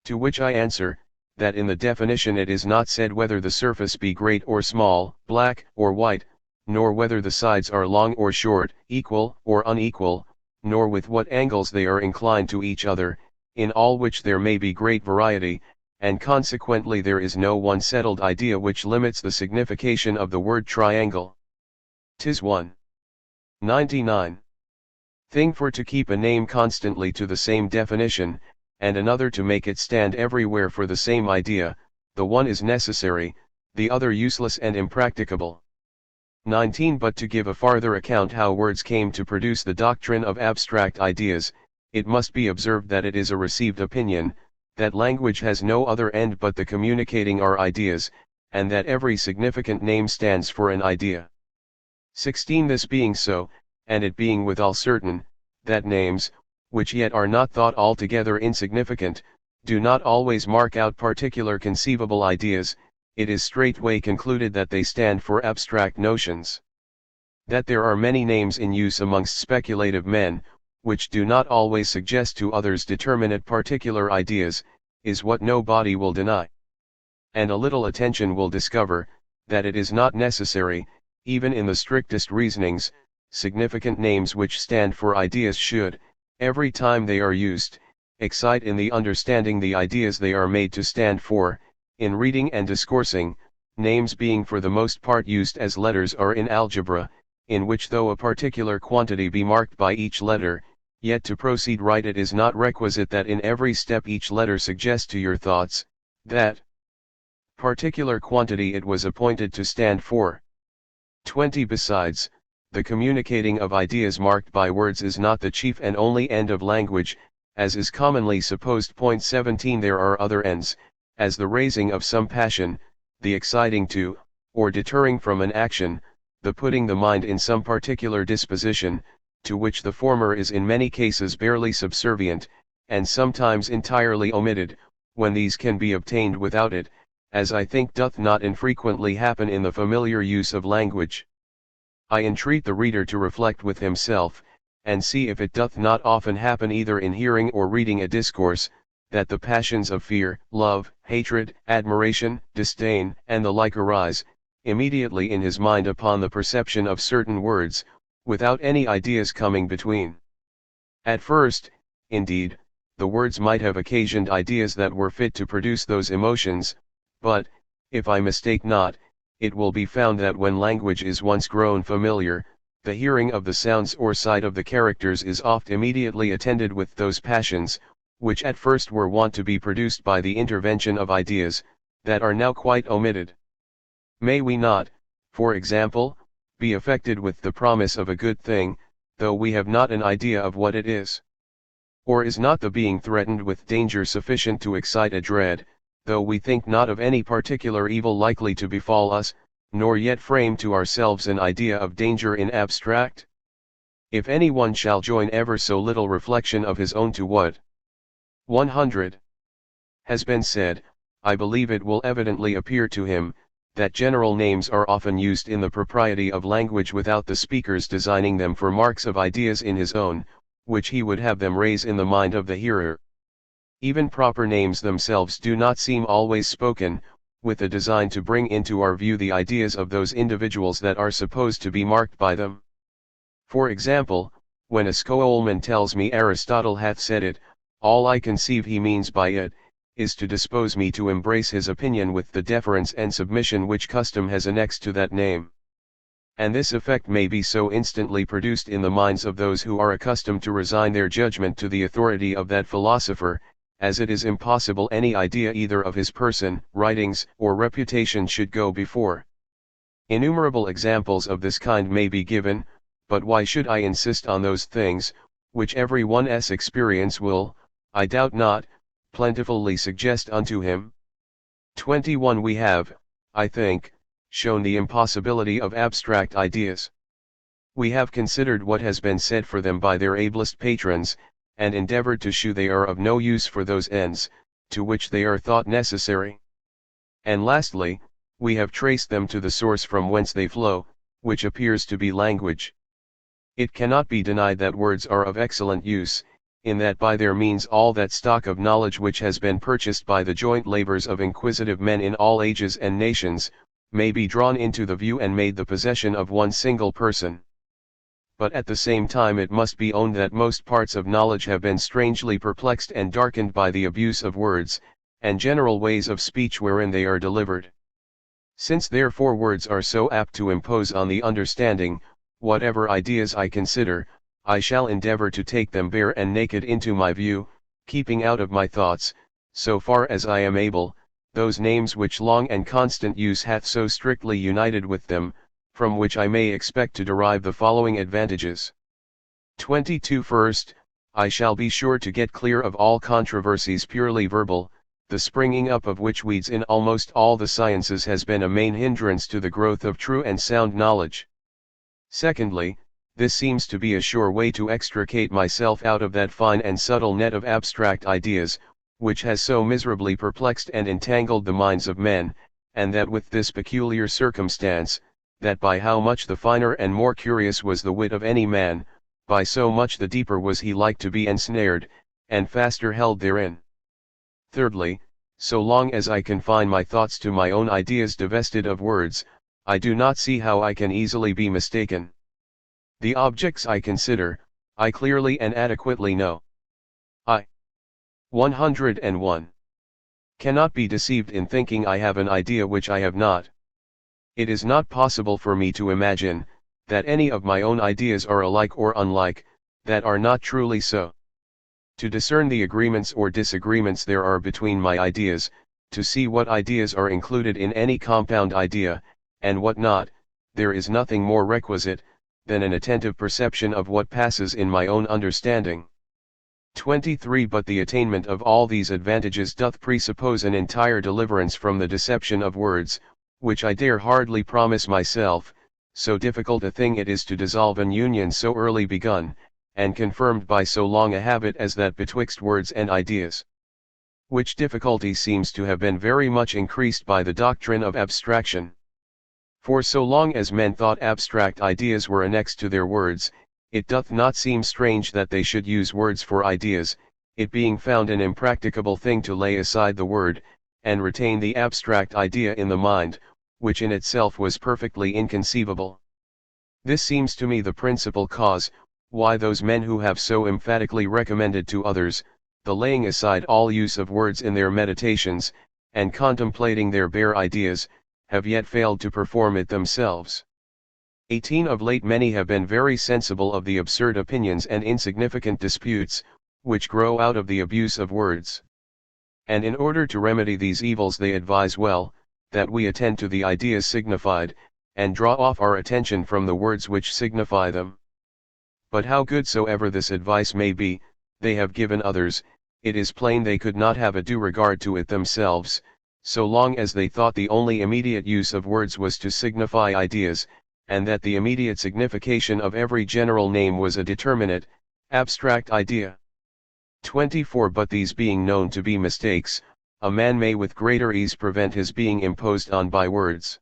To which I answer, that in the definition it is not said whether the surface be great or small, black or white, nor whether the sides are long or short, equal or unequal, nor with what angles they are inclined to each other, in all which there may be great variety, and consequently there is no one settled idea which limits the signification of the word triangle. 'Tis 199 thing for to keep a name constantly to the same definition, and another to make it stand everywhere for the same idea, the one is necessary, the other useless and impracticable. 19 But to give a farther account how words came to produce the doctrine of abstract ideas, it must be observed that it is a received opinion, that language has no other end but the communicating our ideas, and that every significant name stands for an idea. 16 This being so, and it being withal certain, that names, which yet are not thought altogether insignificant, do not always mark out particular conceivable ideas, it is straightway concluded that they stand for abstract notions. That there are many names in use amongst speculative men, which do not always suggest to others determinate particular ideas, is what nobody will deny. And a little attention will discover, that it is not necessary, even in the strictest reasonings, significant names which stand for ideas should, every time they are used, excite in the understanding the ideas they are made to stand for. In reading and discoursing, names being for the most part used as letters are in algebra, in which though a particular quantity be marked by each letter, yet to proceed right it is not requisite that in every step each letter suggest to your thoughts, that particular quantity it was appointed to stand for. 20 Besides, the communicating of ideas marked by words is not the chief and only end of language, as is commonly supposed. 17 There are other ends, as the raising of some passion, the exciting to, or deterring from an action, the putting the mind in some particular disposition, to which the former is in many cases barely subservient, and sometimes entirely omitted, when these can be obtained without it, as I think doth not infrequently happen in the familiar use of language. I entreat the reader to reflect with himself, and see if it doth not often happen either in hearing or reading a discourse, that the passions of fear, love, hatred, admiration, disdain, and the like arise, immediately in his mind upon the perception of certain words, without any ideas coming between. At first, indeed, the words might have occasioned ideas that were fit to produce those emotions, but, if I mistake not, it will be found that when language is once grown familiar, the hearing of the sounds or sight of the characters is oft immediately attended with those passions, which at first were wont to be produced by the intervention of ideas, that are now quite omitted. May we not, for example, be affected with the promise of a good thing, though we have not an idea of what it is? Or is not the being threatened with danger sufficient to excite a dread, though we think not of any particular evil likely to befall us, nor yet frame to ourselves an idea of danger in abstract? If any one shall join ever so little reflection of his own to what 100 has been said, I believe it will evidently appear to him, that general names are often used in the propriety of language without the speaker's designing them for marks of ideas in his own, which he would have them raise in the mind of the hearer. Even proper names themselves do not seem always spoken, with a design to bring into our view the ideas of those individuals that are supposed to be marked by them. For example, when a schoolman tells me Aristotle hath said it, all I conceive he means by it, is to dispose me to embrace his opinion with the deference and submission which custom has annexed to that name. And this effect may be so instantly produced in the minds of those who are accustomed to resign their judgment to the authority of that philosopher, as it is impossible any idea either of his person, writings, or reputation should go before. Innumerable examples of this kind may be given, but why should I insist on those things, which every one's experience will, I doubt not, plentifully suggest unto him? 21. We have, I think, shown the impossibility of abstract ideas. We have considered what has been said for them by their ablest patrons, and endeavored to shew they are of no use for those ends, to which they are thought necessary. And lastly, we have traced them to the source from whence they flow, which appears to be language. It cannot be denied that words are of excellent use, in that by their means all that stock of knowledge which has been purchased by the joint labors of inquisitive men in all ages and nations, may be drawn into the view and made the possession of one single person. But at the same time it must be owned that most parts of knowledge have been strangely perplexed and darkened by the abuse of words, and general ways of speech wherein they are delivered. Since therefore words are so apt to impose on the understanding, whatever ideas I consider, I shall endeavor to take them bare and naked into my view, keeping out of my thoughts, so far as I am able, those names which long and constant use hath so strictly united with them, from which I may expect to derive the following advantages. 22. First, I shall be sure to get clear of all controversies purely verbal, the springing up of which weeds in almost all the sciences has been a main hindrance to the growth of true and sound knowledge. Secondly, this seems to be a sure way to extricate myself out of that fine and subtle net of abstract ideas, which has so miserably perplexed and entangled the minds of men, and that with this peculiar circumstance, that by how much the finer and more curious was the wit of any man, by so much the deeper was he like to be ensnared, and faster held therein. Thirdly, so long as I confine my thoughts to my own ideas divested of words, I do not see how I can easily be mistaken. The objects I consider, I clearly and adequately know. 101. Cannot be deceived in thinking I have an idea which I have not. It is not possible for me to imagine, that any of my own ideas are alike or unlike, that are not truly so. To discern the agreements or disagreements there are between my ideas, to see what ideas are included in any compound idea, and what not, there is nothing more requisite, than an attentive perception of what passes in my own understanding. 23. But the attainment of all these advantages doth presuppose an entire deliverance from the deception of words, which I dare hardly promise myself, so difficult a thing it is to dissolve an union so early begun, and confirmed by so long a habit as that betwixt words and ideas. Which difficulty seems to have been very much increased by the doctrine of abstraction. For so long as men thought abstract ideas were annexed to their words, it doth not seem strange that they should use words for ideas, it being found an impracticable thing to lay aside the word, and retain the abstract idea in the mind, which in itself was perfectly inconceivable. This seems to me the principal cause, why those men who have so emphatically recommended to others, the laying aside all use of words in their meditations, and contemplating their bare ideas, have yet failed to perform it themselves. 18. Of late many have been very sensible of the absurd opinions and insignificant disputes, which grow out of the abuse of words. And in order to remedy these evils they advise well, that we attend to the ideas signified, and draw off our attention from the words which signify them. But how good soever this advice may be, they have given others, it is plain they could not have a due regard to it themselves, so long as they thought the only immediate use of words was to signify ideas, and that the immediate signification of every general name was a determinate, abstract idea. 24. But these being known to be mistakes, a man may with greater ease prevent his being imposed on by words.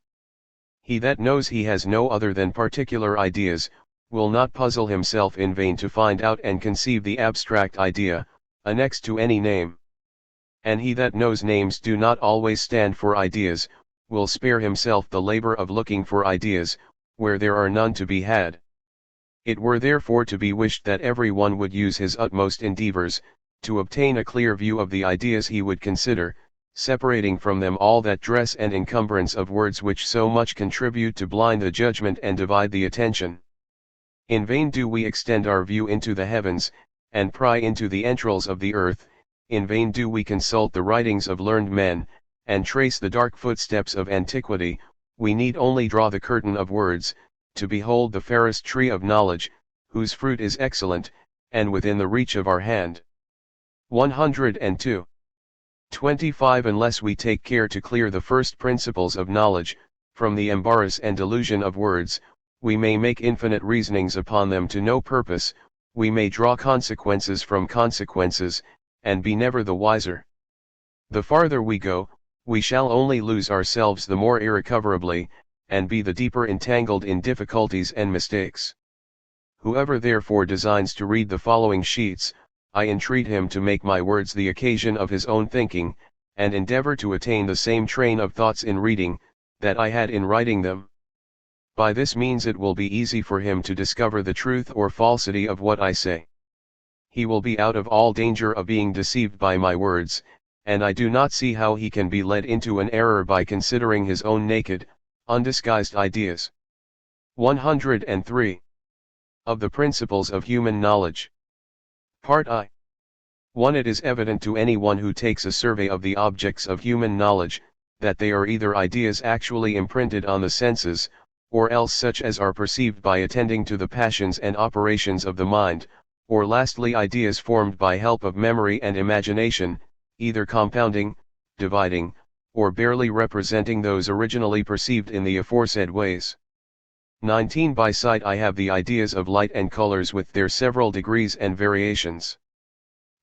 He that knows he has no other than particular ideas, will not puzzle himself in vain to find out and conceive the abstract idea, annexed to any name. And he that knows names do not always stand for ideas, will spare himself the labor of looking for ideas, where there are none to be had. It were therefore to be wished that every one would use his utmost endeavors, to obtain a clear view of the ideas he would consider, separating from them all that dress and encumbrance of words which so much contribute to blind the judgment and divide the attention. In vain do we extend our view into the heavens, and pry into the entrails of the earth, in vain do we consult the writings of learned men, and trace the dark footsteps of antiquity. We need only draw the curtain of words, to behold the fairest tree of knowledge, whose fruit is excellent, and within the reach of our hand. 102. 25. Unless we take care to clear the first principles of knowledge, from the embarrass and delusion of words, we may make infinite reasonings upon them to no purpose, we may draw consequences from consequences, and be never the wiser. The farther we go, we shall only lose ourselves the more irrecoverably, and be the deeper entangled in difficulties and mistakes. Whoever therefore designs to read the following sheets, I entreat him to make my words the occasion of his own thinking, and endeavor to attain the same train of thoughts in reading, that I had in writing them. By this means it will be easy for him to discover the truth or falsity of what I say. He will be out of all danger of being deceived by my words, and I do not see how he can be led into an error by considering his own naked, undisguised ideas. 103. Of the principles of human knowledge. Part I. 1. It is evident to any one who takes a survey of the objects of human knowledge, that they are either ideas actually imprinted on the senses, or else such as are perceived by attending to the passions and operations of the mind, or lastly ideas formed by help of memory and imagination, either compounding, dividing, or barely representing those originally perceived in the aforesaid ways. 19. By sight I have the ideas of light and colors with their several degrees and variations.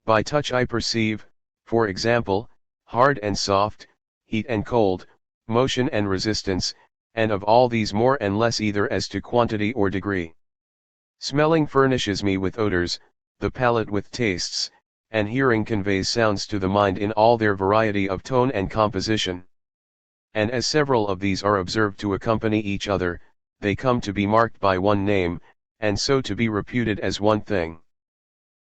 By touch I perceive, for example, hard and soft, heat and cold, motion and resistance, and of all these more and less either as to quantity or degree. Smelling furnishes me with odors, the palate with tastes, and hearing conveys sounds to the mind in all their variety of tone and composition. And as several of these are observed to accompany each other, they come to be marked by one name, and so to be reputed as one thing.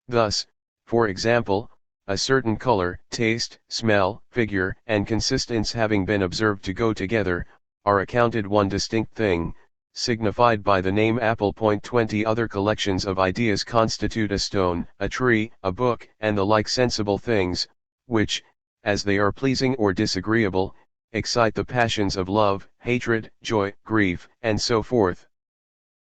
Thus, for example, a certain color, taste, smell, figure, and consistence having been observed to go together, are accounted one distinct thing, signified by the name apple. 20 Other collections of ideas constitute a stone, a tree, a book, and the like sensible things, which, as they are pleasing or disagreeable, excite the passions of love, hatred, joy, grief, and so forth.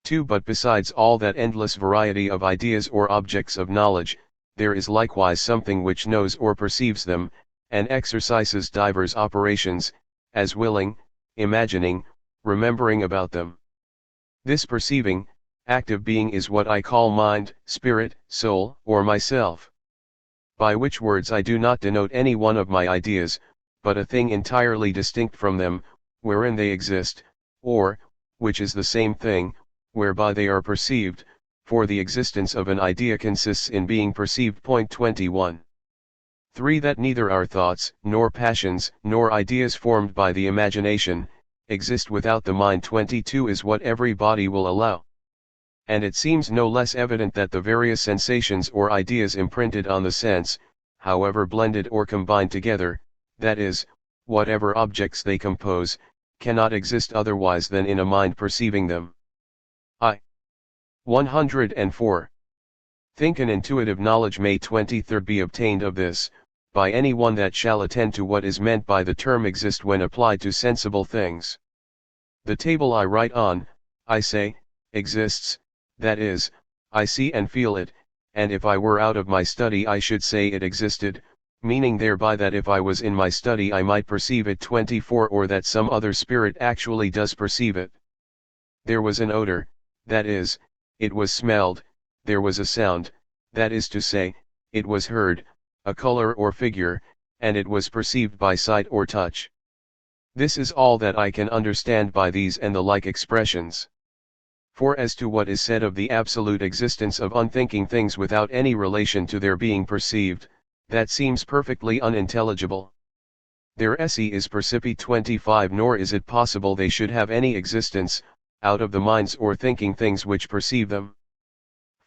2. But besides all that endless variety of ideas or objects of knowledge, there is likewise something which knows or perceives them, and exercises divers operations, as willing, imagining, remembering about them. This perceiving, active being is what I call mind, spirit, soul, or myself. By which words I do not denote any one of my ideas, but a thing entirely distinct from them, wherein they exist, or, which is the same thing, whereby they are perceived, for the existence of an idea consists in being perceived. 21. 3. That neither our thoughts, nor passions, nor ideas formed by the imagination, exist without the mind. 22 is what every body will allow. And it seems no less evident that the various sensations or ideas imprinted on the sense, however blended or combined together, that is, whatever objects they compose, cannot exist otherwise than in a mind perceiving them. 104. Think an intuitive knowledge may 23rd be obtained of this, by any one that shall attend to what is meant by the term exist when applied to sensible things. The table I write on, I say, exists, that is, I see and feel it, and if I were out of my study I should say it existed, meaning thereby that if I was in my study I might perceive it. 24 Or that some other spirit actually does perceive it. There was an odor, that is, it was smelled, there was a sound, that is to say, it was heard, a color or figure, and it was perceived by sight or touch. This is all that I can understand by these and the like expressions. For as to what is said of the absolute existence of unthinking things without any relation to their being perceived, That seems perfectly unintelligible. Their esse is percipi 25, nor is it possible they should have any existence, out of the minds or thinking things which perceive them.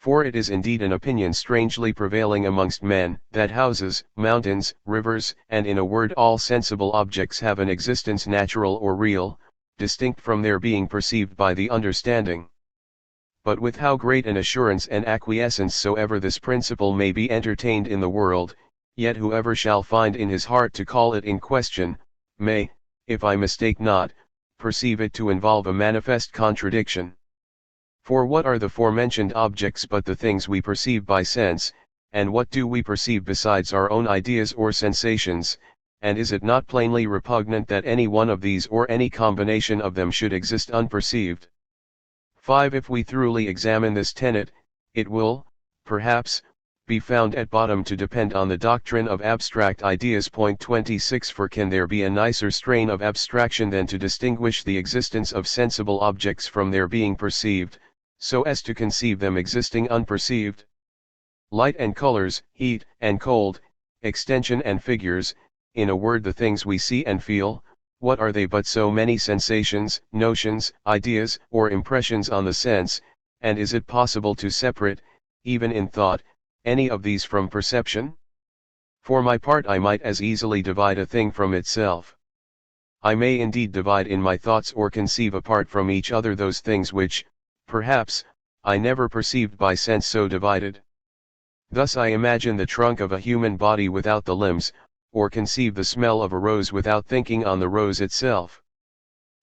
For it is indeed an opinion strangely prevailing amongst men, that houses, mountains, rivers, and in a word all sensible objects have an existence natural or real, distinct from their being perceived by the understanding. But with how great an assurance and acquiescence soever this principle may be entertained in the world, yet whoever shall find in his heart to call it in question, may, if I mistake not, perceive it to involve a manifest contradiction. For what are the forementioned objects but the things we perceive by sense, and what do we perceive besides our own ideas or sensations, and is it not plainly repugnant that any one of these or any combination of them should exist unperceived? 5. If we thoroughly examine this tenet, it will, perhaps, be found at bottom to depend on the doctrine of abstract ideas. 26. For can there be a nicer strain of abstraction than to distinguish the existence of sensible objects from their being perceived, so as to conceive them existing unperceived? Light and colors, heat and cold, extension and figures, in a word the things we see and feel, what are they but so many sensations, notions, ideas, or impressions on the sense, and is it possible to separate, even in thought, any of these from perception? For my part I might as easily divide a thing from itself. I may indeed divide in my thoughts or conceive apart from each other those things which, perhaps, I never perceived by sense so divided. Thus I imagine the trunk of a human body without the limbs, or conceive the smell of a rose without thinking on the rose itself.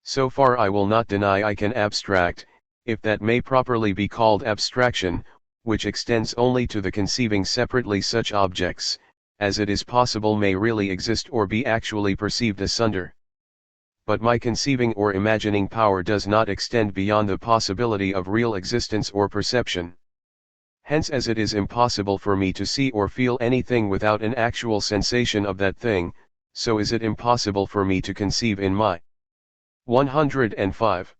So far I will not deny I can abstract, if that may properly be called abstraction, which extends only to the conceiving separately such objects, as it is possible may really exist or be actually perceived asunder. But my conceiving or imagining power does not extend beyond the possibility of real existence or perception. Hence, as it is impossible for me to see or feel anything without an actual sensation of that thing, so is it impossible for me to conceive in my 105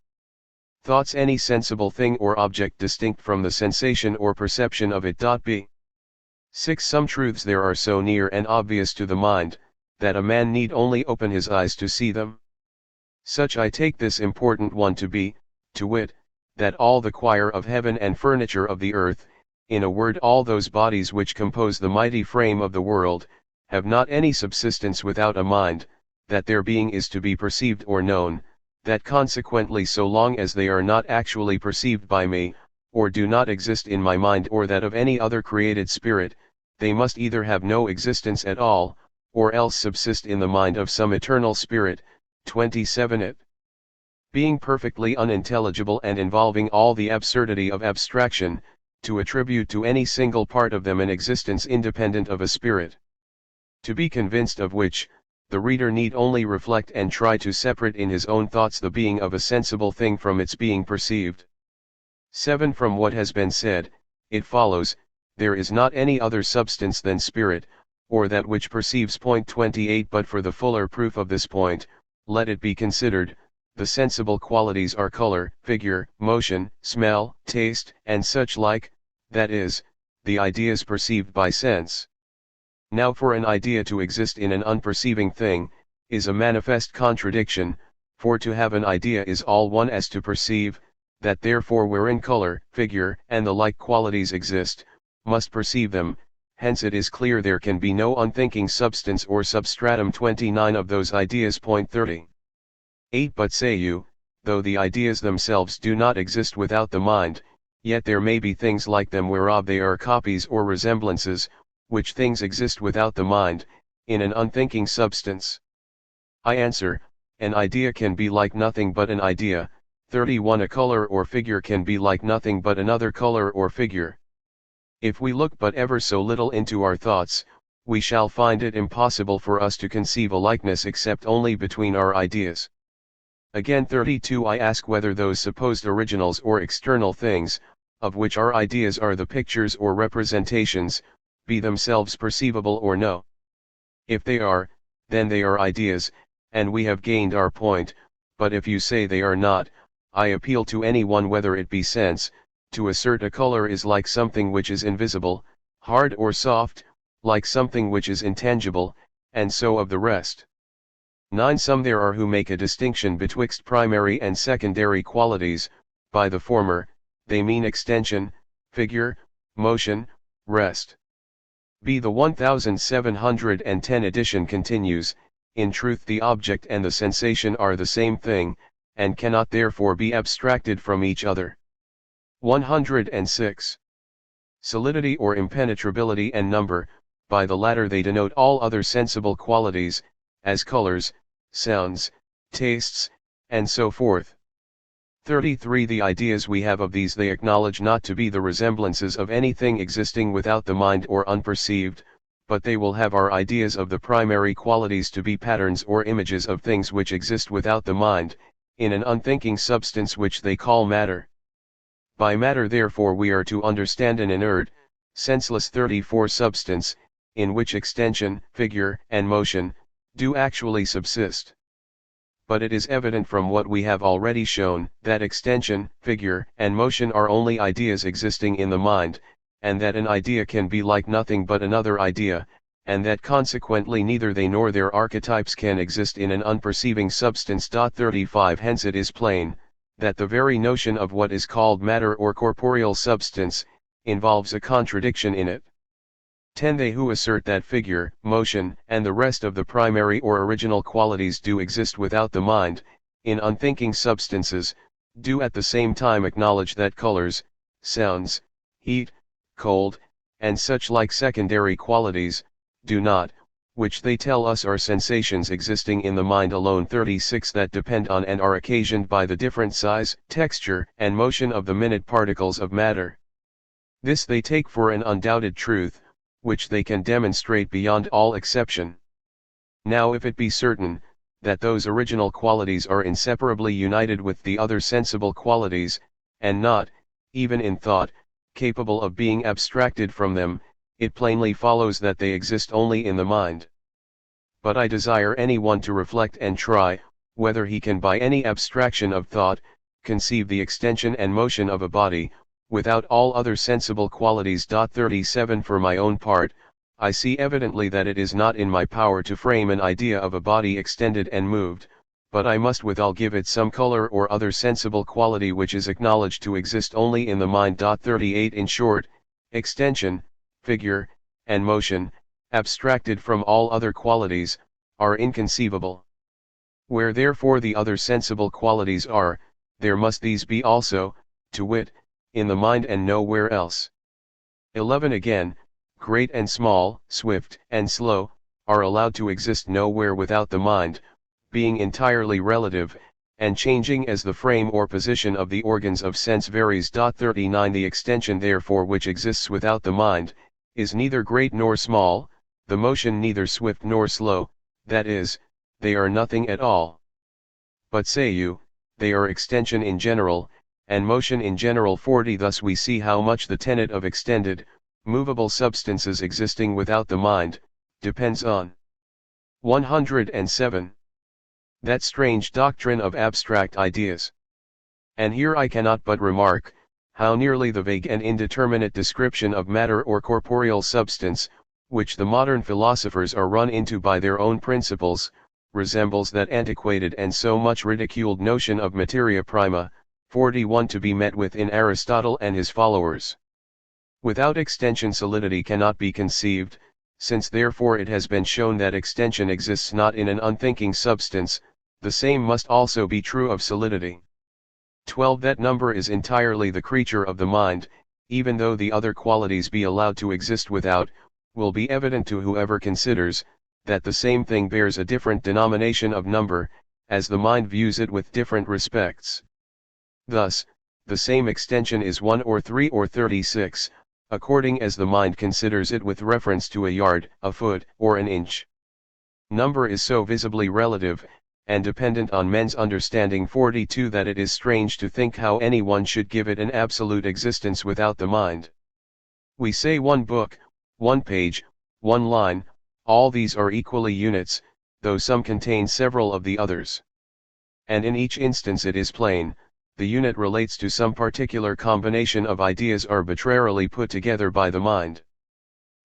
thoughts any sensible thing or object distinct from the sensation or perception of it. b. 6. Some truths there are so near and obvious to the mind, that a man need only open his eyes to see them. Such I take this important one to be, to wit, that all the choir of heaven and furniture of the earth, in a word all those bodies which compose the mighty frame of the world, have not any subsistence without a mind, that their being is to be perceived or known, that consequently so long as they are not actually perceived by me, or do not exist in my mind or that of any other created spirit, they must either have no existence at all, or else subsist in the mind of some eternal spirit. 27. It being perfectly unintelligible and involving all the absurdity of abstraction, to attribute to any single part of them an existence independent of a spirit. To be convinced of which, the reader need only reflect and try to separate in his own thoughts the being of a sensible thing from its being perceived. 7. From what has been said, it follows, there is not any other substance than spirit, or that which perceives. 28. But for the fuller proof of this point, let it be considered, the sensible qualities are color, figure, motion, smell, taste, and such like, that is, the ideas perceived by sense. Now for an idea to exist in an unperceiving thing, is a manifest contradiction, for to have an idea is all one as to perceive, that therefore wherein color, figure, and the like qualities exist, must perceive them, hence it is clear there can be no unthinking substance or substratum 29 of those ideas. 30. 8. But say you, though the ideas themselves do not exist without the mind, yet there may be things like them whereof they are copies or resemblances, which things exist without the mind, in an unthinking substance. I answer, an idea can be like nothing but an idea. 31. A color or figure can be like nothing but another color or figure. If we look but ever so little into our thoughts, we shall find it impossible for us to conceive a likeness except only between our ideas. Again 32. I ask whether those supposed originals or external things, of which our ideas are the pictures or representations, be themselves perceivable or no. If they are, then they are ideas, and we have gained our point, but if you say they are not, I appeal to any one whether it be sense, to assert a color is like something which is invisible, hard or soft, like something which is intangible, and so of the rest. 9. Some there are who make a distinction betwixt primary and secondary qualities. By the former, they mean extension, figure, motion, rest. B. The 1710 edition continues, in truth the object and the sensation are the same thing, and cannot therefore be abstracted from each other. 106. Solidity or impenetrability and number. By the latter they denote all other sensible qualities, as colors, sounds, tastes, and so forth. 33. The ideas we have of these they acknowledge not to be the resemblances of anything existing without the mind or unperceived, but they will have our ideas of the primary qualities to be patterns or images of things which exist without the mind, in an unthinking substance which they call matter. By matter therefore we are to understand an inert, senseless 34 substance, in which extension, figure, and motion, do actually subsist. But it is evident from what we have already shown, that extension, figure, and motion are only ideas existing in the mind, and that an idea can be like nothing but another idea, and that consequently neither they nor their archetypes can exist in an unperceiving substance. 35 Hence it is plain, that the very notion of what is called matter or corporeal substance, involves a contradiction in it. 10. They who assert that figure, motion, and the rest of the primary or original qualities do exist without the mind, in unthinking substances, do at the same time acknowledge that colors, sounds, heat, cold, and such like secondary qualities, do not, which they tell us are sensations existing in the mind alone. 36. That depend on and are occasioned by the different size, texture, and motion of the minute particles of matter. This they take for an undoubted truth, which they can demonstrate beyond all exception. Now if it be certain, that those original qualities are inseparably united with the other sensible qualities, and not, even in thought, capable of being abstracted from them, it plainly follows that they exist only in the mind. But I desire any one to reflect and try, whether he can by any abstraction of thought, conceive the extension and motion of a body, without all other sensible qualities. 37 For my own part, I see evidently that it is not in my power to frame an idea of a body extended and moved, but I must withal give it some color or other sensible quality which is acknowledged to exist only in the mind. 38 In short, extension, figure, and motion, abstracted from all other qualities, are inconceivable. Where therefore the other sensible qualities are, there must these be also, to wit, in the mind and nowhere else. 11 Again, great and small, swift and slow, are allowed to exist nowhere without the mind, being entirely relative, and changing as the frame or position of the organs of sense varies. 39 The extension therefore which exists without the mind, is neither great nor small, the motion neither swift nor slow, that is, they are nothing at all. But say you, they are extension in general, and motion in general. 40 Thus we see how much the tenet of extended, movable substances existing without the mind, depends on. 107. That strange doctrine of abstract ideas. And here I cannot but remark, how nearly the vague and indeterminate description of matter or corporeal substance, which the modern philosophers are run into by their own principles, resembles that antiquated and so much ridiculed notion of materia prima, 41 to be met with in Aristotle and his followers. Without extension solidity cannot be conceived, since therefore it has been shown that extension exists not in an unthinking substance, the same must also be true of solidity. 12 That number is entirely the creature of the mind, even though the other qualities be allowed to exist without, will be evident to whoever considers, that the same thing bears a different denomination of number, as the mind views it with different respects. Thus, the same extension is 1 or 3 or 36, according as the mind considers it with reference to a yard, a foot, or an inch. Number is so visibly relative, and dependent on men's understanding. 42 That it is strange to think how anyone should give it an absolute existence without the mind. We say one book, one page, one line, all these are equally units, though some contain several of the others. And in each instance it is plain, the unit relates to some particular combination of ideas arbitrarily put together by the mind.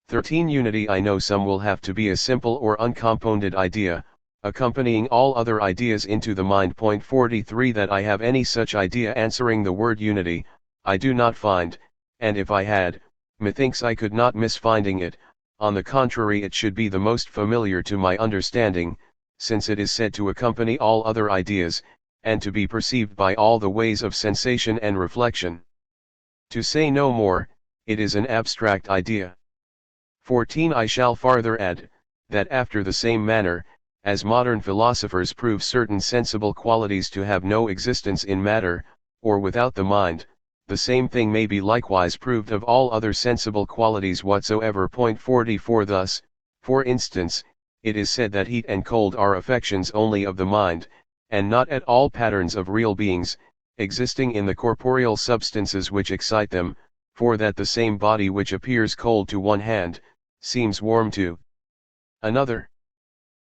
13 Unity. I know some will have to be a simple or uncompounded idea, accompanying all other ideas into the mind. Point 43 That I have any such idea answering the word unity, I do not find, and if I had, methinks I could not miss finding it. On the contrary, it should be the most familiar to my understanding, since it is said to accompany all other ideas, and to be perceived by all the ways of sensation and reflection. To say no more, it is an abstract idea. 14 I shall farther add, that after the same manner, as modern philosophers prove certain sensible qualities to have no existence in matter, or without the mind, the same thing may be likewise proved of all other sensible qualities whatsoever. Point 44 Thus, for instance, it is said that heat and cold are affections only of the mind, and not at all patterns of real beings, existing in the corporeal substances which excite them, for that the same body which appears cold to one hand, seems warm to another.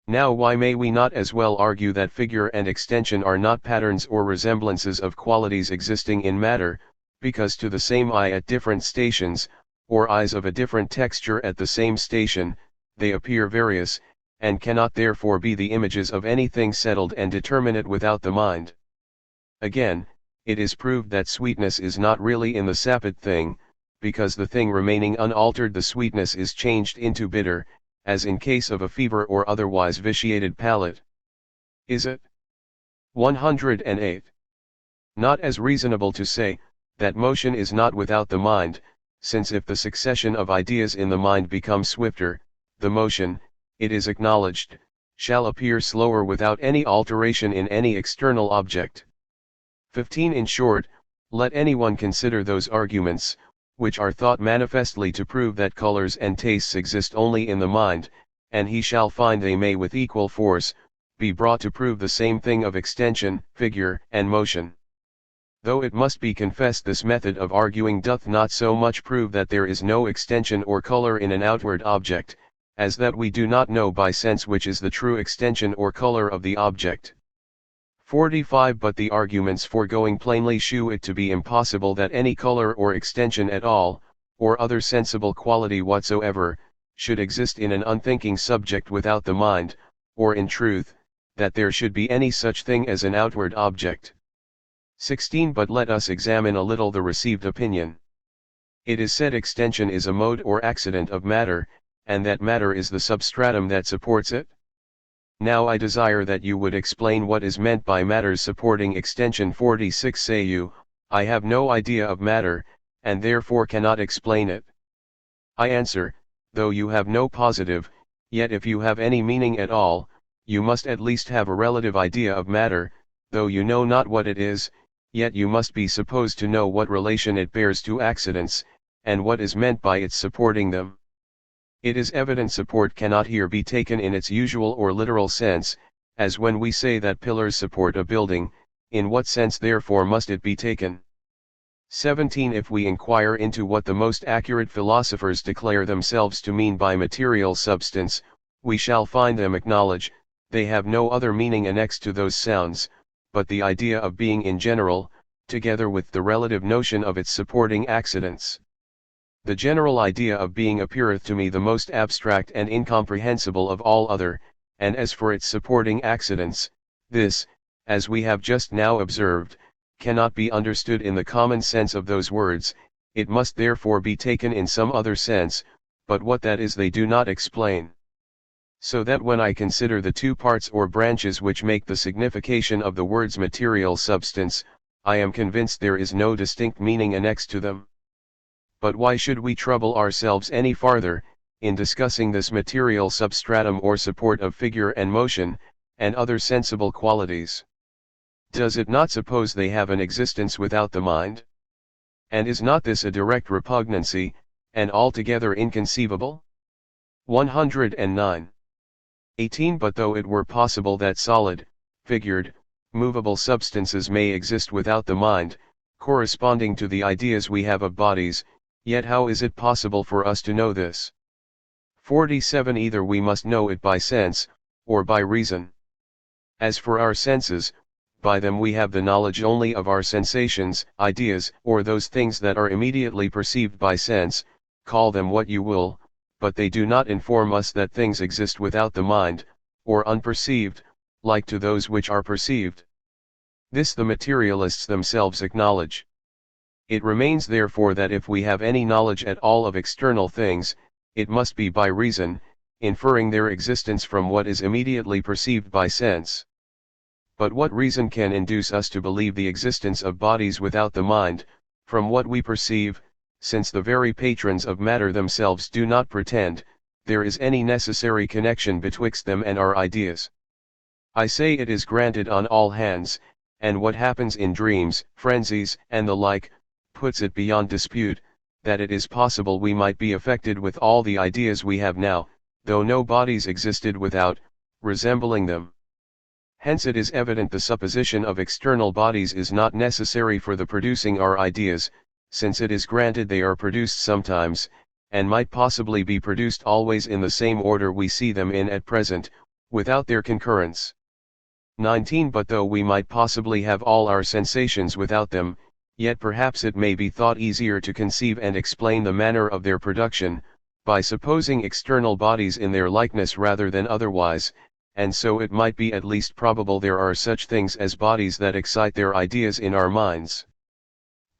Now why may we not as well argue that figure and extension are not patterns or resemblances of qualities existing in matter, because to the same eye at different stations, or eyes of a different texture at the same station, they appear various, and cannot therefore be the images of anything settled and determinate without the mind. Again, it is proved that sweetness is not really in the sapid thing, because the thing remaining unaltered the sweetness is changed into bitter, as in case of a fever or otherwise vitiated palate. Is it? 108. Not as reasonable to say, that motion is not without the mind, since if the succession of ideas in the mind becomes swifter, the motion, it is acknowledged, shall appear slower without any alteration in any external object. 15 In short, let anyone consider those arguments, which are thought manifestly to prove that colors and tastes exist only in the mind, and he shall find they may with equal force, be brought to prove the same thing of extension, figure, and motion. Though it must be confessed this method of arguing doth not so much prove that there is no extension or color in an outward object, as that we do not know by sense which is the true extension or color of the object. 45 But the arguments foregoing plainly shew it to be impossible that any color or extension at all, or other sensible quality whatsoever, should exist in an unthinking subject without the mind, or in truth, that there should be any such thing as an outward object. 16 But let us examine a little the received opinion. It is said extension is a mode or accident of matter, and that matter is the substratum that supports it. Now I desire that you would explain what is meant by matters supporting extension. 46 Say you, I have no idea of matter, and therefore cannot explain it. I answer, though you have no positive, yet if you have any meaning at all, you must at least have a relative idea of matter, though you know not what it is, yet you must be supposed to know what relation it bears to accidents, and what is meant by its supporting them. It is evident support cannot here be taken in its usual or literal sense, as when we say that pillars support a building, in what sense therefore must it be taken? 17 If we inquire into what the most accurate philosophers declare themselves to mean by material substance, we shall find them acknowledge, they have no other meaning annexed to those sounds, but the idea of being in general, together with the relative notion of its supporting accidents. The general idea of being appeareth to me the most abstract and incomprehensible of all other, and as for its supporting accidents, this, as we have just now observed, cannot be understood in the common sense of those words, it must therefore be taken in some other sense, but what that is they do not explain. So that when I consider the two parts or branches which make the signification of the words material substance, I am convinced there is no distinct meaning annexed to them. But why should we trouble ourselves any farther, in discussing this material substratum or support of figure and motion, and other sensible qualities? Does it not suppose they have an existence without the mind? And is not this a direct repugnancy, and altogether inconceivable? 109. 18 But though it were possible that solid, figured, movable substances may exist without the mind, corresponding to the ideas we have of bodies, yet how is it possible for us to know this? 47 Either we must know it by sense, or by reason. As for our senses, by them we have the knowledge only of our sensations, ideas, or those things that are immediately perceived by sense, call them what you will, but they do not inform us that things exist without the mind, or unperceived, like to those which are perceived. This the materialists themselves acknowledge. It remains therefore that if we have any knowledge at all of external things, it must be by reason, inferring their existence from what is immediately perceived by sense. But what reason can induce us to believe the existence of bodies without the mind, from what we perceive, since the very patrons of matter themselves do not pretend there is any necessary connection betwixt them and our ideas? I say it is granted on all hands, and what happens in dreams, frenzies, and the like, puts it beyond dispute, that it is possible we might be affected with all the ideas we have now, though no bodies existed without, resembling them. Hence it is evident the supposition of external bodies is not necessary for the producing our ideas, since it is granted they are produced sometimes, and might possibly be produced always in the same order we see them in at present, without their concurrence. 19. But though we might possibly have all our sensations without them, yet perhaps it may be thought easier to conceive and explain the manner of their production, by supposing external bodies in their likeness rather than otherwise, and so it might be at least probable there are such things as bodies that excite their ideas in our minds.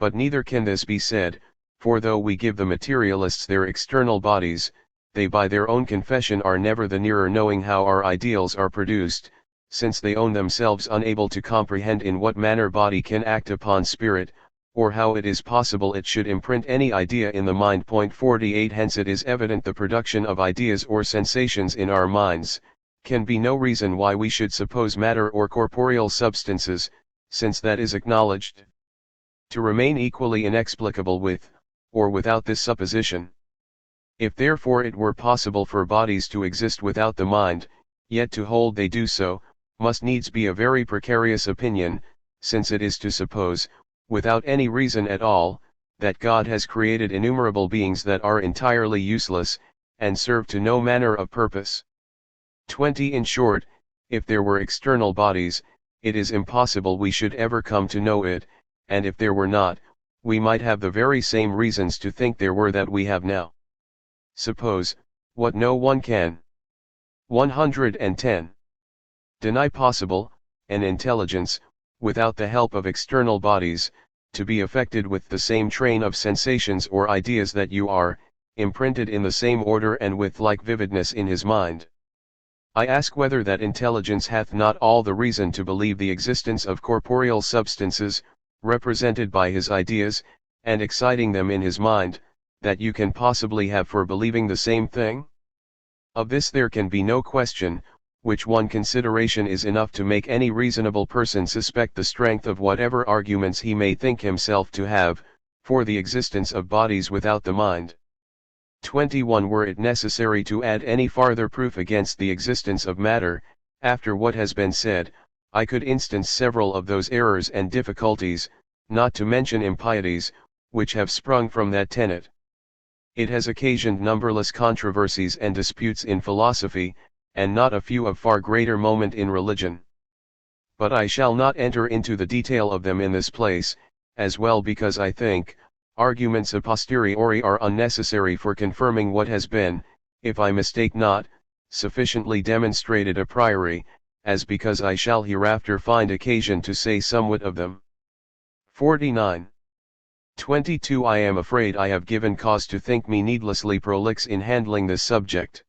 But neither can this be said, for though we give the materialists their external bodies, they by their own confession are never the nearer knowing how our ideals are produced, since they own themselves unable to comprehend in what manner body can act upon spirit, or how it is possible it should imprint any idea in the mind. 48. Hence it is evident the production of ideas or sensations in our minds, can be no reason why we should suppose matter or corporeal substances, since that is acknowledged to remain equally inexplicable with, or without this supposition. If therefore it were possible for bodies to exist without the mind, yet to hold they do so, must needs be a very precarious opinion, since it is to suppose, without any reason at all, that God has created innumerable beings that are entirely useless, and serve to no manner of purpose. 20. In short, if there were external bodies, it is impossible we should ever come to know it, and if there were not, we might have the very same reasons to think there were that we have now. Suppose, what no one can. 110. Deny possible, an intelligence, without the help of external bodies, to be affected with the same train of sensations or ideas that you are, imprinted in the same order and with like vividness in his mind. I ask whether that intelligence hath not all the reason to believe the existence of corporeal substances, represented by his ideas, and exciting them in his mind, that you can possibly have for believing the same thing? Of this there can be no question, which one consideration is enough to make any reasonable person suspect the strength of whatever arguments he may think himself to have, for the existence of bodies without the mind. 21. Were it necessary to add any farther proof against the existence of matter, after what has been said, I could instance several of those errors and difficulties, not to mention impieties, which have sprung from that tenet. It has occasioned numberless controversies and disputes in philosophy, and not a few of far greater moment in religion. But I shall not enter into the detail of them in this place, as well because I think, arguments a posteriori are unnecessary for confirming what has been, if I mistake not, sufficiently demonstrated a priori, as because I shall hereafter find occasion to say somewhat of them. 49. 22. I am afraid I have given cause to think me needlessly prolix in handling this subject.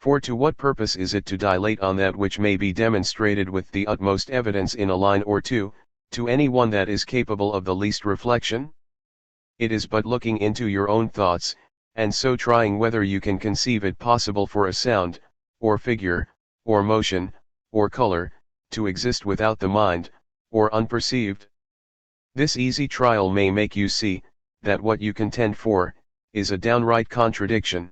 For to what purpose is it to dilate on that which may be demonstrated with the utmost evidence in a line or two, to any one that is capable of the least reflection? It is but looking into your own thoughts, and so trying whether you can conceive it possible for a sound, or figure, or motion, or color, to exist without the mind, or unperceived. This easy trial may make you see, that what you contend for, is a downright contradiction.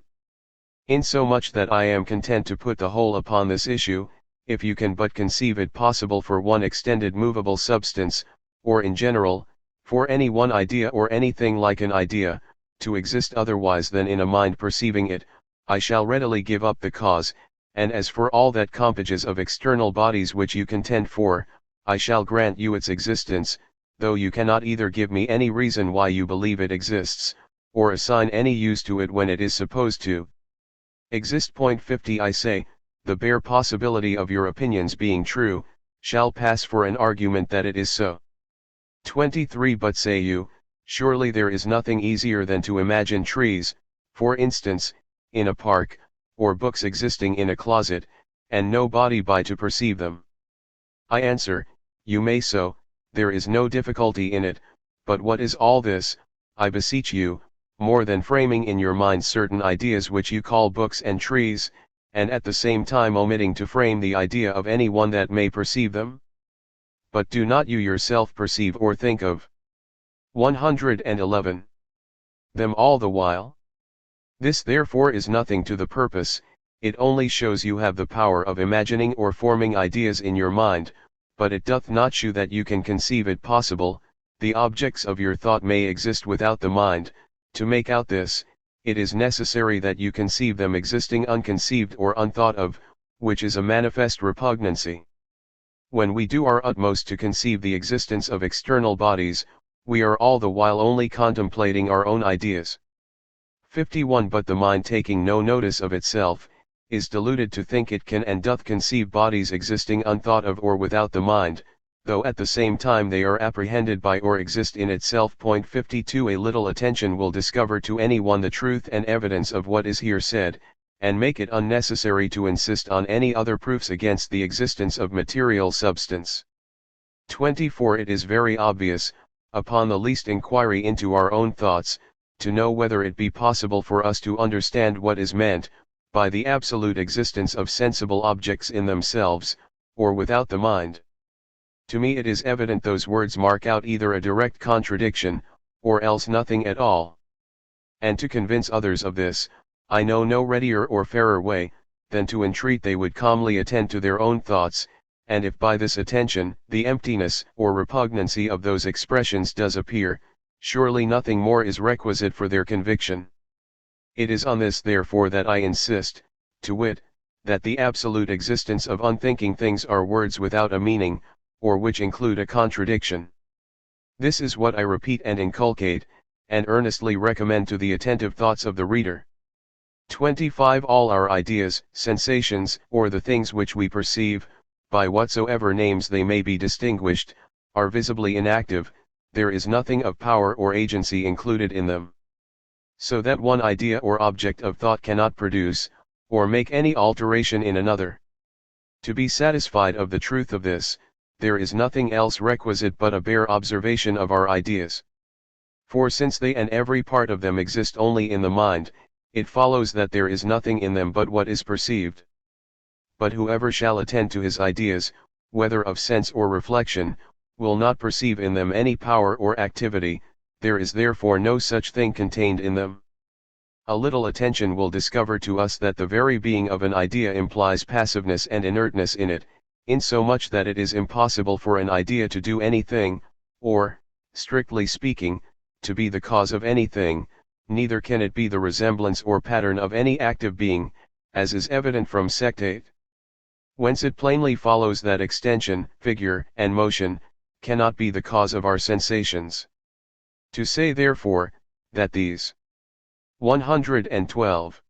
Insomuch that I am content to put the whole upon this issue, if you can but conceive it possible for one extended movable substance, or in general, for any one idea or anything like an idea, to exist otherwise than in a mind perceiving it, I shall readily give up the cause, and as for all that compages of external bodies which you contend for, I shall grant you its existence, though you cannot either give me any reason why you believe it exists, or assign any use to it when it is supposed to, Exist. Point 50. I say, the bare possibility of your opinions being true, shall pass for an argument that it is so. 23. But say you, surely there is nothing easier than to imagine trees, for instance, in a park, or books existing in a closet, and no body by to perceive them. I answer, you may so, there is no difficulty in it, but what is all this, I beseech you, more than framing in your mind certain ideas which you call books and trees, and at the same time omitting to frame the idea of any one that may perceive them? But do not you yourself perceive or think of 111 them all the while? This therefore is nothing to the purpose, it only shows you have the power of imagining or forming ideas in your mind, but it doth not shew that you can conceive it possible. The objects of your thought may exist without the mind. To make out this, it is necessary that you conceive them existing unconceived or unthought of, which is a manifest repugnancy. When we do our utmost to conceive the existence of external bodies, we are all the while only contemplating our own ideas. 51. But the mind, taking no notice of itself, is deluded to think it can and doth conceive bodies existing unthought of or without the mind, though at the same time they are apprehended by or exist in itself. Point 52. A little attention will discover to any one the truth and evidence of what is here said, and make it unnecessary to insist on any other proofs against the existence of material substance. 24. It is very obvious, upon the least inquiry into our own thoughts, to know whether it be possible for us to understand what is meant by the absolute existence of sensible objects in themselves, or without the mind. To me it is evident those words mark out either a direct contradiction, or else nothing at all. And to convince others of this, I know no readier or fairer way, than to entreat they would calmly attend to their own thoughts, and if by this attention the emptiness or repugnancy of those expressions does appear, surely nothing more is requisite for their conviction. It is on this therefore that I insist, to wit, that the absolute existence of unthinking things are words without a meaning, or which include a contradiction. This is what I repeat and inculcate, and earnestly recommend to the attentive thoughts of the reader. 25. All our ideas, sensations, or the things which we perceive, by whatsoever names they may be distinguished, are visibly inactive, there is nothing of power or agency included in them. So that one idea or object of thought cannot produce, or make any alteration in another. To be satisfied of the truth of this, there is nothing else requisite but a bare observation of our ideas. For since they and every part of them exist only in the mind, it follows that there is nothing in them but what is perceived. But whoever shall attend to his ideas, whether of sense or reflection, will not perceive in them any power or activity, there is therefore no such thing contained in them. A little attention will discover to us that the very being of an idea implies passiveness and inertness in it, insomuch that it is impossible for an idea to do anything, or, strictly speaking, to be the cause of anything, neither can it be the resemblance or pattern of any active being, as is evident from sectate. Whence it plainly follows that extension, figure, and motion, cannot be the cause of our sensations. To say therefore, that these 112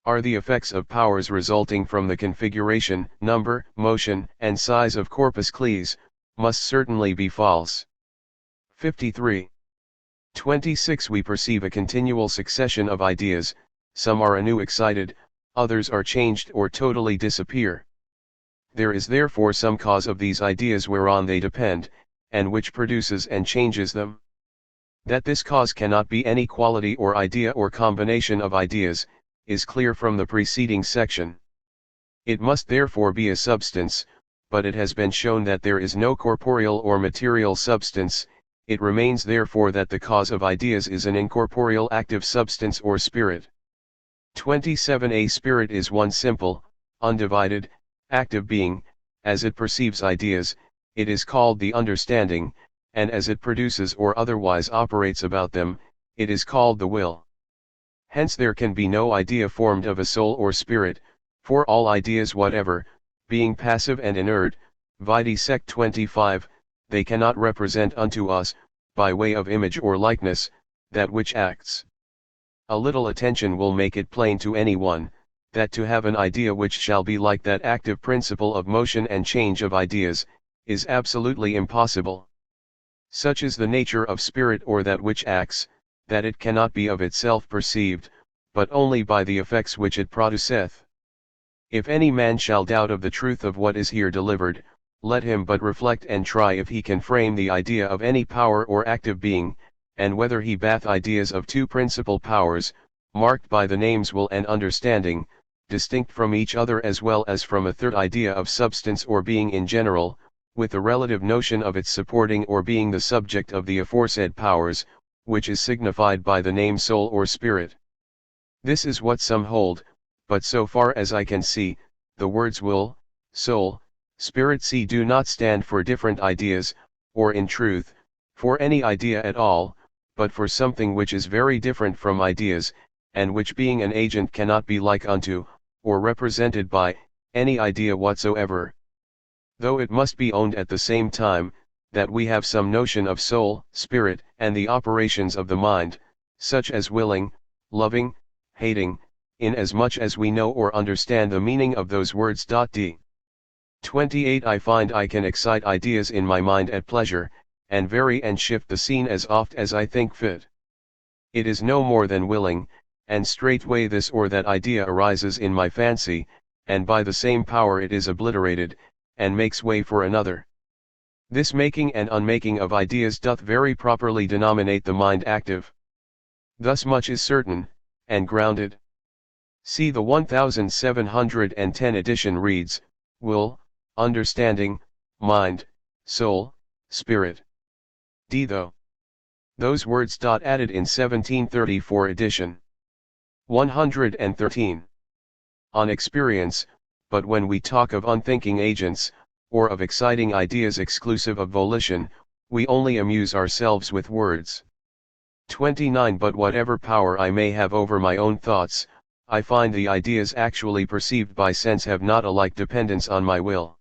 are the effects of powers resulting from the configuration, number, motion, and size of corpus cles, must certainly be false. 53. 26. We perceive a continual succession of ideas, some are anew excited, others are changed or totally disappear. There is therefore some cause of these ideas whereon they depend, and which produces and changes them. That this cause cannot be any quality or idea or combination of ideas, is clear from the preceding section. It must therefore be a substance, but it has been shown that there is no corporeal or material substance. It remains therefore that the cause of ideas is an incorporeal active substance or spirit. 27. A spirit is one simple, undivided, active being. As it perceives ideas, it is called the understanding, and as it produces or otherwise operates about them, it is called the will. Hence there can be no idea formed of a soul or spirit, for all ideas whatever, being passive and inert, vide sect 25, they cannot represent unto us, by way of image or likeness, that which acts. A little attention will make it plain to any one, that to have an idea which shall be like that active principle of motion and change of ideas, is absolutely impossible. Such is the nature of spirit or that which acts, that it cannot be of itself perceived, but only by the effects which it produceth. If any man shall doubt of the truth of what is here delivered, let him but reflect and try if he can frame the idea of any power or active being, and whether he bath ideas of two principal powers, marked by the names will and understanding, distinct from each other as well as from a third idea of substance or being in general, with the relative notion of its supporting or being the subject of the aforesaid powers, which is signified by the name soul or spirit. This is what some hold, but so far as I can see, the words will, soul, spirit do not stand for different ideas, or in truth, for any idea at all, but for something which is very different from ideas, and which being an agent cannot be like unto, or represented by, any idea whatsoever. Though it must be owned at the same time, that we have some notion of soul, spirit, and the operations of the mind, such as willing, loving, hating, inasmuch as we know or understand the meaning of those words. D. 28 I find I can excite ideas in my mind at pleasure, and vary and shift the scene as oft as I think fit. It is no more than willing, and straightway this or that idea arises in my fancy, and by the same power it is obliterated, and makes way for another. This making and unmaking of ideas doth very properly denominate the mind active. Thus much is certain, and grounded. See the 1710 edition reads, will, understanding, mind, soul, spirit. D. Those words. Added in 1734 edition. 113. On experience, but when we talk of unthinking agents, or of exciting ideas exclusive of volition, we only amuse ourselves with words. 29 But whatever power I may have over my own thoughts, I find the ideas actually perceived by sense have not a like dependence on my will.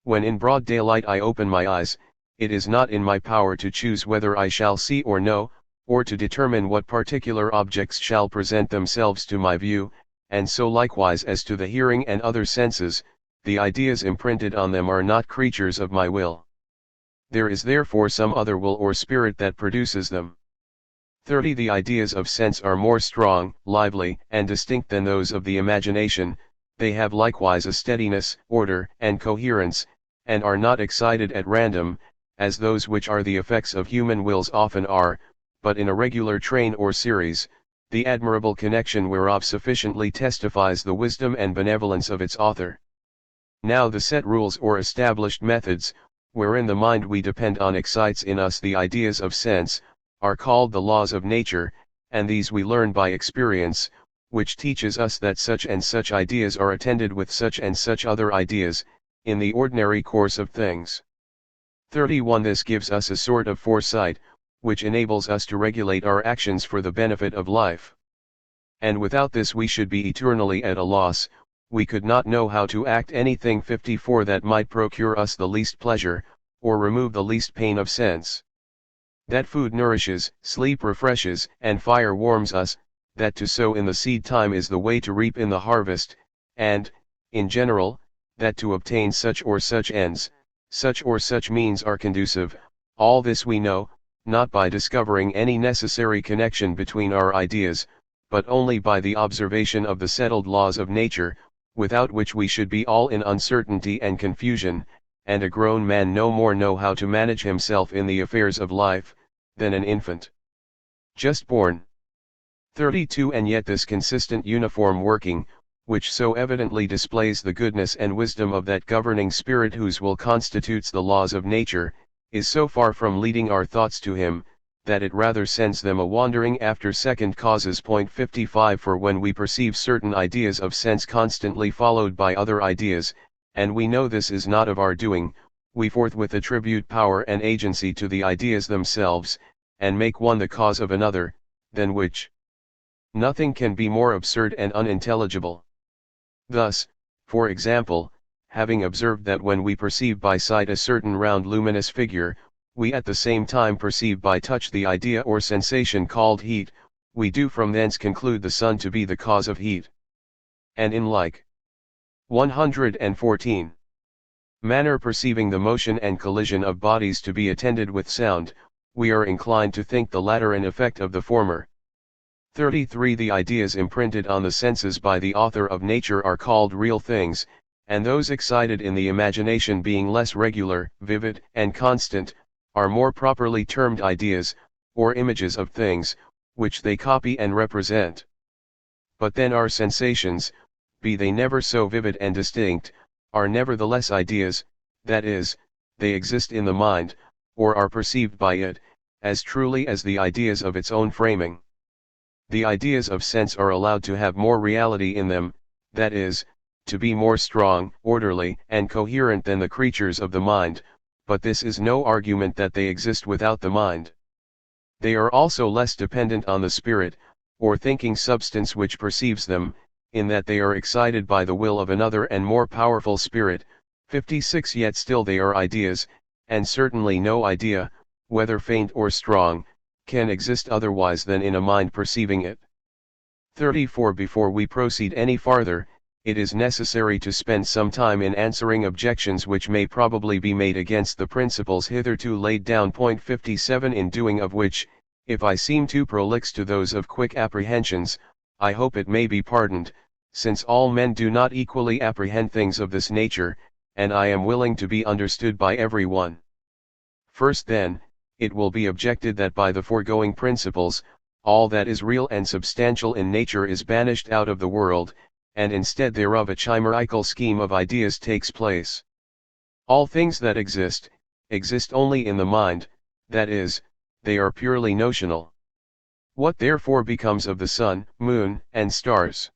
When in broad daylight I open my eyes, it is not in my power to choose whether I shall see or know, or to determine what particular objects shall present themselves to my view, and so likewise as to the hearing and other senses, the ideas imprinted on them are not creatures of my will. There is therefore some other will or spirit that produces them. 30 The ideas of sense are more strong, lively, and distinct than those of the imagination, they have likewise a steadiness, order, and coherence, and are not excited at random, as those which are the effects of human wills often are, but in a regular train or series, the admirable connection whereof sufficiently testifies the wisdom and benevolence of its author. Now the set rules or established methods, wherein the mind we depend on excites in us the ideas of sense, are called the laws of nature, and these we learn by experience, which teaches us that such and such ideas are attended with such and such other ideas, in the ordinary course of things. 31 This gives us a sort of foresight, which enables us to regulate our actions for the benefit of life. And without this we should be eternally at a loss, we could not know how to act anything. 54 That might procure us the least pleasure, or remove the least pain of sense. That food nourishes, sleep refreshes, and fire warms us, that to sow in the seed time is the way to reap in the harvest, and, in general, that to obtain such or such ends, such or such means are conducive, all this we know, not by discovering any necessary connection between our ideas, but only by the observation of the settled laws of nature, without which we should be all in uncertainty and confusion, and a grown man no more know how to manage himself in the affairs of life, than an infant just born. 32 And yet this consistent uniform working, which so evidently displays the goodness and wisdom of that governing spirit whose will constitutes the laws of nature, is so far from leading our thoughts to him, that it rather sends them a wandering after second causes. 55 For when we perceive certain ideas of sense constantly followed by other ideas, and we know this is not of our doing, we forthwith attribute power and agency to the ideas themselves, and make one the cause of another, than which nothing can be more absurd and unintelligible. Thus, for example, having observed that when we perceive by sight a certain round luminous figure, we at the same time perceive by touch the idea or sensation called heat, we do from thence conclude the sun to be the cause of heat. and in like 114 manner perceiving the motion and collision of bodies to be attended with sound, we are inclined to think the latter an effect of the former. 33 The ideas imprinted on the senses by the author of nature are called real things, and those excited in the imagination being less regular, vivid, and constant, are more properly termed ideas, or images of things, which they copy and represent. But then our sensations, be they never so vivid and distinct, are nevertheless ideas, that is, they exist in the mind, or are perceived by it, as truly as the ideas of its own framing. The ideas of sense are allowed to have more reality in them, that is, to be more strong, orderly, and coherent than the creatures of the mind, but this is no argument that they exist without the mind. They are also less dependent on the spirit, or thinking substance which perceives them, in that they are excited by the will of another and more powerful spirit. 56 Yet still they are ideas, and certainly no idea, whether faint or strong, can exist otherwise than in a mind perceiving it. 34 Before we proceed any farther, it is necessary to spend some time in answering objections which may probably be made against the principles hitherto laid down. 57 In doing of which, if I seem too prolix to those of quick apprehensions, I hope it may be pardoned, since all men do not equally apprehend things of this nature, and I am willing to be understood by every one. First then, it will be objected that by the foregoing principles, all that is real and substantial in nature is banished out of the world, and instead thereof a chimerical scheme of ideas takes place. All things that exist only in the mind, that is, they are purely notional. What therefore becomes of the sun, moon, and stars?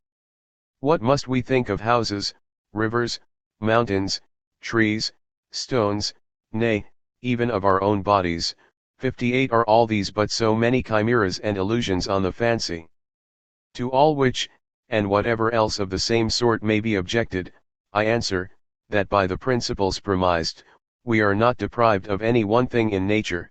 What must we think of houses, rivers, mountains, trees, stones, nay, even of our own bodies? 58 Are all these but so many chimeras and illusions on the fancy? To all which, and whatever else of the same sort may be objected, I answer, that by the principles premised, we are not deprived of any one thing in nature.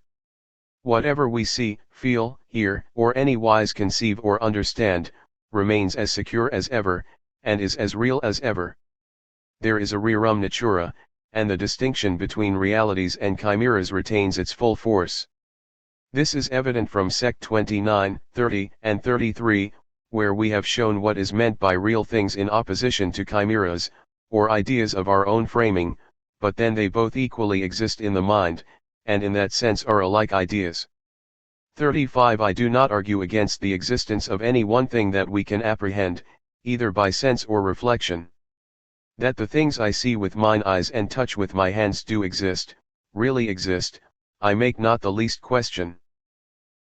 Whatever we see, feel, hear, or anywise conceive or understand, remains as secure as ever, and is as real as ever. There is a rerum natura, and the distinction between realities and chimeras retains its full force. This is evident from Sect 29, 30, and 33, where we have shown what is meant by real things in opposition to chimeras, or ideas of our own framing, but then they both equally exist in the mind, and in that sense are alike ideas. 35 I do not argue against the existence of any one thing that we can apprehend, either by sense or reflection. That the things I see with mine eyes and touch with my hands do exist, really exist, I make not the least question.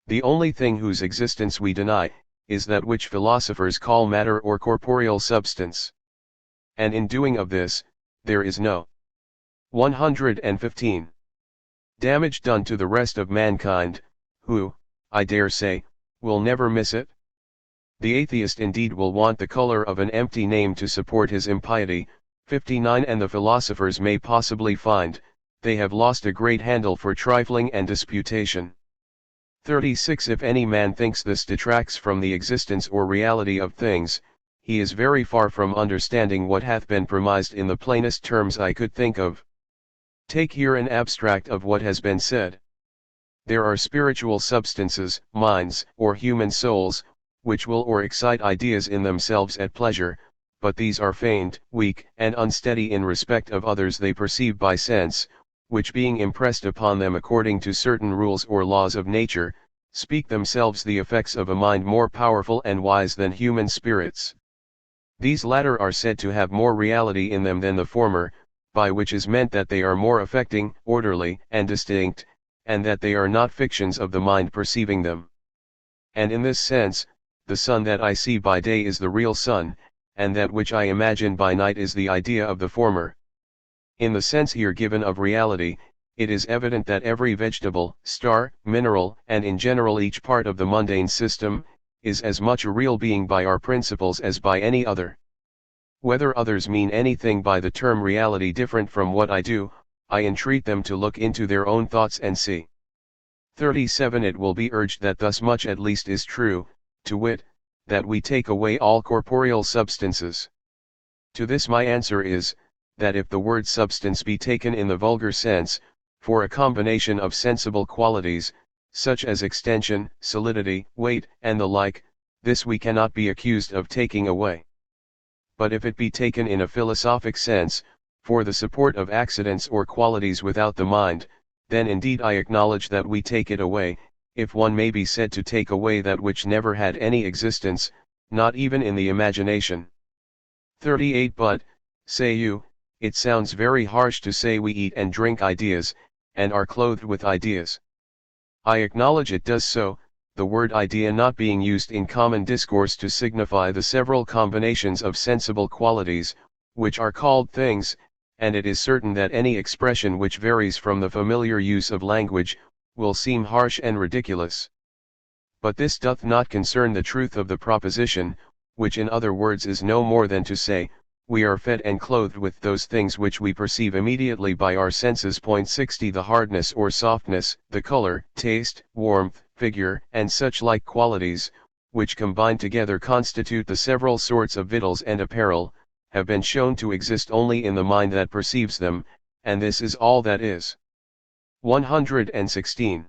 The only thing whose existence we deny, is that which philosophers call matter or corporeal substance. And in doing of this, there is no 115 damage done to the rest of mankind, who, I dare say, will never miss it. The atheist indeed will want the color of an empty name to support his impiety. 59 And the philosophers may possibly find, they have lost a great handle for trifling and disputation. 36 If any man thinks this detracts from the existence or reality of things, he is very far from understanding what hath been premised in the plainest terms I could think of. Take here an abstract of what has been said. There are spiritual substances, minds, or human souls, which will or excite ideas in themselves at pleasure, but these are feigned, weak, and unsteady in respect of others they perceive by sense, which being impressed upon them according to certain rules or laws of nature, speak themselves the effects of a mind more powerful and wise than human spirits. These latter are said to have more reality in them than the former, by which is meant that they are more affecting, orderly, and distinct, and that they are not fictions of the mind perceiving them. And in this sense, the sun that I see by day is the real sun, and that which I imagine by night is the idea of the former. In the sense here given of reality, it is evident that every vegetable, star, mineral, and in general each part of the mundane system, is as much a real being by our principles as by any other. Whether others mean anything by the term reality different from what I do, I entreat them to look into their own thoughts and see. 37 It will be urged that thus much at least is true, to wit, that we take away all corporeal substances. To this my answer is, that if the word substance be taken in the vulgar sense, for a combination of sensible qualities, such as extension, solidity, weight, and the like, this we cannot be accused of taking away. But if it be taken in a philosophic sense, for the support of accidents or qualities without the mind, then indeed I acknowledge that we take it away, if one may be said to take away that which never had any existence, not even in the imagination. 38 But, say you, it sounds very harsh to say we eat and drink ideas, and are clothed with ideas. I acknowledge it does so, the word idea not being used in common discourse to signify the several combinations of sensible qualities, which are called things, and it is certain that any expression which varies from the familiar use of language, will seem harsh and ridiculous. But this doth not concern the truth of the proposition, which in other words is no more than to say, we are fed and clothed with those things which we perceive immediately by our senses. 60 The hardness or softness, the color, taste, warmth, figure, and such like qualities, which combined together constitute the several sorts of victuals and apparel, have been shown to exist only in the mind that perceives them, and this is all that is. 116.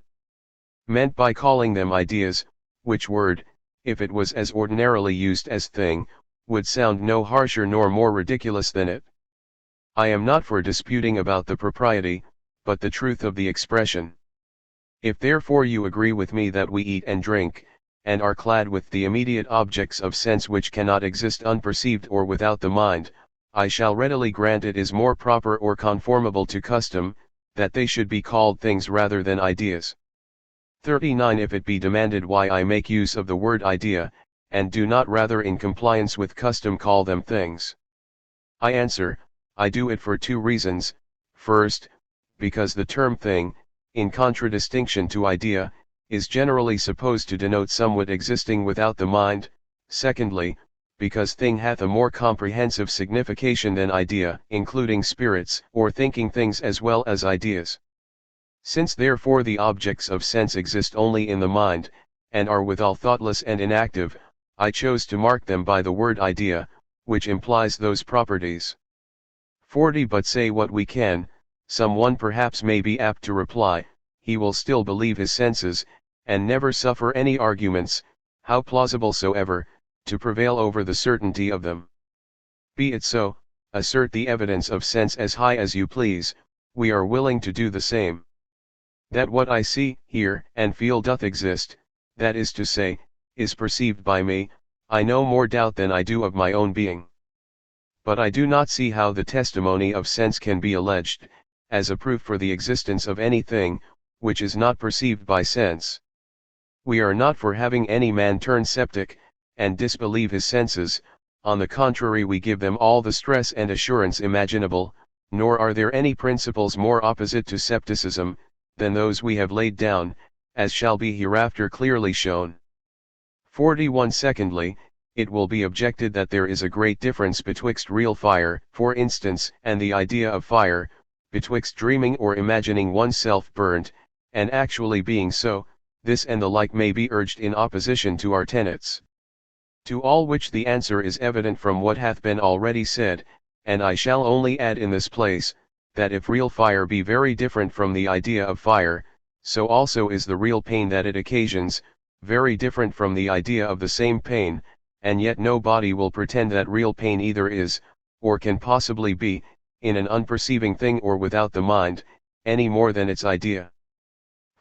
Meant by calling them ideas, which word, if it was as ordinarily used as thing, would sound no harsher nor more ridiculous than it. I am not for disputing about the propriety, but the truth of the expression. If therefore you agree with me that we eat and drink, and are clad with the immediate objects of sense which cannot exist unperceived or without the mind, I shall readily grant it is more proper or conformable to custom, that they should be called things rather than ideas. 39 If it be demanded why I make use of the word idea, and do not rather in compliance with custom call them things, I answer, I do it for two reasons. First, because the term thing, in contradistinction to idea, is generally supposed to denote somewhat existing without the mind. Secondly, because thing hath a more comprehensive signification than idea, including spirits or thinking things as well as ideas. Since therefore the objects of sense exist only in the mind, and are withal thoughtless and inactive, I chose to mark them by the word idea, which implies those properties. 40 But say what we can, some one perhaps may be apt to reply, he will still believe his senses, and never suffer any arguments, how plausible soever, to prevail over the certainty of them. Be it so, assert the evidence of sense as high as you please, we are willing to do the same. That what I see, hear, and feel doth exist, that is to say, is perceived by me, I no more doubt than I do of my own being. But I do not see how the testimony of sense can be alleged, as a proof for the existence of anything, which is not perceived by sense. We are not for having any man turn sceptic, and disbelieve his senses, on the contrary we give them all the stress and assurance imaginable, nor are there any principles more opposite to scepticism, than those we have laid down, as shall be hereafter clearly shown. 41 Secondly, it will be objected that there is a great difference betwixt real fire, for instance, and the idea of fire, betwixt dreaming or imagining oneself burnt, and actually being so. This and the like may be urged in opposition to our tenets. To all which the answer is evident from what hath been already said, and I shall only add in this place, that if real fire be very different from the idea of fire, so also is the real pain that it occasions, very different from the idea of the same pain, and yet nobody will pretend that real pain either is, or can possibly be, in an unperceiving thing or without the mind, any more than its idea.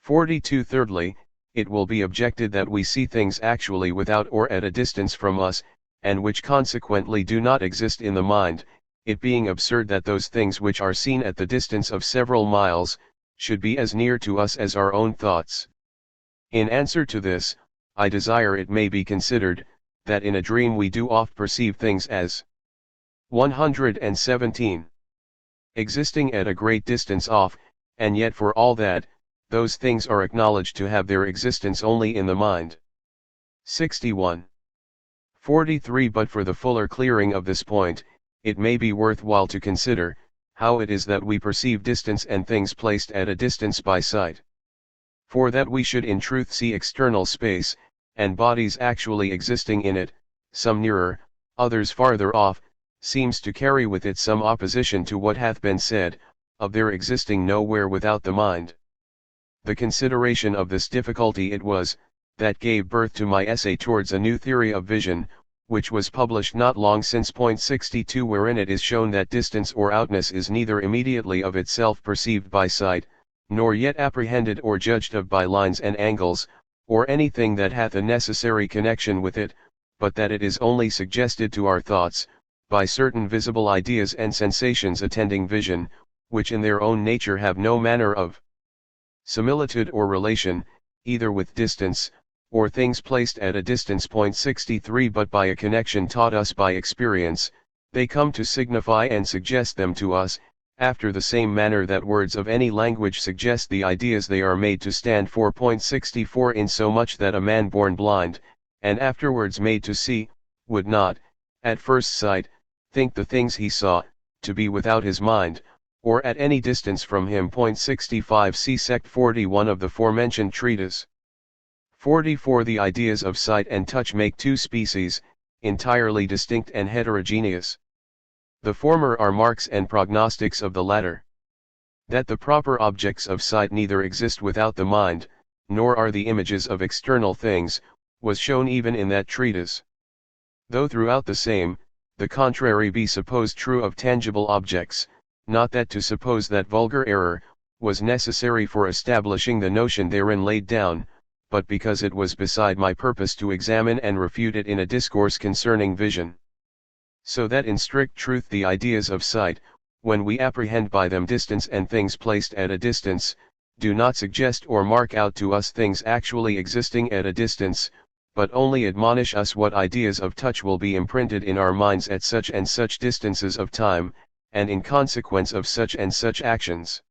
42 Thirdly, it will be objected that we see things actually without or at a distance from us, and which consequently do not exist in the mind, it being absurd that those things which are seen at the distance of several miles, should be as near to us as our own thoughts. In answer to this, I desire it may be considered, that in a dream we do oft perceive things as 117. Existing at a great distance off, and yet for all that, those things are acknowledged to have their existence only in the mind. 61. 43 But for the fuller clearing of this point, it may be worthwhile to consider, how it is that we perceive distance and things placed at a distance by sight. For that we should in truth see external space, and bodies actually existing in it, some nearer, others farther off, seems to carry with it some opposition to what hath been said, of their existing nowhere without the mind. The consideration of this difficulty it was, that gave birth to my essay towards a new theory of vision, which was published not long since. 62, wherein it is shown that distance or outness is neither immediately of itself perceived by sight, nor yet apprehended or judged of by lines and angles, or anything that hath a necessary connection with it, but that it is only suggested to our thoughts, by certain visible ideas and sensations attending vision, which in their own nature have no manner of similitude or relation, either with distance, or things placed at a distance. 63, but by a connection taught us by experience, they come to signify and suggest them to us, after the same manner that words of any language suggest the ideas they are made to stand for. 64, insomuch that a man born blind, and afterwards made to see, would not, at first sight, think the things he saw, to be without his mind, or at any distance from him. 65, see sect 41 of the forementioned treatise. 44, the ideas of sight and touch make two species, entirely distinct and heterogeneous. The former are marks and prognostics of the latter. That the proper objects of sight neither exist without the mind, nor are the images of external things, was shown even in that treatise. Though throughout the same, the contrary be supposed true of tangible objects, not that to suppose that vulgar error was necessary for establishing the notion therein laid down, but because it was beside my purpose to examine and refute it in a discourse concerning vision. So that in strict truth the ideas of sight, when we apprehend by them distance and things placed at a distance, do not suggest or mark out to us things actually existing at a distance, but only admonish us what ideas of touch will be imprinted in our minds at such and such distances of time, and in consequence of such and such actions.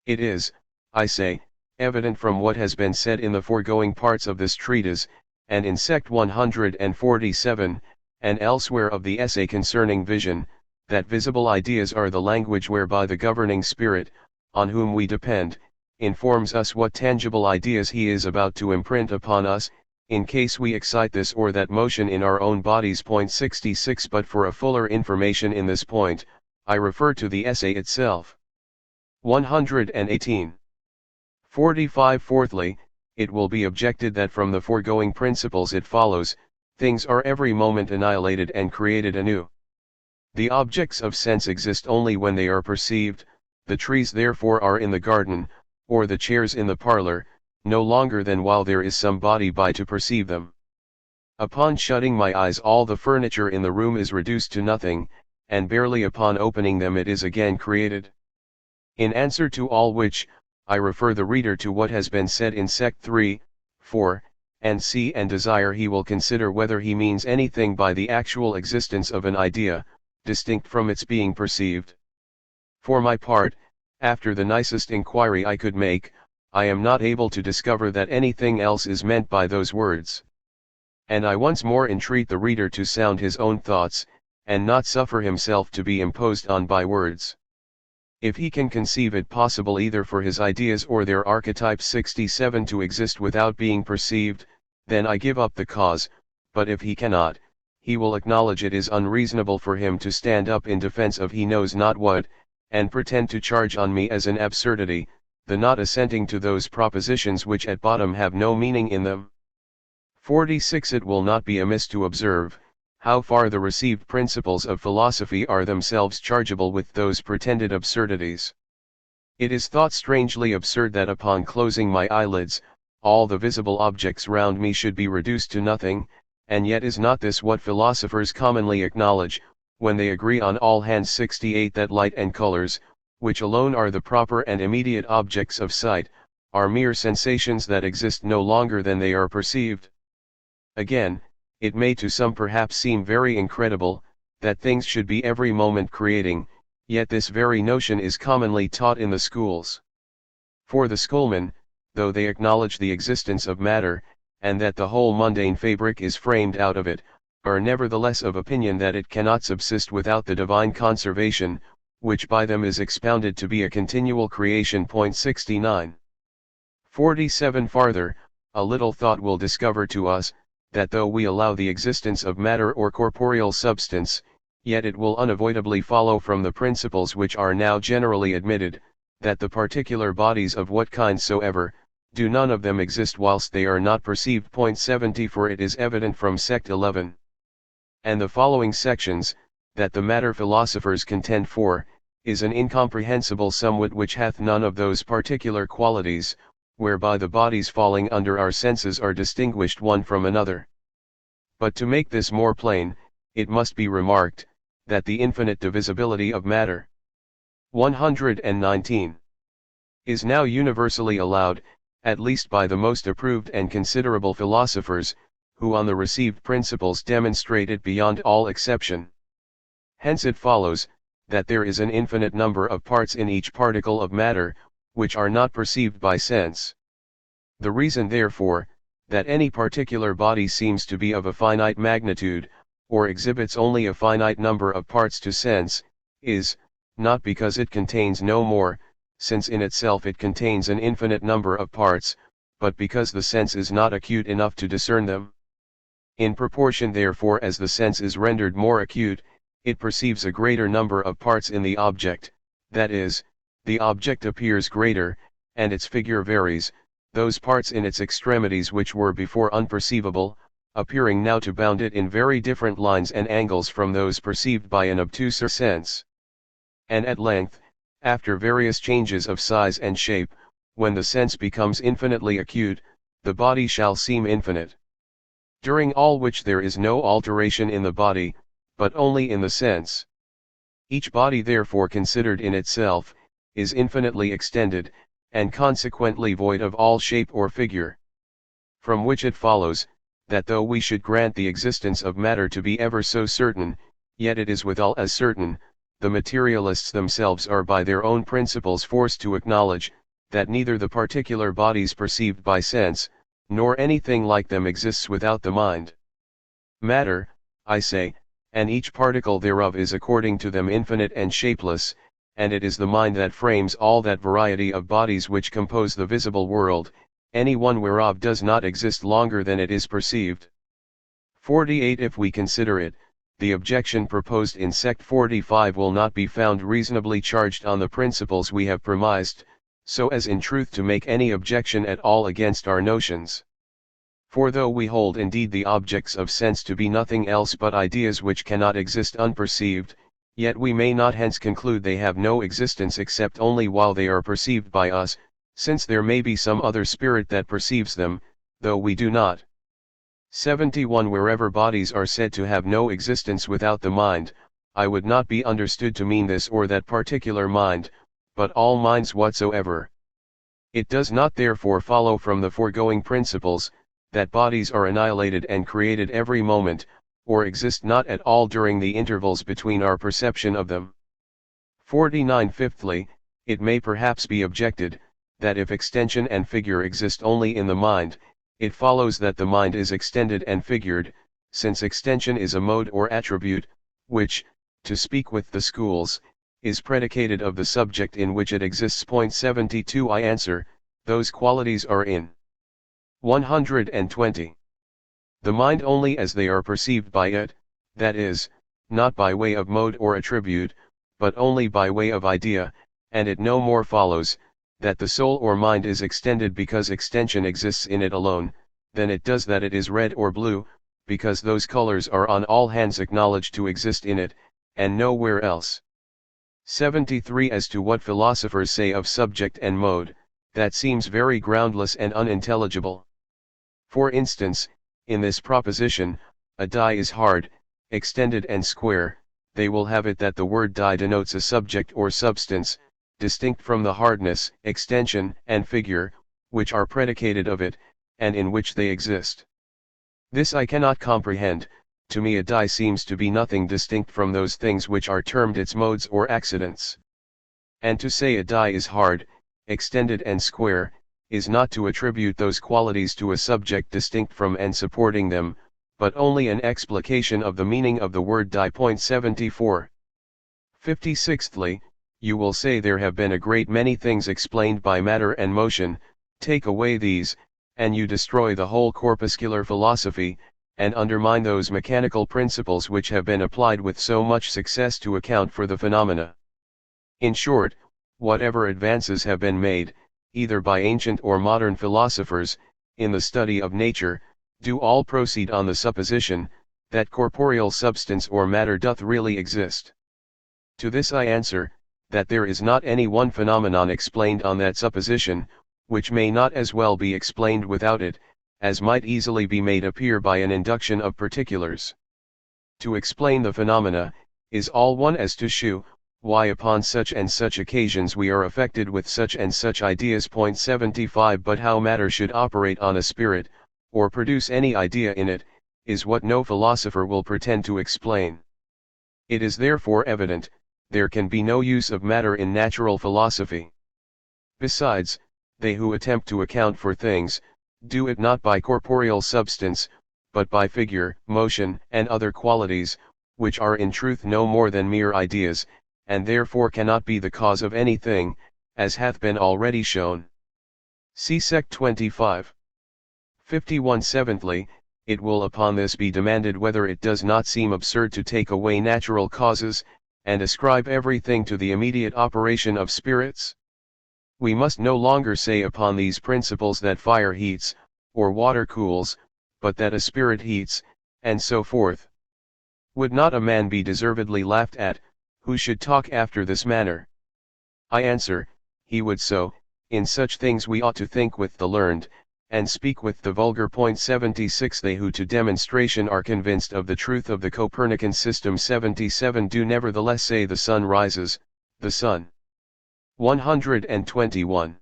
It is, I say, evident from what has been said in the foregoing parts of this treatise, and in sect 147, and elsewhere of the essay concerning vision, that visible ideas are the language whereby the governing spirit, on whom we depend, informs us what tangible ideas he is about to imprint upon us, in case we excite this or that motion in our own bodies. 66, but for a fuller information in this point, I refer to the essay itself. 118. 45. Fourthly, it will be objected that from the foregoing principles it follows, things are every moment annihilated and created anew. The objects of sense exist only when they are perceived, the trees therefore are in the garden, or the chairs in the parlor, no longer than while there is some body by to perceive them. Upon shutting my eyes all the furniture in the room is reduced to nothing, and barely upon opening them it is again created. In answer to all which, I refer the reader to what has been said in sect 3, 4, and see and desire he will consider whether he means anything by the actual existence of an idea, distinct from its being perceived. For my part, after the nicest inquiry I could make, I am not able to discover that anything else is meant by those words. And I once more entreat the reader to sound his own thoughts, and not suffer himself to be imposed on by words. If he can conceive it possible either for his ideas or their archetypes 67 to exist without being perceived, then I give up the cause, but if he cannot, he will acknowledge it is unreasonable for him to stand up in defense of he knows not what, and pretend to charge on me as an absurdity, the not assenting to those propositions which at bottom have no meaning in them. 46. It will not be amiss to observe, how far the received principles of philosophy are themselves chargeable with those pretended absurdities. It is thought strangely absurd that upon closing my eyelids, all the visible objects round me should be reduced to nothing, and yet is not this what philosophers commonly acknowledge, when they agree on all hands 68 that light and colors, which alone are the proper and immediate objects of sight, are mere sensations that exist no longer than they are perceived. Again, it may to some perhaps seem very incredible, that things should be every moment creating, yet this very notion is commonly taught in the schools. For the schoolmen, though they acknowledge the existence of matter, and that the whole mundane fabric is framed out of it, are nevertheless of opinion that it cannot subsist without the divine conservation, which by them is expounded to be a continual creation. 69. 47. Farther, a little thought will discover to us, that though we allow the existence of matter or corporeal substance, yet it will unavoidably follow from the principles which are now generally admitted, that the particular bodies of what kind soever, do none of them exist whilst they are not perceived. 70 For it is evident from Sect 11 and the following sections, that the matter philosophers contend for, is an incomprehensible somewhat which hath none of those particular qualities, whereby the bodies falling under our senses are distinguished one from another. But to make this more plain, it must be remarked, that the infinite divisibility of matter 119 is now universally allowed, at least by the most approved and considerable philosophers, who on the received principles demonstrate it beyond all exception. Hence it follows, that there is an infinite number of parts in each particle of matter, which are not perceived by sense. The reason therefore, that any particular body seems to be of a finite magnitude, or exhibits only a finite number of parts to sense, is, not because it contains no more, since in itself it contains an infinite number of parts, but because the sense is not acute enough to discern them. In proportion therefore as the sense is rendered more acute, it perceives a greater number of parts in the object, that is, the object appears greater, and its figure varies, those parts in its extremities which were before unperceivable, appearing now to bound it in very different lines and angles from those perceived by an obtuser sense. And at length, after various changes of size and shape, when the sense becomes infinitely acute, the body shall seem infinite. During all which there is no alteration in the body, but only in the sense. Each body therefore considered in itself, is infinitely extended, and consequently void of all shape or figure. From which it follows, that though we should grant the existence of matter to be ever so certain, yet it is withal as certain, the materialists themselves are by their own principles forced to acknowledge, that neither the particular bodies perceived by sense, nor anything like them exists without the mind. Matter, I say, and each particle thereof is according to them infinite and shapeless, and it is the mind that frames all that variety of bodies which compose the visible world, any one whereof does not exist longer than it is perceived. 48 If we consider it, the objection proposed in Sect 45 will not be found reasonably charged on the principles we have premised, so as in truth to make any objection at all against our notions. For though we hold indeed the objects of sense to be nothing else but ideas which cannot exist unperceived, yet we may not hence conclude they have no existence except only while they are perceived by us, since there may be some other spirit that perceives them, though we do not. 71 Wherever bodies are said to have no existence without the mind, I would not be understood to mean this or that particular mind, but all minds whatsoever. It does not therefore follow from the foregoing principles, that bodies are annihilated and created every moment, or exist not at all during the intervals between our perception of them. 49 Fifthly, it may perhaps be objected, that if extension and figure exist only in the mind, it follows that the mind is extended and figured, since extension is a mode or attribute, which, to speak with the schools, is predicated of the subject in which it exists. 72 I answer, those qualities are in 120. The mind only as they are perceived by it, that is, not by way of mode or attribute, but only by way of idea, and it no more follows, that the soul or mind is extended because extension exists in it alone, than it does that it is red or blue, because those colors are on all hands acknowledged to exist in it, and nowhere else. 73 As to what philosophers say of subject and mode, that seems very groundless and unintelligible. For instance, in this proposition, a die is hard, extended and square, they will have it that the word die denotes a subject or substance, distinct from the hardness, extension, and figure, which are predicated of it, and in which they exist. This I cannot comprehend. To me a die seems to be nothing distinct from those things which are termed its modes or accidents. And to say a die is hard, extended and square, is not to attribute those qualities to a subject distinct from and supporting them, but only an explication of the meaning of the word die. 74. 56thly, you will say there have been a great many things explained by matter and motion, take away these, and you destroy the whole corpuscular philosophy, and undermine those mechanical principles which have been applied with so much success to account for the phenomena. In short, whatever advances have been made, either by ancient or modern philosophers, in the study of nature, do all proceed on the supposition, that corporeal substance or matter doth really exist. To this I answer, that there is not any one phenomenon explained on that supposition, which may not as well be explained without it, as might easily be made appear by an induction of particulars. To explain the phenomena, is all one as to shew, why upon such and such occasions we are affected with such and such ideas. 75 But how matter should operate on a spirit, or produce any idea in it, is what no philosopher will pretend to explain. It is therefore evident, there can be no use of matter in natural philosophy. Besides, they who attempt to account for things, do it not by corporeal substance, but by figure, motion, and other qualities, which are in truth no more than mere ideas, and therefore cannot be the cause of anything, as hath been already shown. See Sect 25. 51. Seventhly, it will upon this be demanded whether it does not seem absurd to take away natural causes, and ascribe everything to the immediate operation of spirits? We must no longer say upon these principles that fire heats, or water cools, but that a spirit heats, and so forth. Would not a man be deservedly laughed at, who should talk after this manner? I answer, he would so. In such things we ought to think with the learned, and speak with the vulgar. 76 They who to demonstration are convinced of the truth of the Copernican system 77 do nevertheless say the sun rises, the sun 121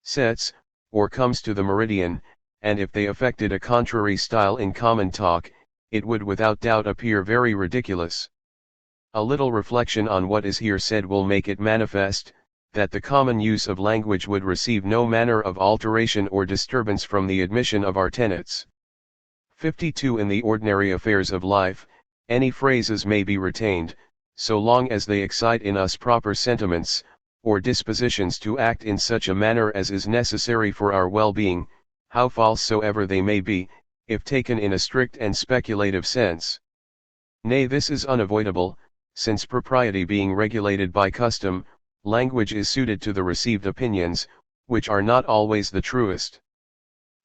sets, or comes to the meridian, and if they affected a contrary style in common talk, it would without doubt appear very ridiculous. A little reflection on what is here said will make it manifest, that the common use of language would receive no manner of alteration or disturbance from the admission of our tenets. 52 In the ordinary affairs of life, any phrases may be retained, so long as they excite in us proper sentiments, or dispositions to act in such a manner as is necessary for our well-being, how false soever they may be, if taken in a strict and speculative sense. Nay, this is unavoidable, since propriety being regulated by custom, language is suited to the received opinions, which are not always the truest.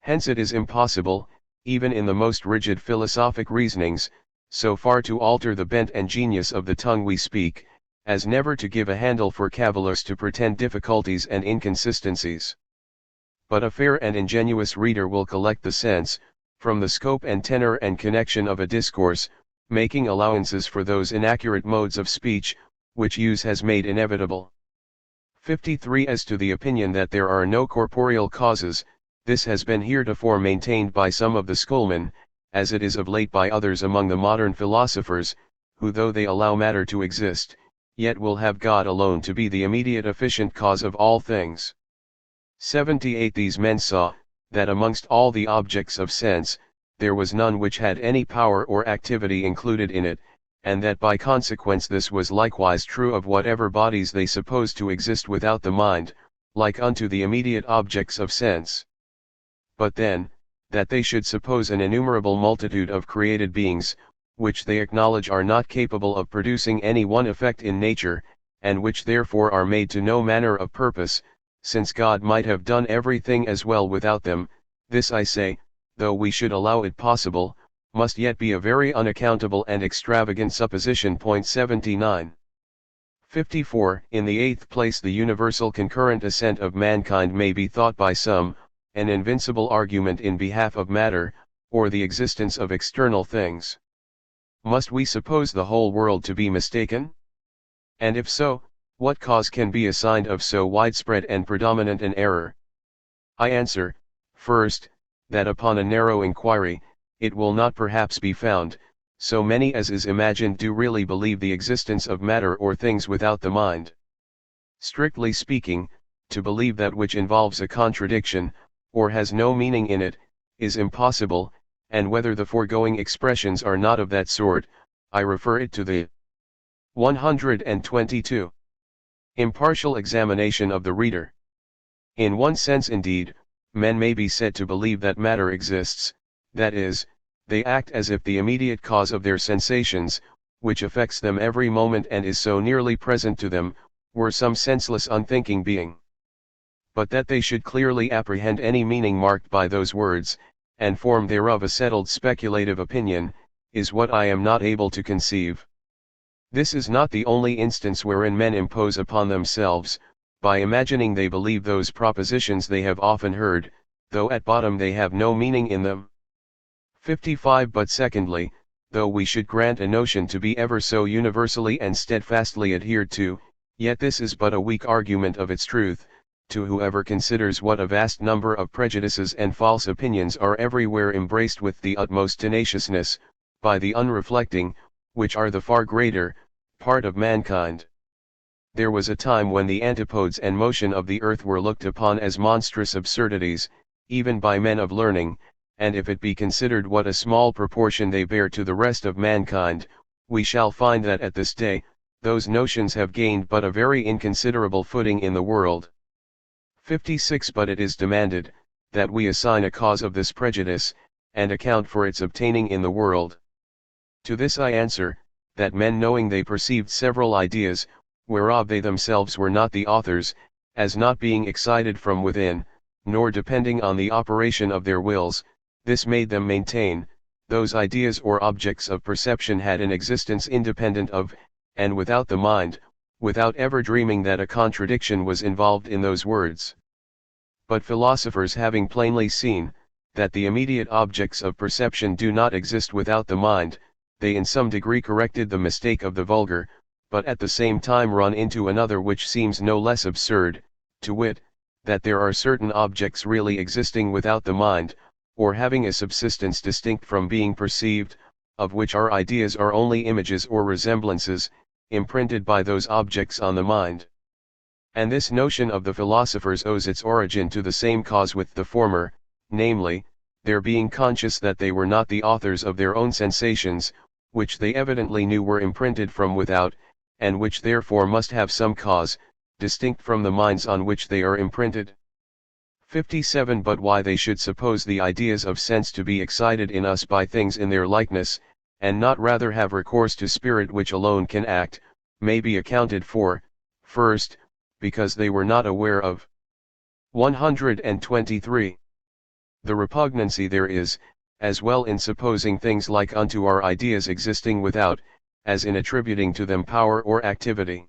Hence it is impossible, even in the most rigid philosophic reasonings, so far to alter the bent and genius of the tongue we speak, as never to give a handle for cavillers to pretend difficulties and inconsistencies. But a fair and ingenuous reader will collect the sense, from the scope and tenor and connection of a discourse, making allowances for those inaccurate modes of speech, which use has made inevitable. 53 As to the opinion that there are no corporeal causes, this has been heretofore maintained by some of the schoolmen, as it is of late by others among the modern philosophers, who though they allow matter to exist, yet will have God alone to be the immediate efficient cause of all things. 78 These men saw, that amongst all the objects of sense, there was none which had any power or activity included in it, and that by consequence this was likewise true of whatever bodies they supposed to exist without the mind, like unto the immediate objects of sense. But then, that they should suppose an innumerable multitude of created beings, which they acknowledge are not capable of producing any one effect in nature, and which therefore are made to no manner of purpose, since God might have done everything as well without them, this I say, though we should allow it possible, must yet be a very unaccountable and extravagant supposition. 79. 54 In the eighth place, the universal concurrent assent of mankind may be thought by some, an invincible argument in behalf of matter, or the existence of external things. Must we suppose the whole world to be mistaken? And if so, what cause can be assigned of so widespread and predominant an error? I answer, first, that upon a narrow inquiry, it will not perhaps be found, so many as is imagined do really believe the existence of matter or things without the mind. Strictly speaking, to believe that which involves a contradiction, or has no meaning in it, is impossible, and whether the foregoing expressions are not of that sort, I refer it to the 122. Impartial examination of the reader. In one sense indeed, men may be said to believe that matter exists, that is, They act as if the immediate cause of their sensations, which affects them every moment and is so nearly present to them, were some senseless unthinking being. But that they should clearly apprehend any meaning marked by those words, and form thereof a settled speculative opinion, is what I am not able to conceive. This is not the only instance wherein men impose upon themselves, by imagining they believe those propositions they have often heard, though at bottom they have no meaning in them. 55. But secondly, though we should grant a notion to be ever so universally and steadfastly adhered to, yet this is but a weak argument of its truth, to whoever considers what a vast number of prejudices and false opinions are everywhere embraced with the utmost tenaciousness, by the unreflecting, which are the far greater part of mankind. There was a time when the antipodes and motion of the earth were looked upon as monstrous absurdities, even by men of learning, and if it be considered what a small proportion they bear to the rest of mankind, we shall find that at this day, those notions have gained but a very inconsiderable footing in the world. 56. But it is demanded, that we assign a cause of this prejudice, and account for its obtaining in the world. To this I answer, that men knowing they perceived several ideas, whereof they themselves were not the authors, as not being excited from within, nor depending on the operation of their wills, this made them maintain, those ideas or objects of perception had an existence independent of, and without the mind, without ever dreaming that a contradiction was involved in those words. But philosophers having plainly seen, that the immediate objects of perception do not exist without the mind, they in some degree corrected the mistake of the vulgar, but at the same time run into another which seems no less absurd, to wit, that there are certain objects really existing without the mind, or having a subsistence distinct from being perceived, of which our ideas are only images or resemblances, imprinted by those objects on the mind. And this notion of the philosophers owes its origin to the same cause with the former, namely, their being conscious that they were not the authors of their own sensations, which they evidently knew were imprinted from without, and which therefore must have some cause, distinct from the minds on which they are imprinted. 57. But why they should suppose the ideas of sense to be excited in us by things in their likeness, and not rather have recourse to spirit which alone can act, may be accounted for, first, because they were not aware of. 123. The repugnancy there is, as well in supposing things like unto our ideas existing without, as in attributing to them power or activity.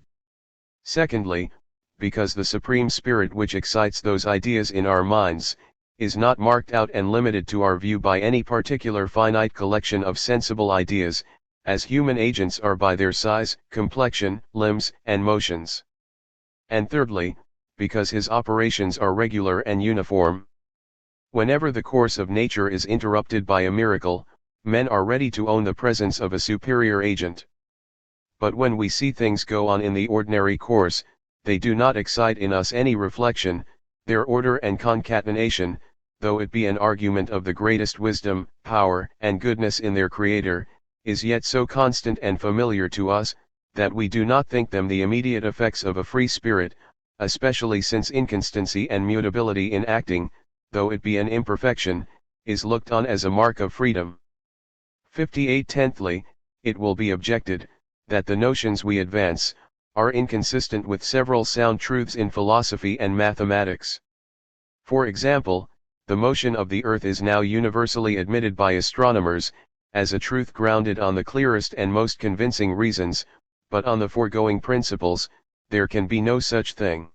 Secondly, because the supreme spirit which excites those ideas in our minds, is not marked out and limited to our view by any particular finite collection of sensible ideas, as human agents are by their size, complexion, limbs, and motions. And thirdly, because his operations are regular and uniform. Whenever the course of nature is interrupted by a miracle, men are ready to own the presence of a superior agent. But when we see things go on in the ordinary course, they do not excite in us any reflection. Their order and concatenation, though it be an argument of the greatest wisdom, power, and goodness in their Creator, is yet so constant and familiar to us, that we do not think them the immediate effects of a free spirit, especially since inconstancy and mutability in acting, though it be an imperfection, is looked on as a mark of freedom. 58. Tenthly, it will be objected, that the notions we advance, are inconsistent with several sound truths in philosophy and mathematics. For example, the motion of the earth is now universally admitted by astronomers, as a truth grounded on the clearest and most convincing reasons, but on the foregoing principles, there can be no such thing.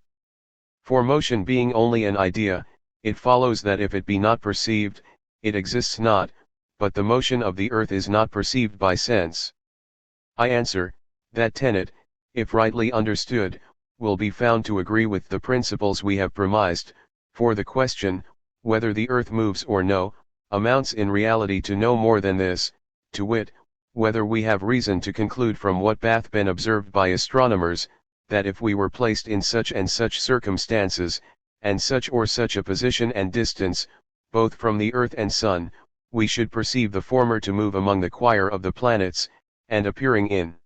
For motion being only an idea, it follows that if it be not perceived, it exists not, but the motion of the earth is not perceived by sense. I answer, that tenet, if rightly understood, will be found to agree with the principles we have premised, for the question, whether the earth moves or no, amounts in reality to no more than this, to wit, whether we have reason to conclude from what hath been observed by astronomers, that if we were placed in such and such circumstances, and such or such a position and distance, both from the earth and sun, we should perceive the former to move among the choir of the planets, and appearing in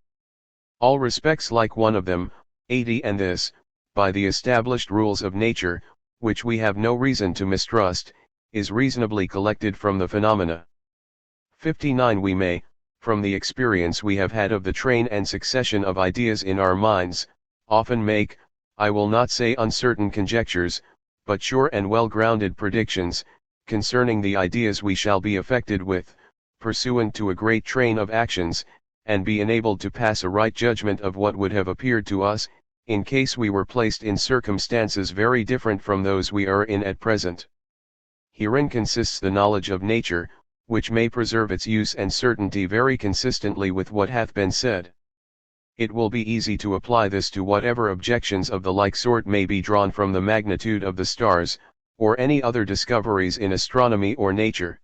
all respects like one of them, 80. And this, by the established rules of nature, which we have no reason to mistrust, is reasonably collected from the phenomena. 59. We may, from the experience we have had of the train and succession of ideas in our minds, often make, I will not say uncertain conjectures, but sure and well-grounded predictions, concerning the ideas we shall be affected with, pursuant to a great train of actions, and be enabled to pass a right judgment of what would have appeared to us, in case we were placed in circumstances very different from those we are in at present. Herein consists the knowledge of nature, which may preserve its use and certainty very consistently with what hath been said. It will be easy to apply this to whatever objections of the like sort may be drawn from the magnitude of the stars, or any other discoveries in astronomy or nature.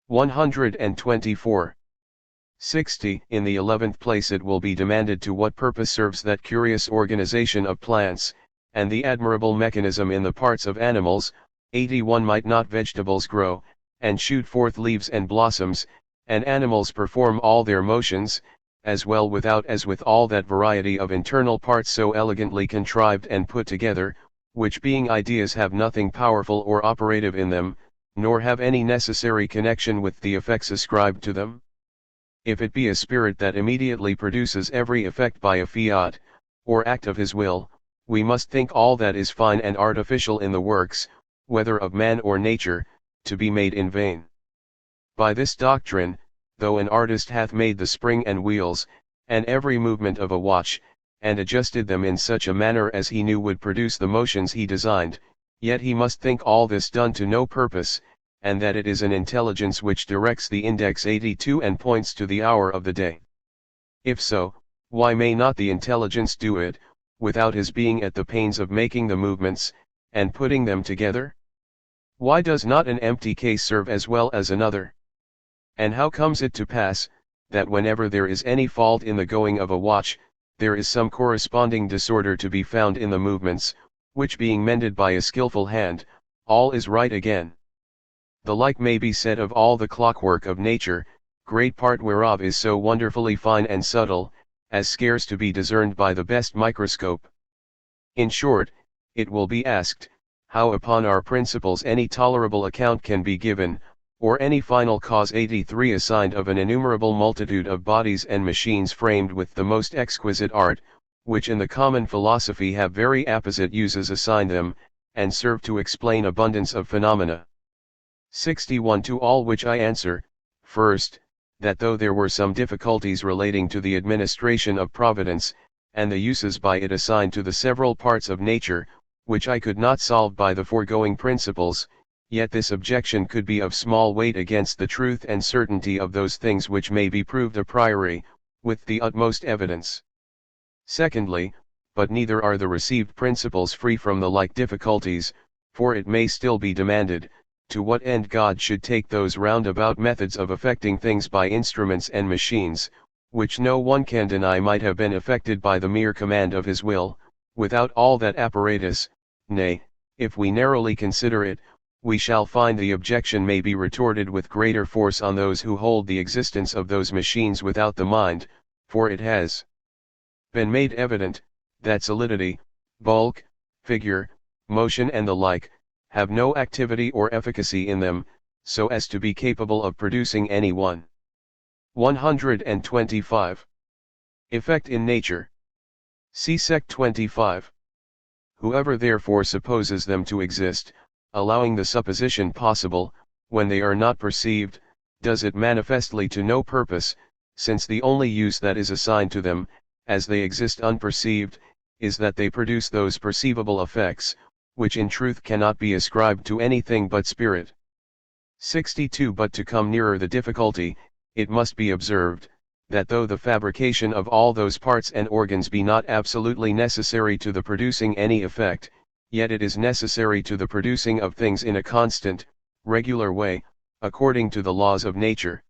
124. 60. In the 11th place it will be demanded to what purpose serves that curious organization of plants, and the admirable mechanism in the parts of animals. 81. Might not vegetables grow, and shoot forth leaves and blossoms, and animals perform all their motions, as well without as with all that variety of internal parts so elegantly contrived and put together, which being ideas have nothing powerful or operative in them, nor have any necessary connection with the effects ascribed to them? If it be a spirit that immediately produces every effect by a fiat, or act of his will, we must think all that is fine and artificial in the works, whether of man or nature, to be made in vain. By this doctrine, though an artist hath made the spring and wheels, and every movement of a watch, and adjusted them in such a manner as he knew would produce the motions he designed, yet he must think all this done to no purpose, and that it is an intelligence which directs the index 82 and points to the hour of the day. If so, why may not the intelligence do it, without his being at the pains of making the movements, and putting them together? Why does not an empty case serve as well as another? And how comes it to pass, that whenever there is any fault in the going of a watch, there is some corresponding disorder to be found in the movements, which being mended by a skillful hand, all is right again? The like may be said of all the clockwork of nature, great part whereof is so wonderfully fine and subtle, as scarce to be discerned by the best microscope. In short, it will be asked, how upon our principles any tolerable account can be given, or any final cause 83 assigned of an innumerable multitude of bodies and machines framed with the most exquisite art, which in the common philosophy have very apposite uses assigned them, and serve to explain abundance of phenomena. 61. To all which I answer, first, that though there were some difficulties relating to the administration of Providence, and the uses by it assigned to the several parts of nature, which I could not solve by the foregoing principles, yet this objection could be of small weight against the truth and certainty of those things which may be proved a priori, with the utmost evidence. Secondly, but neither are the received principles free from the like difficulties, for it may still be demanded, to what end God should take those roundabout methods of effecting things by instruments and machines, which no one can deny might have been effected by the mere command of his will, without all that apparatus. Nay, if we narrowly consider it, we shall find the objection may be retorted with greater force on those who hold the existence of those machines without the mind, for it has been made evident, that solidity, bulk, figure, motion and the like, have no activity or efficacy in them, so as to be capable of producing any one. 125. Effect in nature. See Sect 25. Whoever therefore supposes them to exist, allowing the supposition possible, when they are not perceived, does it manifestly to no purpose, since the only use that is assigned to them, as they exist unperceived, is that they produce those perceivable effects, which in truth cannot be ascribed to anything but spirit. 62. But to come nearer the difficulty, it must be observed, that though the fabrication of all those parts and organs be not absolutely necessary to the producing any effect, yet it is necessary to the producing of things in a constant, regular way, according to the laws of nature.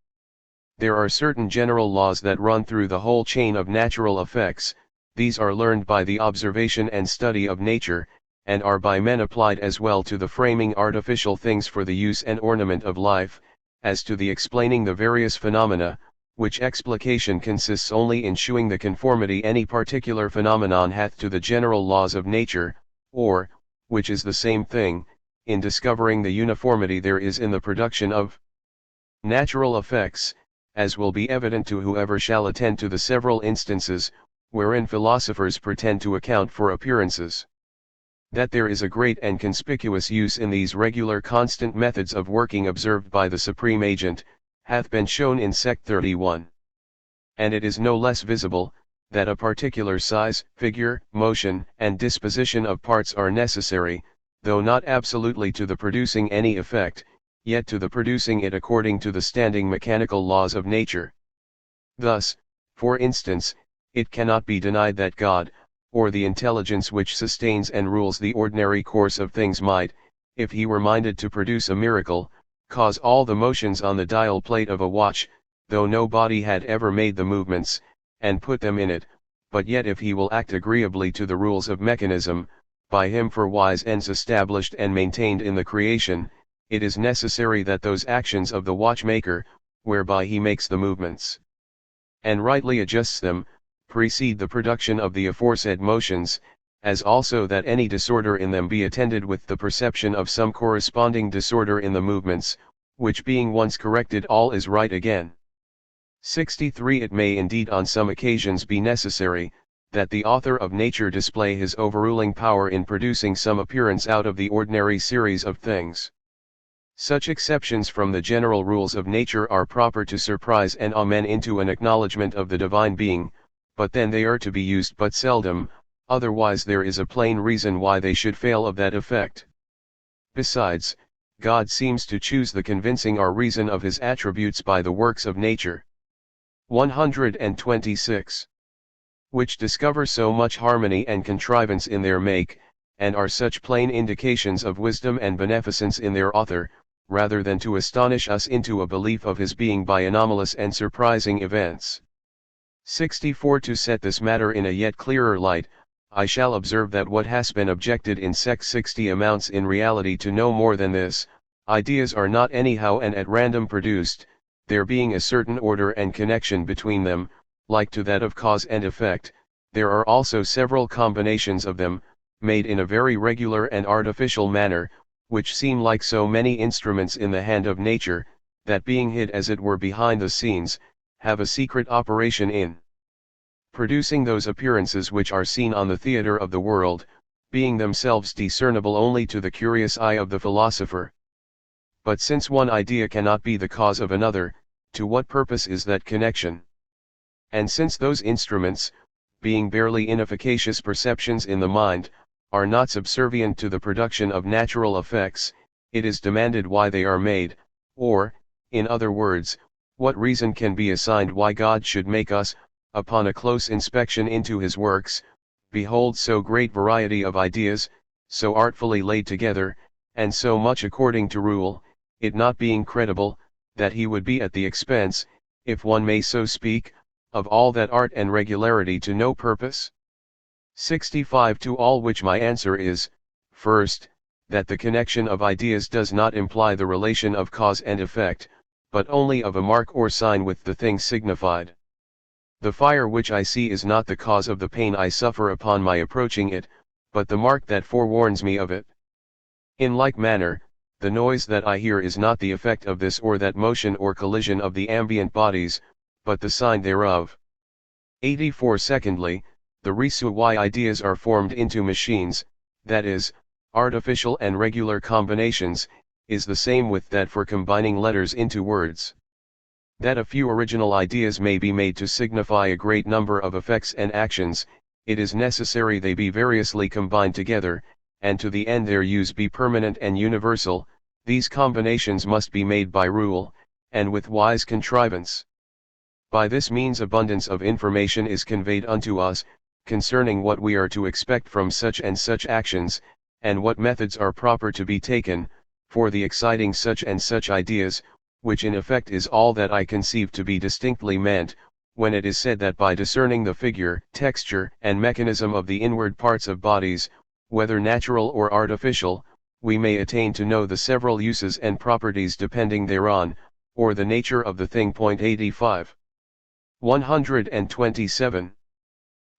There are certain general laws that run through the whole chain of natural effects. These are learned by the observation and study of nature, and are by men applied as well to the framing artificial things for the use and ornament of life, as to the explaining the various phenomena, which explication consists only in shewing the conformity any particular phenomenon hath to the general laws of nature, or, which is the same thing, in discovering the uniformity there is in the production of Natural effects, as will be evident to whoever shall attend to the several instances, wherein philosophers pretend to account for appearances. That there is a great and conspicuous use in these regular constant methods of working observed by the Supreme Agent, hath been shown in Sect 31. And it is no less visible, that a particular size, figure, motion, and disposition of parts are necessary, though not absolutely to the producing any effect, yet to the producing it according to the standing mechanical laws of nature. Thus, for instance, it cannot be denied that God, or the intelligence which sustains and rules the ordinary course of things might, if he were minded to produce a miracle, cause all the motions on the dial plate of a watch, though no body had ever made the movements, and put them in it, but yet if he will act agreeably to the rules of mechanism, by him for wise ends established and maintained in the creation, it is necessary that those actions of the watchmaker, whereby he makes the movements, and rightly adjusts them, precede the production of the aforesaid motions, as also that any disorder in them be attended with the perception of some corresponding disorder in the movements, which being once corrected all is right again. 63. It may indeed on some occasions be necessary, that the author of nature display his overruling power in producing some appearance out of the ordinary series of things. Such exceptions from the general rules of nature are proper to surprise and awe men into an acknowledgment of the divine being, but then they are to be used but seldom, otherwise there is a plain reason why they should fail of that effect. Besides, God seems to choose the convincing our reason of his attributes by the works of nature. 126. Which discover so much harmony and contrivance in their make, and are such plain indications of wisdom and beneficence in their author, rather than to astonish us into a belief of his being by anomalous and surprising events. 64. To set this matter in a yet clearer light, I shall observe that what has been objected in Sect 60 amounts in reality to no more than this: ideas are not anyhow and at random produced, there being a certain order and connection between them, like to that of cause and effect. There are also several combinations of them, made in a very regular and artificial manner, which seem like so many instruments in the hand of nature, that being hid as it were behind the scenes, have a secret operation in producing those appearances which are seen on the theatre of the world, being themselves discernible only to the curious eye of the philosopher. But since one idea cannot be the cause of another, to what purpose is that connection? And since those instruments, being barely inefficacious perceptions in the mind, are not subservient to the production of natural effects, it is demanded why they are made, or, in other words, what reason can be assigned why God should make us, upon a close inspection into his works, behold so great variety of ideas, so artfully laid together, and so much according to rule, it not being credible, that he would be at the expense, if one may so speak, of all that art and regularity to no purpose? 65. To all which my answer is, first, that the connection of ideas does not imply the relation of cause and effect, but only of a mark or sign with the thing signified. The fire which I see is not the cause of the pain I suffer upon my approaching it, but the mark that forewarns me of it. In like manner, the noise that I hear is not the effect of this or that motion or collision of the ambient bodies, but the sign thereof. 84. Secondly, the reason why ideas are formed into machines, that is, artificial and regular combinations, is the same with that for combining letters into words. That a few original ideas may be made to signify a great number of effects and actions, it is necessary they be variously combined together, and to the end their use be permanent and universal, these combinations must be made by rule, and with wise contrivance. By this means abundance of information is conveyed unto us, concerning what we are to expect from such and such actions, and what methods are proper to be taken, for the exciting such and such ideas, which in effect is all that I conceive to be distinctly meant, when it is said that by discerning the figure, texture, and mechanism of the inward parts of bodies, whether natural or artificial, we may attain to know the several uses and properties depending thereon, or the nature of the thing. 85. 127.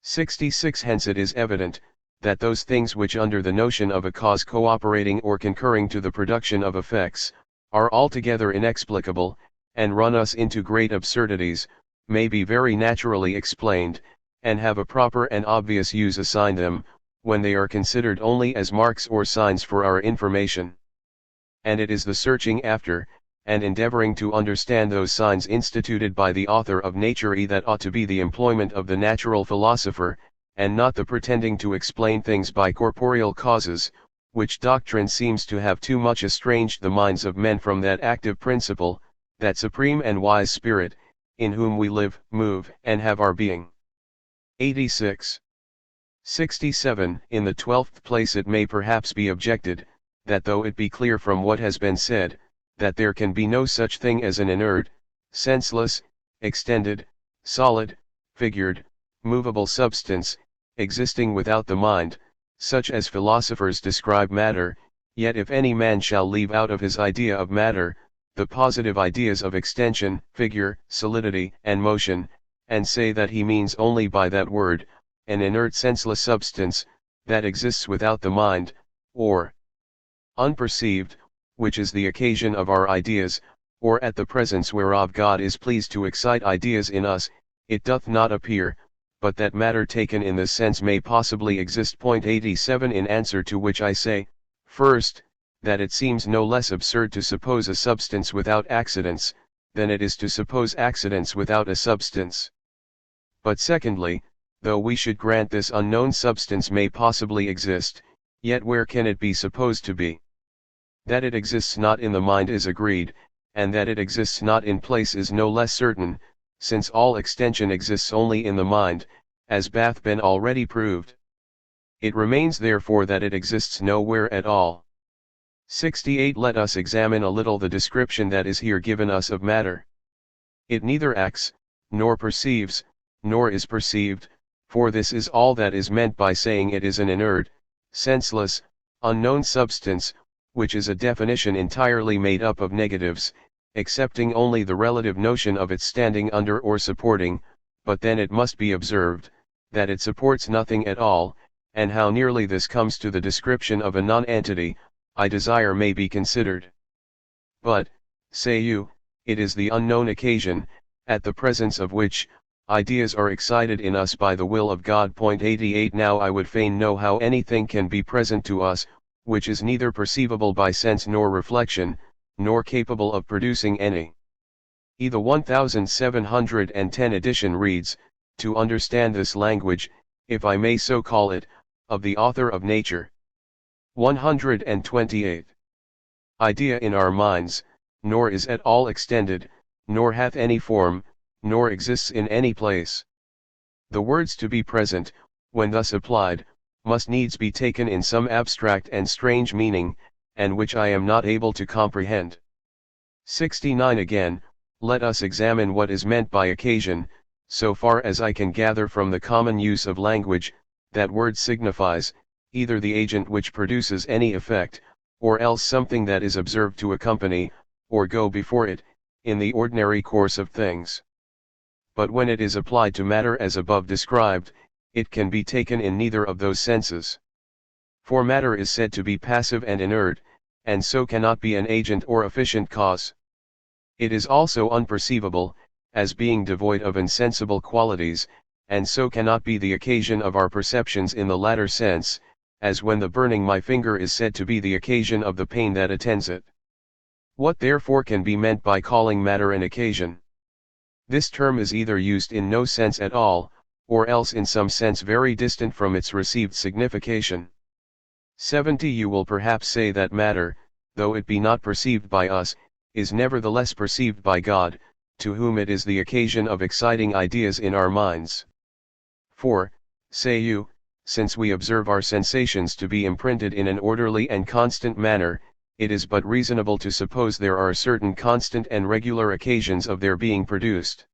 66. Hence it is evident, that those things which under the notion of a cause cooperating or concurring to the production of effects, are altogether inexplicable, and run us into great absurdities, may be very naturally explained, and have a proper and obvious use assigned them, when they are considered only as marks or signs for our information. And it is the searching after, and endeavoring to understand those signs instituted by the author of nature that ought to be the employment of the natural philosopher, and not the pretending to explain things by corporeal causes, which doctrine seems to have too much estranged the minds of men from that active principle, that supreme and wise Spirit, in whom we live, move, and have our being. 86. 67. In the 12th place it may perhaps be objected, that though it be clear from what has been said, that there can be no such thing as an inert, senseless, extended, solid, figured, movable substance, existing without the mind, such as philosophers describe matter, yet if any man shall leave out of his idea of matter, the positive ideas of extension, figure, solidity, and motion, and say that he means only by that word, an inert senseless substance, that exists without the mind, or unperceived, which is the occasion of our ideas, or at the presence whereof God is pleased to excite ideas in us, it doth not appear, but that matter taken in this sense may possibly exist. 87. In answer to which I say, first, that it seems no less absurd to suppose a substance without accidents, than it is to suppose accidents without a substance. But secondly, though we should grant this unknown substance may possibly exist, yet where can it be supposed to be? That it exists not in the mind is agreed, and that it exists not in place is no less certain, since all extension exists only in the mind, as bath been already proved. It remains therefore that it exists nowhere at all. 68. Let us examine a little the description that is here given us of matter. It neither acts, nor perceives, nor is perceived, for this is all that is meant by saying it is an inert, senseless, unknown substance, which is a definition entirely made up of negatives, excepting only the relative notion of its standing under or supporting, but then it must be observed, that it supports nothing at all, and how nearly this comes to the description of a non-entity, I desire may be considered. But, say you, it is the unknown occasion, at the presence of which, ideas are excited in us by the will of God. 88. Now I would fain know how anything can be present to us, which is neither perceivable by sense nor reflection, nor capable of producing any. The 1710 edition reads, to understand this language, if I may so call it, of the author of nature. 128. Idea in our minds, nor is at all extended, nor hath any form, nor exists in any place. The words to be present, when thus applied, must needs be taken in some abstract and strange meaning, and which I am not able to comprehend. 69. Again, let us examine what is meant by occasion. So far as I can gather from the common use of language, that word signifies, either the agent which produces any effect, or else something that is observed to accompany, or go before it, in the ordinary course of things. But when it is applied to matter as above described, it can be taken in neither of those senses. For matter is said to be passive and inert, and so cannot be an agent or efficient cause. It is also unperceivable, as being devoid of insensible qualities, and so cannot be the occasion of our perceptions in the latter sense, as when the burning my finger is said to be the occasion of the pain that attends it. What therefore can be meant by calling matter an occasion? This term is either used in no sense at all, or else in some sense very distant from its received signification. 70. You will perhaps say that matter, though it be not perceived by us, is nevertheless perceived by God, to whom it is the occasion of exciting ideas in our minds. For, say you, since we observe our sensations to be imprinted in an orderly and constant manner, it is but reasonable to suppose there are certain constant and regular occasions of their being produced.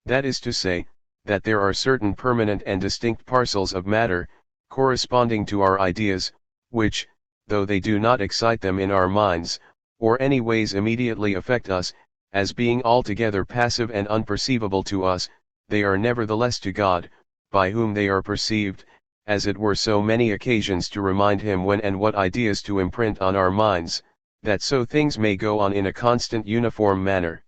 That is to say, that there are certain permanent and distinct parcels of matter, corresponding to our ideas, which, though they do not excite them in our minds, or any ways immediately affect us, as being altogether passive and unperceivable to us, they are nevertheless to God, by whom they are perceived, as it were so many occasions to remind him when and what ideas to imprint on our minds, that so things may go on in a constant uniform manner.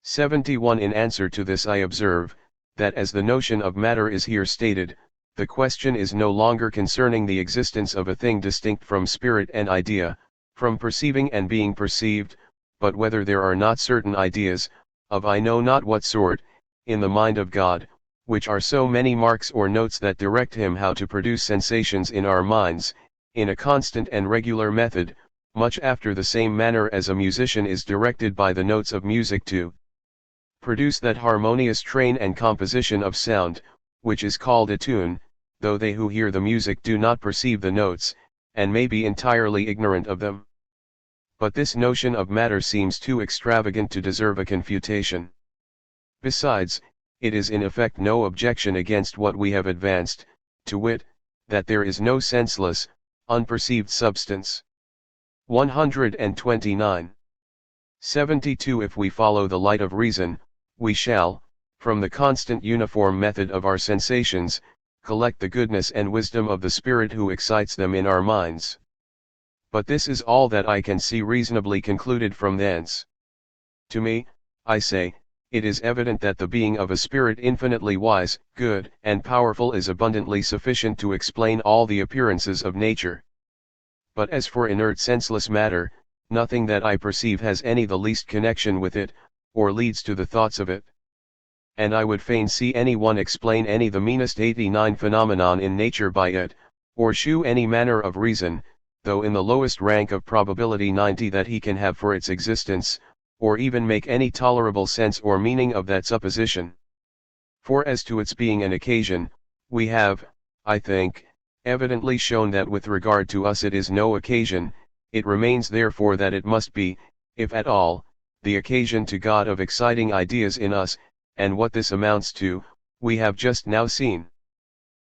71. In answer to this I observe, that as the notion of matter is here stated, the question is no longer concerning the existence of a thing distinct from spirit and idea, from perceiving and being perceived, but whether there are not certain ideas, of I know not what sort, in the mind of God, which are so many marks or notes that direct him how to produce sensations in our minds, in a constant and regular method, much after the same manner as a musician is directed by the notes of music to produce that harmonious train and composition of sound, which is called a tune, though they who hear the music do not perceive the notes, and may be entirely ignorant of them. But this notion of matter seems too extravagant to deserve a confutation. Besides, it is in effect no objection against what we have advanced, to wit, that there is no senseless, unperceived substance. 129. 72. If we follow the light of reason, we shall, from the constant uniform method of our sensations, collect the goodness and wisdom of the Spirit who excites them in our minds. But this is all that I can see reasonably concluded from thence. To me, I say, it is evident that the being of a spirit infinitely wise, good, and powerful is abundantly sufficient to explain all the appearances of nature. But as for inert senseless matter, nothing that I perceive has any the least connection with it, or leads to the thoughts of it. And I would fain see any one explain any the meanest 89 phenomenon in nature by it, or shew any manner of reason, though in the lowest rank of probability 90 that he can have for its existence, or even make any tolerable sense or meaning of that supposition. For as to its being an occasion, we have, I think, evidently shown that with regard to us it is no occasion. It remains therefore that it must be, if at all, the occasion to God of exciting ideas in us, and what this amounts to, we have just now seen.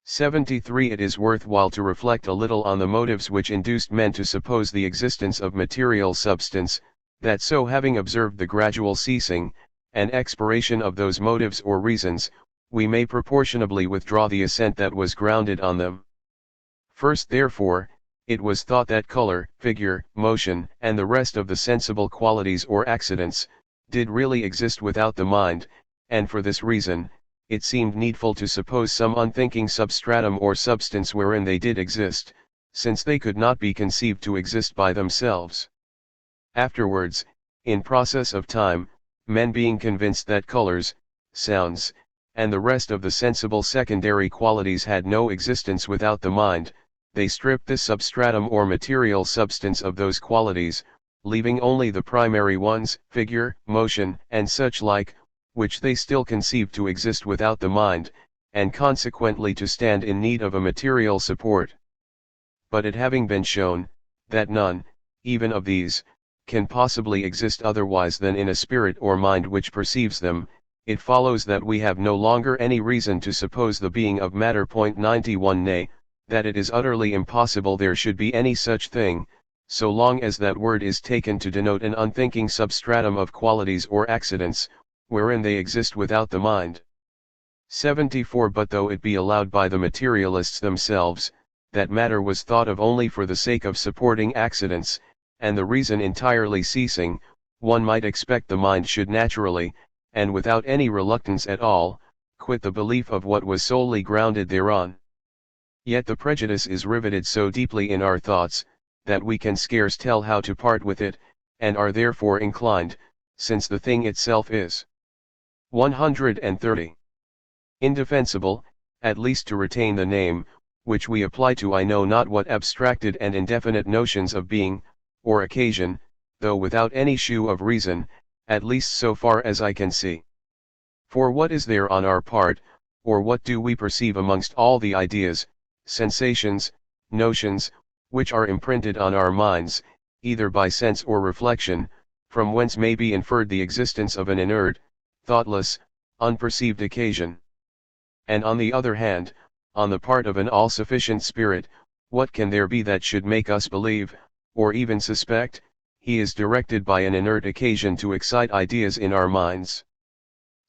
73. It is worthwhile to reflect a little on the motives which induced men to suppose the existence of material substance, that so having observed the gradual ceasing, and expiration of those motives or reasons, we may proportionably withdraw the assent that was grounded on them. First therefore, it was thought that color, figure, motion, and the rest of the sensible qualities or accidents, did really exist without the mind, and for this reason, it seemed needful to suppose some unthinking substratum or substance wherein they did exist, since they could not be conceived to exist by themselves. Afterwards, in process of time, men being convinced that colors, sounds, and the rest of the sensible secondary qualities had no existence without the mind, they stripped this substratum or material substance of those qualities, leaving only the primary ones, figure, motion, and such like, which they still conceived to exist without the mind, and consequently to stand in need of a material support. But it having been shown, that none, even of these, can possibly exist otherwise than in a spirit or mind which perceives them, it follows that we have no longer any reason to suppose the being of matter. 91. Nay, that it is utterly impossible there should be any such thing, so long as that word is taken to denote an unthinking substratum of qualities or accidents, wherein they exist without the mind. 74. But though it be allowed by the materialists themselves, that matter was thought of only for the sake of supporting accidents, and the reason entirely ceasing, one might expect the mind should naturally, and without any reluctance at all, quit the belief of what was solely grounded thereon. Yet the prejudice is riveted so deeply in our thoughts, that we can scarce tell how to part with it, and are therefore inclined, since the thing itself is 130. Indefensible, at least to retain the name, which we apply to I know not what abstracted and indefinite notions of being, or occasion, though without any shew of reason, at least so far as I can see. For what is there on our part, or what do we perceive amongst all the ideas, sensations, notions, which are imprinted on our minds, either by sense or reflection, from whence may be inferred the existence of an inert, thoughtless, unperceived occasion? And on the other hand, on the part of an all-sufficient Spirit, what can there be that should make us believe, or even suspect, he is directed by an inert occasion to excite ideas in our minds?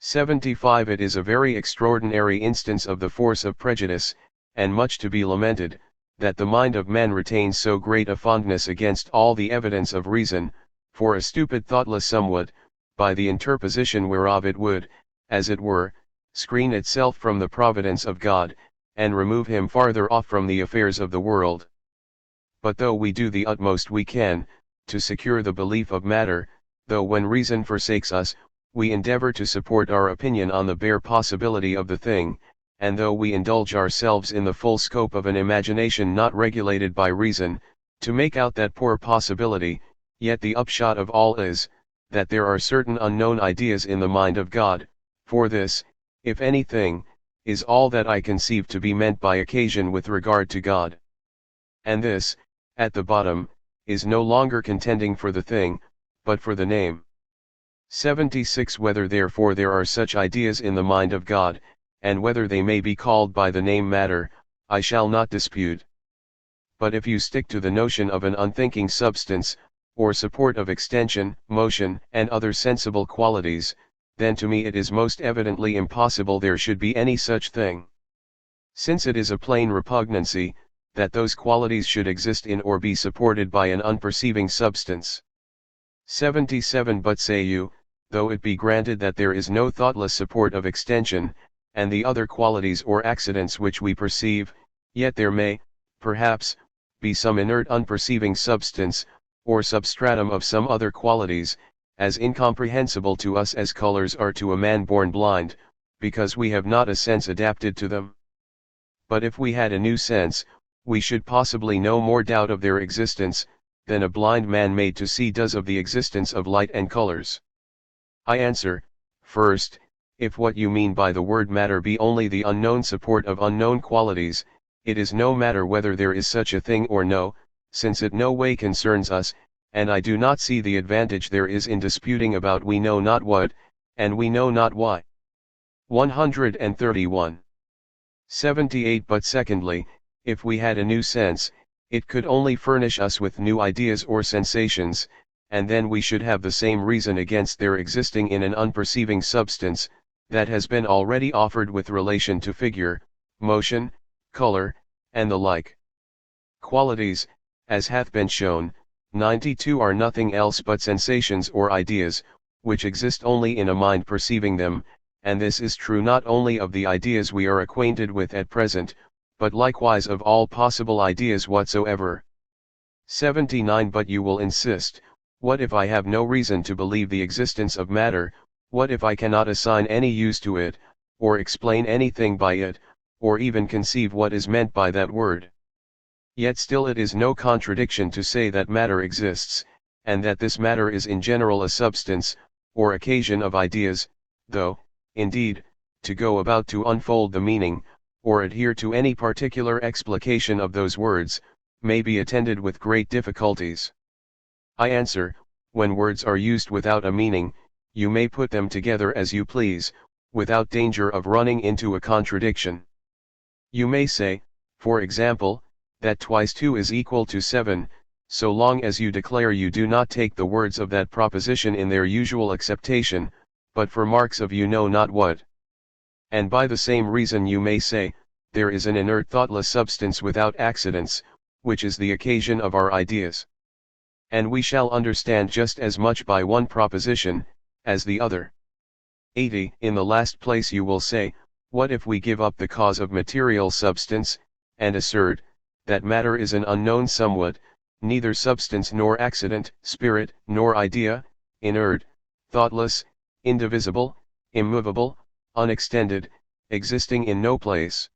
75. It is a very extraordinary instance of the force of prejudice, and much to be lamented, that the mind of man retains so great a fondness against all the evidence of reason, for a stupid thoughtless somewhat, by the interposition whereof it would, as it were, screen itself from the providence of God, and remove him farther off from the affairs of the world. But though we do the utmost we can, to secure the belief of matter, though when reason forsakes us, we endeavor to support our opinion on the bare possibility of the thing, and though we indulge ourselves in the full scope of an imagination not regulated by reason, to make out that poor possibility, yet the upshot of all is, that there are certain unknown ideas in the mind of God, for this, if anything, is all that I conceive to be meant by occasion with regard to God. And this, at the bottom, is no longer contending for the thing, but for the name. 76. Whether therefore there are such ideas in the mind of God, and whether they may be called by the name matter, I shall not dispute. But if you stick to the notion of an unthinking substance, or support of extension, motion, and other sensible qualities, then to me it is most evidently impossible there should be any such thing. Since it is a plain repugnancy, that those qualities should exist in or be supported by an unperceiving substance. 77. But say you, though it be granted that there is no thoughtless support of extension, and the other qualities or accidents which we perceive, yet there may, perhaps, be some inert unperceiving substance, or substratum of some other qualities, as incomprehensible to us as colors are to a man born blind, because we have not a sense adapted to them. But if we had a new sense, we should possibly no more doubt of their existence, than a blind man made to see does of the existence of light and colors. I answer, first, if what you mean by the word matter be only the unknown support of unknown qualities, it is no matter whether there is such a thing or no, since it no way concerns us, and I do not see the advantage there is in disputing about we know not what, and we know not why. 131. 78. But secondly, if we had a new sense, it could only furnish us with new ideas or sensations, and then we should have the same reason against their existing in an unperceiving substance, that has been already offered with relation to figure, motion, color, and the like. Qualities, as hath been shown, 92 are nothing else but sensations or ideas, which exist only in a mind perceiving them, and this is true not only of the ideas we are acquainted with at present, but likewise of all possible ideas whatsoever. 79. But you will insist, what if I have no reason to believe the existence of matter, what if I cannot assign any use to it, or explain anything by it, or even conceive what is meant by that word? Yet still it is no contradiction to say that matter exists, and that this matter is in general a substance, or occasion of ideas, though, indeed, to go about to unfold the meaning, or adhere to any particular explication of those words, may be attended with great difficulties. I answer, when words are used without a meaning, you may put them together as you please, without danger of running into a contradiction. You may say, for example, that twice 2 is equal to 7, so long as you declare you do not take the words of that proposition in their usual acceptation, but for marks of you know not what. And by the same reason you may say, there is an inert thoughtless substance without accidents, which is the occasion of our ideas. And we shall understand just as much by one proposition, as the other. 80. In the last place you will say, what if we give up the cause of material substance, and assert, that matter is an unknown somewhat, neither substance nor accident, spirit, nor idea, inert, thoughtless, indivisible, immovable, unextended, existing in no place.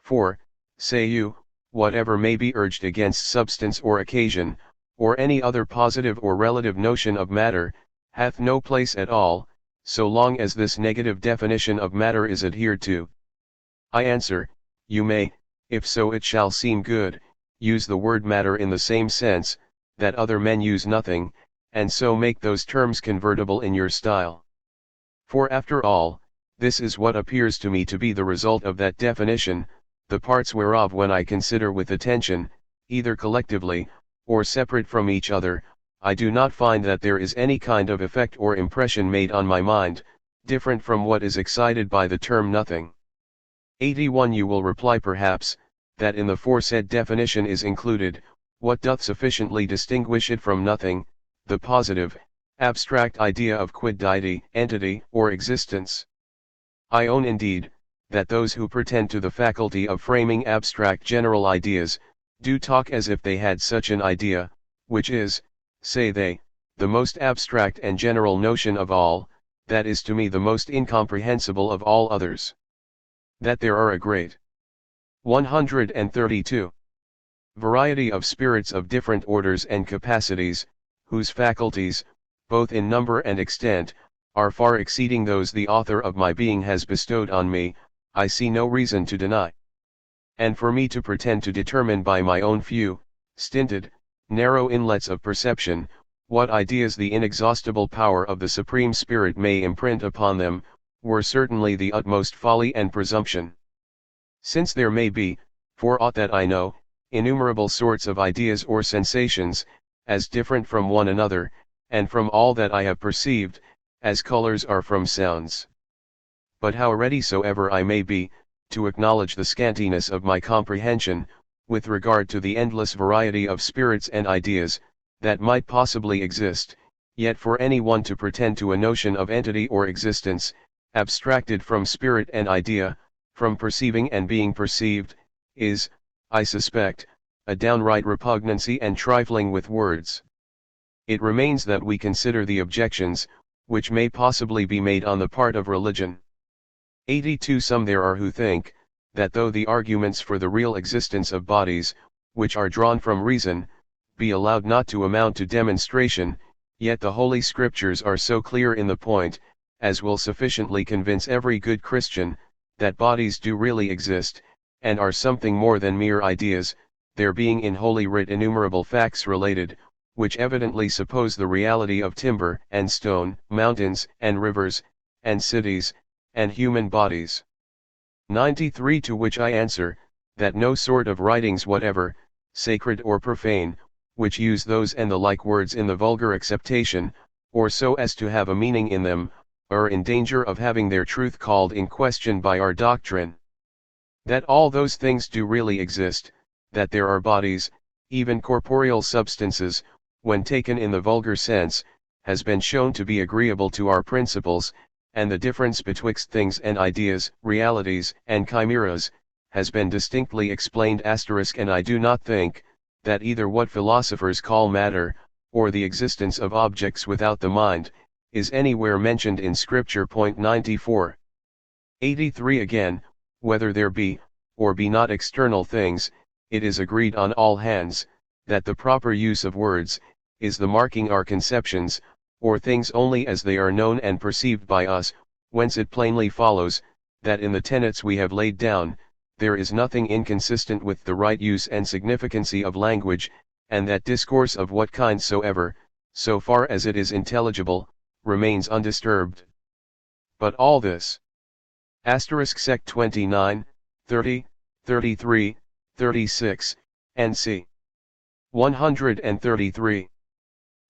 For, say you, whatever may be urged against substance or occasion, or any other positive or relative notion of matter, hath no place at all, so long as this negative definition of matter is adhered to. I answer, you may, if so it shall seem good, use the word matter in the same sense, that other men use nothing, and so make those terms convertible in your style. For after all, this is what appears to me to be the result of that definition, the parts whereof when I consider with attention, either collectively, or separate from each other, I do not find that there is any kind of effect or impression made on my mind, different from what is excited by the term nothing. 81. You will reply perhaps, that in the foresaid definition is included, what doth sufficiently distinguish it from nothing, the positive, abstract idea of quid deity, entity, or existence. I own indeed, that those who pretend to the faculty of framing abstract general ideas, do talk as if they had such an idea, which is, say they, the most abstract and general notion of all, that is to me the most incomprehensible of all others. That there are a great 132 variety of spirits of different orders and capacities, whose faculties, both in number and extent, are far exceeding those the author of my being has bestowed on me, I see no reason to deny. And for me to pretend to determine by my own few, stinted, narrow inlets of perception, what ideas the inexhaustible power of the Supreme Spirit may imprint upon them, were certainly the utmost folly and presumption. Since there may be, for aught that I know, innumerable sorts of ideas or sensations, as different from one another, and from all that I have perceived, as colors are from sounds. But how ready soever I may be, to acknowledge the scantiness of my comprehension, with regard to the endless variety of spirits and ideas, that might possibly exist, yet for any one to pretend to a notion of entity or existence, abstracted from spirit and idea, from perceiving and being perceived, is, I suspect, a downright repugnancy and trifling with words. It remains that we consider the objections, which may possibly be made on the part of religion. 82 Some there are who think, that though the arguments for the real existence of bodies, which are drawn from reason, be allowed not to amount to demonstration, yet the Holy Scriptures are so clear in the point, as will sufficiently convince every good Christian, that bodies do really exist, and are something more than mere ideas, there being in Holy Writ innumerable facts related, which evidently suppose the reality of timber and stone, mountains and rivers, and cities, and human bodies. 93 To which I answer, that no sort of writings whatever, sacred or profane, which use those and the like words in the vulgar acceptation, or so as to have a meaning in them, are in danger of having their truth called in question by our doctrine. That all those things do really exist, that there are bodies, even corporeal substances, when taken in the vulgar sense, has been shown to be agreeable to our principles, and the difference betwixt things and ideas, realities, and chimeras, has been distinctly explained. And I do not think, that either what philosophers call matter, or the existence of objects without the mind, is anywhere mentioned in Scripture. 94. 83 Again, whether there be, or be not external things, it is agreed on all hands, that the proper use of words, is the marking our conceptions, or things only as they are known and perceived by us, whence it plainly follows, that in the tenets we have laid down, there is nothing inconsistent with the right use and significancy of language, and that discourse of what kind soever, so far as it is intelligible, remains undisturbed. But all this, sec 29, 30, 33, 36, and c. 133,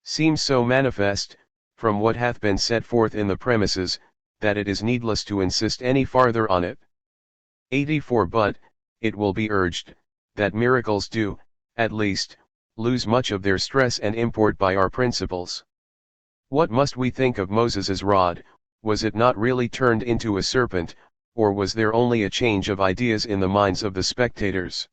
seems so manifest, from what hath been set forth in the premises, that it is needless to insist any farther on it. 84 But, it will be urged, that miracles do, at least, lose much of their stress and import by our principles. What must we think of Moses's rod? Was it not really turned into a serpent, or was there only a change of ideas in the minds of the spectators?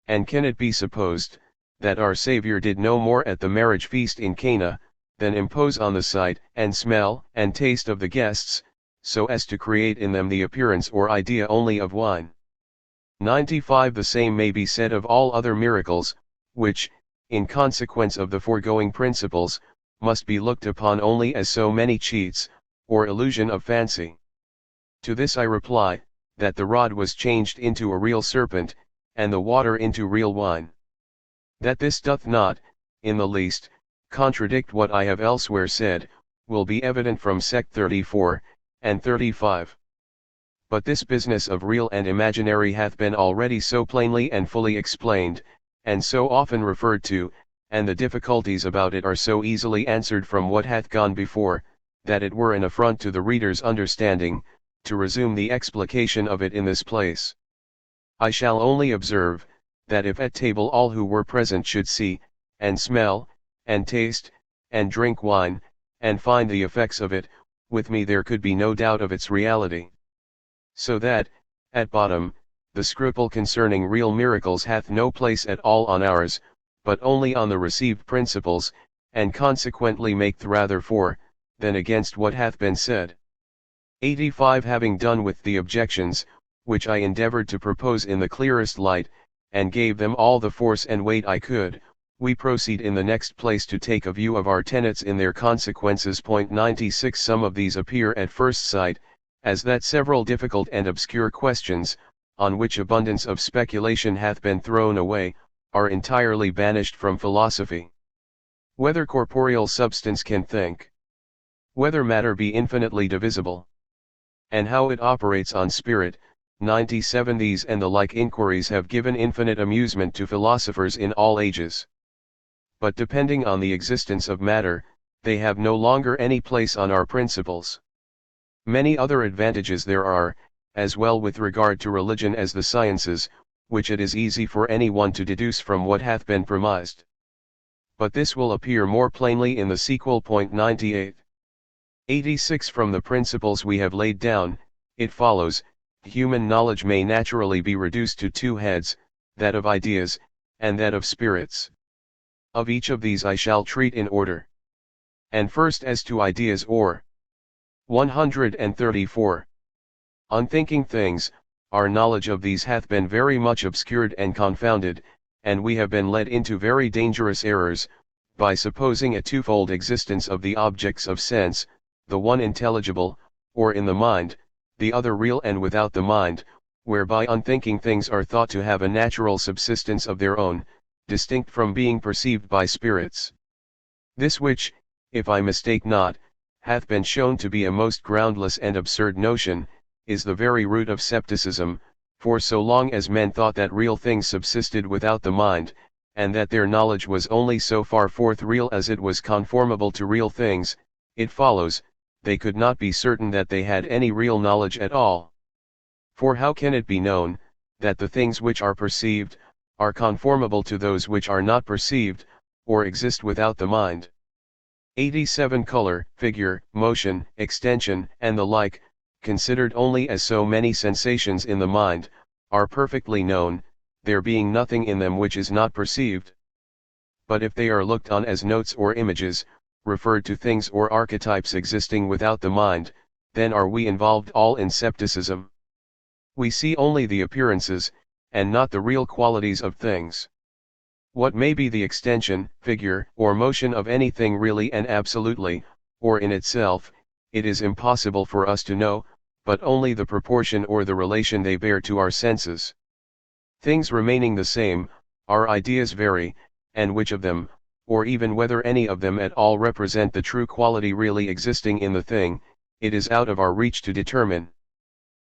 And can it be supposed, that our Savior did no more at the marriage feast in Cana, than impose on the sight, and smell, and taste of the guests, so as to create in them the appearance or idea only of wine? 95 The same may be said of all other miracles, which, in consequence of the foregoing principles, must be looked upon only as so many cheats, or illusion of fancy. To this I reply, that the rod was changed into a real serpent, and the water into real wine. That this doth not, in the least, contradict what I have elsewhere said, will be evident from sec 34, and 35. But this business of real and imaginary hath been already so plainly and fully explained, and so often referred to, and the difficulties about it are so easily answered from what hath gone before, that it were an affront to the reader's understanding, to resume the explication of it in this place. I shall only observe, that if at table all who were present should see, and smell, and taste, and drink wine, and find the effects of it, with me there could be no doubt of its reality. So that, at bottom, the scruple concerning real miracles hath no place at all on ours, but only on the received principles, and consequently maketh rather for, than against what hath been said. 85. Having done with the objections, which I endeavored to propose in the clearest light, and gave them all the force and weight I could, we proceed in the next place to take a view of our tenets in their consequences. 96. Some of these appear at first sight, as that several difficult and obscure questions, on which abundance of speculation hath been thrown away, are entirely banished from philosophy. Whether corporeal substance can think, whether matter be infinitely divisible, and how it operates on spirit. 97. These and the like inquiries have given infinite amusement to philosophers in all ages. But depending on the existence of matter, they have no longer any place on our principles. Many other advantages there are, as well with regard to religion as the sciences, which it is easy for any one to deduce from what hath been premised. But this will appear more plainly in the sequel. 98. 86. From the principles we have laid down, it follows, human knowledge may naturally be reduced to two heads, that of ideas, and that of spirits. Of each of these I shall treat in order. And first as to ideas, or 134. Unthinking things, our knowledge of these hath been very much obscured and confounded, and we have been led into very dangerous errors, by supposing a twofold existence of the objects of sense, the one intelligible, or in the mind, the other real and without the mind, whereby unthinking things are thought to have a natural subsistence of their own, distinct from being perceived by spirits. This which, if I mistake not, hath been shown to be a most groundless and absurd notion, is the very root of scepticism, for so long as men thought that real things subsisted without the mind, and that their knowledge was only so far forth real as it was conformable to real things, it follows, they could not be certain that they had any real knowledge at all. For how can it be known, that the things which are perceived, are conformable to those which are not perceived, or exist without the mind? 87. Color, figure, motion, extension, and the like, considered only as so many sensations in the mind, are perfectly known, there being nothing in them which is not perceived. But if they are looked on as notes or images, referred to things or archetypes existing without the mind, then are we involved all in scepticism. We see only the appearances, and not the real qualities of things. What may be the extension, figure, or motion of anything really and absolutely, or in itself, it is impossible for us to know, but only the proportion or the relation they bear to our senses. Things remaining the same, our ideas vary, and which of them, or even whether any of them at all represent the true quality really existing in the thing, it is out of our reach to determine.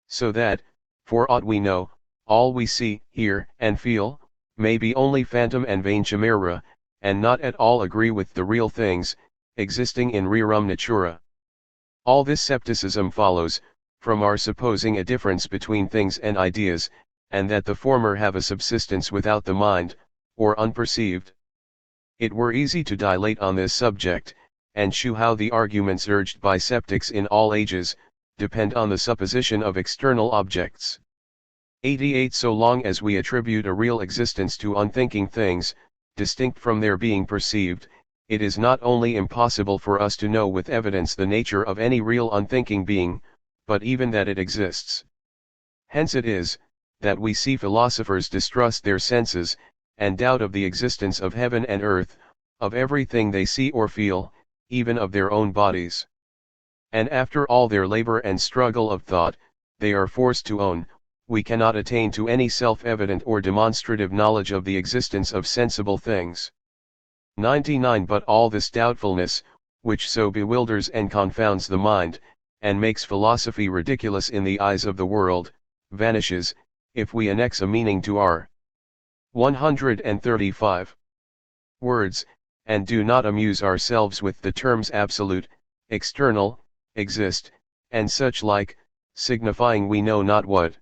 So that, for aught we know, all we see, hear, and feel, may be only phantom and vain chimera, and not at all agree with the real things, existing in rerum natura. All this scepticism follows, from our supposing a difference between things and ideas, and that the former have a subsistence without the mind, or unperceived. It were easy to dilate on this subject, and shew how the arguments urged by sceptics in all ages, depend on the supposition of external objects. 88. So long as we attribute a real existence to unthinking things, distinct from their being perceived, it is not only impossible for us to know with evidence the nature of any real unthinking being, but even that it exists. Hence it is, that we see philosophers distrust their senses, and doubt of the existence of heaven and earth, of everything they see or feel, even of their own bodies. And after all their labor and struggle of thought, they are forced to own, we cannot attain to any self-evident or demonstrative knowledge of the existence of sensible things. 99. But all this doubtfulness, which so bewilders and confounds the mind, and makes philosophy ridiculous in the eyes of the world, vanishes, if we annex a meaning to our 135 words, and do not amuse ourselves with the terms absolute, external, exist, and such like, signifying we know not what.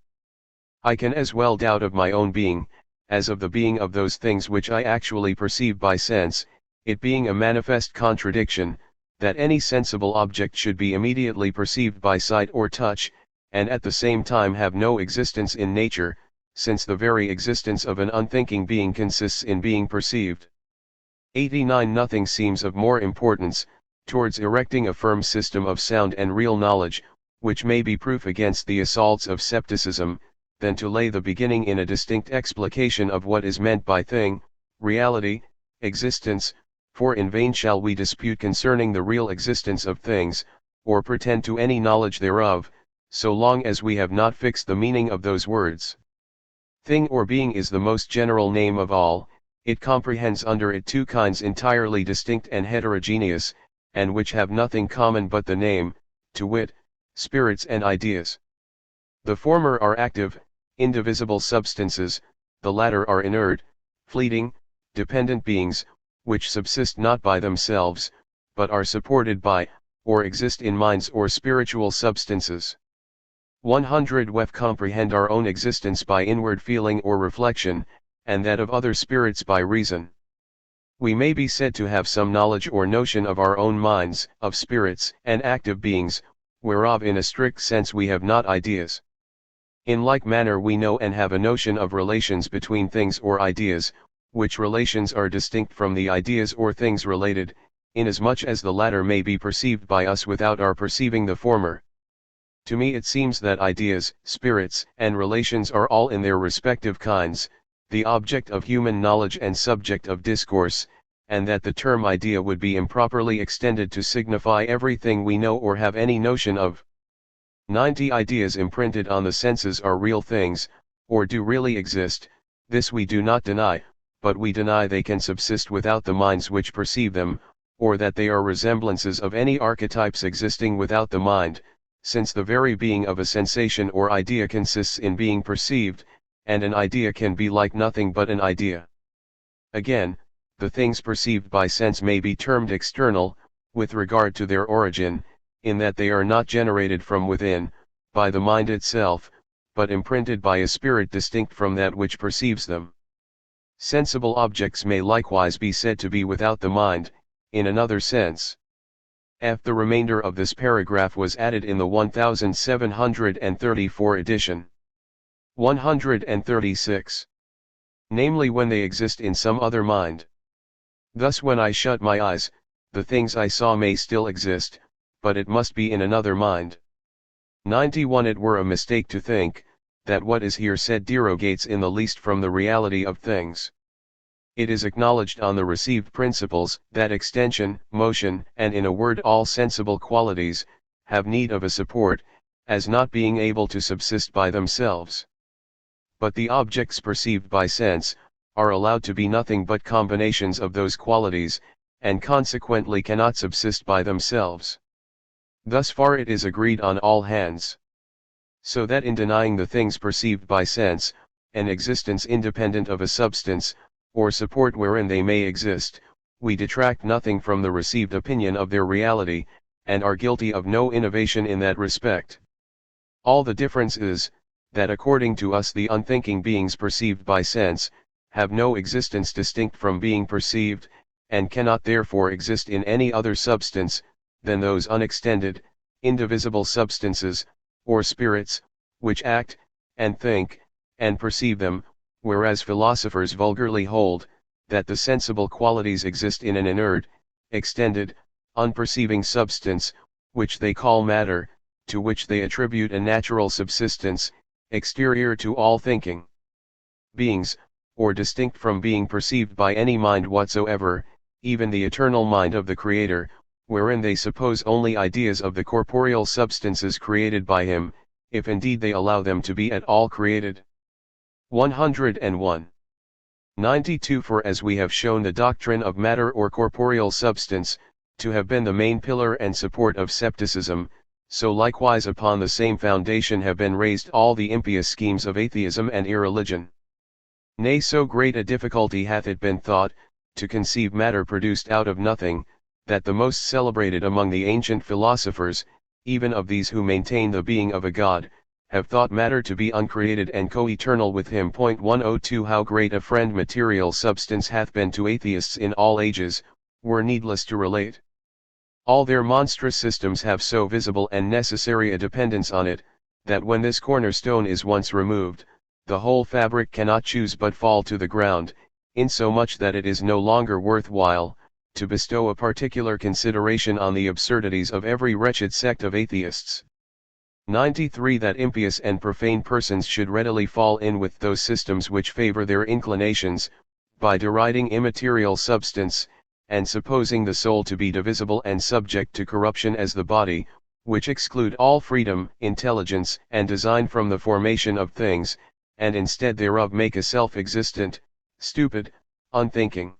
I can as well doubt of my own being, as of the being of those things which I actually perceive by sense, it being a manifest contradiction, that any sensible object should be immediately perceived by sight or touch, and at the same time have no existence in nature, since the very existence of an unthinking being consists in being perceived. 89. Nothing seems of more importance, towards erecting a firm system of sound and real knowledge, which may be proof against the assaults of scepticism, than to lay the beginning in a distinct explication of what is meant by thing, reality, existence, for in vain shall we dispute concerning the real existence of things, or pretend to any knowledge thereof, so long as we have not fixed the meaning of those words. Thing or being is the most general name of all. It comprehends under it two kinds entirely distinct and heterogeneous, and which have nothing common but the name, to wit, spirits and ideas. The former are active, indivisible substances, the latter are inert, fleeting, dependent beings, which subsist not by themselves, but are supported by, or exist in minds or spiritual substances. 100. We comprehend our own existence by inward feeling or reflection, and that of other spirits by reason. We may be said to have some knowledge or notion of our own minds, of spirits and active beings, whereof in a strict sense we have not ideas. In like manner we know and have a notion of relations between things or ideas, which relations are distinct from the ideas or things related, inasmuch as the latter may be perceived by us without our perceiving the former. To me it seems that ideas, spirits, and relations are all in their respective kinds, the object of human knowledge and subject of discourse, and that the term idea would be improperly extended to signify everything we know or have any notion of. 90. Ideas imprinted on the senses are real things, or do really exist, this we do not deny, but we deny they can subsist without the minds which perceive them, or that they are resemblances of any archetypes existing without the mind, since the very being of a sensation or idea consists in being perceived, and an idea can be like nothing but an idea. Again, the things perceived by sense may be termed external, with regard to their origin, in that they are not generated from within, by the mind itself, but imprinted by a spirit distinct from that which perceives them. Sensible objects may likewise be said to be without the mind, in another sense. The remainder of this paragraph was added in the 1734 edition. 136. Namely when they exist in some other mind. Thus when I shut my eyes, the things I saw may still exist, but it must be in another mind. 91. It were a mistake to think, that what is here said derogates in the least from the reality of things. It is acknowledged on the received principles, that extension, motion, and in a word all sensible qualities, have need of a support, as not being able to subsist by themselves. But the objects perceived by sense, are allowed to be nothing but combinations of those qualities, and consequently cannot subsist by themselves. Thus far it is agreed on all hands. So that in denying the things perceived by sense, an existence independent of a substance, or support wherein they may exist, we detract nothing from the received opinion of their reality, and are guilty of no innovation in that respect. All the difference is, that according to us the unthinking beings perceived by sense, have no existence distinct from being perceived, and cannot therefore exist in any other substance, than those unextended, indivisible substances, or spirits, which act, and think, and perceive them, whereas philosophers vulgarly hold, that the sensible qualities exist in an inert, extended, unperceiving substance, which they call matter, to which they attribute a natural subsistence, exterior to all thinking beings, or distinct from being perceived by any mind whatsoever, even the eternal mind of the Creator, wherein they suppose only ideas of the corporeal substances created by Him, if indeed they allow them to be at all created. 101. 92. For as we have shown the doctrine of matter or corporeal substance, to have been the main pillar and support of scepticism, so likewise upon the same foundation have been raised all the impious schemes of atheism and irreligion. Nay, so great a difficulty hath it been thought, to conceive matter produced out of nothing, that the most celebrated among the ancient philosophers, even of these who maintain the being of a God, have thought matter to be uncreated and co-eternal with Him. 102. How great a friend material substance hath been to atheists in all ages, were needless to relate. All their monstrous systems have so visible and necessary a dependence on it, that when this cornerstone is once removed, the whole fabric cannot choose but fall to the ground, insomuch that it is no longer worth while, to bestow a particular consideration on the absurdities of every wretched sect of atheists. 93. That impious and profane persons should readily fall in with those systems which favor their inclinations, by deriding immaterial substance, and supposing the soul to be divisible and subject to corruption as the body, which exclude all freedom, intelligence, and design from the formation of things, and instead thereof make a self-existent, stupid, unthinking.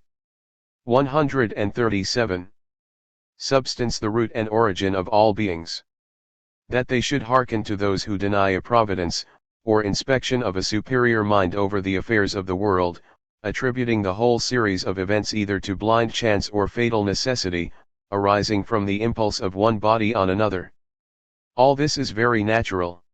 137. Substance the root and origin of all beings. That they should hearken to those who deny a providence, or inspection of a superior mind over the affairs of the world, attributing the whole series of events either to blind chance or fatal necessity, arising from the impulse of one body on another. All this is very natural.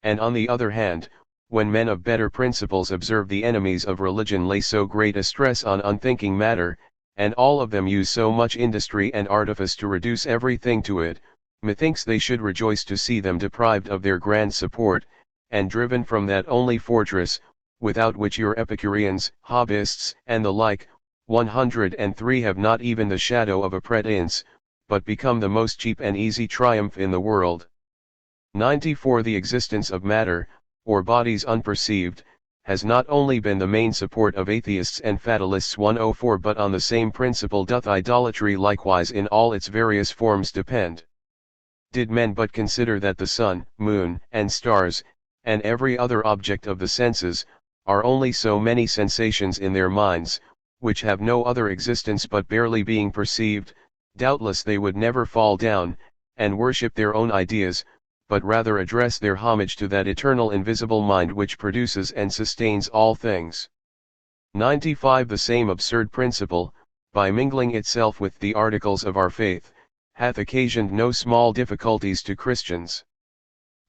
And on the other hand, when men of better principles observe the enemies of religion lay so great a stress on unthinking matter, and all of them use so much industry and artifice to reduce everything to it, methinks they should rejoice to see them deprived of their grand support, and driven from that only fortress, without which your Epicureans, Hobbyists, and the like, 103 have not even the shadow of a pretence, but become the most cheap and easy triumph in the world. 94. The existence of matter, or bodies unperceived, has not only been the main support of atheists and fatalists 104, but on the same principle doth idolatry likewise in all its various forms depend. Did men but consider that the sun, moon, and stars, and every other object of the senses, are only so many sensations in their minds, which have no other existence but barely being perceived, doubtless they would never fall down, and worship their own ideas, but rather address their homage to that eternal invisible mind which produces and sustains all things. 95. The same absurd principle, by mingling itself with the articles of our faith, hath occasioned no small difficulties to Christians.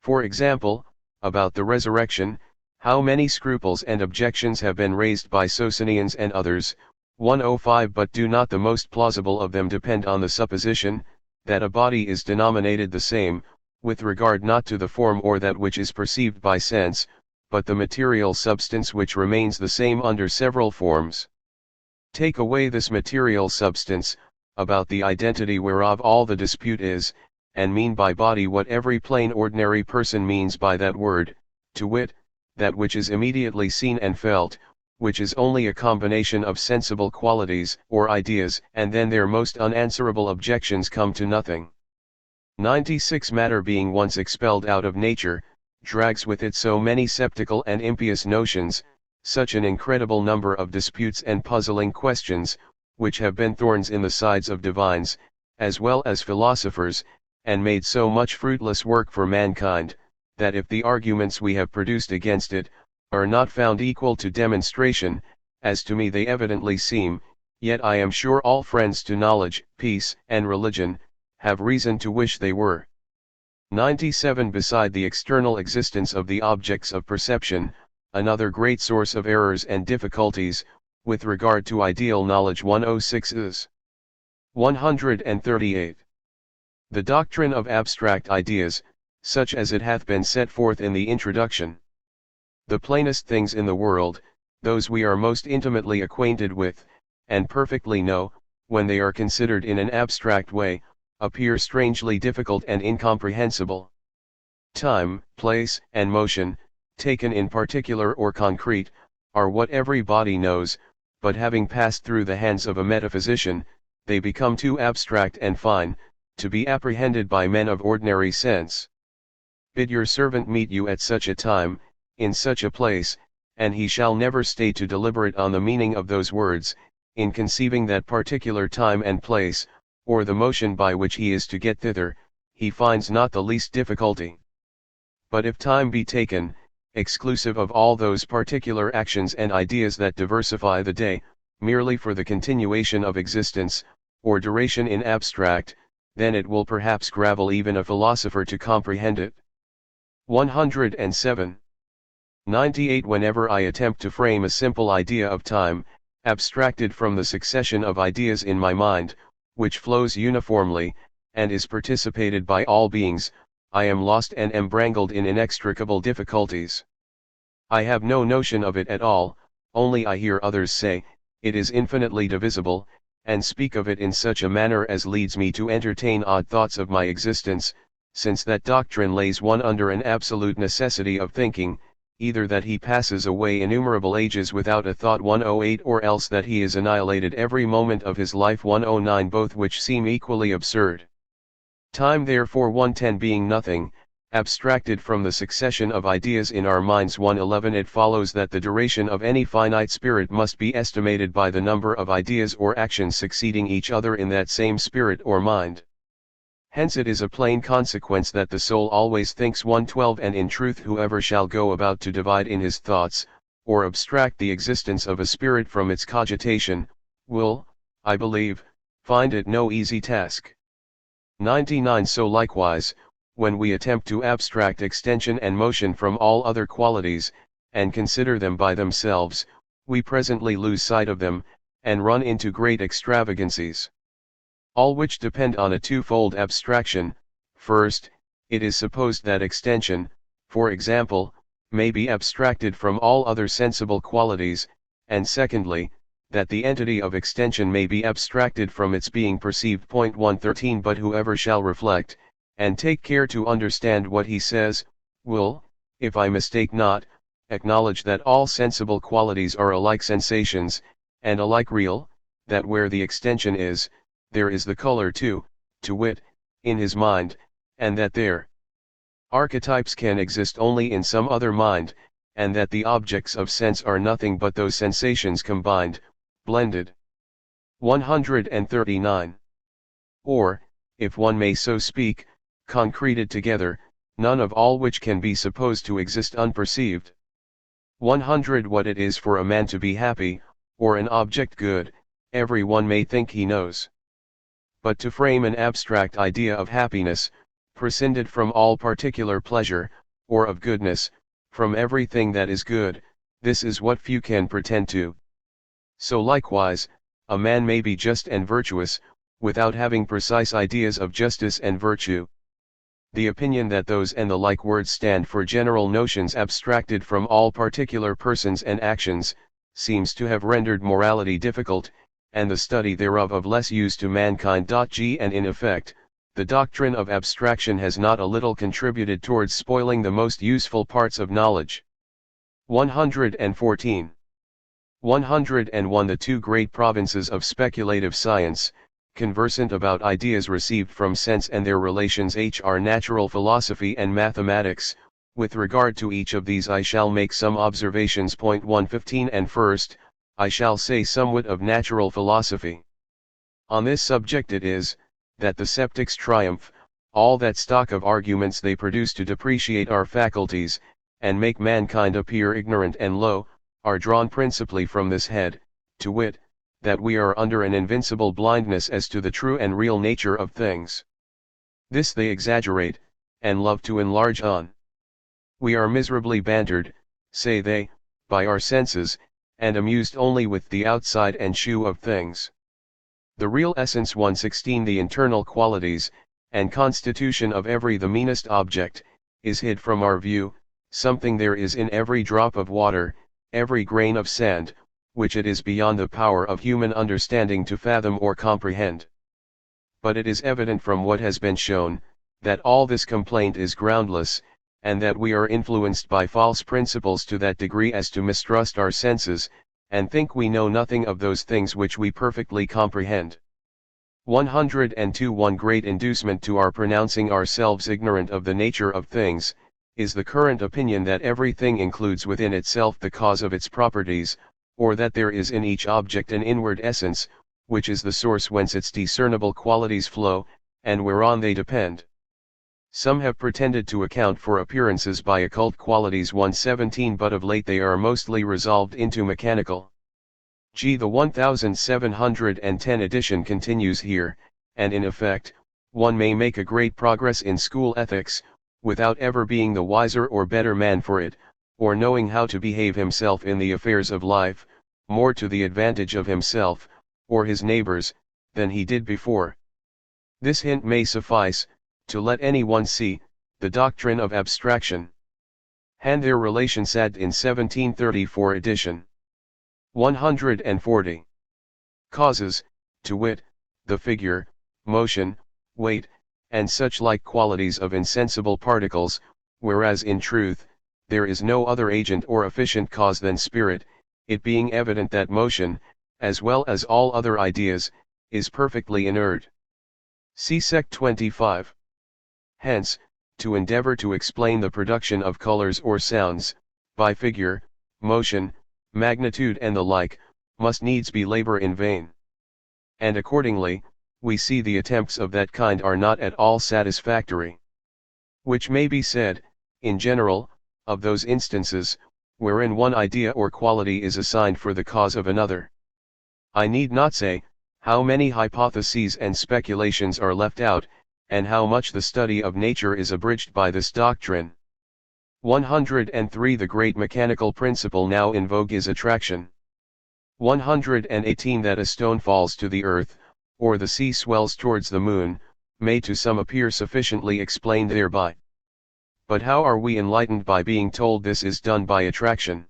For example, about the resurrection, how many scruples and objections have been raised by Socinians and others, 105, but do not the most plausible of them depend on the supposition, that a body is denominated the same, with regard not to the form or that which is perceived by sense, but the material substance which remains the same under several forms. Take away this material substance, about the identity whereof all the dispute is, and mean by body what every plain ordinary person means by that word, to wit, that which is immediately seen and felt, which is only a combination of sensible qualities or ideas, and then their most unanswerable objections come to nothing. 96. Matter being once expelled out of nature, drags with it so many sceptical and impious notions, such an incredible number of disputes and puzzling questions, which have been thorns in the sides of divines, as well as philosophers, and made so much fruitless work for mankind, that if the arguments we have produced against it, are not found equal to demonstration, as to me they evidently seem, yet I am sure all friends to knowledge, peace, and religion, have reason to wish they were. 97. Beside the external existence of the objects of perception, another great source of errors and difficulties, with regard to ideal knowledge 106 is 138. The doctrine of abstract ideas, such as it hath been set forth in the introduction. The plainest things in the world, those we are most intimately acquainted with, and perfectly know, when they are considered in an abstract way, appear strangely difficult and incomprehensible. Time, place, and motion, taken in particular or concrete, are what every body knows, but having passed through the hands of a metaphysician, they become too abstract and fine, to be apprehended by men of ordinary sense. Bid your servant meet you at such a time, in such a place, and he shall never stay to deliberate on the meaning of those words, in conceiving that particular time and place, or the motion by which he is to get thither, he finds not the least difficulty. But if time be taken, exclusive of all those particular actions and ideas that diversify the day, merely for the continuation of existence, or duration in abstract, then it will perhaps gravel even a philosopher to comprehend it. 107. 98. Whenever I attempt to frame a simple idea of time, abstracted from the succession of ideas in my mind, which flows uniformly, and is participated by all beings, I am lost and embrangled in inextricable difficulties. I have no notion of it at all, only I hear others say, it is infinitely divisible, and speak of it in such a manner as leads me to entertain odd thoughts of my existence, since that doctrine lays one under an absolute necessity of thinking, either that he passes away innumerable ages without a thought 108 or else that he is annihilated every moment of his life 109, both which seem equally absurd. Time therefore 110 being nothing, abstracted from the succession of ideas in our minds 111, it follows that the duration of any finite spirit must be estimated by the number of ideas or actions succeeding each other in that same spirit or mind. Hence it is a plain consequence that the soul always thinks 112, and in truth whoever shall go about to divide in his thoughts, or abstract the existence of a spirit from its cogitation, will, I believe, find it no easy task. 99. So likewise, when we attempt to abstract extension and motion from all other qualities, and consider them by themselves, we presently lose sight of them, and run into great extravagancies. All which depend on a twofold abstraction. First, it is supposed that extension, for example, may be abstracted from all other sensible qualities, and secondly, that the entity of extension may be abstracted from its being perceived. 113. But whoever shall reflect, and take care to understand what he says, will, if I mistake not, acknowledge that all sensible qualities are alike sensations, and alike real, that where the extension is, there is the color too, to wit, in his mind, and that there archetypes can exist only in some other mind, and that the objects of sense are nothing but those sensations combined, blended. 139. Or, if one may so speak, concreted together, none of all which can be supposed to exist unperceived. 100. What it is for a man to be happy, or an object good, every one may think he knows. But to frame an abstract idea of happiness, prescinded from all particular pleasure, or of goodness, from everything that is good, this is what few can pretend to. So likewise, a man may be just and virtuous, without having precise ideas of justice and virtue. The opinion that those and the like words stand for general notions abstracted from all particular persons and actions, seems to have rendered morality difficult, and the study thereof of less use to mankind. And in effect, the doctrine of abstraction has not a little contributed towards spoiling the most useful parts of knowledge. 114. 101. The two great provinces of speculative science, conversant about ideas received from sense and their relations, are natural philosophy and mathematics. With regard to each of these I shall make some observations. 115. And first, I shall say somewhat of natural philosophy. On this subject it is, that the sceptics triumph, all that stock of arguments they produce to depreciate our faculties, and make mankind appear ignorant and low, are drawn principally from this head, to wit, that we are under an invincible blindness as to the true and real nature of things. This they exaggerate, and love to enlarge on. We are miserably bantered, say they, by our senses, and amused only with the outside and shew of things. The real essence. 116. The internal qualities, and constitution of every the meanest object, is hid from our view. Something there is in every drop of water, every grain of sand, which it is beyond the power of human understanding to fathom or comprehend. But it is evident from what has been shown, that all this complaint is groundless, and that we are influenced by false principles to that degree as to mistrust our senses, and think we know nothing of those things which we perfectly comprehend. 102. One great inducement to our pronouncing ourselves ignorant of the nature of things, is the current opinion that everything includes within itself the cause of its properties, or that there is in each object an inward essence, which is the source whence its discernible qualities flow, and whereon they depend. Some have pretended to account for appearances by occult qualities. 117. But of late they are mostly resolved into mechanical. The 1710 edition continues here, and in effect, one may make a great progress in school ethics, without ever being the wiser or better man for it, or knowing how to behave himself in the affairs of life, more to the advantage of himself, or his neighbors, than he did before. This hint may suffice, to let anyone see, the doctrine of abstraction. And their relation said in 1734 edition. 140. Causes, to wit, the figure, motion, weight, and such like qualities of insensible particles, whereas in truth, there is no other agent or efficient cause than spirit, it being evident that motion, as well as all other ideas, is perfectly inert. See Sect 25. Hence, to endeavor to explain the production of colors or sounds, by figure, motion, magnitude and the like, must needs be labor in vain. And accordingly, we see the attempts of that kind are not at all satisfactory. Which may be said, in general, of those instances, wherein one idea or quality is assigned for the cause of another. I need not say, how many hypotheses and speculations are left out, and how much the study of nature is abridged by this doctrine. 103 The great mechanical principle now in vogue is attraction. 118 That a stone falls to the earth, or the sea swells towards the moon, may to some appear sufficiently explained thereby. But how are we enlightened by being told this is done by attraction?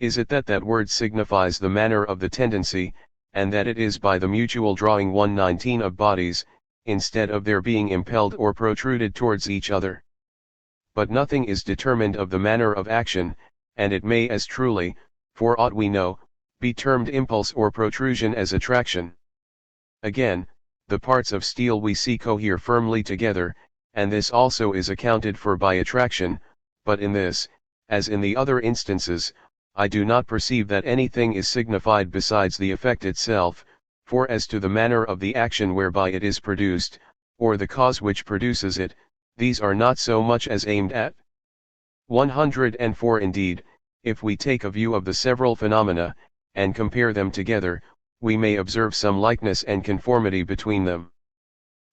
Is it that that word signifies the manner of the tendency, and that it is by the mutual drawing 119 of bodies, instead of their being impelled or protruded towards each other? But nothing is determined of the manner of action, and it may as truly, for aught we know, be termed impulse or protrusion as attraction. Again, the parts of steel we see cohere firmly together, and this also is accounted for by attraction, but in this, as in the other instances, I do not perceive that anything is signified besides the effect itself, for as to the manner of the action whereby it is produced, or the cause which produces it, these are not so much as aimed at. 104 Indeed, if we take a view of the several phenomena, and compare them together, we may observe some likeness and conformity between them.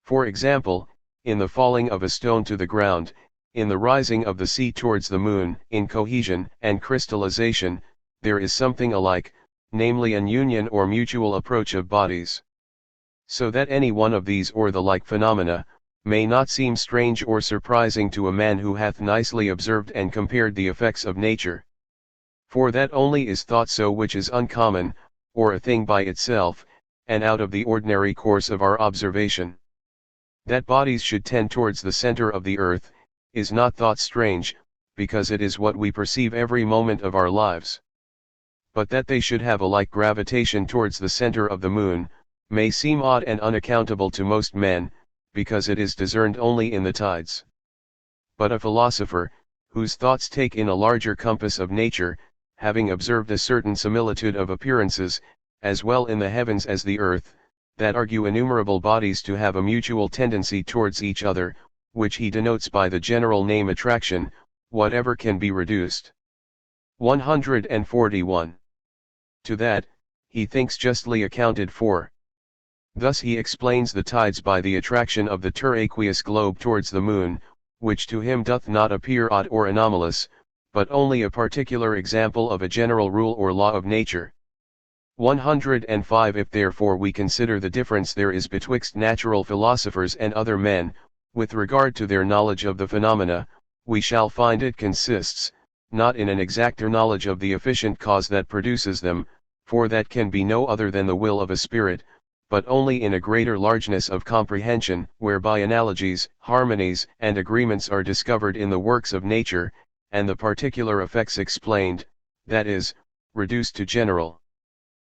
For example, in the falling of a stone to the ground, in the rising of the sea towards the moon, in cohesion and crystallization, there is something alike, namely an union or mutual approach of bodies. So that any one of these or the like phenomena, may not seem strange or surprising to a man who hath nicely observed and compared the effects of nature. For that only is thought so which is uncommon, or a thing by itself, and out of the ordinary course of our observation. That bodies should tend towards the center of the earth, is not thought strange, because it is what we perceive every moment of our lives. But that they should have a like gravitation towards the center of the moon, may seem odd and unaccountable to most men, because it is discerned only in the tides. But a philosopher, whose thoughts take in a larger compass of nature, having observed a certain similitude of appearances, as well in the heavens as the earth, that argue innumerable bodies to have a mutual tendency towards each other, which he denotes by the general name attraction, whatever can be reduced. 141. To that, he thinks justly accounted for. Thus he explains the tides by the attraction of the terraqueous globe towards the moon, which to him doth not appear odd or anomalous, but only a particular example of a general rule or law of nature. 105 If therefore we consider the difference there is betwixt natural philosophers and other men, with regard to their knowledge of the phenomena, we shall find it consists, not in an exacter knowledge of the efficient cause that produces them, for that can be no other than the will of a spirit, but only in a greater largeness of comprehension, whereby analogies, harmonies, and agreements are discovered in the works of nature, and the particular effects explained, that is, reduced to general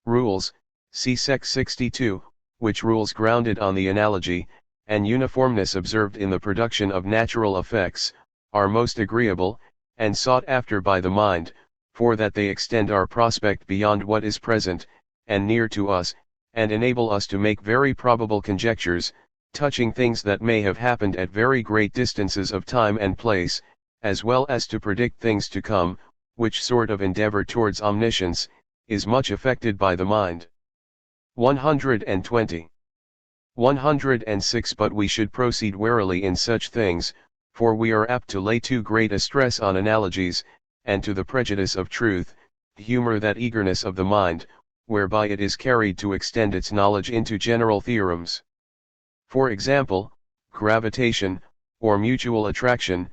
rules. See Sect 62, which rules grounded on the analogy, and uniformness observed in the production of natural effects, are most agreeable, and sought after by the mind, for that they extend our prospect beyond what is present, and near to us, and enable us to make very probable conjectures, touching things that may have happened at very great distances of time and place, as well as to predict things to come, which sort of endeavor towards omniscience, is much affected by the mind. 120. 106 But we should proceed warily in such things, for we are apt to lay too great a stress on analogies, and to the prejudice of truth, humor that eagerness of the mind, whereby it is carried to extend its knowledge into general theorems. For example, gravitation, or mutual attraction,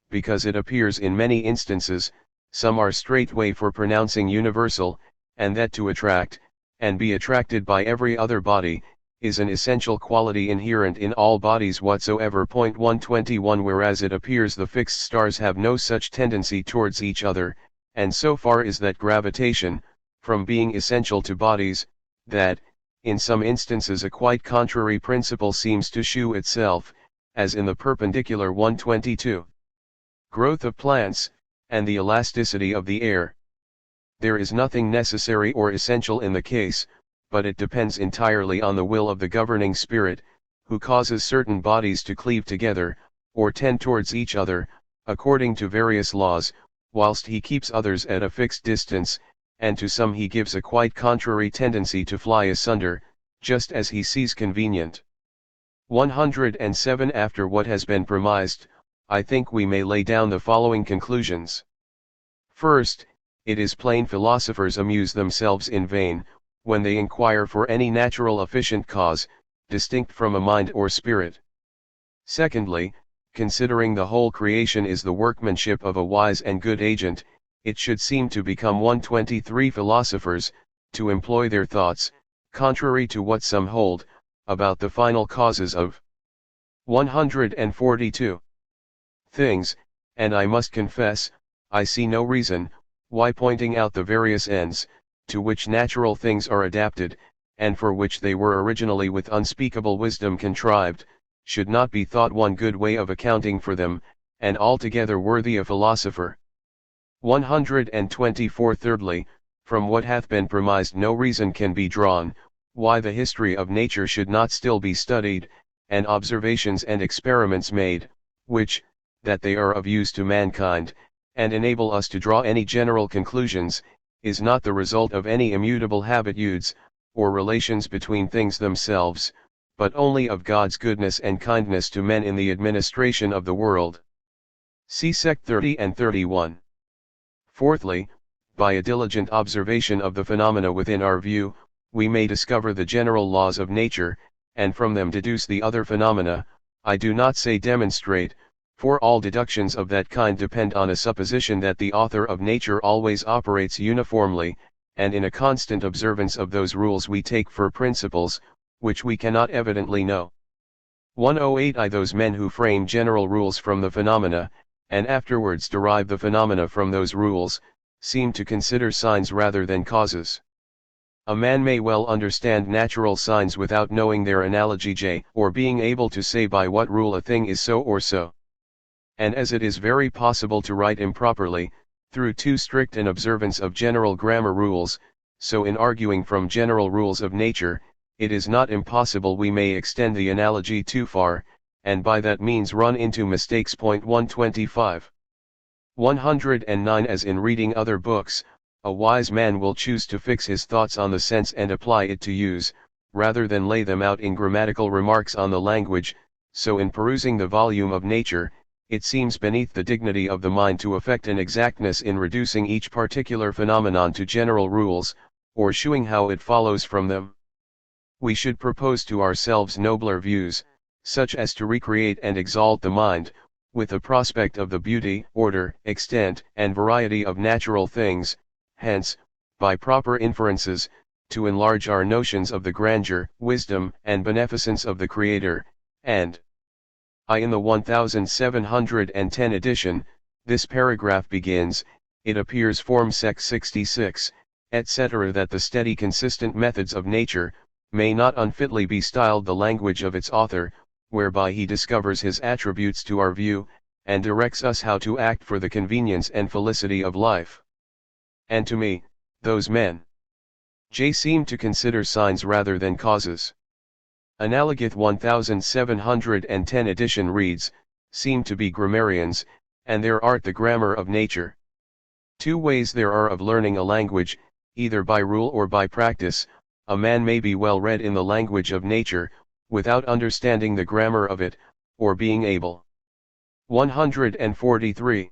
because it appears in many instances, some are straightway for pronouncing universal, and that to attract, and be attracted by every other body, is an essential quality inherent in all bodies whatsoever. 121 Whereas it appears the fixed stars have no such tendency towards each other, and so far is that gravitation, from being essential to bodies, that, in some instances a quite contrary principle seems to shew itself, as in the perpendicular 122. Growth of plants, and the elasticity of the air. There is nothing necessary or essential in the case, but it depends entirely on the will of the governing spirit, who causes certain bodies to cleave together, or tend towards each other, according to various laws, whilst he keeps others at a fixed distance, and to some he gives a quite contrary tendency to fly asunder, just as he sees convenient. 107 After what has been premised, I think we may lay down the following conclusions. First, it is plain philosophers amuse themselves in vain, when they inquire for any natural efficient cause, distinct from a mind or spirit. Secondly, considering the whole creation is the workmanship of a wise and good agent, it should seem to become 123 philosophers, to employ their thoughts, contrary to what some hold, about the final causes of 142 things, and I must confess, I see no reason, why pointing out the various ends, to which natural things are adapted, and for which they were originally with unspeakable wisdom contrived, should not be thought one good way of accounting for them, and altogether worthy a philosopher. 124 Thirdly, from what hath been premised no reason can be drawn, why the history of nature should not still be studied, and observations and experiments made, which, that they are of use to mankind, and enable us to draw any general conclusions, is not the result of any immutable habitudes, or relations between things themselves, but only of God's goodness and kindness to men in the administration of the world. See Sect 30 and 31. Fourthly, by a diligent observation of the phenomena within our view, we may discover the general laws of nature, and from them deduce the other phenomena. I do not say demonstrate, for all deductions of that kind depend on a supposition that the author of nature always operates uniformly, and in a constant observance of those rules we take for principles, which we cannot evidently know. 108 Those men who frame general rules from the phenomena, and afterwards derive the phenomena from those rules, seem to consider signs rather than causes. A man may well understand natural signs without knowing their analogy J, or being able to say by what rule a thing is so or so. And as it is very possible to write improperly, through too strict an observance of general grammar rules, so in arguing from general rules of nature, it is not impossible we may extend the analogy too far, and by that means run into mistakes. 125. 109 As in reading other books, a wise man will choose to fix his thoughts on the sense and apply it to use, rather than lay them out in grammatical remarks on the language, so in perusing the volume of nature, it seems beneath the dignity of the mind to affect an exactness in reducing each particular phenomenon to general rules, or shewing how it follows from them. We should propose to ourselves nobler views, such as to recreate and exalt the mind, with the prospect of the beauty, order, extent, and variety of natural things, hence, by proper inferences, to enlarge our notions of the grandeur, wisdom, and beneficence of the Creator, and in the 1710 edition, this paragraph begins, it appears Form Sec 66, etc. that the steady consistent methods of nature, may not unfitly be styled the language of its author, whereby he discovers his attributes to our view, and directs us how to act for the convenience and felicity of life. And to me, those men J seem to consider signs rather than causes. Analogeth 1710 edition reads, seem to be grammarians, and their art the grammar of nature. Two ways there are of learning a language, either by rule or by practice. A man may be well read in the language of nature, without understanding the grammar of it, or being able. 143.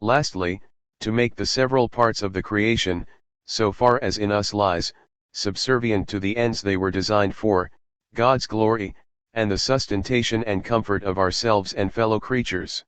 Lastly, to make the several parts of the creation, so far as in us lies, subservient to the ends they were designed for, God's glory, and the sustentation and comfort of ourselves and fellow creatures.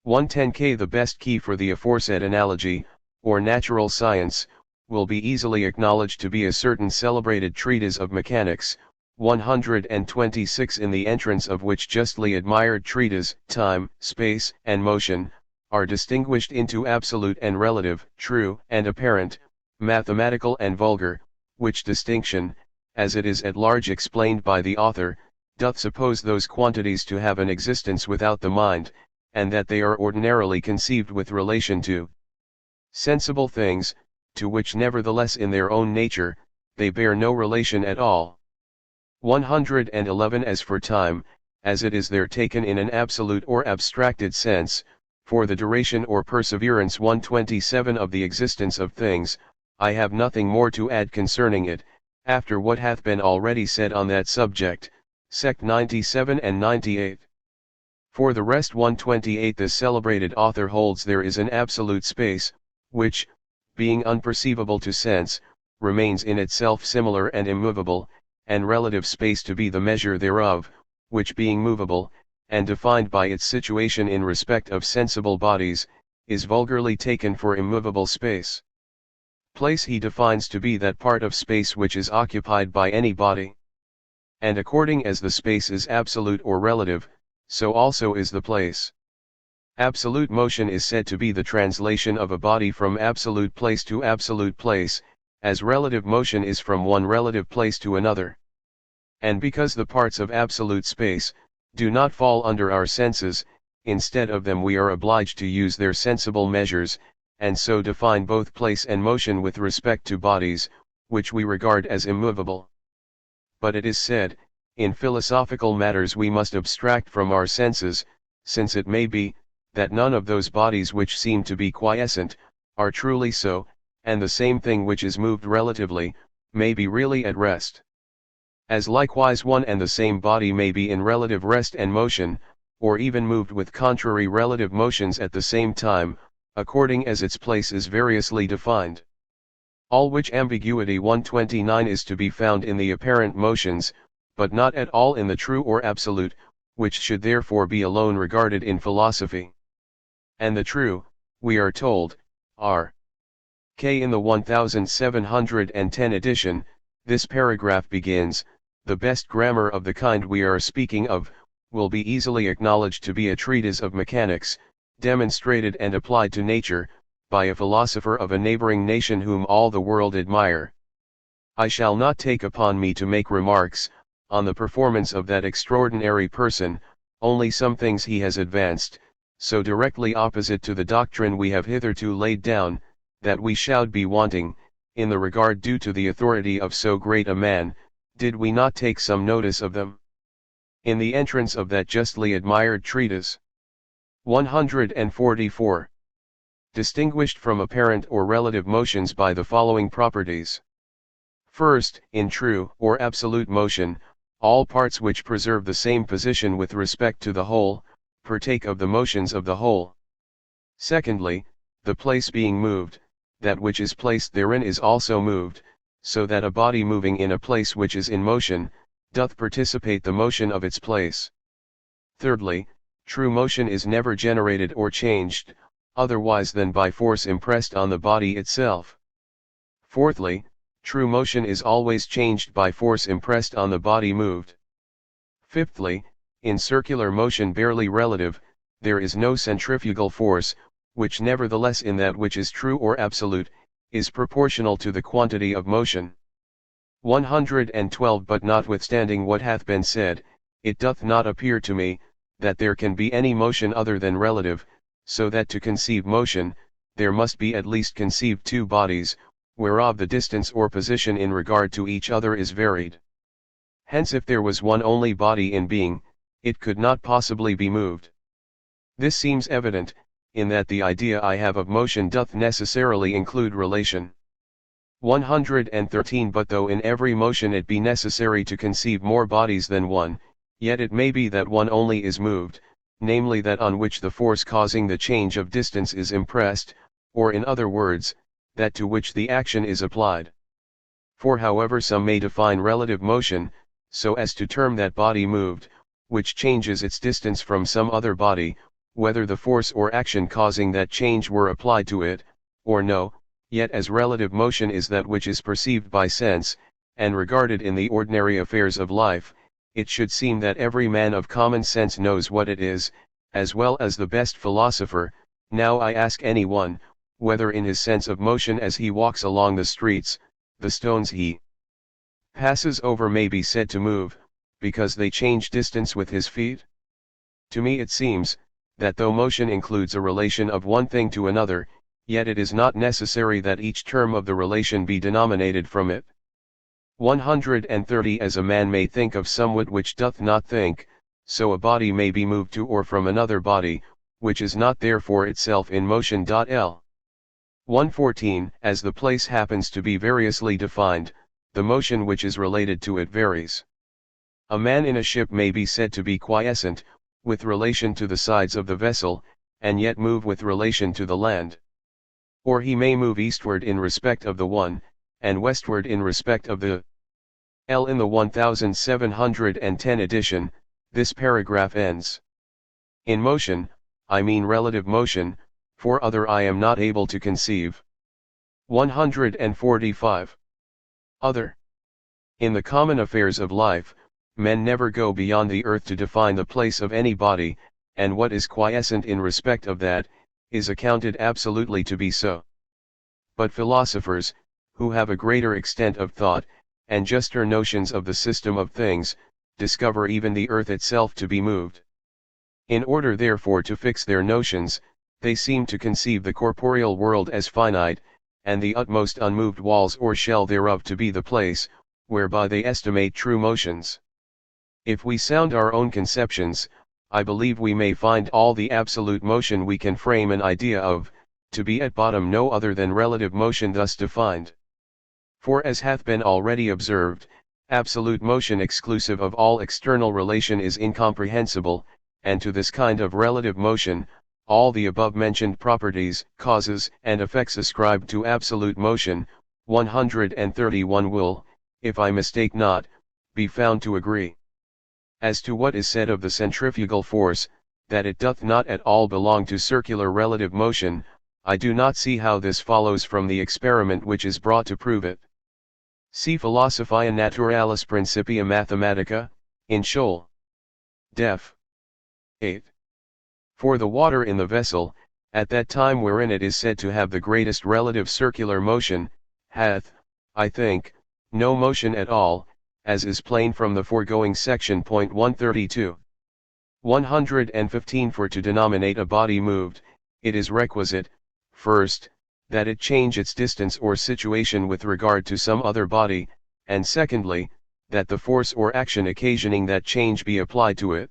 110k The best key for the aforesaid analogy, or natural science, will be easily acknowledged to be a certain celebrated treatise of mechanics, 126, in the entrance of which justly admired treatise, time, space, and motion, are distinguished into absolute and relative, true and apparent, mathematical and vulgar, which distinction, as it is at large explained by the author, doth suppose those quantities to have an existence without the mind, and that they are ordinarily conceived with relation to sensible things, to which nevertheless in their own nature, they bear no relation at all. 111 As for time, as it is there taken in an absolute or abstracted sense, for the duration or perseverance 127 of the existence of things, I have nothing more to add concerning it, after what hath been already said on that subject, Sect 97 and 98. For the rest 128 this celebrated author holds there is an absolute space, which, being unperceivable to sense, remains in itself similar and immovable, and relative space to be the measure thereof, which being movable, and defined by its situation in respect of sensible bodies, is vulgarly taken for immovable space. Place he defines to be that part of space which is occupied by any body. And according as the space is absolute or relative, so also is the place. Absolute motion is said to be the translation of a body from absolute place to absolute place, as relative motion is from one relative place to another. And because the parts of absolute space do not fall under our senses, instead of them we are obliged to use their sensible measures, and so define both place and motion with respect to bodies, which we regard as immovable. But it is said, in philosophical matters we must abstract from our senses, since it may be, that none of those bodies which seem to be quiescent, are truly so, and the same thing which is moved relatively, may be really at rest. As likewise one and the same body may be in relative rest and motion, or even moved with contrary relative motions at the same time, according as its place is variously defined. All which ambiguity 129 is to be found in the apparent motions, but not at all in the true or absolute, which should therefore be alone regarded in philosophy. And the true, we are told, are k. In the 1710 edition, this paragraph begins, the best grammar of the kind we are speaking of, will be easily acknowledged to be a treatise of mechanics, demonstrated and applied to nature, by a philosopher of a neighboring nation whom all the world admire. I shall not take upon me to make remarks, on the performance of that extraordinary person, only some things he has advanced, so directly opposite to the doctrine we have hitherto laid down, that we should be wanting, in the regard due to the authority of so great a man, did we not take some notice of them. In the entrance of that justly admired treatise. 144. Distinguished from apparent or relative motions by the following properties. First, in true or absolute motion, all parts which preserve the same position with respect to the whole, partake of the motions of the whole. Secondly, the place being moved, that which is placed therein is also moved, so that a body moving in a place which is in motion, doth participate the motion of its place. Thirdly, true motion is never generated or changed, otherwise than by force impressed on the body itself. Fourthly, true motion is always changed by force impressed on the body moved. Fifthly, in circular motion barely relative, there is no centrifugal force, which nevertheless in that which is true or absolute, is proportional to the quantity of motion. 112 But notwithstanding what hath been said, it doth not appear to me, that there can be any motion other than relative, so that to conceive motion, there must be at least conceived two bodies, whereof the distance or position in regard to each other is varied. Hence if there was one only body in being, it could not possibly be moved. This seems evident, in that the idea I have of motion doth necessarily include relation. 113 But though in every motion it be necessary to conceive more bodies than one, yet it may be that one only is moved, namely that on which the force causing the change of distance is impressed, or in other words, that to which the action is applied. For however some may define relative motion, so as to term that body moved, which changes its distance from some other body, whether the force or action causing that change were applied to it, or no, yet as relative motion is that which is perceived by sense, and regarded in the ordinary affairs of life, it should seem that every man of common sense knows what it is, as well as the best philosopher. Now I ask any one, whether in his sense of motion as he walks along the streets, the stones he passes over may be said to move, because they change distance with his feet? To me it seems, that though motion includes a relation of one thing to another, yet it is not necessary that each term of the relation be denominated from it. 130 As a man may think of somewhat which doth not think, so a body may be moved to or from another body, which is not therefore itself in motion. L. 114 As the place happens to be variously defined, the motion which is related to it varies. A man in a ship may be said to be quiescent, with relation to the sides of the vessel, and yet move with relation to the land. Or he may move eastward in respect of the one, and westward in respect of the L. In the 1710 edition, this paragraph ends. In motion, I mean relative motion, for other I am not able to conceive. 145. Other. In the common affairs of life, men never go beyond the earth to define the place of any body, and what is quiescent in respect of that, is accounted absolutely to be so. But philosophers, who have a greater extent of thought, and juster notions of the system of things, discover even the earth itself to be moved. In order therefore to fix their notions, they seem to conceive the corporeal world as finite, and the utmost unmoved walls or shell thereof to be the place, whereby they estimate true motions. If we sound our own conceptions, I believe we may find all the absolute motion we can frame an idea of, to be at bottom no other than relative motion thus defined. For as hath been already observed, absolute motion exclusive of all external relation is incomprehensible, and to this kind of relative motion, all the above-mentioned properties, causes, and effects ascribed to absolute motion, 131 will, if I mistake not, be found to agree. As to what is said of the centrifugal force, that it doth not at all belong to circular relative motion, I do not see how this follows from the experiment which is brought to prove it. See Philosophiae Naturalis Principia Mathematica, in Scholl. Def. 8. For the water in the vessel, at that time wherein it is said to have the greatest relative circular motion, hath, I think, no motion at all, as is plain from the foregoing section. 132. 115 For to denominate a body moved, it is requisite, first, that it change its distance or situation with regard to some other body, and secondly, that the force or action occasioning that change be applied to it.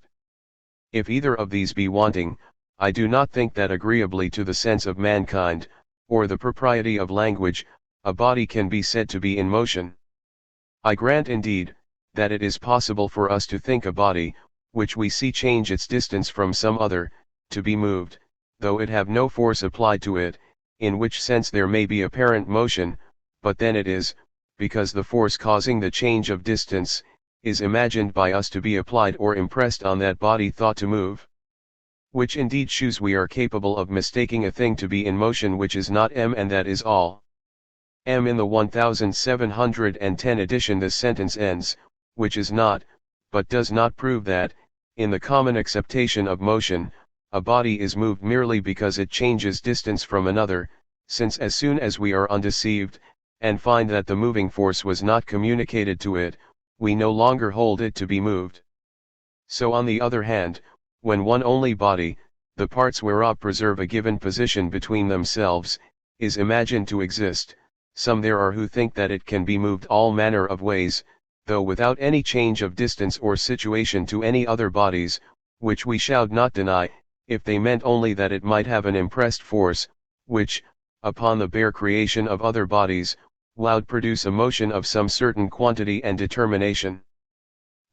If either of these be wanting, I do not think that agreeably to the sense of mankind, or the propriety of language, a body can be said to be in motion. I grant indeed, that it is possible for us to think a body, which we see change its distance from some other, to be moved, though it have no force applied to it, in which sense there may be apparent motion, but then it is, because the force causing the change of distance, is imagined by us to be applied or impressed on that body thought to move. Which indeed shews we are capable of mistaking a thing to be in motion which is not and that is all. In the 1710 edition this sentence ends, which is not, but does not prove that, in the common acceptation of motion, a body is moved merely because it changes distance from another, since as soon as we are undeceived, and find that the moving force was not communicated to it, we no longer hold it to be moved. So on the other hand, when one only body, the parts whereof preserve a given position between themselves, is imagined to exist, some there are who think that it can be moved all manner of ways, though without any change of distance or situation to any other bodies, which we shall not deny, if they meant only that it might have an impressed force, which, upon the bare creation of other bodies, would produce a motion of some certain quantity and determination.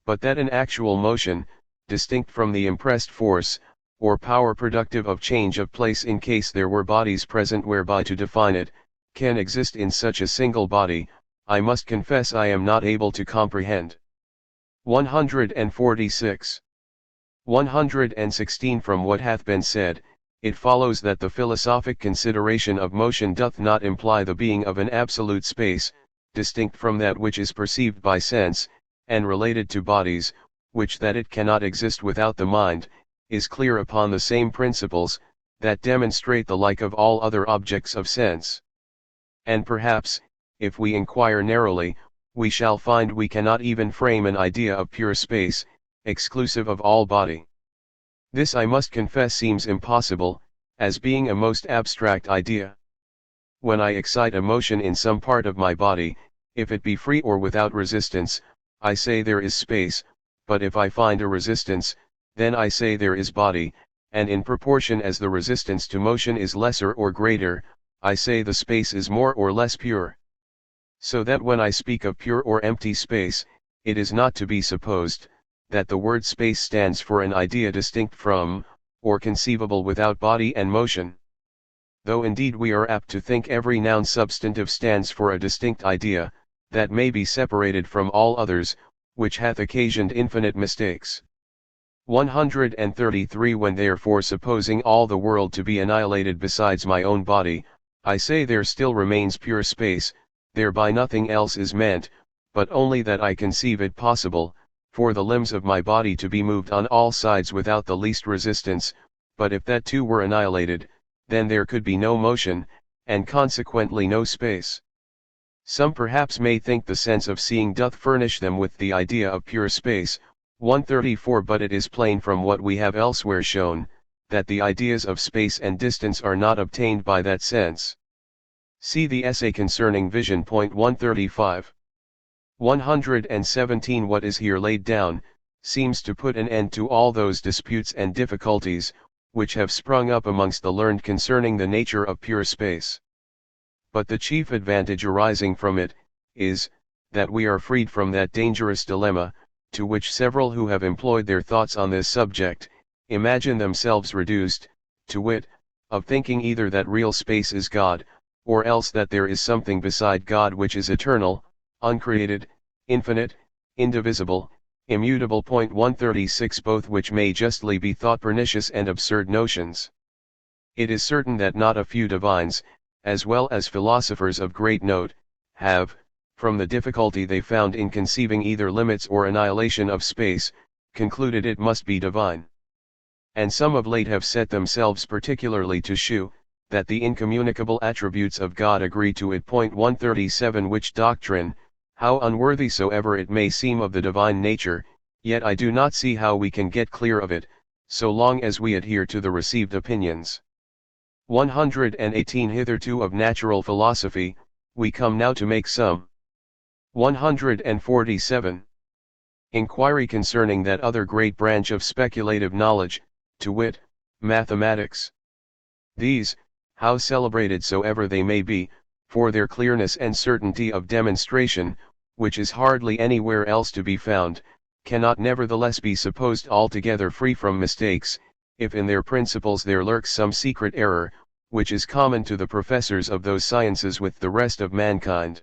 But that an actual motion, distinct from the impressed force, or power productive of change of place in case there were bodies present whereby to define it, can exist in such a single body, I must confess I am not able to comprehend. 146. 116 From what hath been said, it follows that the philosophic consideration of motion doth not imply the being of an absolute space, distinct from that which is perceived by sense, and related to bodies, which that it cannot exist without the mind, is clear upon the same principles, that demonstrate the like of all other objects of sense. And perhaps, if we inquire narrowly, we shall find we cannot even frame an idea of pure space, exclusive of all body. This I must confess seems impossible, as being a most abstract idea. When I excite a motion in some part of my body, if it be free or without resistance, I say there is space, but if I find a resistance, then I say there is body, and in proportion as the resistance to motion is lesser or greater, I say the space is more or less pure. So that when I speak of pure or empty space, it is not to be supposed, that the word space stands for an idea distinct from, or conceivable without body and motion. Though indeed we are apt to think every noun substantive stands for a distinct idea, that may be separated from all others, which hath occasioned infinite mistakes. 133 When therefore supposing all the world to be annihilated besides my own body, I say there still remains pure space, thereby nothing else is meant, but only that I conceive it possible, for the limbs of my body to be moved on all sides without the least resistance, but if that too were annihilated, then there could be no motion, and consequently no space. Some perhaps may think the sense of seeing doth furnish them with the idea of pure space. 134 But it is plain from what we have elsewhere shown, that the ideas of space and distance are not obtained by that sense. See the essay concerning vision. 135. 117 What is here laid down, seems to put an end to all those disputes and difficulties, which have sprung up amongst the learned concerning the nature of pure space. But the chief advantage arising from it, is, that we are freed from that dangerous dilemma, to which several who have employed their thoughts on this subject, imagine themselves reduced, to wit, of thinking either that real space is God, or else that there is something beside God which is eternal, uncreated, infinite, indivisible, immutable. 136 Both which may justly be thought pernicious and absurd notions. It is certain that not a few divines, as well as philosophers of great note, have, from the difficulty they found in conceiving either limits or annihilation of space, concluded it must be divine. And some of late have set themselves particularly to shew, that the incommunicable attributes of God agree to it. 137 Which doctrine, how unworthy soever it may seem of the divine nature, yet I do not see how we can get clear of it, so long as we adhere to the received opinions. 118 Hitherto of natural philosophy, we come now to make some. 147. Inquiry concerning that other great branch of speculative knowledge, to wit, mathematics. These, how celebrated soever they may be, for their clearness and certainty of demonstration, which is hardly anywhere else to be found, cannot nevertheless be supposed altogether free from mistakes, if in their principles there lurks some secret error, which is common to the professors of those sciences with the rest of mankind.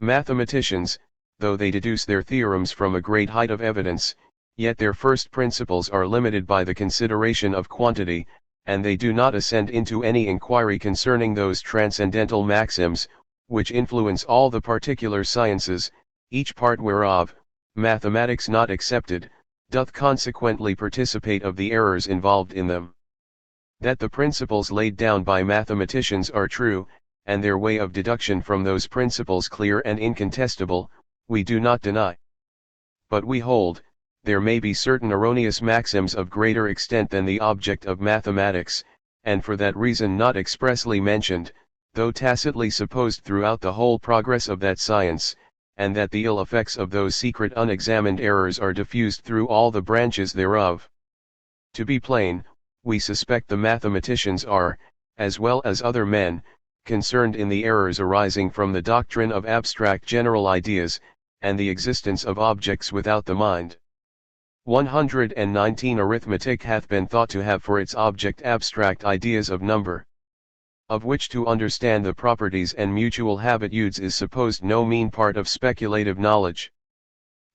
Mathematicians, though they deduce their theorems from a great height of evidence, yet their first principles are limited by the consideration of quantity, and they do not ascend into any inquiry concerning those transcendental maxims, which influence all the particular sciences, each part whereof, mathematics not excepted, doth consequently participate of the errors involved in them. That the principles laid down by mathematicians are true, and their way of deduction from those principles clear and incontestable, we do not deny. But we hold, there may be certain erroneous maxims of greater extent than the object of mathematics, and for that reason not expressly mentioned, though tacitly supposed throughout the whole progress of that science, and that the ill effects of those secret unexamined errors are diffused through all the branches thereof. To be plain, we suspect the mathematicians are, as well as other men, concerned in the errors arising from the doctrine of abstract general ideas, and the existence of objects without the mind. 119 Arithmetic hath been thought to have for its object abstract ideas of number. of which to understand the properties and mutual habitudes is supposed no mean part of speculative knowledge.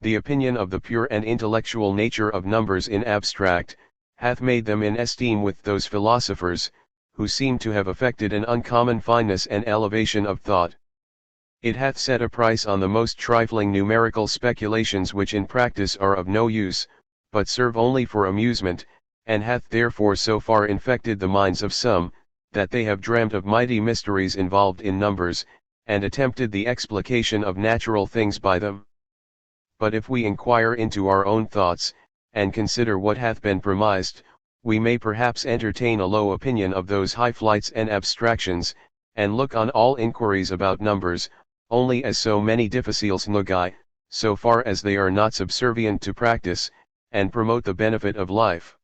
The opinion of the pure and intellectual nature of numbers in abstract, hath made them in esteem with those philosophers, who seem to have affected an uncommon fineness and elevation of thought. It hath set a price on the most trifling numerical speculations which in practice are of no use, but serve only for amusement, and hath therefore so far infected the minds of some, that they have dreamt of mighty mysteries involved in numbers, and attempted the explication of natural things by them. But if we inquire into our own thoughts, and consider what hath been premised, we may perhaps entertain a low opinion of those high flights and abstractions, and look on all inquiries about numbers, only as so many difficiles nugae, so far as they are not subservient to practice, and promote the benefit of life.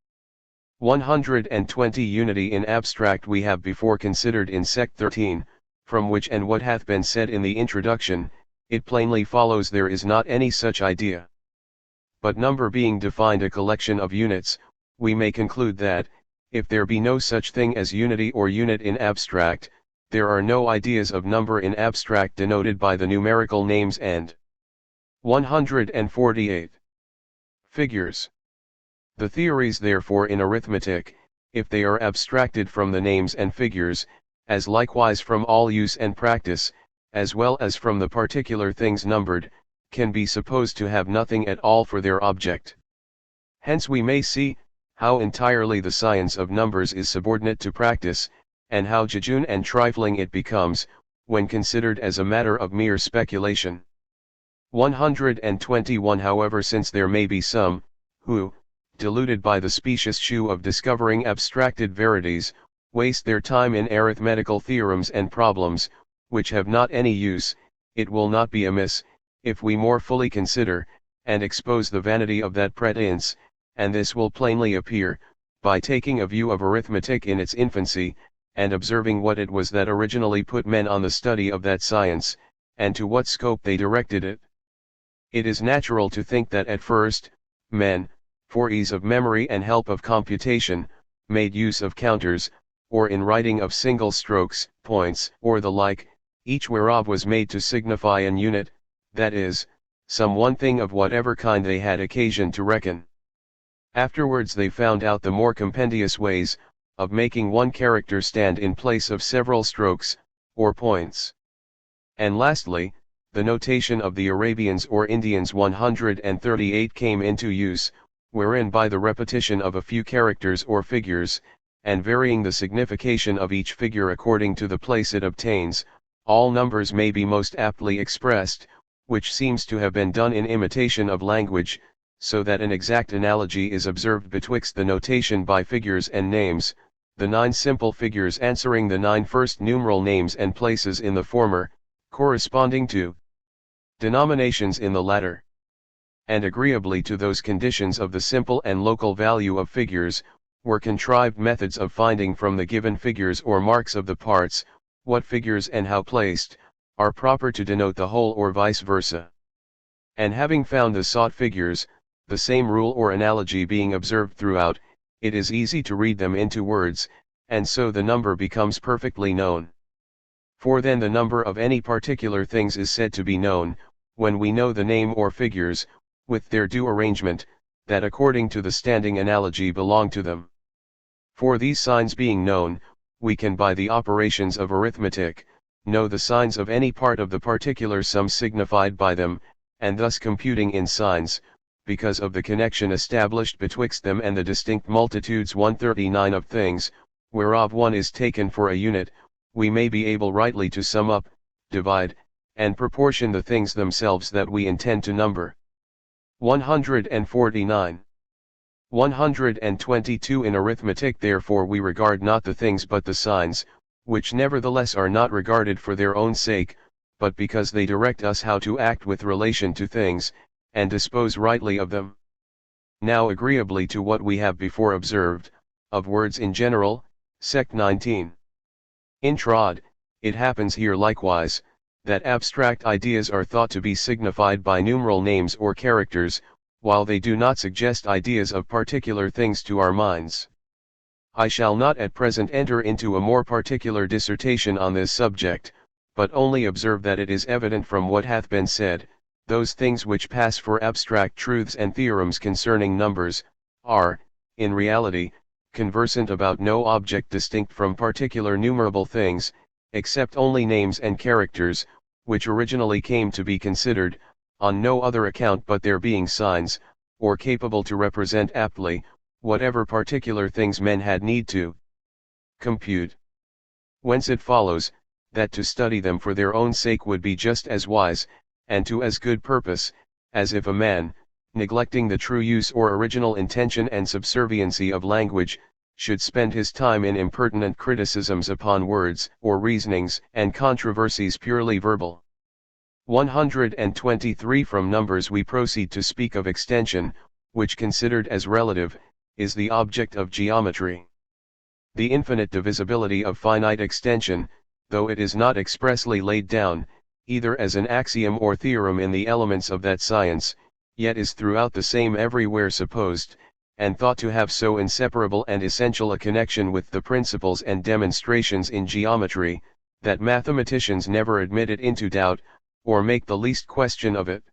120 Unity in abstract we have before considered in Sect 13, from which and what hath been said in the introduction, it plainly follows there is not any such idea. But number being defined a collection of units, we may conclude that, if there be no such thing as unity or unit in abstract, there are no ideas of number in abstract denoted by the numerical names and 148. Figures. The theories therefore in arithmetic, if they are abstracted from the names and figures, as likewise from all use and practice, as well as from the particular things numbered, can be supposed to have nothing at all for their object. Hence we may see, how entirely the science of numbers is subordinate to practice, and how jejune and trifling it becomes, when considered as a matter of mere speculation. 121 However, since there may be some, who, deluded by the specious shew of discovering abstracted verities, waste their time in arithmetical theorems and problems, which have not any use, it will not be amiss, if we more fully consider, and expose the vanity of that pretense, and this will plainly appear, by taking a view of arithmetic in its infancy, and observing what it was that originally put men on the study of that science, and to what scope they directed it. It is natural to think that at first, men, for ease of memory and help of computation, made use of counters, or in writing of single strokes, points, or the like, each whereof was made to signify an unit, that is, some one thing of whatever kind they had occasion to reckon. Afterwards they found out the more compendious ways, of making one character stand in place of several strokes, or points. And lastly, the notation of the Arabians or Indians 138 came into use, wherein by the repetition of a few characters or figures, and varying the signification of each figure according to the place it obtains, all numbers may be most aptly expressed, which seems to have been done in imitation of language, so that an exact analogy is observed betwixt the notation by figures and names, the 9 simple figures answering the 9 first numeral names and places in the former, corresponding to denominations in the latter. And agreeably to those conditions of the simple and local value of figures, were contrived methods of finding from the given figures or marks of the parts, what figures and how placed, are proper to denote the whole or vice versa. And having found the sought figures, the same rule or analogy being observed throughout, it is easy to read them into words, and so the number becomes perfectly known. For then the number of any particular things is said to be known, when we know the name or figures, with their due arrangement, that according to the standing analogy belong to them. For these signs being known, we can by the operations of arithmetic, know the signs of any part of the particular sum signified by them, and thus computing in signs, because of the connection established betwixt them and the distinct multitudes 139 of things, whereof one is taken for a unit, we may be able rightly to sum up, divide, and proportion the things themselves that we intend to number. 149. 122 In arithmetic therefore we regard not the things but the signs, which nevertheless are not regarded for their own sake, but because they direct us how to act with relation to things, and dispose rightly of them. Now agreeably to what we have before observed, of words in general, Sect 19. Introd, it happens here likewise, that abstract ideas are thought to be signified by numeral names or characters, while they do not suggest ideas of particular things to our minds. I shall not at present enter into a more particular dissertation on this subject, but only observe that it is evident from what hath been said, those things which pass for abstract truths and theorems concerning numbers, are, in reality, conversant about no object distinct from particular numerable things, except only names and characters, which originally came to be considered, on no other account but their being signs, or capable to represent aptly, whatever particular things men had need to compute. Whence it follows, that to study them for their own sake would be just as wise, and to as good purpose, as if a man, neglecting the true use or original intention and subserviency of language, should spend his time in impertinent criticisms upon words, or reasonings and controversies purely verbal. 123. From numbers we proceed to speak of extension, which considered as relative, is the object of geometry. The infinite divisibility of finite extension, though it is not expressly laid down, either as an axiom or theorem in the elements of that science, yet is throughout the same everywhere supposed, and thought to have so inseparable and essential a connection with the principles and demonstrations in geometry, that mathematicians never admit it into doubt, or make the least question of it.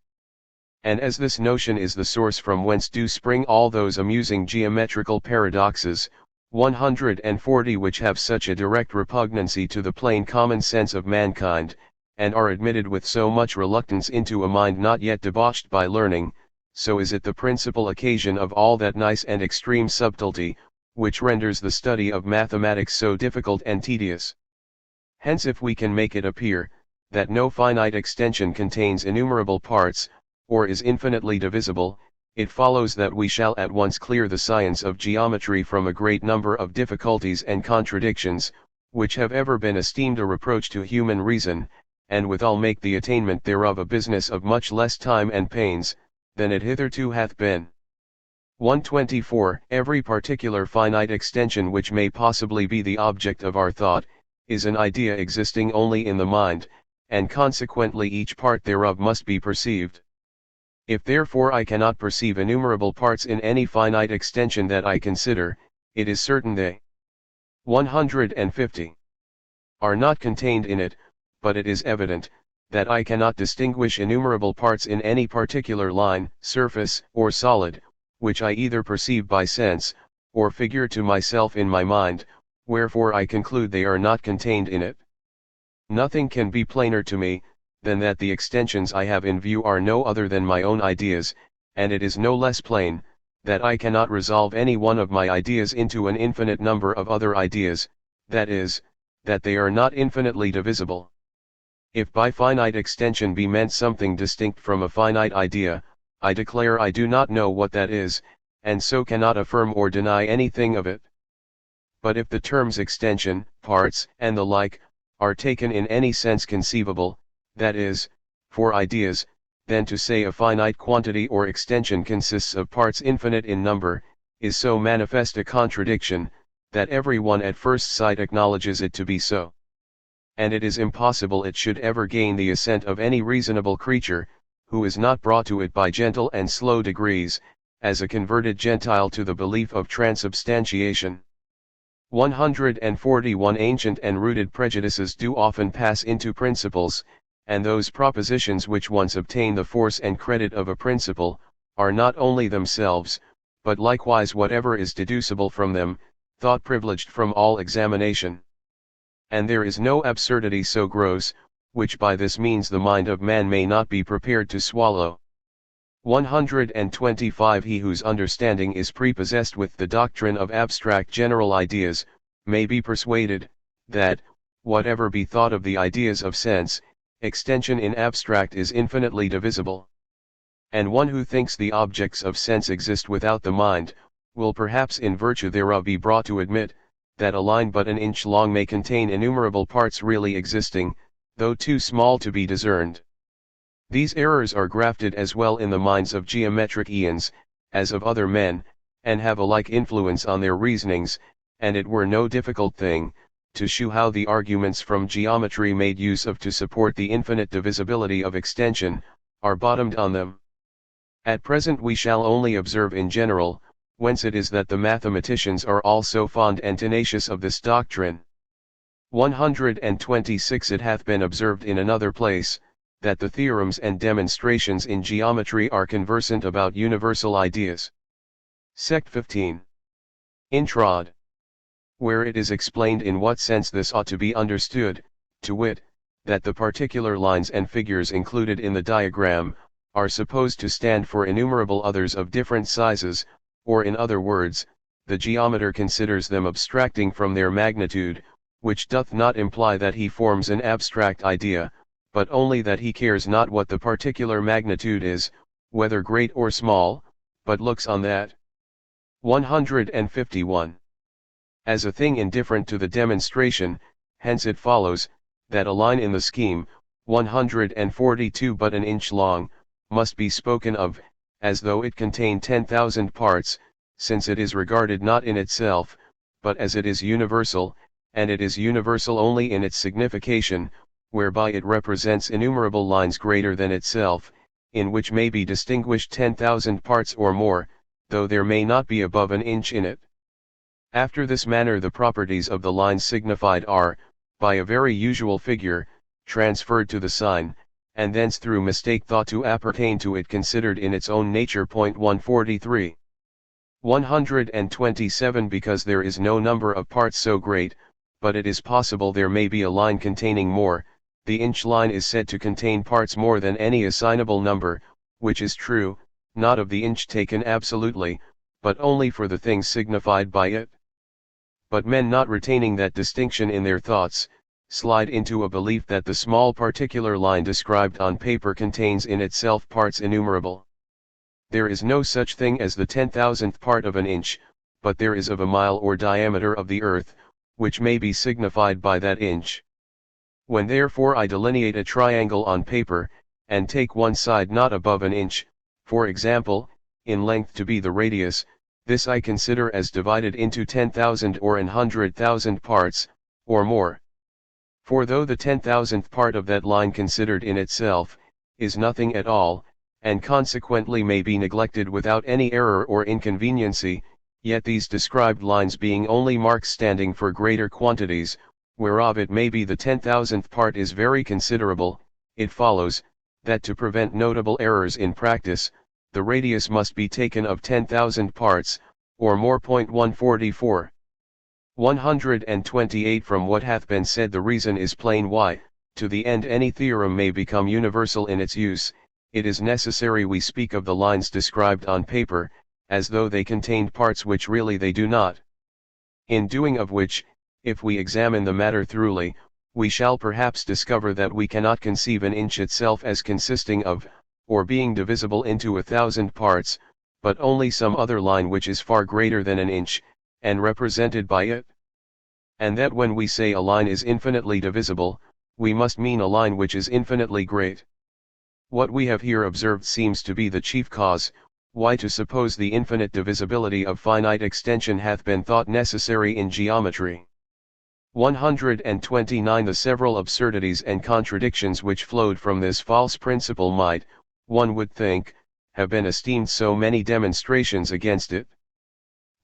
And as this notion is the source from whence do spring all those amusing geometrical paradoxes, 140, which have such a direct repugnancy to the plain common sense of mankind, and are admitted with so much reluctance into a mind not yet debauched by learning, so is it the principal occasion of all that nice and extreme subtlety, which renders the study of mathematics so difficult and tedious. Hence if we can make it appear, that no finite extension contains innumerable parts, or is infinitely divisible, it follows that we shall at once clear the science of geometry from a great number of difficulties and contradictions, which have ever been esteemed a reproach to human reason, and withal make the attainment thereof a business of much less time and pains, than it hitherto hath been. 124. Every particular finite extension which may possibly be the object of our thought, is an idea existing only in the mind, and consequently each part thereof must be perceived. If therefore I cannot perceive innumerable parts in any finite extension that I consider, it is certain they 150 are not contained in it, but it is evident, that I cannot distinguish innumerable parts in any particular line, surface, or solid, which I either perceive by sense, or figure to myself in my mind, wherefore I conclude they are not contained in it. Nothing can be plainer to me, than that the extensions I have in view are no other than my own ideas, and it is no less plain, that I cannot resolve any one of my ideas into an infinite number of other ideas, that is, that they are not infinitely divisible. If by finite extension be meant something distinct from a finite idea, I declare I do not know what that is, and so cannot affirm or deny anything of it. But if the terms extension, parts, and the like, are taken in any sense conceivable, that is, for ideas, then to say a finite quantity or extension consists of parts infinite in number, is so manifest a contradiction, that every one at first sight acknowledges it to be so. And it is impossible it should ever gain the assent of any reasonable creature, who is not brought to it by gentle and slow degrees, as a converted Gentile to the belief of transubstantiation. 141. Ancient and rooted prejudices do often pass into principles, and those propositions which once obtain the force and credit of a principle, are not only themselves, but likewise whatever is deducible from them, thought privileged from all examination. And there is no absurdity so gross, which by this means the mind of man may not be prepared to swallow. 125. He whose understanding is prepossessed with the doctrine of abstract general ideas, may be persuaded, that, whatever be thought of the ideas of sense, extension in abstract is infinitely divisible. And one who thinks the objects of sense exist without the mind, will perhaps in virtue thereof be brought to admit, that a line but an inch long may contain innumerable parts really existing, though too small to be discerned. These errors are grafted as well in the minds of geometric eons, as of other men, and have a like influence on their reasonings, and it were no difficult thing, to shew how the arguments from geometry made use of to support the infinite divisibility of extension, are bottomed on them. At present we shall only observe in general, Whence it is that the mathematicians are all so fond and tenacious of this doctrine. 126 It hath been observed in another place, that the theorems and demonstrations in geometry are conversant about universal ideas. Sect 15. Introd. Where it is explained in what sense this ought to be understood, to wit, that the particular lines and figures included in the diagram, are supposed to stand for innumerable others of different sizes, or in other words, the geometer considers them abstracting from their magnitude, which doth not imply that he forms an abstract idea, but only that he cares not what the particular magnitude is, whether great or small, but looks on that. 151. As a thing indifferent to the demonstration, hence it follows, that a line in the scheme, 142 but an inch long, must be spoken of, as though it contained 10,000 parts, since it is regarded not in itself, but as it is universal, and it is universal only in its signification, whereby it represents innumerable lines greater than itself, in which may be distinguished 10,000 parts or more, though there may not be above an inch in it. After this manner the properties of the lines signified are, by a very usual figure, transferred to the sign, and thence through mistake thought to appertain to it considered in its own nature. 143. 127 Because there is no number of parts so great, but it is possible there may be a line containing more, the inch line is said to contain parts more than any assignable number, which is true, not of the inch taken absolutely, but only for the things signified by it. But men not retaining that distinction in their thoughts, slide into a belief that the small particular line described on paper contains in itself parts innumerable. There is no such thing as the 10,000th part of an inch, but there is of a mile or diameter of the earth, which may be signified by that inch. When therefore I delineate a triangle on paper, and take one side not above an inch, for example, in length to be the radius, this I consider as divided into 10,000 or 100,000 parts, or more. For though the 10,000th part of that line considered in itself, is nothing at all, and consequently may be neglected without any error or inconveniency, yet these described lines being only marks standing for greater quantities, whereof it may be the 10,000th part is very considerable, it follows, that to prevent notable errors in practice, the radius must be taken of 10,000 parts, or more. 144. 128 From what hath been said the reason is plain why, to the end any theorem may become universal in its use, it is necessary we speak of the lines described on paper, as though they contained parts which really they do not. In doing of which, if we examine the matter thoroughly, we shall perhaps discover that we cannot conceive an inch itself as consisting of, or being divisible into 1,000 parts, but only some other line which is far greater than an inch, and represented by it. And that when we say a line is infinitely divisible, we must mean a line which is infinitely great. What we have here observed seems to be the chief cause, why to suppose the infinite divisibility of finite extension hath been thought necessary in geometry. 129 The several absurdities and contradictions which flowed from this false principle might, one would think, have been esteemed so many demonstrations against it.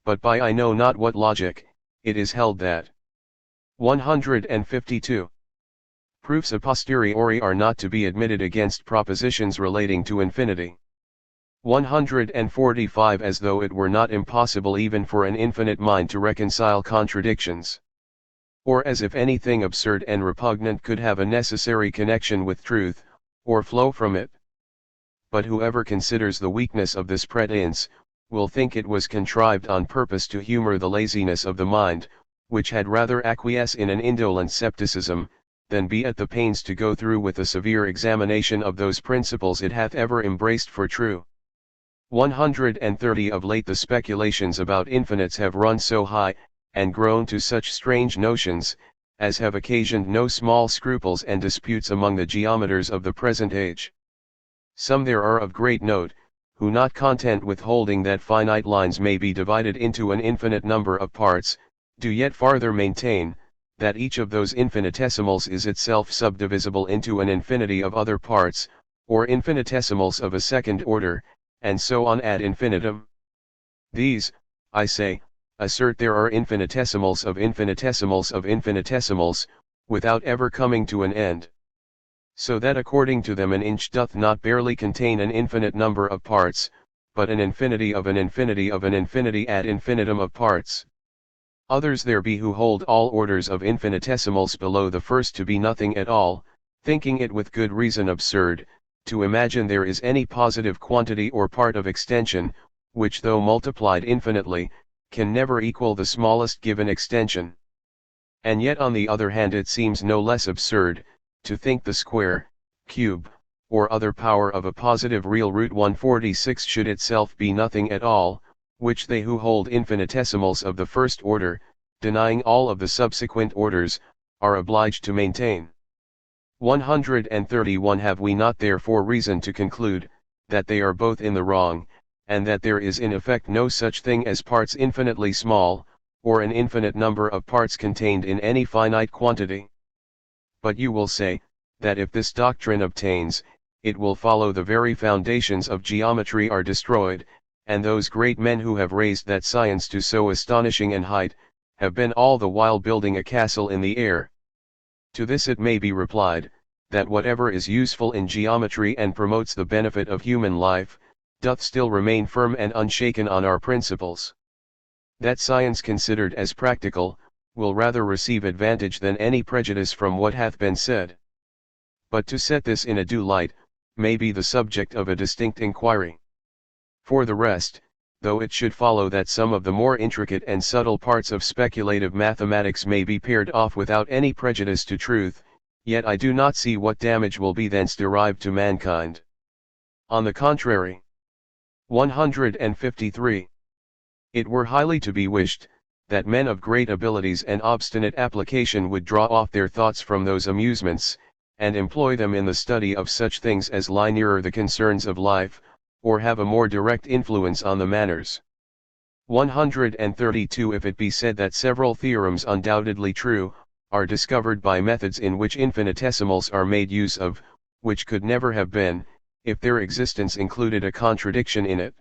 But by I know not what logic, it is held that 152. Proofs a posteriori are not to be admitted against propositions relating to infinity. 145 As though it were not impossible even for an infinite mind to reconcile contradictions. Or as if anything absurd and repugnant could have a necessary connection with truth, or flow from it. But whoever considers the weakness of this pretense, will think it was contrived on purpose to humor the laziness of the mind, which had rather acquiesce in an indolent scepticism, than be at the pains to go through with a severe examination of those principles it hath ever embraced for true. 130 Of late the speculations about infinites have run so high, and grown to such strange notions, as have occasioned no small scruples and disputes among the geometers of the present age. Some there are of great note, who not content with holding that finite lines may be divided into an infinite number of parts, do yet farther maintain, that each of those infinitesimals is itself subdivisible into an infinity of other parts, or infinitesimals of a second order, and so on ad infinitum. These, I say, assert there are infinitesimals of infinitesimals of infinitesimals, without ever coming to an end. So that according to them an inch doth not barely contain an infinite number of parts, but an infinity of an infinity of an infinity ad infinitum of parts. Others there be who hold all orders of infinitesimals below the first to be nothing at all, thinking it with good reason absurd, to imagine there is any positive quantity or part of extension, which though multiplied infinitely, can never equal the smallest given extension. And yet on the other hand it seems no less absurd, to think the square, cube, or other power of a positive real root 146 should itself be nothing at all, which they who hold infinitesimals of the first order, denying all of the subsequent orders, are obliged to maintain. 131 Have we not therefore reason to conclude, that they are both in the wrong, and that there is in effect no such thing as parts infinitely small, or an infinite number of parts contained in any finite quantity? But you will say, that if this doctrine obtains, it will follow the very foundations of geometry are destroyed, and those great men who have raised that science to so astonishing an height, have been all the while building a castle in the air. To this it may be replied, that whatever is useful in geometry and promotes the benefit of human life, doth still remain firm and unshaken on our principles. That science considered as practical, will rather receive advantage than any prejudice from what hath been said. But to set this in a due light, may be the subject of a distinct inquiry. For the rest, though it should follow that some of the more intricate and subtle parts of speculative mathematics may be paired off without any prejudice to truth, yet I do not see what damage will be thence derived to mankind. On the contrary. 153. It were highly to be wished, that men of great abilities and obstinate application would draw off their thoughts from those amusements, and employ them in the study of such things as lie nearer the concerns of life, or have a more direct influence on the manners. 132 If it be said that several theorems undoubtedly true, are discovered by methods in which infinitesimals are made use of, which could never have been, if their existence included a contradiction in it,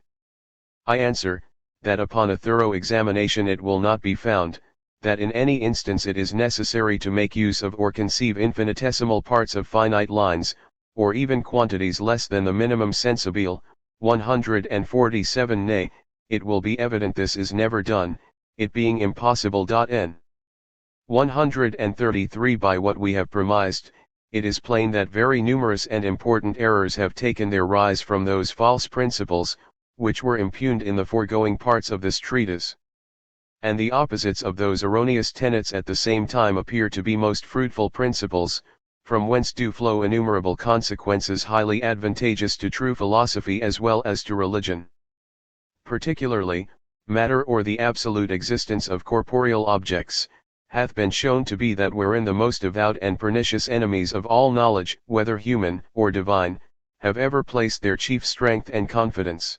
I answer, that upon a thorough examination it will not be found, that in any instance it is necessary to make use of or conceive infinitesimal parts of finite lines, or even quantities less than the minimum sensibile. 147 Nay, it will be evident this is never done, it being impossible. N. 133 By what we have premised, it is plain that very numerous and important errors have taken their rise from those false principles, which were impugned in the foregoing parts of this treatise. And the opposites of those erroneous tenets at the same time appear to be most fruitful principles, from whence do flow innumerable consequences highly advantageous to true philosophy as well as to religion. Particularly, matter or the absolute existence of corporeal objects, hath been shown to be that wherein the most avowed and pernicious enemies of all knowledge, whether human or divine, have ever placed their chief strength and confidence.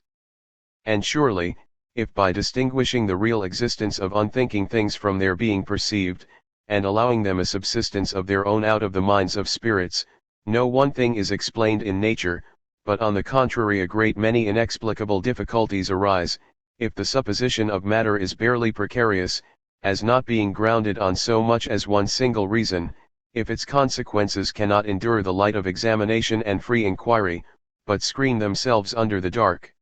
And surely, if by distinguishing the real existence of unthinking things from their being perceived, and allowing them a subsistence of their own out of the minds of spirits, no one thing is explained in nature, but on the contrary a great many inexplicable difficulties arise, if the supposition of matter is barely precarious, as not being grounded on so much as one single reason, if its consequences cannot endure the light of examination and free inquiry, but screen themselves under the dark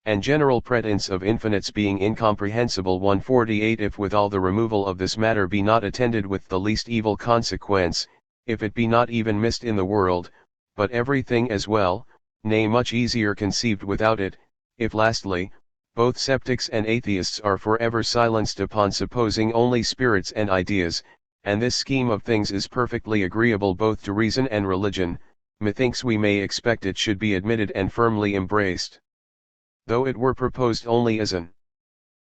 and general pretence of infinites being incomprehensible. 148 If withal the removal of this matter be not attended with the least evil consequence, if it be not even missed in the world, but everything as well, nay much easier conceived without it, if lastly, both sceptics and atheists are forever silenced upon supposing only spirits and ideas, and this scheme of things is perfectly agreeable both to reason and religion, methinks we may expect it should be admitted and firmly embraced. Though it were proposed only as an.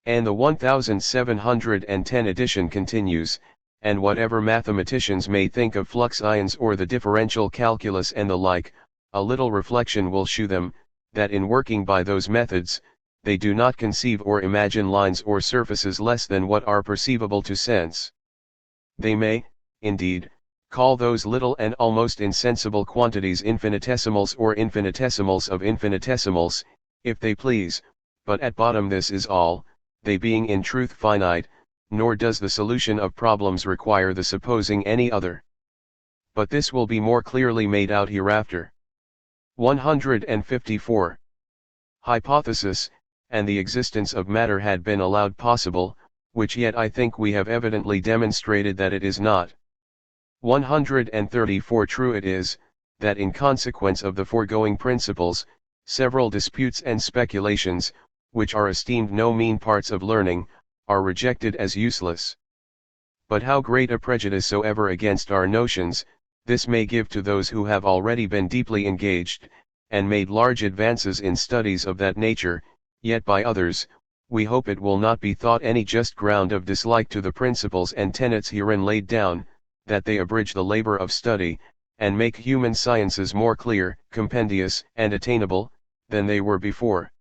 And the 1710 edition continues, and whatever mathematicians may think of flux ions or the differential calculus and the like, a little reflection will shew them, that in working by those methods, they do not conceive or imagine lines or surfaces less than what are perceivable to sense. They may, indeed, call those little and almost insensible quantities infinitesimals or infinitesimals of infinitesimals, if they please, but at bottom this is all, they being in truth finite, nor does the solution of problems require the supposing any other. But this will be more clearly made out hereafter. 154. Hypothesis, and the existence of matter had been allowed possible, which yet I think we have evidently demonstrated that it is not. 134. True it is, that in consequence of the foregoing principles, several disputes and speculations, which are esteemed no mean parts of learning, are rejected as useless. But how great a prejudice soever against our notions, this may give to those who have already been deeply engaged, and made large advances in studies of that nature, yet by others, we hope it will not be thought any just ground of dislike to the principles and tenets herein laid down, that they abridge the labor of study, and make human sciences more clear, compendious, and attainable, than they were before.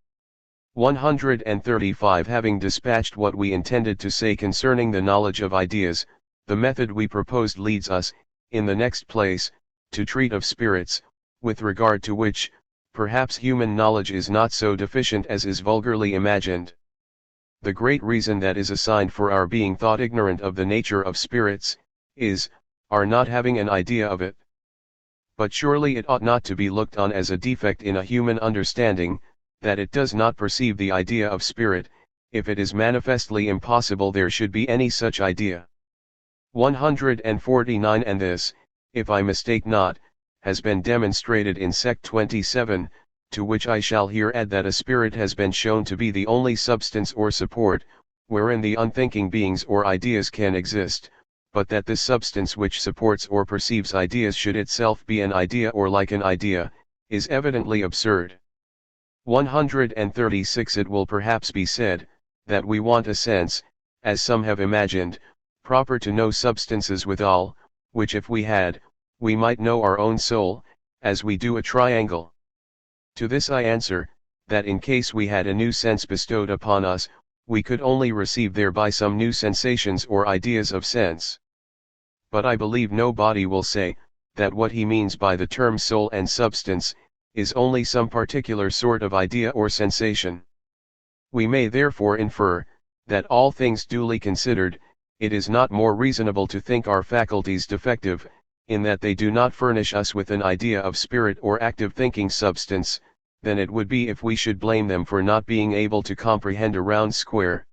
135. Having dispatched what we intended to say concerning the knowledge of ideas, the method we proposed leads us, in the next place, to treat of spirits, with regard to which, perhaps human knowledge is not so deficient as is vulgarly imagined. The great reason that is assigned for our being thought ignorant of the nature of spirits, is, our not having an idea of it. But surely it ought not to be looked on as a defect in a human understanding, that it does not perceive the idea of spirit, if it is manifestly impossible there should be any such idea. 149. And this, if I mistake not, has been demonstrated in Sect 27, to which I shall here add that a spirit has been shown to be the only substance or support, wherein the unthinking beings or ideas can exist, but that this substance which supports or perceives ideas should itself be an idea or like an idea, is evidently absurd. 136. It will perhaps be said, that we want a sense, as some have imagined, proper to know substances withal, which if we had, we might know our own soul, as we do a triangle. To this I answer, that in case we had a new sense bestowed upon us, we could only receive thereby some new sensations or ideas of sense. But I believe nobody will say, that what he means by the term soul and substance, is only some particular sort of idea or sensation. We may therefore infer, that all things duly considered, it is not more reasonable to think our faculties defective, in that they do not furnish us with an idea of spirit or active thinking substance, than it would be if we should blame them for not being able to comprehend a round square.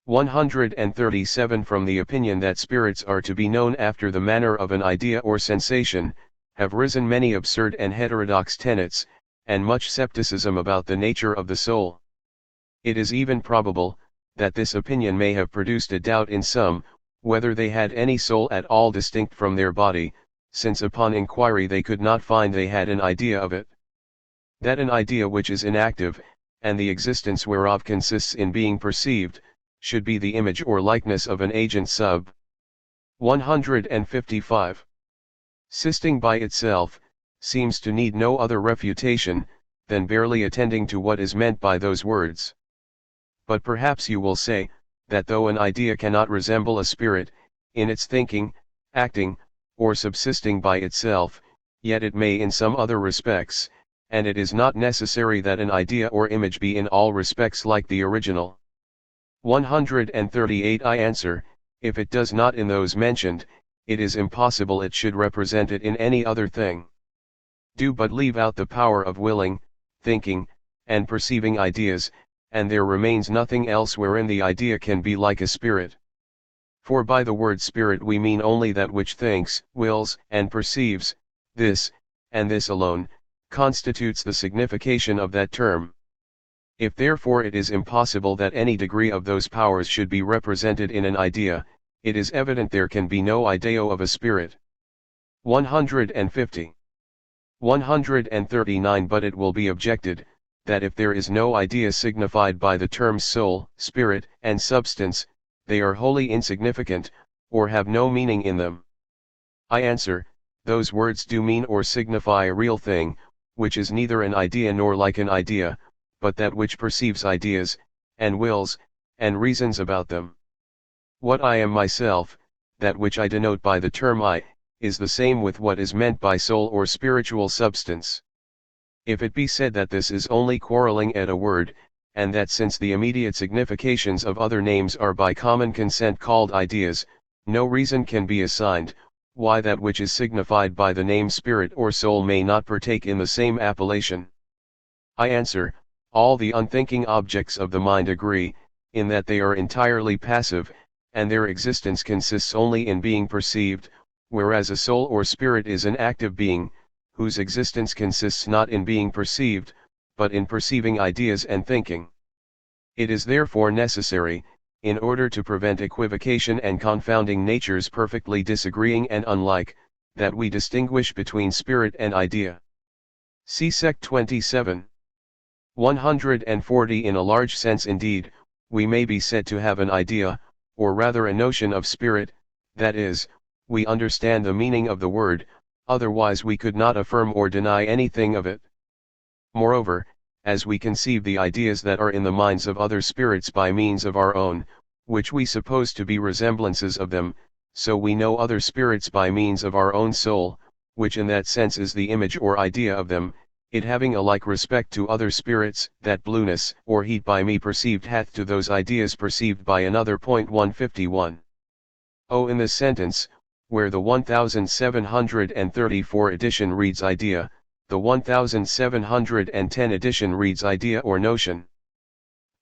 137. From the opinion that spirits are to be known after the manner of an idea or sensation, have risen many absurd and heterodox tenets, and much scepticism about the nature of the soul. It is even probable, that this opinion may have produced a doubt in some, whether they had any soul at all distinct from their body, since upon inquiry they could not find they had an idea of it. That an idea which is inactive, and the existence whereof consists in being perceived, should be the image or likeness of an agent sub. 155. Sisting by itself, seems to need no other refutation, than barely attending to what is meant by those words. But perhaps you will say, that though an idea cannot resemble a spirit, in its thinking, acting, or subsisting by itself, yet it may in some other respects, and it is not necessary that an idea or image be in all respects like the original. 138. I answer, if it does not in those mentioned, it is impossible it should represent it in any other thing. Do but leave out the power of willing, thinking, and perceiving ideas, and there remains nothing else wherein the idea can be like a spirit. For by the word spirit we mean only that which thinks, wills, and perceives. This, and this alone, constitutes the signification of that term. If therefore it is impossible that any degree of those powers should be represented in an idea, it is evident there can be no ideo of a spirit. 150. 139. But it will be objected, that if there is no idea signified by the terms soul, spirit, and substance, they are wholly insignificant, or have no meaning in them. I answer, those words do mean or signify a real thing, which is neither an idea nor like an idea, but that which perceives ideas, and wills, and reasons about them. What I am myself, that which I denote by the term I, is the same with what is meant by soul or spiritual substance. If it be said that this is only quarreling at a word, and that since the immediate significations of other names are by common consent called ideas, no reason can be assigned, why that which is signified by the name spirit or soul may not partake in the same appellation. I answer, all the unthinking objects of the mind agree, in that they are entirely passive, and their existence consists only in being perceived, whereas a soul or spirit is an active being, whose existence consists not in being perceived, but in perceiving ideas and thinking. It is therefore necessary, in order to prevent equivocation and confounding natures perfectly disagreeing and unlike, that we distinguish between spirit and idea. See Sect 27. 140. In a large sense indeed, we may be said to have an idea, or rather a notion of spirit, that is, we understand the meaning of the word, otherwise we could not affirm or deny anything of it. Moreover, as we conceive the ideas that are in the minds of other spirits by means of our own, which we suppose to be resemblances of them, so we know other spirits by means of our own soul, which in that sense is the image or idea of them, it having a like respect to other spirits, that blueness or heat by me perceived hath to those ideas perceived by another. 151. In this sentence, where the 1734 edition reads idea, the 1710 edition reads idea or notion.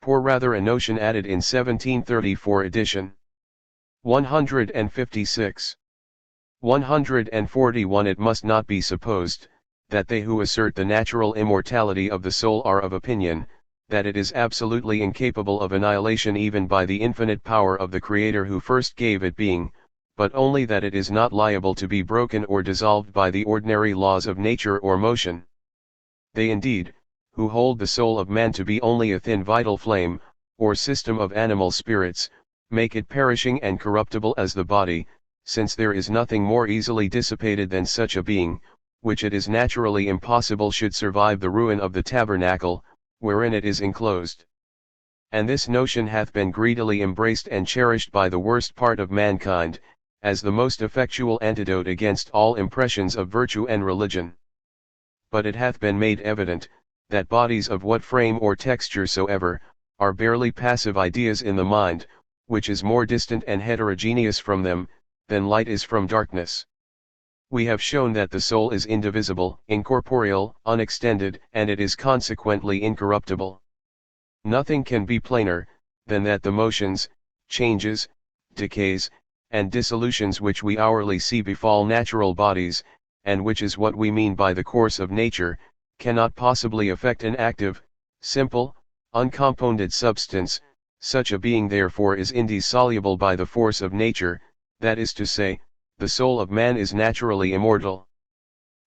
Or rather a notion added in 1734 edition. 156. 141. It must not be supposed, that they who assert the natural immortality of the soul are of opinion, that it is absolutely incapable of annihilation even by the infinite power of the Creator who first gave it being, but only that it is not liable to be broken or dissolved by the ordinary laws of nature or motion. They indeed, who hold the soul of man to be only a thin vital flame, or system of animal spirits, make it perishing and corruptible as the body, since there is nothing more easily dissipated than such a being, which it is naturally impossible should survive the ruin of the tabernacle, wherein it is enclosed. And this notion hath been greedily embraced and cherished by the worst part of mankind, as the most effectual antidote against all impressions of virtue and religion. But it hath been made evident, that bodies of what frame or texture soever, are barely passive ideas in the mind, which is more distant and heterogeneous from them, than light is from darkness. We have shown that the soul is indivisible, incorporeal, unextended, and it is consequently incorruptible. Nothing can be plainer, than that the motions, changes, decays, and dissolutions which we hourly see befall natural bodies, and which is what we mean by the course of nature, cannot possibly affect an active, simple, uncompounded substance. Such a being therefore is indissoluble by the force of nature, that is to say, the soul of man is naturally immortal.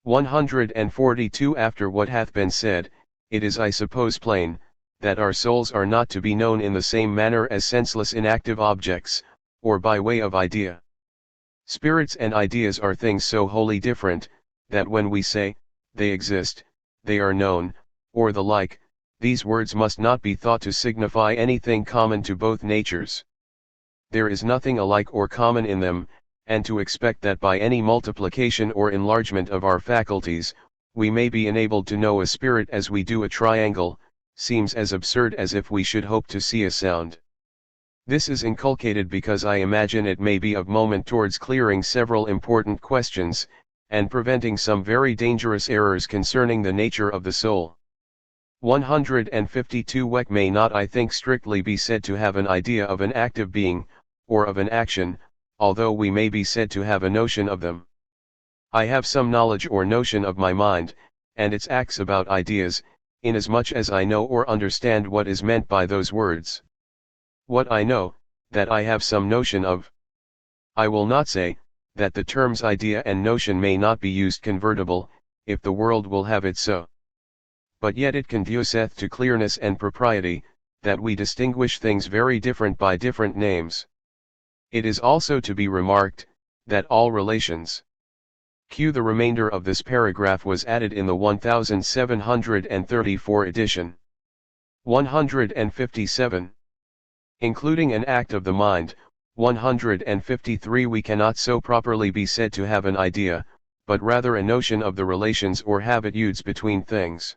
142. After what hath been said, it is I suppose plain, that our souls are not to be known in the same manner as senseless inactive objects, or by way of idea. Spirits and ideas are things so wholly different, that when we say, they exist, they are known, or the like, these words must not be thought to signify anything common to both natures. There is nothing alike or common in them, and to expect that by any multiplication or enlargement of our faculties, we may be enabled to know a spirit as we do a triangle, seems as absurd as if we should hope to see a sound. This is inculcated because I imagine it may be of moment towards clearing several important questions, and preventing some very dangerous errors concerning the nature of the soul. 152. Wek may not, I think, strictly be said to have an idea of an active being, or of an action, although we may be said to have a notion of them. I have some knowledge or notion of my mind, and its acts about ideas, inasmuch as I know or understand what is meant by those words. What I know, that I have some notion of. I will not say, that the terms idea and notion may not be used convertible, if the world will have it so. But yet it conduceth to clearness and propriety, that we distinguish things very different by different names. It is also to be remarked, that all relations. The remainder of this paragraph was added in the 1734 edition. 157. Including an act of the mind. 153. We cannot so properly be said to have an idea, but rather a notion of the relations or habitudes between things.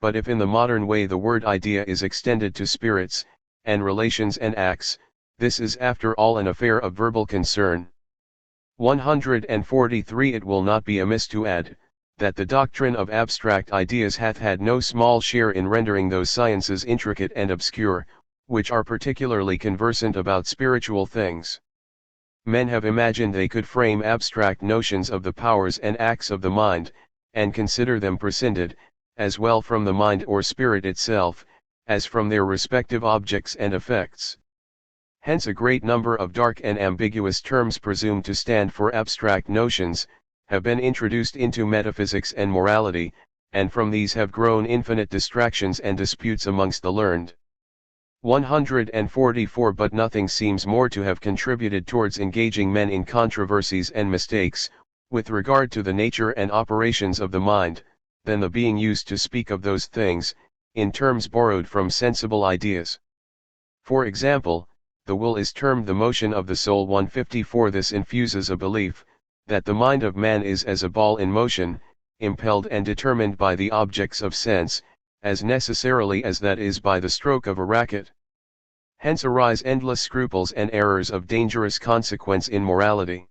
But if in the modern way the word idea is extended to spirits, and relations and acts, this is after all an affair of verbal concern. 143. It will not be amiss to add, that the doctrine of abstract ideas hath had no small share in rendering those sciences intricate and obscure, which are particularly conversant about spiritual things. Men have imagined they could frame abstract notions of the powers and acts of the mind, and consider them prescinded, as well from the mind or spirit itself, as from their respective objects and effects. Hence a great number of dark and ambiguous terms presumed to stand for abstract notions, have been introduced into metaphysics and morality, and from these have grown infinite distractions and disputes amongst the learned. 144. But nothing seems more to have contributed towards engaging men in controversies and mistakes, with regard to the nature and operations of the mind, than the being used to speak of those things, in terms borrowed from sensible ideas. For example, the will is termed the motion of the soul. 154. This infuses a belief, that the mind of man is as a ball in motion, impelled and determined by the objects of sense, as necessarily as that is by the stroke of a racket. Hence arise endless scruples and errors of dangerous consequence in morality.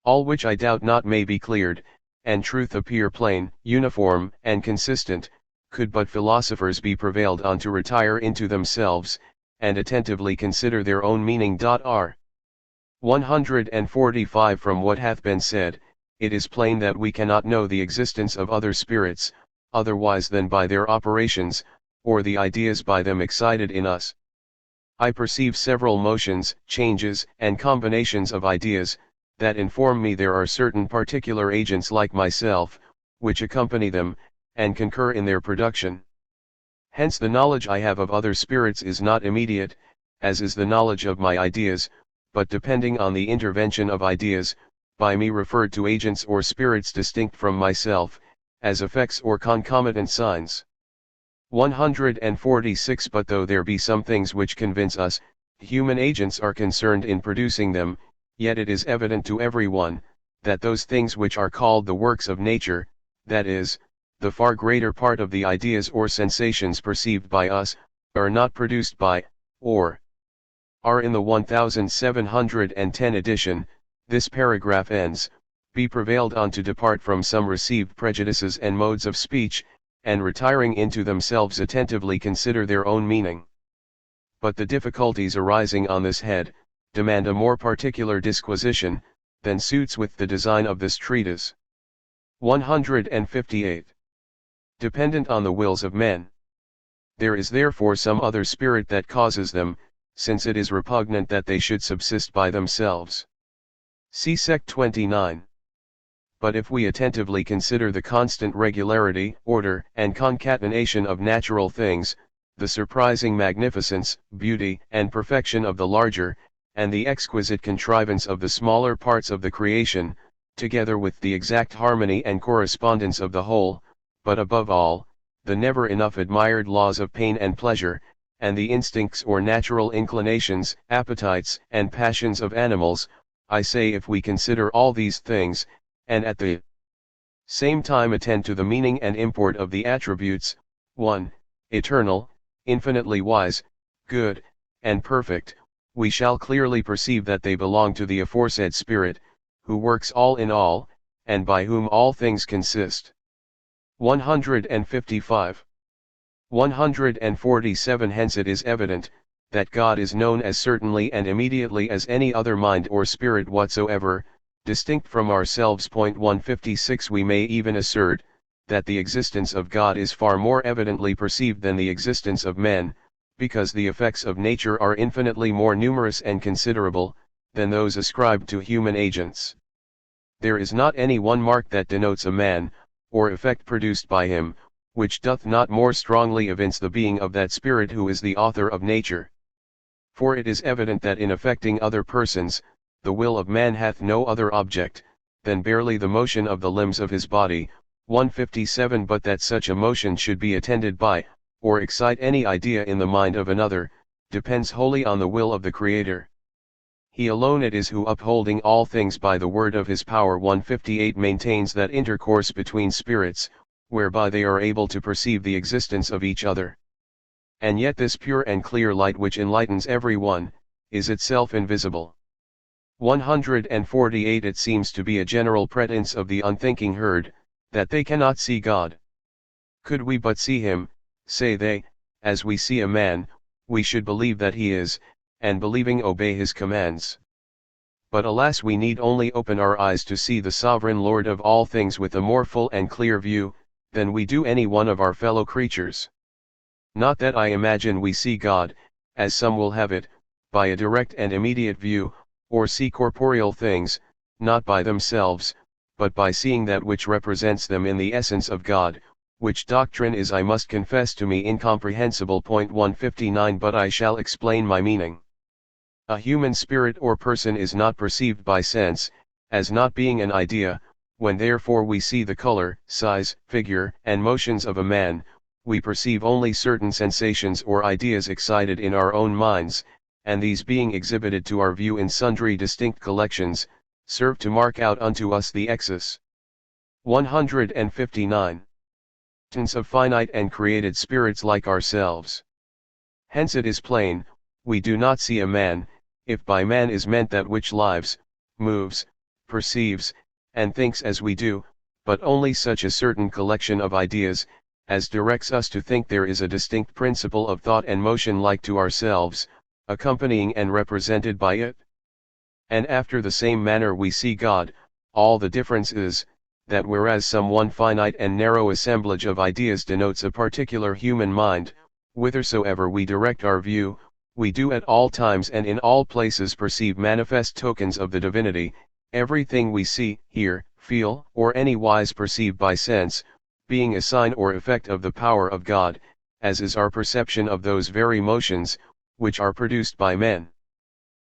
All which I doubt not may be cleared, and truth appear plain, uniform, and consistent, could but philosophers be prevailed on to retire into themselves, and attentively consider their own meaning. R. 145. From what hath been said, it is plain that we cannot know the existence of other spirits, otherwise than by their operations, or the ideas by them excited in us. I perceive several motions, changes, and combinations of ideas, that inform me there are certain particular agents like myself, which accompany them, and concur in their production. Hence the knowledge I have of other spirits is not immediate, as is the knowledge of my ideas, but depending on the intervention of ideas, by me referred to agents or spirits distinct from myself, as effects or concomitant signs. 146. But though there be some things which convince us, human agents are concerned in producing them, yet it is evident to every one, that those things which are called the works of nature, that is, the far greater part of the ideas or sensations perceived by us, are not produced by, or are in the 1710 edition, this paragraph ends, be prevailed on to depart from some received prejudices and modes of speech, and retiring into themselves attentively consider their own meaning. But the difficulties arising on this head, demand a more particular disquisition, than suits with the design of this treatise. 158. Dependent on the wills of men. There is therefore some other spirit that causes them, since it is repugnant that they should subsist by themselves. See Sect 29. But if we attentively consider the constant regularity, order, and concatenation of natural things, the surprising magnificence, beauty, and perfection of the larger, and the exquisite contrivance of the smaller parts of the creation, together with the exact harmony and correspondence of the whole, but above all, the never enough admired laws of pain and pleasure, and the instincts or natural inclinations, appetites, and passions of animals, I say if we consider all these things, and at the same time attend to the meaning and import of the attributes, 1. Eternal, infinitely wise, good, and perfect, we shall clearly perceive that they belong to the aforesaid Spirit, who works all in all, and by whom all things consist. 155. 147. Hence it is evident, that God is known as certainly and immediately as any other mind or spirit whatsoever, distinct from ourselves. 156. We may even assert, that the existence of God is far more evidently perceived than the existence of men, because the effects of nature are infinitely more numerous and considerable, than those ascribed to human agents. There is not any one mark that denotes a man, or effect produced by him, which doth not more strongly evince the being of that Spirit who is the author of nature. For it is evident that in affecting other persons, the will of man hath no other object, than barely the motion of the limbs of his body. 157. But that such a motion should be attended by, or excite any idea in the mind of another, depends wholly on the will of the Creator. He alone it is who, upholding all things by the word of his power. 158. Maintains that intercourse between spirits, whereby they are able to perceive the existence of each other. And yet this pure and clear light which enlightens every one, is itself invisible. 148 It seems to be a general pretense of the unthinking herd, that they cannot see God. Could we but see him, say they, as we see a man, we should believe that he is, and believing obey his commands. But alas, we need only open our eyes to see the sovereign Lord of all things with a more full and clear view, than we do any one of our fellow creatures. Not that I imagine we see God, as some will have it, by a direct and immediate view, or see corporeal things, not by themselves, but by seeing that which represents them in the essence of God, which doctrine is, I must confess, to me incomprehensible. 159 But I shall explain my meaning. A human spirit or person is not perceived by sense, as not being an idea. When therefore we see the color, size, figure, and motions of a man, we perceive only certain sensations or ideas excited in our own minds, and these being exhibited to our view in sundry distinct collections, serve to mark out unto us the excess. 159. Of finite and created spirits like ourselves. Hence it is plain, we do not see a man, if by man is meant that which lives, moves, perceives, and thinks as we do, but only such a certain collection of ideas, as directs us to think there is a distinct principle of thought and motion like to ourselves, accompanying and represented by it. And after the same manner we see God. All the difference is, that whereas some one finite and narrow assemblage of ideas denotes a particular human mind, whithersoever we direct our view, we do at all times and in all places perceive manifest tokens of the divinity. Everything we see, hear, feel, or anywise perceive by sense, being a sign or effect of the power of God, as is our perception of those very motions, which are produced by men.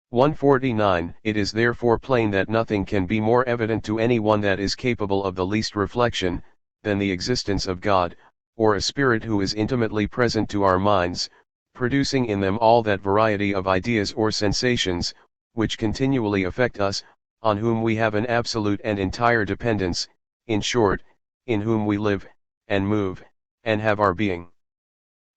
149 It is therefore plain that nothing can be more evident to any one that is capable of the least reflection, than the existence of God, or a spirit who is intimately present to our minds, producing in them all that variety of ideas or sensations, which continually affect us, on whom we have an absolute and entire dependence, in short, in whom we live, and move, and have our being.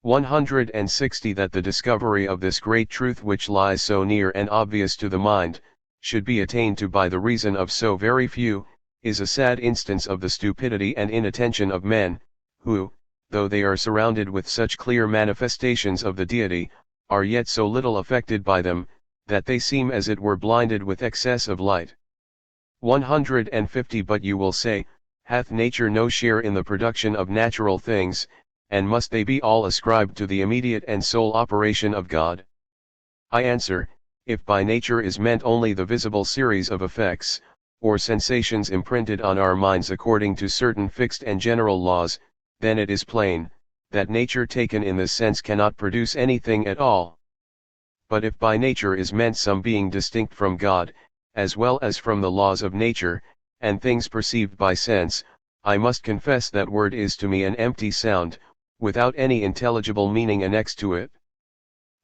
160 That the discovery of this great truth which lies so near and obvious to the mind, should be attained to by the reason of so very few, is a sad instance of the stupidity and inattention of men, who, though they are surrounded with such clear manifestations of the deity, are yet so little affected by them, that they seem as it were blinded with excess of light. 150 But you will say, hath nature no share in the production of natural things, and must they be all ascribed to the immediate and sole operation of God? I answer, if by nature is meant only the visible series of effects, or sensations imprinted on our minds according to certain fixed and general laws, then it is plain, that nature taken in this sense cannot produce anything at all. But if by nature is meant some being distinct from God, as well as from the laws of nature, and things perceived by sense, I must confess that word is to me an empty sound, without any intelligible meaning annexed to it.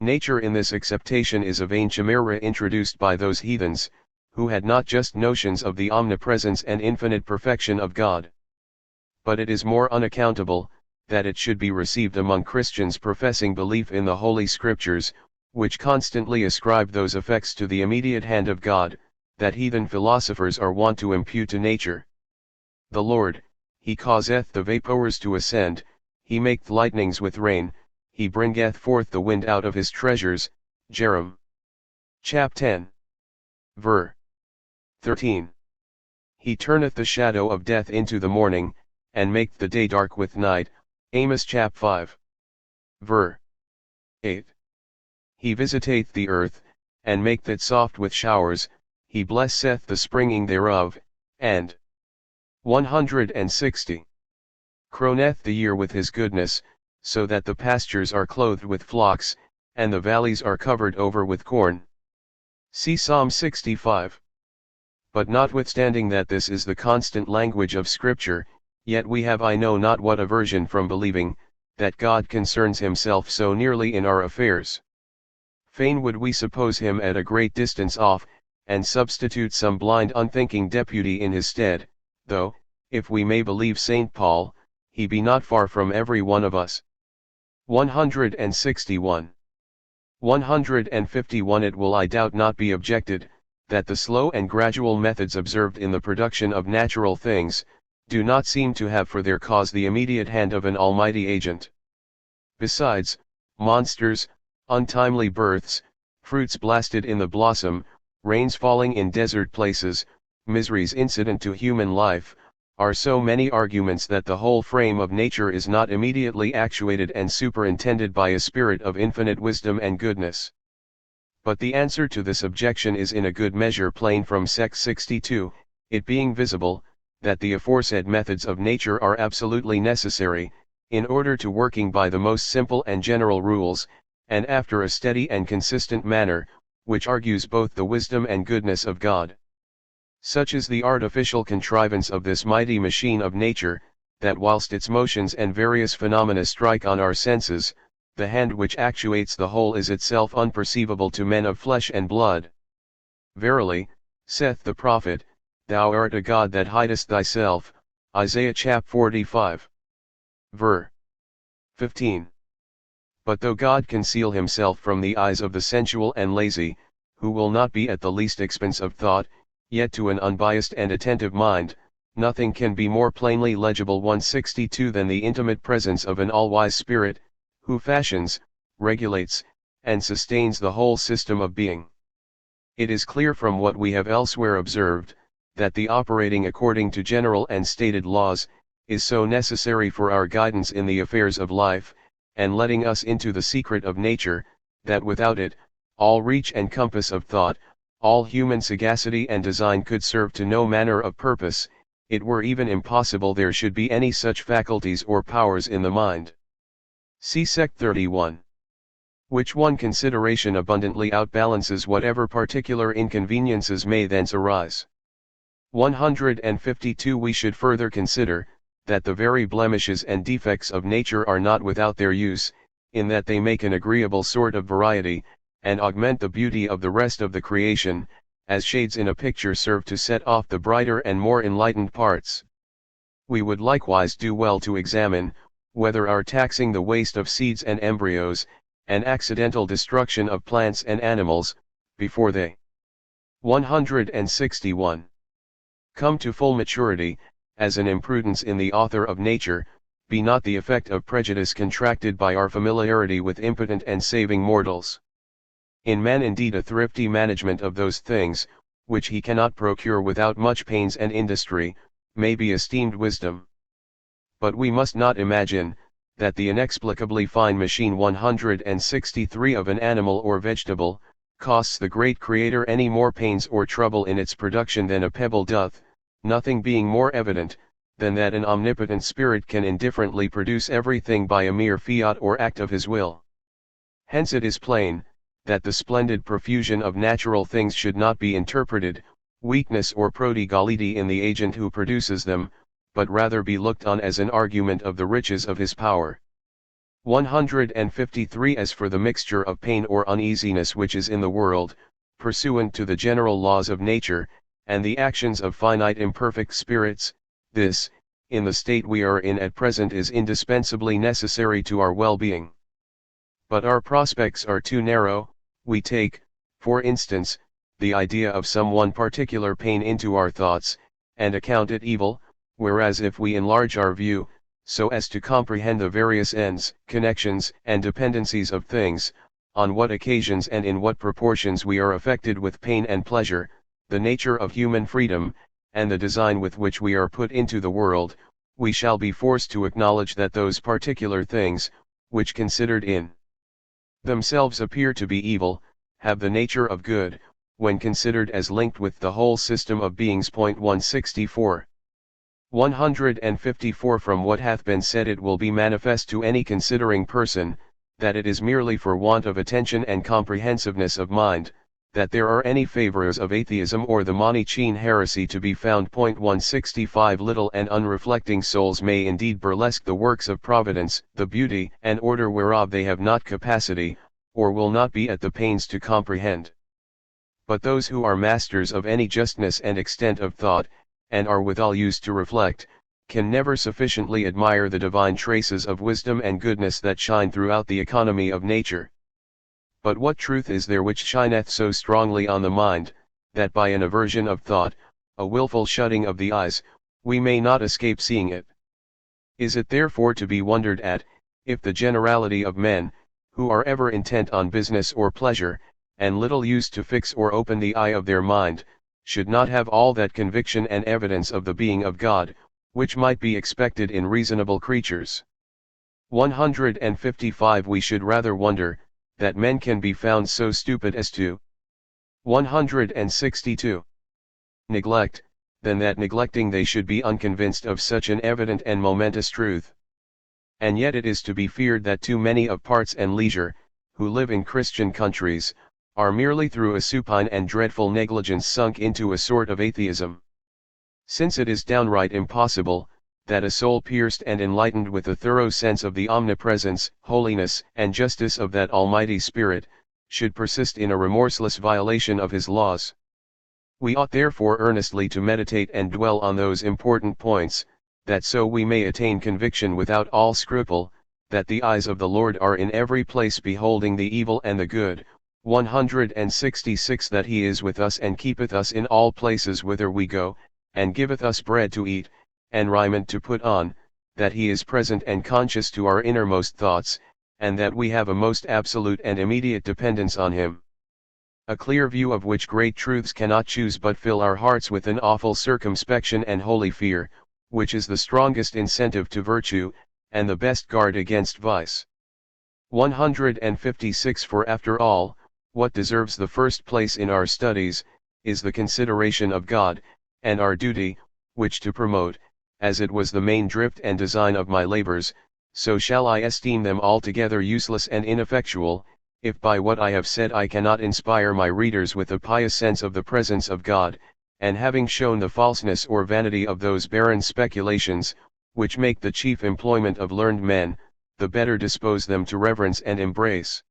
Nature in this acceptation is a vain chimera introduced by those heathens, who had not just notions of the omnipresence and infinite perfection of God. But it is more unaccountable, that it should be received among Christians professing belief in the Holy Scriptures, which constantly ascribe those effects to the immediate hand of God, that heathen philosophers are wont to impute to nature. The Lord, he causeth the vapours to ascend, he maketh lightnings with rain, he bringeth forth the wind out of his treasures. Jerem. Chap 10. Ver. 13. He turneth the shadow of death into the morning, and maketh the day dark with night. Amos chap 5. Ver. 8. He visiteth the earth, and maketh it soft with showers, he blesseth the springing thereof, and 160. Crowneth the year with his goodness, so that the pastures are clothed with flocks, and the valleys are covered over with corn. See Psalm 65. But notwithstanding that this is the constant language of Scripture, yet we have I know not what aversion from believing, that God concerns himself so nearly in our affairs. Fain would we suppose him at a great distance off, and substitute some blind unthinking deputy in his stead, though, if we may believe St. Paul, he be not far from every one of us. 161. 151. It will I doubt not be objected, that the slow and gradual methods observed in the production of natural things, do not seem to have for their cause the immediate hand of an almighty agent. Besides, monsters, untimely births, fruits blasted in the blossom, rains falling in desert places, miseries incident to human life, are so many arguments that the whole frame of nature is not immediately actuated and superintended by a spirit of infinite wisdom and goodness. But the answer to this objection is in a good measure plain from Sect 62, it being visible, that the aforesaid methods of nature are absolutely necessary, in order to working by the most simple and general rules, and after a steady and consistent manner, which argues both the wisdom and goodness of God. Such is the artificial contrivance of this mighty machine of nature, that whilst its motions and various phenomena strike on our senses, the hand which actuates the whole is itself unperceivable to men of flesh and blood. Verily, saith the prophet, Thou art a God that hidest thyself, Isaiah chap 45. Ver. 15. But though God conceal himself from the eyes of the sensual and lazy, who will not be at the least expense of thought, yet to an unbiased and attentive mind, nothing can be more plainly legible 162 than the intimate presence of an all-wise Spirit, who fashions, regulates, and sustains the whole system of being. It is clear from what we have elsewhere observed, that the operating according to general and stated laws, is so necessary for our guidance in the affairs of life, and letting us into the secret of nature, that without it, all reach and compass of thought, all human sagacity and design could serve to no manner of purpose, it were even impossible there should be any such faculties or powers in the mind. See Sect 31. Which one consideration abundantly outbalances whatever particular inconveniences may thence arise. 152. We should further consider, that the very blemishes and defects of nature are not without their use, in that they make an agreeable sort of variety, and augment the beauty of the rest of the creation, as shades in a picture serve to set off the brighter and more enlightened parts. We would likewise do well to examine, whether our taxing the waste of seeds and embryos, and accidental destruction of plants and animals, before they 161. Come to full maturity, as an imprudence in the author of nature, be not the effect of prejudice contracted by our familiarity with impotent and saving mortals. In man indeed a thrifty management of those things, which he cannot procure without much pains and industry, may be esteemed wisdom. But we must not imagine, that the inexplicably fine machine 163 of an animal or vegetable, costs the great Creator any more pains or trouble in its production than a pebble doth, nothing being more evident, than that an omnipotent Spirit can indifferently produce everything by a mere fiat or act of his will. Hence it is plain, that the splendid profusion of natural things should not be interpreted, weakness or prodigality in the agent who produces them, but rather be looked on as an argument of the riches of his power. 153. As for the mixture of pain or uneasiness which is in the world, pursuant to the general laws of nature, and the actions of finite imperfect spirits, this, in the state we are in at present, is indispensably necessary to our well-being. But our prospects are too narrow. We take, for instance, the idea of some one particular pain into our thoughts, and account it evil, whereas if we enlarge our view, so as to comprehend the various ends, connections, and dependencies of things, on what occasions and in what proportions we are affected with pain and pleasure, the nature of human freedom, and the design with which we are put into the world, we shall be forced to acknowledge that those particular things, which considered in themselves appear to be evil, have the nature of good, when considered as linked with the whole system of beings. 164. 154. From what hath been said it will be manifest to any considering person, that it is merely for want of attention and comprehensiveness of mind, that there are any favorers of atheism or the Manichaean heresy to be found. 165. Little and unreflecting souls may indeed burlesque the works of Providence, the beauty and order whereof they have not capacity, or will not be at the pains to comprehend. But those who are masters of any justness and extent of thought, and are withal used to reflect, can never sufficiently admire the divine traces of wisdom and goodness that shine throughout the economy of nature. But what truth is there which shineth so strongly on the mind, that by an aversion of thought, a wilful shutting of the eyes, we may not escape seeing it? Is it therefore to be wondered at, if the generality of men, who are ever intent on business or pleasure, and little used to fix or open the eye of their mind, should not have all that conviction and evidence of the being of God, which might be expected in reasonable creatures? 155. We should rather wonder, that men can be found so stupid as to 162. Neglect, than that neglecting they should be unconvinced of such an evident and momentous truth. And yet it is to be feared that too many of parts and leisure, who live in Christian countries, are merely through a supine and dreadful negligence sunk into a sort of atheism. Since it is downright impossible, that a soul pierced and enlightened with a thorough sense of the omnipresence, holiness, and justice of that Almighty Spirit, should persist in a remorseless violation of His laws. We ought therefore earnestly to meditate and dwell on those important points, that so we may attain conviction without all scruple, that the eyes of the Lord are in every place beholding the evil and the good. 166. That He is with us and keepeth us in all places whither we go, and giveth us bread to eat, and raiment to put on, that He is present and conscious to our innermost thoughts, and that we have a most absolute and immediate dependence on Him. A clear view of which great truths cannot choose but fill our hearts with an awful circumspection and holy fear, which is the strongest incentive to virtue, and the best guard against vice. 156. For after all, what deserves the first place in our studies, is the consideration of God, and our duty, which to promote, as it was the main drift and design of my labors, so shall I esteem them altogether useless and ineffectual, if by what I have said I cannot inspire my readers with a pious sense of the presence of God, and having shown the falseness or vanity of those barren speculations, which make the chief employment of learned men, the better dispose them to reverence and embrace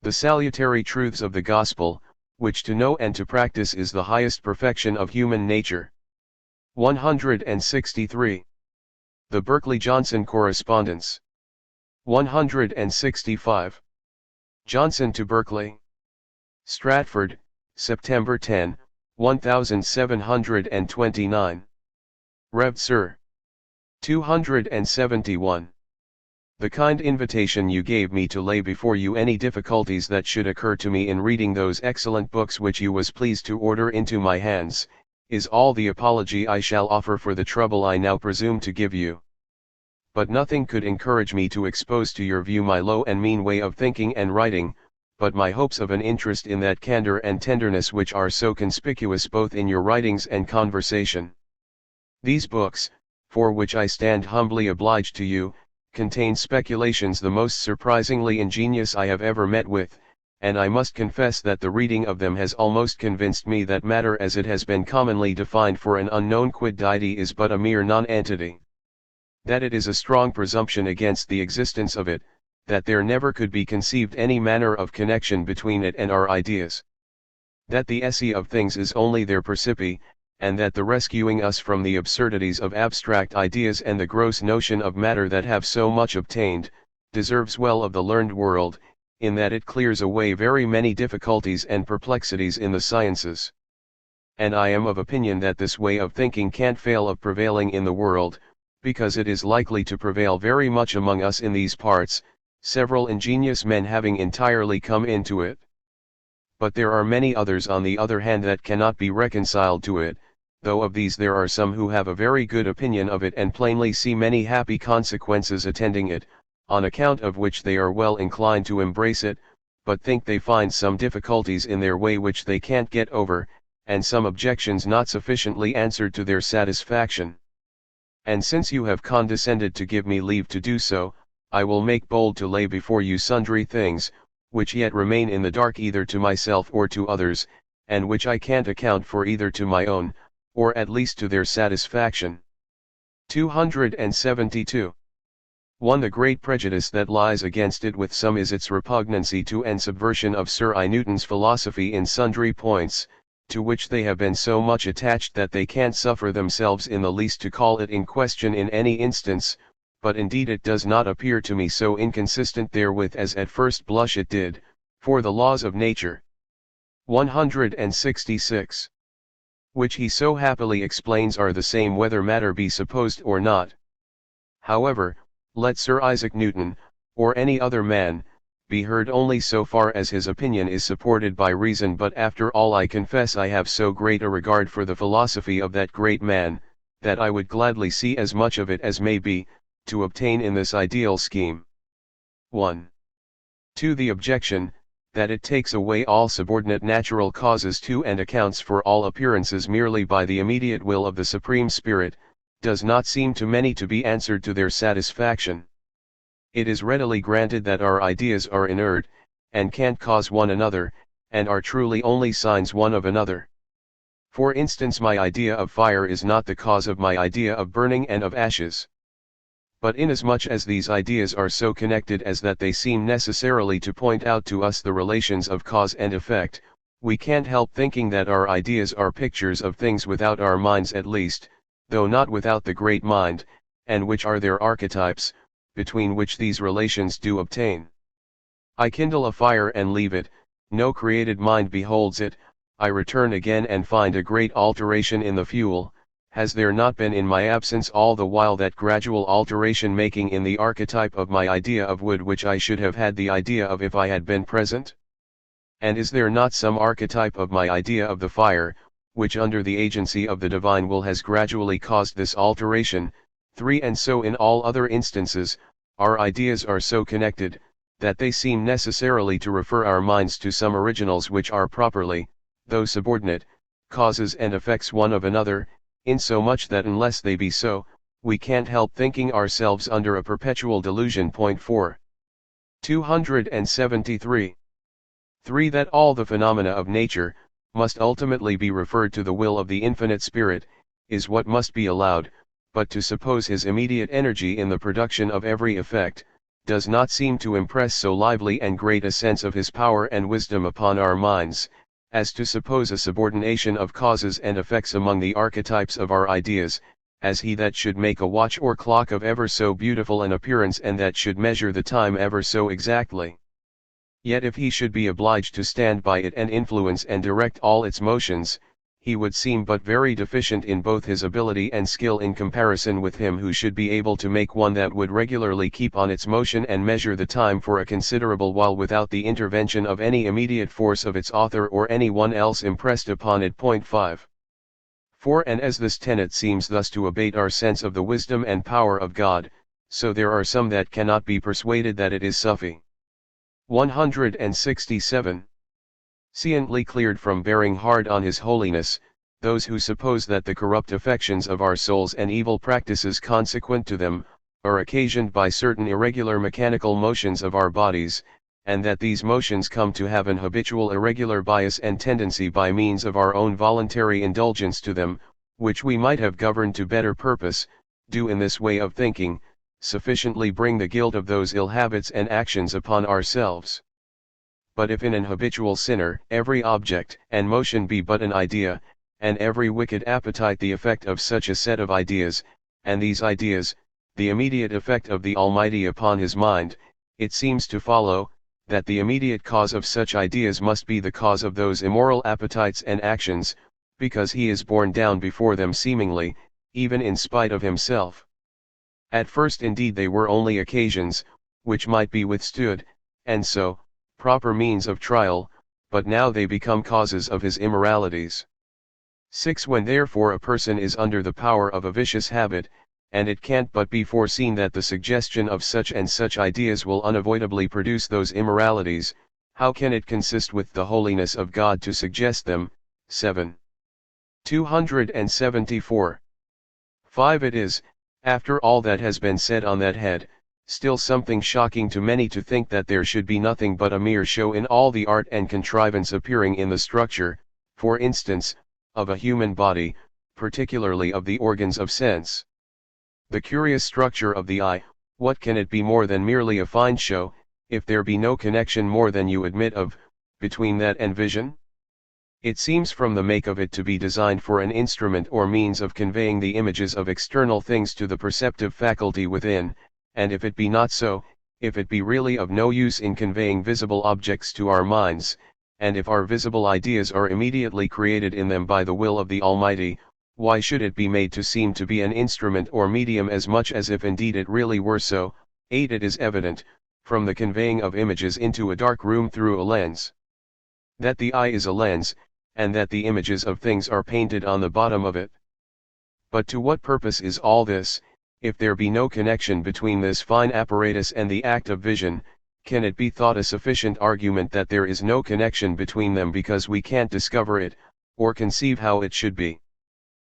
the salutary truths of the gospel, which to know and to practice is the highest perfection of human nature. 163. The Berkeley-Johnson Correspondence. 165. Johnson to Berkeley. Stratford, September 10, 1729. Rev. Sir. 271. The kind invitation you gave me to lay before you any difficulties that should occur to me in reading those excellent books which you was pleased to order into my hands, is all the apology I shall offer for the trouble I now presume to give you. But nothing could encourage me to expose to your view my low and mean way of thinking and writing, but my hopes of an interest in that candor and tenderness which are so conspicuous both in your writings and conversation. These books, for which I stand humbly obliged to you, contain speculations the most surprisingly ingenious I have ever met with, and I must confess that the reading of them has almost convinced me that matter as it has been commonly defined for an unknown quiddity is but a mere non-entity. That it is a strong presumption against the existence of it, that there never could be conceived any manner of connection between it and our ideas. That the esse of things is only their percipi, and that the rescuing us from the absurdities of abstract ideas and the gross notion of matter that have so much obtained, deserves well of the learned world, in that it clears away very many difficulties and perplexities in the sciences. And I am of opinion that this way of thinking can't fail of prevailing in the world, because it is likely to prevail very much among us in these parts, several ingenious men having entirely come into it. But there are many others on the other hand that cannot be reconciled to it, though of these there are some who have a very good opinion of it and plainly see many happy consequences attending it, on account of which they are well inclined to embrace it, but think they find some difficulties in their way which they can't get over, and some objections not sufficiently answered to their satisfaction. And since you have condescended to give me leave to do so, I will make bold to lay before you sundry things, which yet remain in the dark either to myself or to others, and which I can't account for either to my own, or at least to their satisfaction. 272. 1. The great prejudice that lies against it with some is its repugnancy to and subversion of Sir I. Newton's philosophy in sundry points, to which they have been so much attached that they can't suffer themselves in the least to call it in question in any instance, but indeed it does not appear to me so inconsistent therewith as at first blush it did, for the laws of nature. 166. Which he so happily explains are the same whether matter be supposed or not. However, let Sir Isaac Newton, or any other man, be heard only so far as his opinion is supported by reason, but after all I confess I have so great a regard for the philosophy of that great man, that I would gladly see as much of it as may be, to obtain in this ideal scheme. 1. To the objection, that it takes away all subordinate natural causes to and accounts for all appearances merely by the immediate will of the Supreme Spirit, does not seem to many to be answered to their satisfaction. It is readily granted that our ideas are inert, and can't cause one another, and are truly only signs one of another. For instance, my idea of fire is not the cause of my idea of burning and of ashes. But inasmuch as these ideas are so connected as that they seem necessarily to point out to us the relations of cause and effect, we can't help thinking that our ideas are pictures of things without our minds at least, though not without the great mind, and which are their archetypes, between which these relations do obtain. I kindle a fire and leave it, no created mind beholds it, I return again and find a great alteration in the fuel. Has there not been in my absence all the while that gradual alteration making in the archetype of my idea of wood which I should have had the idea of if I had been present? And is there not some archetype of my idea of the fire, which under the agency of the divine will has gradually caused this alteration? 3. And so in all other instances, our ideas are so connected, that they seem necessarily to refer our minds to some originals which are properly, though subordinate, causes and effects one of another, insomuch that unless they be so, we can't help thinking ourselves under a perpetual delusion. 4. 273. 3. That all the phenomena of nature, must ultimately be referred to the will of the infinite Spirit, is what must be allowed, but to suppose his immediate energy in the production of every effect, does not seem to impress so lively and great a sense of his power and wisdom upon our minds, as to suppose a subordination of causes and effects among the archetypes of our ideas, as he that should make a watch or clock of ever so beautiful an appearance and that should measure the time ever so exactly. Yet if he should be obliged to stand by it and influence and direct all its motions, he would seem but very deficient in both his ability and skill in comparison with him who should be able to make one that would regularly keep on its motion and measure the time for a considerable while without the intervention of any immediate force of its author or any one else impressed upon it. 5. 4. And as this tenet seems thus to abate our sense of the wisdom and power of God, so there are some that cannot be persuaded that it is suffi. 167. Sciently cleared from bearing hard on his holiness, those who suppose that the corrupt affections of our souls and evil practices consequent to them, are occasioned by certain irregular mechanical motions of our bodies, and that these motions come to have an habitual irregular bias and tendency by means of our own voluntary indulgence to them, which we might have governed to better purpose, do in this way of thinking, sufficiently bring the guilt of those ill habits and actions upon ourselves. But if in an habitual sinner every object and motion be but an idea, and every wicked appetite the effect of such a set of ideas, and these ideas, the immediate effect of the Almighty upon his mind, it seems to follow, that the immediate cause of such ideas must be the cause of those immoral appetites and actions, because he is borne down before them seemingly, even in spite of himself. At first indeed they were only occasions, which might be withstood, and so, proper means of trial, but now they become causes of his immoralities. 6. When therefore a person is under the power of a vicious habit, and it can't but be foreseen that the suggestion of such and such ideas will unavoidably produce those immoralities, how can it consist with the holiness of God to suggest them? 7. 274. 5. It is, after all that has been said on that head, still something shocking to many to think that there should be nothing but a mere show in all the art and contrivance appearing in the structure, for instance, of a human body, particularly of the organs of sense. The curious structure of the eye, what can it be more than merely a fine show, if there be no connection more than you admit of, between that and vision? It seems from the make of it to be designed for an instrument or means of conveying the images of external things to the perceptive faculty within, and if it be not so, if it be really of no use in conveying visible objects to our minds, and if our visible ideas are immediately created in them by the will of the Almighty, why should it be made to seem to be an instrument or medium as much as if indeed it really were so? 8. It is evident, from the conveying of images into a dark room through a lens, that the eye is a lens, and that the images of things are painted on the bottom of it. But to what purpose is all this, if there be no connection between this fine apparatus and the act of vision? Can it be thought a sufficient argument that there is no connection between them because we can't discover it, or conceive how it should be?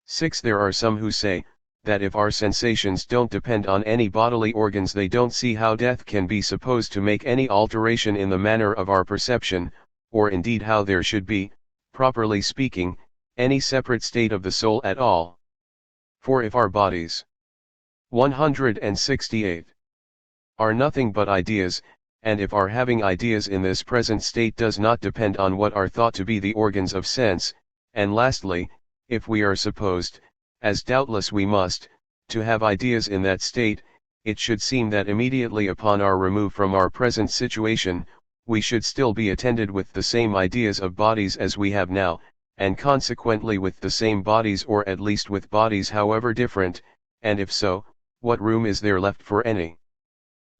6. There are some who say, that if our sensations don't depend on any bodily organs, they don't see how death can be supposed to make any alteration in the manner of our perception, or indeed how there should be, properly speaking, any separate state of the soul at all. For if our bodies 168 are nothing but ideas, and if our having ideas in this present state does not depend on what are thought to be the organs of sense, and lastly, if we are supposed, as doubtless we must, to have ideas in that state, it should seem that immediately upon our remove from our present situation, we should still be attended with the same ideas of bodies as we have now, and consequently with the same bodies, or at least with bodies however different, and if so, what room is there left for any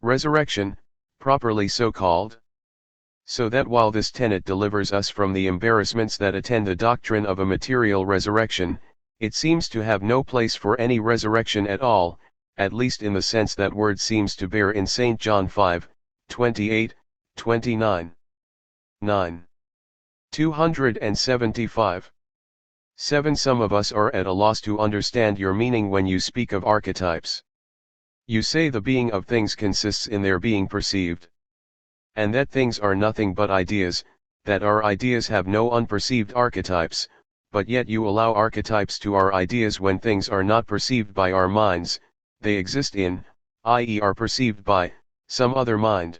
resurrection, properly so called? So that while this tenet delivers us from the embarrassments that attend the doctrine of a material resurrection, it seems to have no place for any resurrection at all, at least in the sense that word seems to bear in St. John 5, 28, 29. 9. 275. 7. Some of us are at a loss to understand your meaning when you speak of archetypes. You say the being of things consists in their being perceived, and that things are nothing but ideas, that our ideas have no unperceived archetypes, but yet you allow archetypes to our ideas when things are not perceived by our minds, they exist in, i.e. are perceived by, some other mind.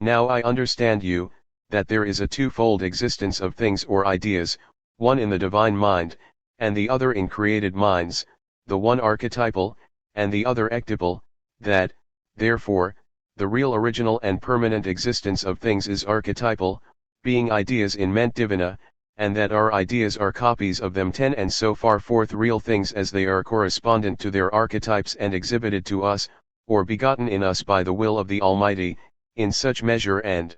Now I understand you, that there is a twofold existence of things or ideas, one in the divine mind, and the other in created minds, the one archetypal, and the other ectypal, that, therefore, the real original and permanent existence of things is archetypal, being ideas in mente divina, and that our ideas are copies of them 10 and so far forth real things as they are correspondent to their archetypes and exhibited to us, or begotten in us by the will of the Almighty, in such measure and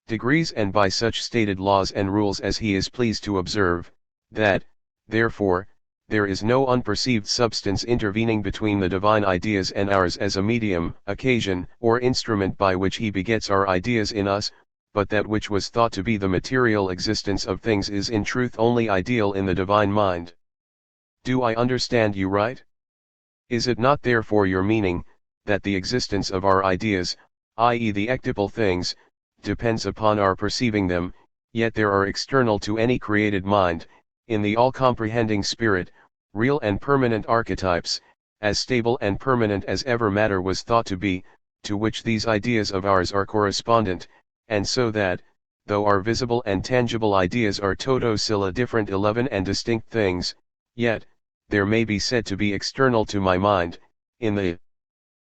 degrees and by such stated laws and rules as He is pleased to observe, that, therefore, there is no unperceived substance intervening between the divine ideas and ours as a medium, occasion, or instrument by which He begets our ideas in us, but that which was thought to be the material existence of things is in truth only ideal in the divine mind. Do I understand you right? Is it not therefore your meaning, that the existence of our ideas, i.e. the ectypal things, depends upon our perceiving them, yet there are external to any created mind, in the all-comprehending Spirit, real and permanent archetypes, as stable and permanent as ever matter was thought to be, to which these ideas of ours are correspondent, and so that, though our visible and tangible ideas are toto silla different 11 and distinct things, yet, there may be said to be external to my mind, in the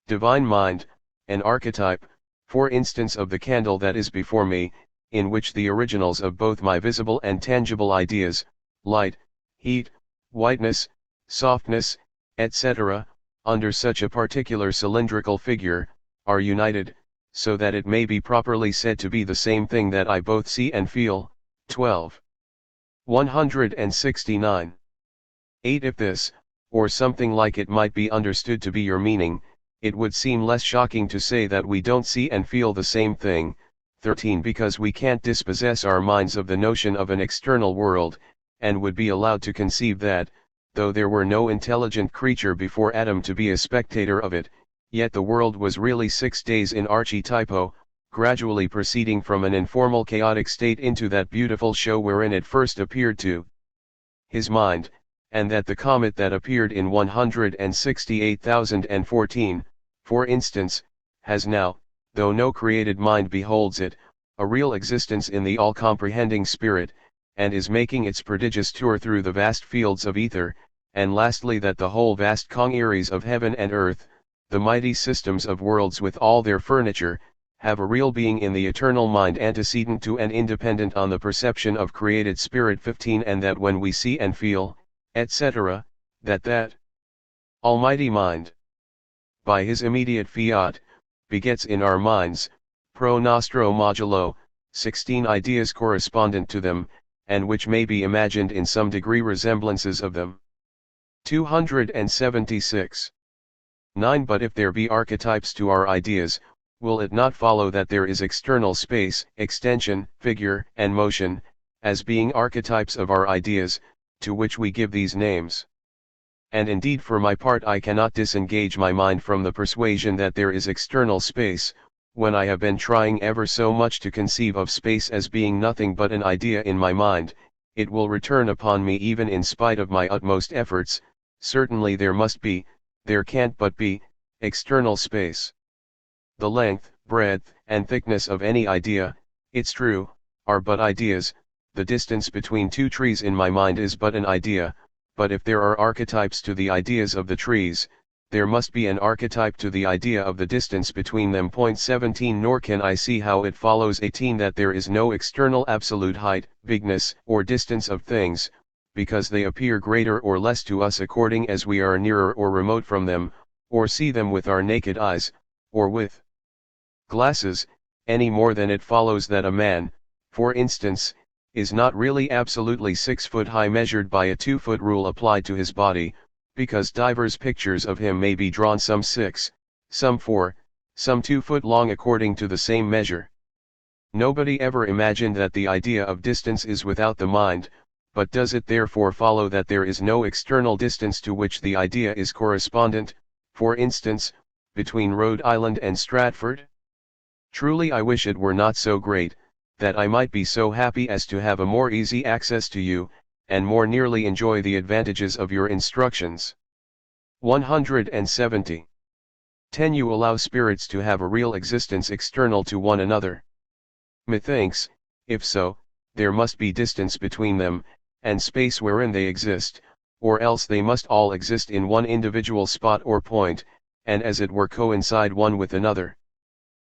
divine mind, an archetype, for instance of the candle that is before me, in which the originals of both my visible and tangible ideas, light, heat, whiteness, softness, etc., under such a particular cylindrical figure, are united, so that it may be properly said to be the same thing that I both see and feel. 12. 169. 8. If this, or something like it might be understood to be your meaning, it would seem less shocking to say that we don't see and feel the same thing. 13. Because we can't dispossess our minds of the notion of an external world, and would be allowed to conceive that, though there were no intelligent creature before Adam to be a spectator of it, yet the world was really 6 days in archetypo, gradually proceeding from an informal chaotic state into that beautiful show wherein it first appeared to his mind, and that the comet that appeared in 168,014, for instance, has now, though no created mind beholds it, a real existence in the all-comprehending Spirit, and is making its prodigious tour through the vast fields of ether, and lastly that the whole vast congeries of heaven and earth, the mighty systems of worlds with all their furniture, have a real being in the eternal mind antecedent to and independent on the perception of created spirit. 15 And that when we see and feel, etc., that almighty mind, by his immediate fiat, begets in our minds, pro nostro modulo, 16 ideas correspondent to them, and which may be imagined in some degree resemblances of them. 276. 9 But if there be archetypes to our ideas, will it not follow that there is external space, extension, figure, and motion, as being archetypes of our ideas, to which we give these names? And indeed for my part I cannot disengage my mind from the persuasion that there is external space, when I have been trying ever so much to conceive of space as being nothing but an idea in my mind. It will return upon me even in spite of my utmost efforts. Certainly there must be, there can't but be, external space. The length, breadth, and thickness of any idea, it's true, are but ideas. The distance between two trees in my mind is but an idea, but if there are archetypes to the ideas of the trees, there must be an archetype to the idea of the distance between them. 17 Nor can I see how it follows 18 that there is no external absolute height, bigness, or distance of things, because they appear greater or less to us according as we are nearer or remote from them, or see them with our naked eyes, or with glasses, any more than it follows that a man, for instance, is not really absolutely 6 foot high measured by a 2-foot rule applied to his body, because divers pictures of him may be drawn some 6, some 4, some 2 foot long according to the same measure. Nobody ever imagined that the idea of distance is without the mind, but does it therefore follow that there is no external distance to which the idea is correspondent, for instance, between Rhode Island and Stratford? Truly I wish it were not so great, that I might be so happy as to have a more easy access to you, and more nearly enjoy the advantages of your instructions. 170. 10 You allow spirits to have a real existence external to one another. Methinks, if so, there must be distance between them, and space wherein they exist, or else they must all exist in one individual spot or point, and as it were coincide one with another.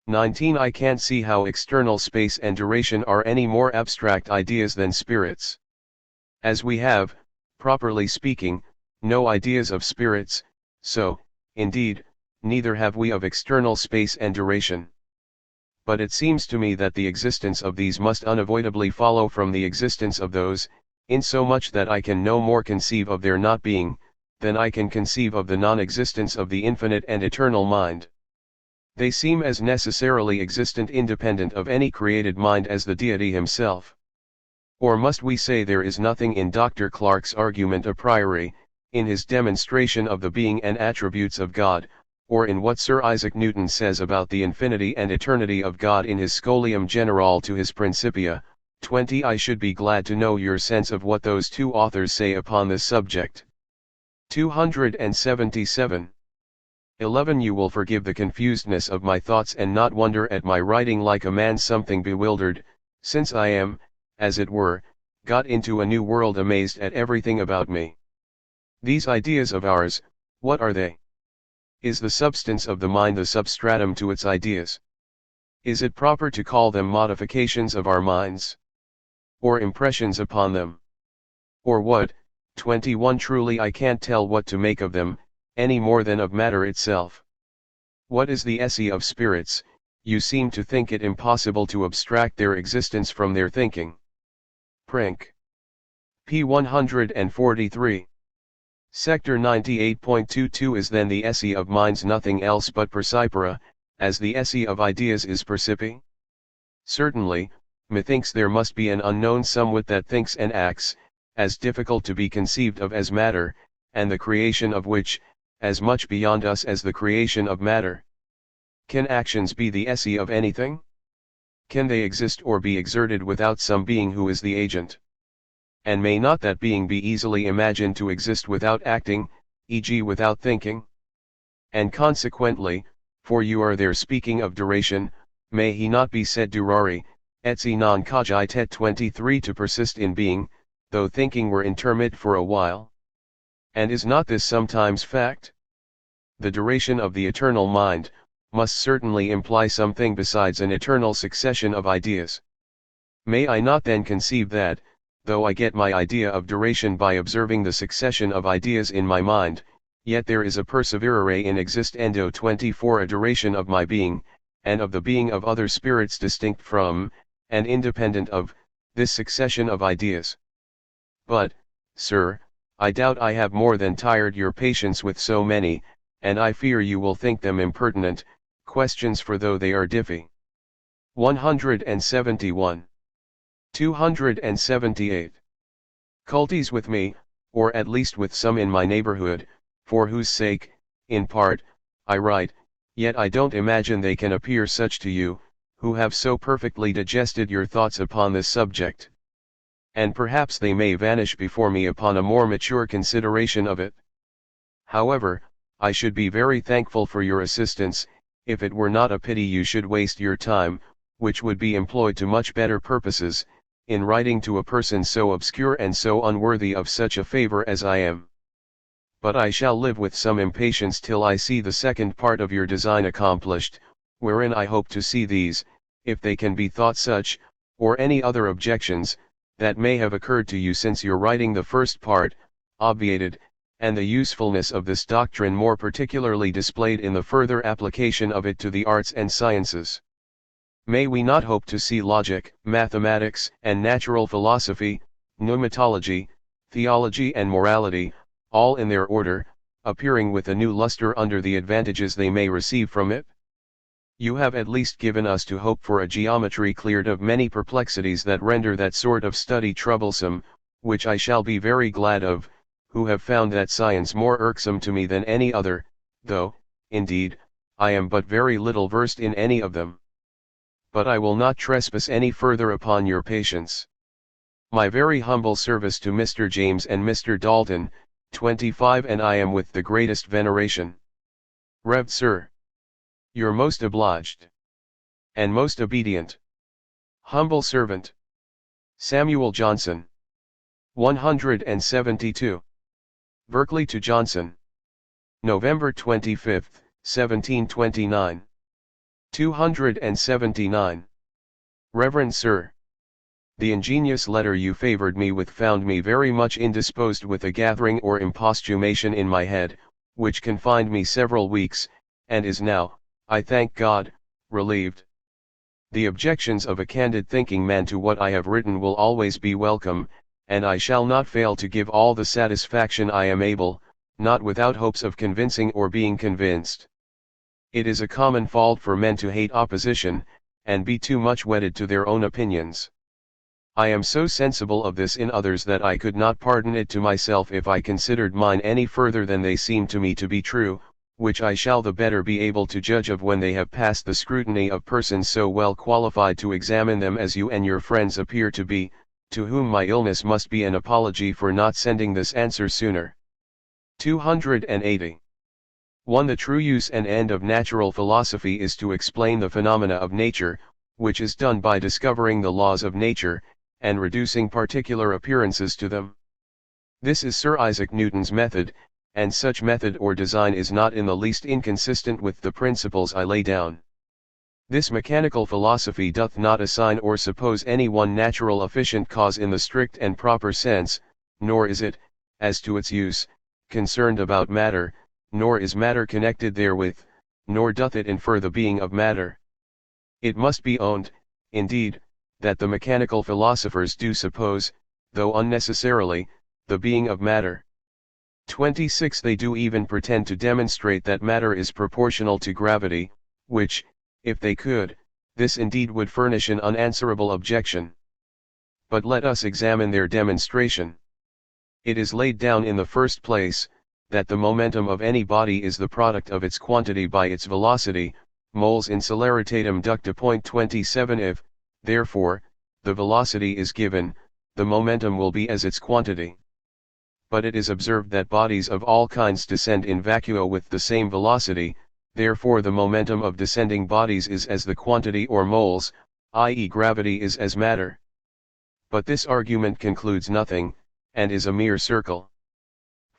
19 I can't see how external space and duration are any more abstract ideas than spirits. As we have, properly speaking, no ideas of spirits, so, indeed, neither have we of external space and duration. But it seems to me that the existence of these must unavoidably follow from the existence of those, insomuch that I can no more conceive of their not being, than I can conceive of the non-existence of the infinite and eternal mind. They seem as necessarily existent independent of any created mind as the deity himself. Or must we say there is nothing in Dr. Clarke's argument a priori, in his demonstration of the being and attributes of God, or in what Sir Isaac Newton says about the infinity and eternity of God in his Scholium Generale to his Principia? 20 I should be glad to know your sense of what those two authors say upon this subject. 277. 11 You will forgive the confusedness of my thoughts and not wonder at my writing like a man something bewildered, since I am, as it were, got into a new world amazed at everything about me. These ideas of ours, what are they? Is the substance of the mind the substratum to its ideas? Is it proper to call them modifications of our minds? Or impressions upon them? Or what? 21 Truly I can't tell what to make of them, any more than of matter itself. What is the esse of spirits? You seem to think it impossible to abstract their existence from their thinking. Prink. p. 143. Sector 98.22 Is then the esse of minds nothing else but percipere, as the esse of ideas is percipi? Certainly, methinks there must be an unknown somewhat that thinks and acts, as difficult to be conceived of as matter, and the creation of which, as much beyond us as the creation of matter. Can actions be the esse of anything? Can they exist or be exerted without some being who is the agent? And may not that being be easily imagined to exist without acting, e.g. without thinking? And consequently, for you are there speaking of duration, may he not be said durari, etsi non cogitet 23 to persist in being, though thinking were intermit for a while? And is not this sometimes fact? The duration of the eternal mind, must certainly imply something besides an eternal succession of ideas. May I not then conceive that, though I get my idea of duration by observing the succession of ideas in my mind, yet there is a perseverare in existendo 24 a duration of my being, and of the being of other spirits distinct from, and independent of, this succession of ideas? But, sir, I doubt I have more than tired your patience with so many, and I fear you will think them impertinent, questions, for though they are diffy. 171. 278. Culties with me, or at least with some in my neighborhood, for whose sake, in part, I write, yet I don't imagine they can appear such to you, who have so perfectly digested your thoughts upon this subject. And perhaps they may vanish before me upon a more mature consideration of it. However, I should be very thankful for your assistance, if it were not a pity you should waste your time, which would be employed to much better purposes, in writing to a person so obscure and so unworthy of such a favor as I am. But I shall live with some impatience till I see the second part of your design accomplished, wherein I hope to see these, if they can be thought such, or any other objections, that may have occurred to you since your writing the first part, obviated, and the usefulness of this doctrine more particularly displayed in the further application of it to the arts and sciences. May we not hope to see logic, mathematics, and natural philosophy, pneumatology, theology and morality, all in their order, appearing with a new luster under the advantages they may receive from it? You have at least given us to hope for a geometry cleared of many perplexities that render that sort of study troublesome, which I shall be very glad of, who have found that science more irksome to me than any other, though, indeed, I am but very little versed in any of them. But I will not trespass any further upon your patience. My very humble service to Mr. James and Mr. Dalton, 25, and I am with the greatest veneration. Rev. Sir, your most obliged and most obedient humble servant, Samuel Johnson. 172. Berkeley to Johnson. November 25, 1729. 279. Reverend Sir, the ingenious letter you favored me with found me very much indisposed with a gathering or imposthummation in my head, which confined me several weeks, and is now, I thank God, relieved. The objections of a candid thinking man to what I have written will always be welcome, and I shall not fail to give all the satisfaction I am able, not without hopes of convincing or being convinced. It is a common fault for men to hate opposition, and be too much wedded to their own opinions. I am so sensible of this in others that I could not pardon it to myself if I considered mine any further than they seem to me to be true, which I shall the better be able to judge of when they have passed the scrutiny of persons so well qualified to examine them as you and your friends appear to be, to whom my illness must be an apology for not sending this answer sooner. 280. 1. The true use and end of natural philosophy is to explain the phenomena of nature, which is done by discovering the laws of nature, and reducing particular appearances to them. This is Sir Isaac Newton's method, and such method or design is not in the least inconsistent with the principles I lay down. This mechanical philosophy doth not assign or suppose any one natural efficient cause in the strict and proper sense, nor is it, as to its use, concerned about matter, nor is matter connected therewith, nor doth it infer the being of matter. It must be owned, indeed, that the mechanical philosophers do suppose, though unnecessarily, the being of matter. 26. They do even pretend to demonstrate that matter is proportional to gravity, which, if they could, this indeed would furnish an unanswerable objection. But let us examine their demonstration. It is laid down in the first place, that the momentum of any body is the product of its quantity by its velocity, moles in celeritatem ducta. 27. If, therefore, the velocity is given, the momentum will be as its quantity. But it is observed that bodies of all kinds descend in vacuo with the same velocity, therefore the momentum of descending bodies is as the quantity or moles, i.e. gravity is as matter. But this argument concludes nothing, and is a mere circle.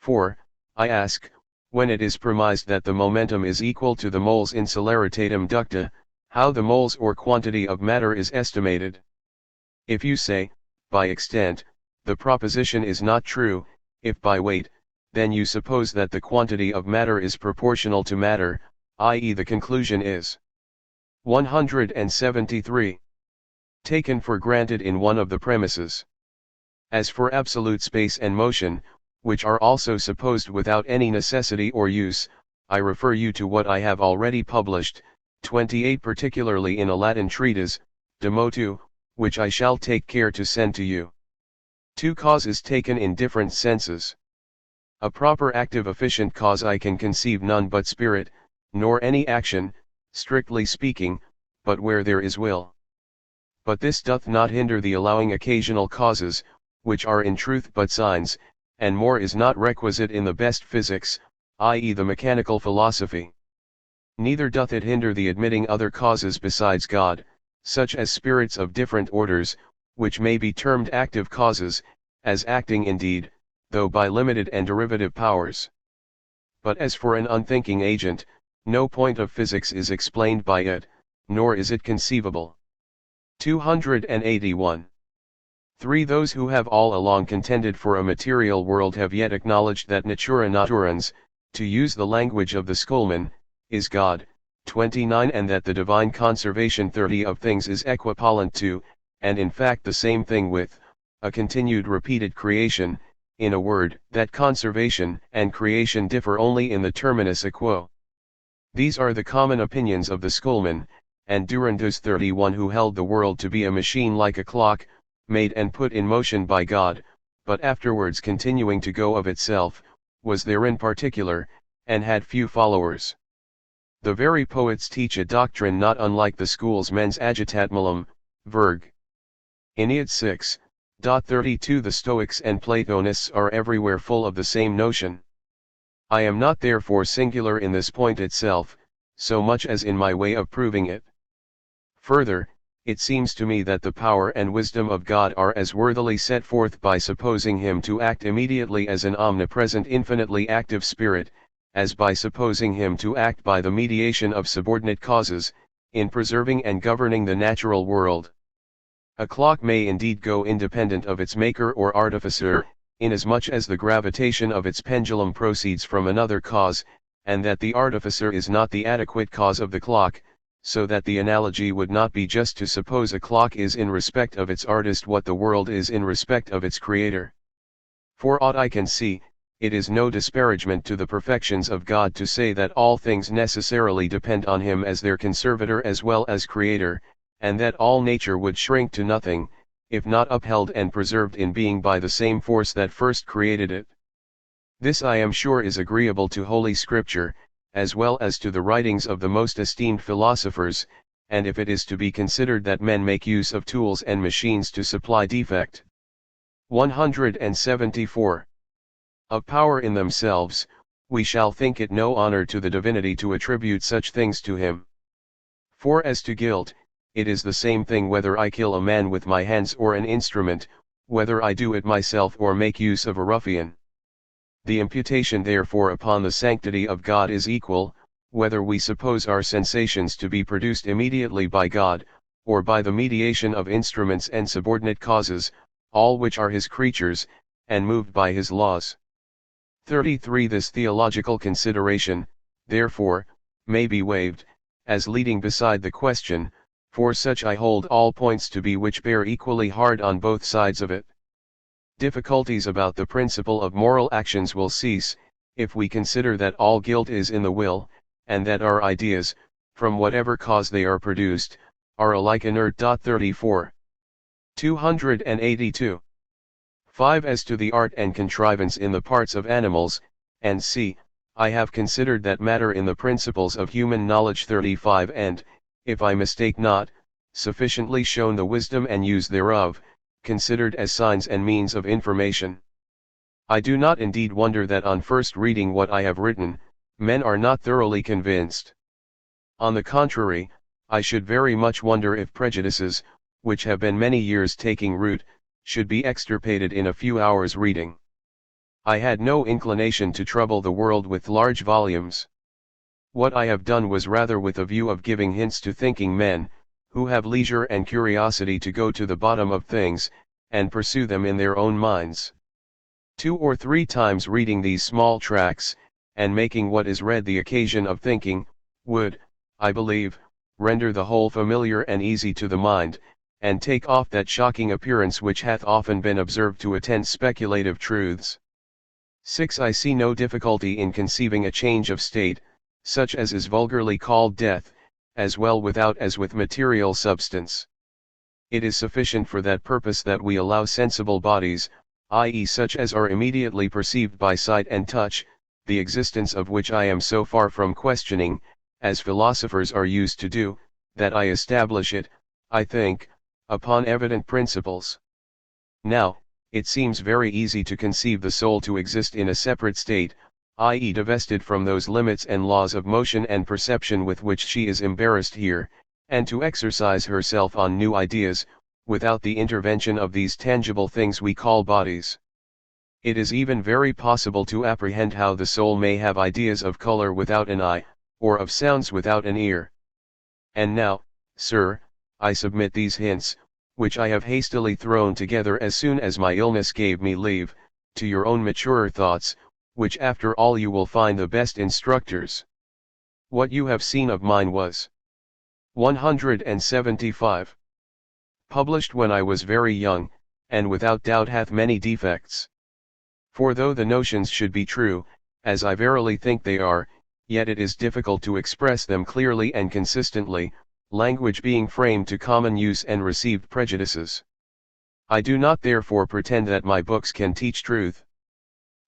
For, I ask, when it is premised that the momentum is equal to the moles in celeritatem ducta, how the moles or quantity of matter is estimated? If you say, by extent, the proposition is not true. If by weight, then you suppose that the quantity of matter is proportional to matter, i.e. the conclusion is 173. Taken for granted in one of the premises. As for absolute space and motion, which are also supposed without any necessity or use, I refer you to what I have already published, 28 particularly in a Latin treatise, De Motu, which I shall take care to send to you. Two causes taken in different senses. A proper active efficient cause I can conceive none but spirit, nor any action, strictly speaking, but where there is will. But this doth not hinder the allowing occasional causes, which are in truth but signs, and more is not requisite in the best physics, i.e. the mechanical philosophy. Neither doth it hinder the admitting other causes besides God, such as spirits of different orders, which may be termed active causes, as acting indeed, though by limited and derivative powers. But as for an unthinking agent, no point of physics is explained by it, nor is it conceivable. 281. 3. Those who have all along contended for a material world have yet acknowledged that natura naturans, to use the language of the schoolmen, is God, 29, and that the divine conservation 30 of things is equivalent to, and in fact the same thing with, a continued repeated creation, in a word, that conservation and creation differ only in the terminus equo. These are the common opinions of the schoolmen, and Durandus 31, who held the world to be a machine like a clock, made and put in motion by God, but afterwards continuing to go of itself, was therein particular, and had few followers. The very poets teach a doctrine not unlike the school's mens agitatmulum, Virg. Aeneid 6:32. The Stoics and Platonists are everywhere full of the same notion. I am not therefore singular in this point itself, so much as in my way of proving it. Further, it seems to me that the power and wisdom of God are as worthily set forth by supposing him to act immediately as an omnipresent infinitely active spirit, as by supposing him to act by the mediation of subordinate causes, in preserving and governing the natural world. A clock may indeed go independent of its maker or artificer, inasmuch as the gravitation of its pendulum proceeds from another cause, and that the artificer is not the adequate cause of the clock, so that the analogy would not be just to suppose a clock is in respect of its artist what the world is in respect of its creator. For aught I can see, it is no disparagement to the perfections of God to say that all things necessarily depend on him as their conservator as well as creator, and that all nature would shrink to nothing, if not upheld and preserved in being by the same force that first created it. This I am sure is agreeable to Holy Scripture, as well as to the writings of the most esteemed philosophers, and if it is to be considered that men make use of tools and machines to supply defect. 174. Of power in themselves, we shall think it no honor to the divinity to attribute such things to him. For as to guilt, it is the same thing whether I kill a man with my hands or an instrument, whether I do it myself or make use of a ruffian. The imputation therefore upon the sanctity of God is equal, whether we suppose our sensations to be produced immediately by God, or by the mediation of instruments and subordinate causes, all which are his creatures, and moved by his laws. 33. This theological consideration, therefore, may be waived, as leading beside the question, for such I hold all points to be which bear equally hard on both sides of it. Difficulties about the principle of moral actions will cease, if we consider that all guilt is in the will, and that our ideas, from whatever cause they are produced, are alike inert. 34. 282. 5. As to the art and contrivance in the parts of animals, and c. I have considered that matter in the principles of human knowledge 35 and, if I mistake not, sufficiently shown the wisdom and use thereof, considered as signs and means of information. I do not indeed wonder that on first reading what I have written, men are not thoroughly convinced. On the contrary, I should very much wonder if prejudices, which have been many years taking root, should be extirpated in a few hours' reading. I had no inclination to trouble the world with large volumes. What I have done was rather with a view of giving hints to thinking men, who have leisure and curiosity to go to the bottom of things, and pursue them in their own minds. 2 or 3 times reading these small tracts, and making what is read the occasion of thinking, would, I believe, render the whole familiar and easy to the mind, and take off that shocking appearance which hath often been observed to attend speculative truths. 6. I see no difficulty in conceiving a change of state, such as is vulgarly called death, as well without as with material substance. It is sufficient for that purpose that we allow sensible bodies, i.e. such as are immediately perceived by sight and touch, the existence of which I am so far from questioning, as philosophers are used to do, that I establish it, I think, upon evident principles. Now, it seems very easy to conceive the soul to exist in a separate state, i.e. divested from those limits and laws of motion and perception with which she is embarrassed here, and to exercise herself on new ideas, without the intervention of these tangible things we call bodies. It is even very possible to apprehend how the soul may have ideas of color without an eye, or of sounds without an ear. And now, sir, I submit these hints, which I have hastily thrown together as soon as my illness gave me leave, to your own maturer thoughts, which after all you will find the best instructors. What you have seen of mine was 175. Published when I was very young, and without doubt hath many defects. For though the notions should be true, as I verily think they are, yet it is difficult to express them clearly and consistently, language being framed to common use and received prejudices. I do not therefore pretend that my books can teach truth.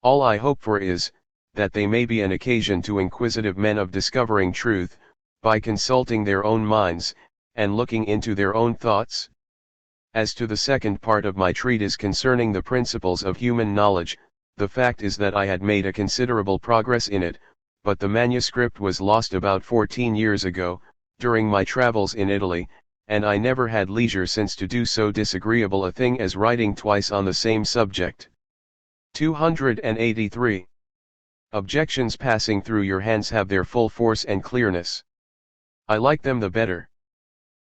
All I hope for is, that they may be an occasion to inquisitive men of discovering truth, by consulting their own minds, and looking into their own thoughts. As to the second part of my treatise concerning the principles of human knowledge, the fact is that I had made a considerable progress in it, but the manuscript was lost about 14 years ago, during my travels in Italy, and I never had leisure since to do so disagreeable a thing as writing twice on the same subject. 283. Objections passing through your hands have their full force and clearness. I like them the better.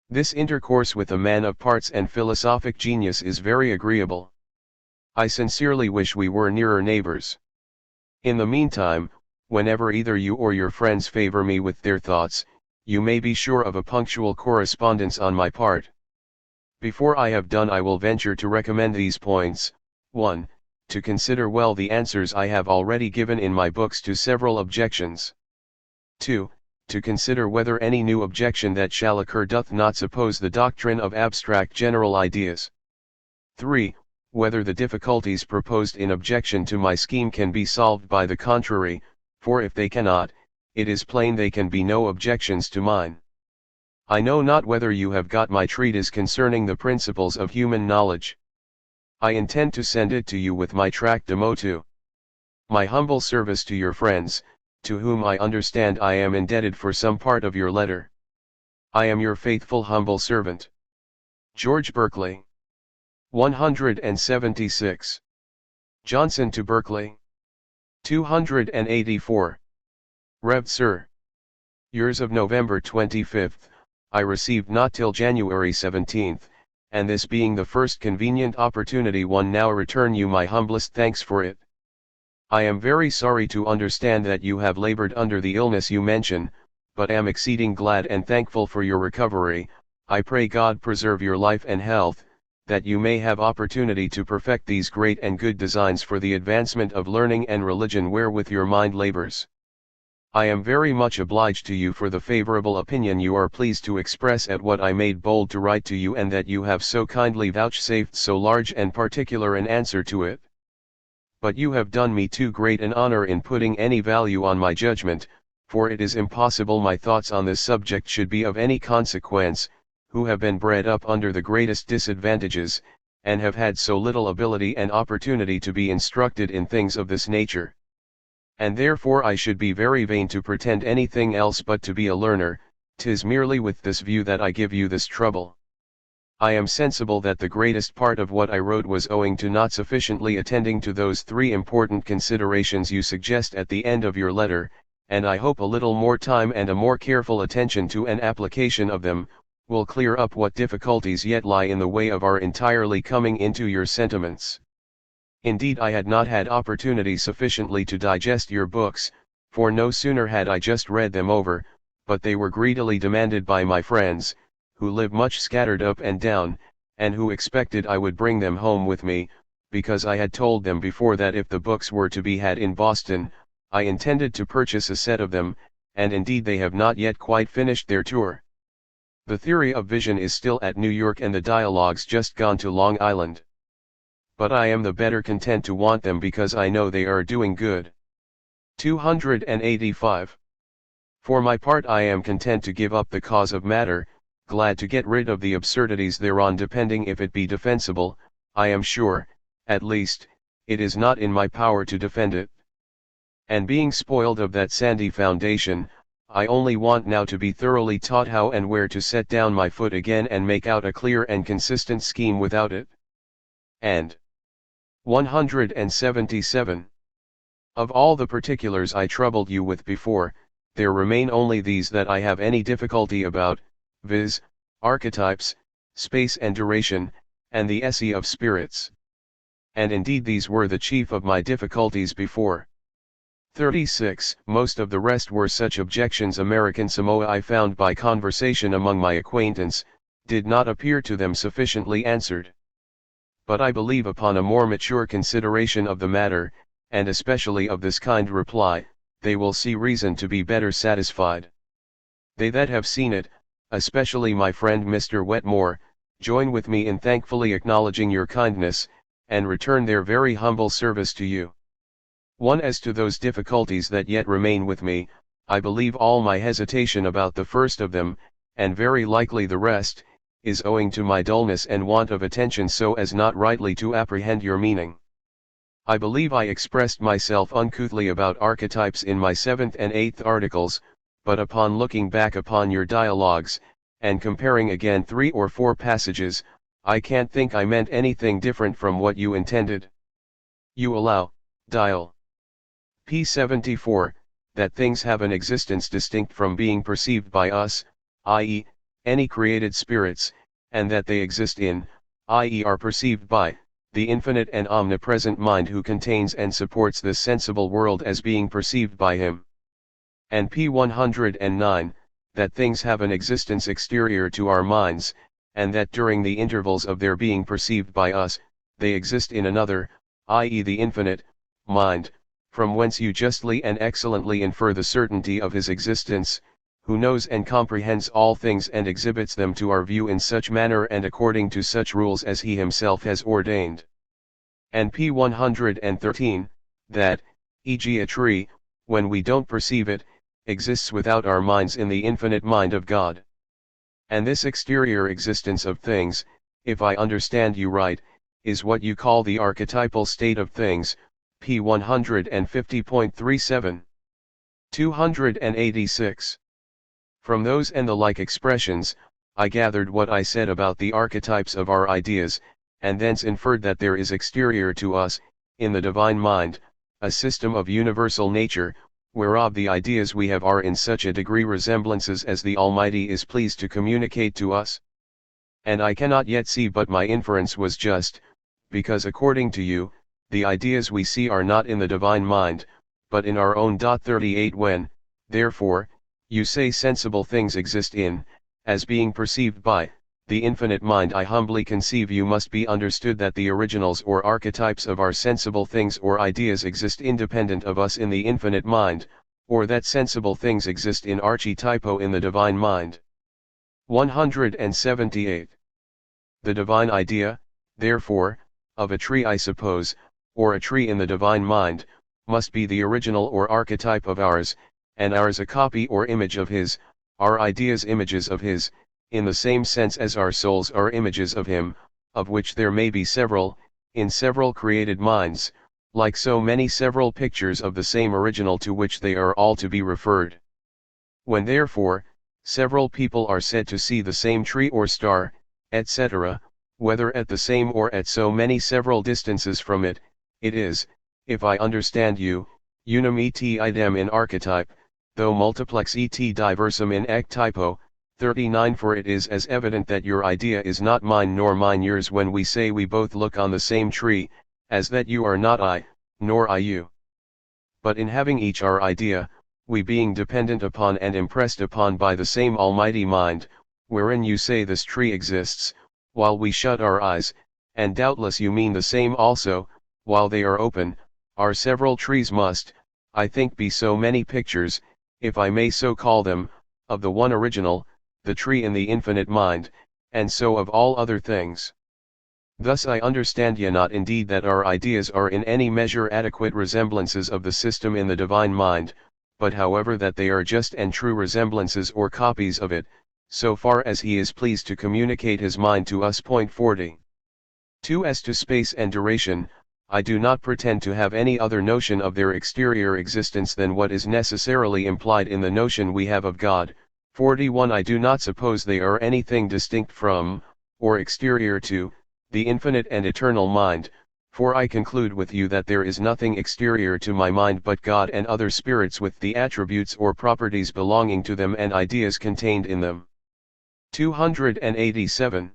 This intercourse with a man of parts and philosophic genius is very agreeable. I sincerely wish we were nearer neighbors. In the meantime, whenever either you or your friends favor me with their thoughts, you may be sure of a punctual correspondence on my part. Before I have done I will venture to recommend these points. 1. To consider well the answers I have already given in my books to several objections. 2. To consider whether any new objection that shall occur doth not suppose the doctrine of abstract general ideas. 3. Whether the difficulties proposed in objection to my scheme can be solved by the contrary, for if they cannot, it is plain they can be no objections to mine. I know not whether you have got my treatise concerning the principles of human knowledge. I intend to send it to you with my tract de motu. My humble service to your friends, to whom I understand I am indebted for some part of your letter. I am your faithful humble servant, George Berkeley. 176. Johnson to Berkeley. 284. Rev. Sir. Yours of November 25th, I received not till January 17th, and this being the first convenient opportunity one now return you my humblest thanks for it. I am very sorry to understand that you have labored under the illness you mention, but am exceeding glad and thankful for your recovery. I pray God preserve your life and health, that you may have opportunity to perfect these great and good designs for the advancement of learning and religion wherewith your mind labors. I am very much obliged to you for the favorable opinion you are pleased to express at what I made bold to write to you, and that you have so kindly vouchsafed so large and particular an answer to it. But you have done me too great an honor in putting any value on my judgment, for it is impossible my thoughts on this subject should be of any consequence, who have been bred up under the greatest disadvantages, and have had so little ability and opportunity to be instructed in things of this nature. And therefore I should be very vain to pretend anything else but to be a learner, 'Tis merely with this view that I give you this trouble. I am sensible that the greatest part of what I wrote was owing to not sufficiently attending to those three important considerations you suggest at the end of your letter, and I hope a little more time and a more careful attention to an application of them, will clear up what difficulties yet lie in the way of our entirely coming into your sentiments. Indeed, I had not had opportunity sufficiently to digest your books, for no sooner had I just read them over, but they were greedily demanded by my friends, who live much scattered up and down, and who expected I would bring them home with me, because I had told them before that if the books were to be had in Boston, I intended to purchase a set of them, and indeed they have not yet quite finished their tour. The theory of vision is still at New York and the dialogues just gone to Long Island. But I am the better content to want them because I know they are doing good. 285. For my part I am content to give up the cause of matter, glad to get rid of the absurdities thereon depending if it be defensible. I am sure, at least, it is not in my power to defend it. And being spoiled of that sandy foundation, I only want now to be thoroughly taught how and where to set down my foot again and make out a clear and consistent scheme without it. And 177. Of all the particulars I troubled you with before, there remain only these that I have any difficulty about, viz., archetypes, space and duration, and the esse of spirits. And indeed these were the chief of my difficulties before. 36. Most of the rest were such objections American Samoa I found by conversation among my acquaintance, did not appear to them sufficiently answered. But I believe upon a more mature consideration of the matter, and especially of this kind reply, they will see reason to be better satisfied. They that have seen it, especially my friend Mr. Wetmore, join with me in thankfully acknowledging your kindness, and return their very humble service to you. 1. As to those difficulties that yet remain with me, I believe all my hesitation about the first of them, and very likely the rest, is owing to my dullness and want of attention so as not rightly to apprehend your meaning. I believe I expressed myself uncouthly about archetypes in my 7th and 8th articles, but upon looking back upon your dialogues, and comparing again 3 or 4 passages, I can't think I meant anything different from what you intended. You allow, Dial. p. 74, that things have an existence distinct from being perceived by us, i.e., any created spirits, and that they exist in, i.e. are perceived by, the infinite and omnipresent mind who contains and supports this sensible world as being perceived by him. And p. 109, that things have an existence exterior to our minds, and that during the intervals of their being perceived by us, they exist in another, i.e. the infinite, mind, from whence you justly and excellently infer the certainty of his existence, who knows and comprehends all things and exhibits them to our view in such manner and according to such rules as he himself has ordained. And p. 113, that, e.g. a tree, when we don't perceive it, exists without our minds in the infinite mind of God. And this exterior existence of things, if I understand you right, is what you call the archetypal state of things, p. 150.37. 286. From those and the like expressions, I gathered what I said about the archetypes of our ideas, and thence inferred that there is exterior to us, in the divine mind, a system of universal nature, whereof the ideas we have are in such a degree resemblances as the Almighty is pleased to communicate to us. And I cannot yet see but my inference was just, because according to you, the ideas we see are not in the divine mind, but in our own. 38 When, therefore, you say sensible things exist in, as being perceived by, the infinite mind, I humbly conceive you must be understood that the originals or archetypes of our sensible things or ideas exist independent of us in the infinite mind, or that sensible things exist in archetypo in the divine mind. 178. The divine idea, therefore, of a tree I suppose, or a tree in the divine mind, must be the original or archetype of ours, and ours a copy or image of his, our ideas images of his, in the same sense as our souls are images of him, of which there may be several, in several created minds, like so many several pictures of the same original to which they are all to be referred. When therefore, Several people are said to see the same tree or star, etc., whether at the same or at so many several distances from it. It is, if I understand you, unum et idem in archetype, though multiplex et diversum in ectypo. 39 For it is as evident that your idea is not mine nor mine yours when we say we both look on the same tree, as that you are not I, nor I you. But in having each our idea, we being dependent upon and impressed upon by the same almighty mind, wherein you say this tree exists, while we shut our eyes, and doubtless you mean the same also, while they are open, our several trees must, I think, be so many pictures, if I may so call them, of the one original, the tree in the infinite mind, and so of all other things. Thus I understand ye not indeed that our ideas are in any measure adequate resemblances of the system in the divine mind, but however that they are just and true resemblances or copies of it, so far as he is pleased to communicate his mind to us. 40. 2. As to space and duration, I do not pretend to have any other notion of their exterior existence than what is necessarily implied in the notion we have of God. 41. I do not suppose they are anything distinct from, or exterior to, the infinite and eternal mind, for I conclude with you that there is nothing exterior to my mind but God and other spirits with the attributes or properties belonging to them and ideas contained in them. 287.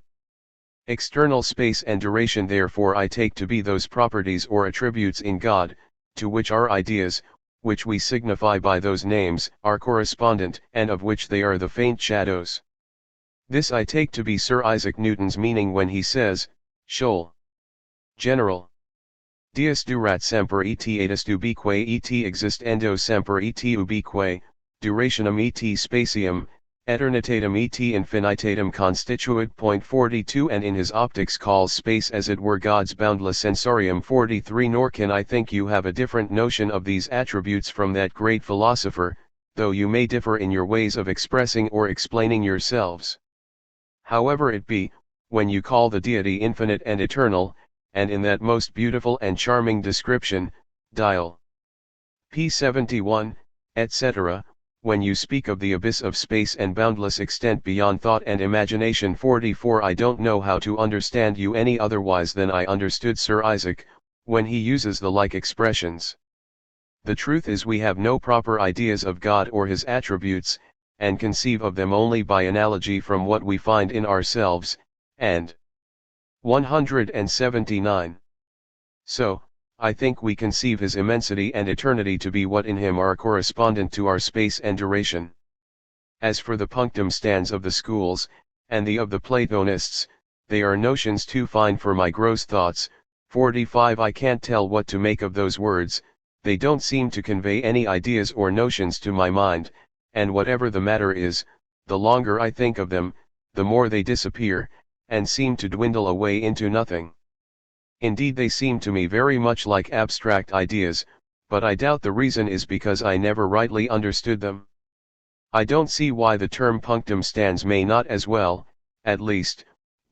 External space and duration therefore I take to be those properties or attributes in God, to which our ideas, which we signify by those names, are correspondent, and of which they are the faint shadows. This I take to be Sir Isaac Newton's meaning when he says, Shoal. General. Deus durat semper et atus ubique et existendo semper et ubique, durationem et spatium, eternitatem et infinitatem constituit. 42 And in his optics calls space as it were God's boundless sensorium. 43 Nor can I think you have a different notion of these attributes from that great philosopher, though you may differ in your ways of expressing or explaining yourselves. However it be, when you call the deity infinite and eternal, and in that most beautiful and charming description, dial. p. 71, etc., when you speak of the abyss of space and boundless extent beyond thought and imagination. 44 I don't know how to understand you any otherwise than I understood Sir Isaac, when he uses the like expressions. The truth is we have no proper ideas of God or his attributes, and conceive of them only by analogy from what we find in ourselves, and 179. So, I think we conceive his immensity and eternity to be what in him are correspondent to our space and duration. As for the punctum stands of the schools, and the of the Platonists, they are notions too fine for my gross thoughts. 45 I can't tell what to make of those words, they don't seem to convey any ideas or notions to my mind, and whatever the matter is, the longer I think of them, the more they disappear, and seem to dwindle away into nothing. Indeed they seem to me very much like abstract ideas, but I doubt the reason is because I never rightly understood them. I don't see why the term punctum stands may not as well, at least,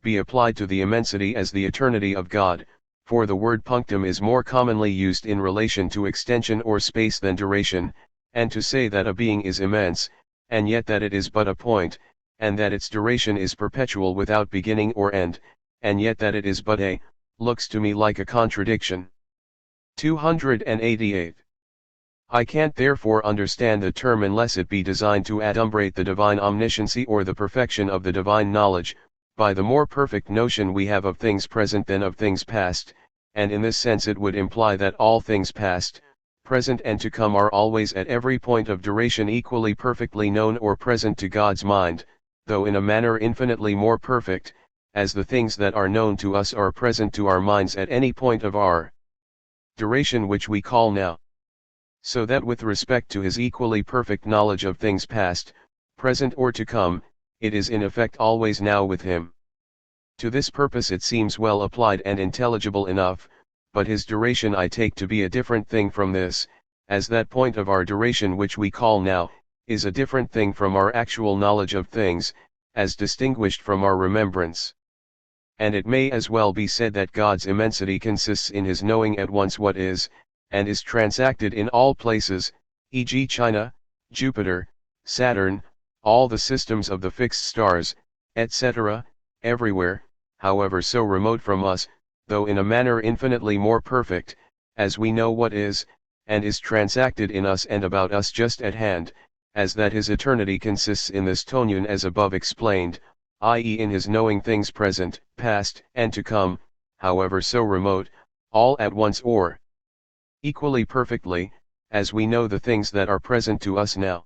be applied to the immensity as the eternity of God, for the word punctum is more commonly used in relation to extension or space than duration, and to say that a being is immense, and yet that it is but a point, and that its duration is perpetual without beginning or end, and yet that it is but a, looks to me like a contradiction. 288. I can't therefore understand the term unless it be designed to adumbrate the divine omnisciency or the perfection of the divine knowledge, by the more perfect notion we have of things present than of things past, and in this sense it would imply that all things past, present and to come are always at every point of duration equally perfectly known or present to God's mind, though in a manner infinitely more perfect, as the things that are known to us are present to our minds at any point of our duration which we call now. So that with respect to his equally perfect knowledge of things past, present or to come, it is in effect always now with him. To this purpose it seems well applied and intelligible enough, but his duration I take to be a different thing from this, as that point of our duration which we call now, is a different thing from our actual knowledge of things, as distinguished from our remembrance. And it may as well be said that God's immensity consists in his knowing at once what is, and is transacted in all places, e.g. China, Jupiter, Saturn, all the systems of the fixed stars, etc., everywhere, however so remote from us, though in a manner infinitely more perfect, as we know what is, and is transacted in us and about us just at hand, as that his eternity consists in this tonion as above explained, i.e. in his knowing things present, past, and to come, however so remote, all at once or equally perfectly, as we know the things that are present to us now.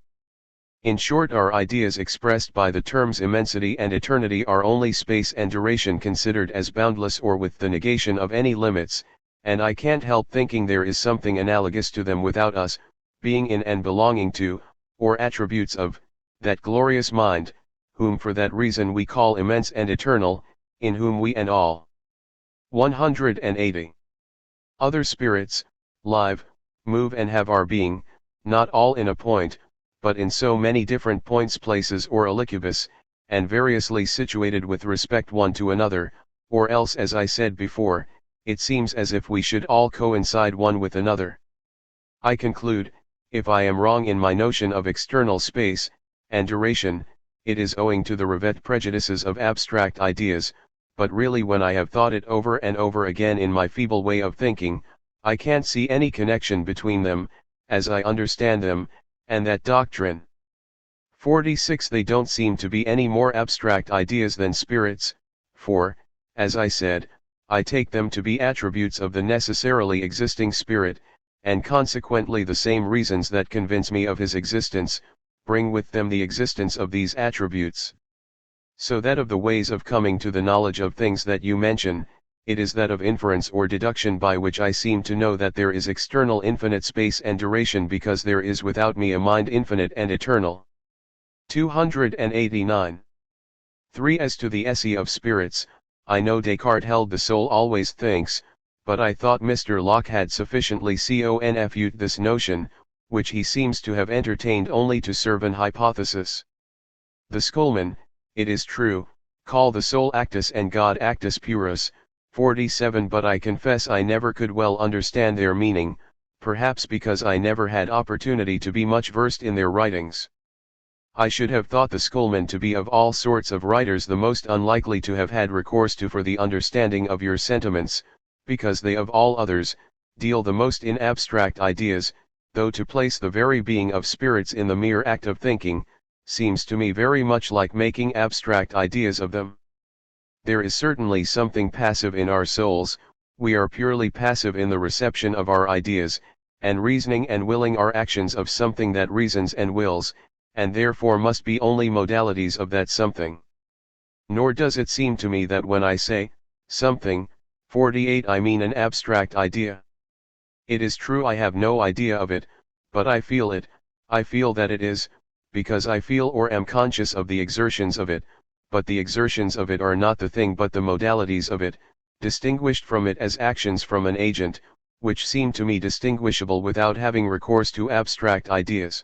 In short, our ideas expressed by the terms immensity and eternity are only space and duration considered as boundless or with the negation of any limits, and I can't help thinking there is something analogous to them without us, being in and belonging to, or attributes of, that glorious mind, whom for that reason we call immense and eternal, in whom we and all 180 other spirits, live, move and have our being, not all in a point, but in so many different points, places or olicubus, and variously situated with respect one to another, or else as I said before, it seems as if we should all coincide one with another. I conclude, if I am wrong in my notion of external space, and duration, it is owing to the revet prejudices of abstract ideas, but really when I have thought it over and over again in my feeble way of thinking, I can't see any connection between them, as I understand them, and that doctrine. 46. They don't seem to be any more abstract ideas than spirits, for, as I said, I take them to be attributes of the necessarily existing spirit, and consequently the same reasons that convince me of his existence, bring with them the existence of these attributes. So that of the ways of coming to the knowledge of things that you mention, it is that of inference or deduction by which I seem to know that there is external infinite space and duration, because there is without me a mind infinite and eternal. 289. 3. As to the esse of spirits, I know Descartes held the soul always thinks, but I thought Mr. Locke had sufficiently confused this notion, which he seems to have entertained only to serve an hypothesis. The schoolmen, it is true, call the soul actus and God actus purus, 47, but I confess I never could well understand their meaning, perhaps because I never had opportunity to be much versed in their writings. I should have thought the schoolmen to be of all sorts of writers the most unlikely to have had recourse to for the understanding of your sentiments, because they of all others, deal the most in abstract ideas, though to place the very being of spirits in the mere act of thinking, seems to me very much like making abstract ideas of them. There is certainly something passive in our souls, we are purely passive in the reception of our ideas, and reasoning and willing are actions of something that reasons and wills, and therefore must be only modalities of that something. Nor does it seem to me that when I say, something, 48, I mean an abstract idea. It is true I have no idea of it, but I feel it, I feel that it is, because I feel or am conscious of the exertions of it, but the exertions of it are not the thing but the modalities of it, distinguished from it as actions from an agent, which seem to me distinguishable without having recourse to abstract ideas.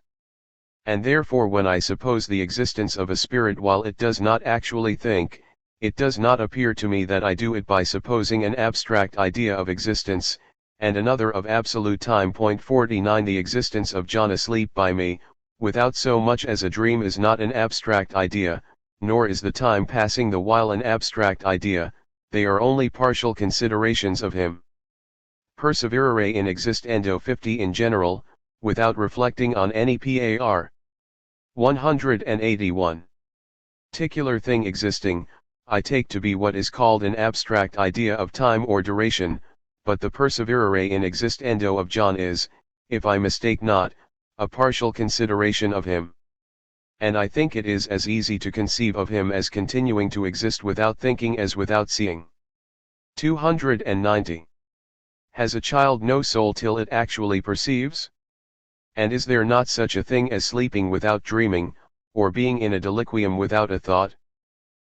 And therefore when I suppose the existence of a spirit while it does not actually think, it does not appear to me that I do it by supposing an abstract idea of existence, and another of absolute time. 49 The existence of John asleep by me, without so much as a dream, is not an abstract idea, nor is the time passing the while an abstract idea, they are only partial considerations of him. Perseverare in existendo 50 in general, without reflecting on any par. 181. Particular thing existing, I take to be what is called an abstract idea of time or duration, but the perseverare in existendo of John is, if I mistake not, a partial consideration of him. And I think it is as easy to conceive of him as continuing to exist without thinking as without seeing. 290. Has a child no soul till it actually perceives? And is there not such a thing as sleeping without dreaming, or being in a deliquium without a thought?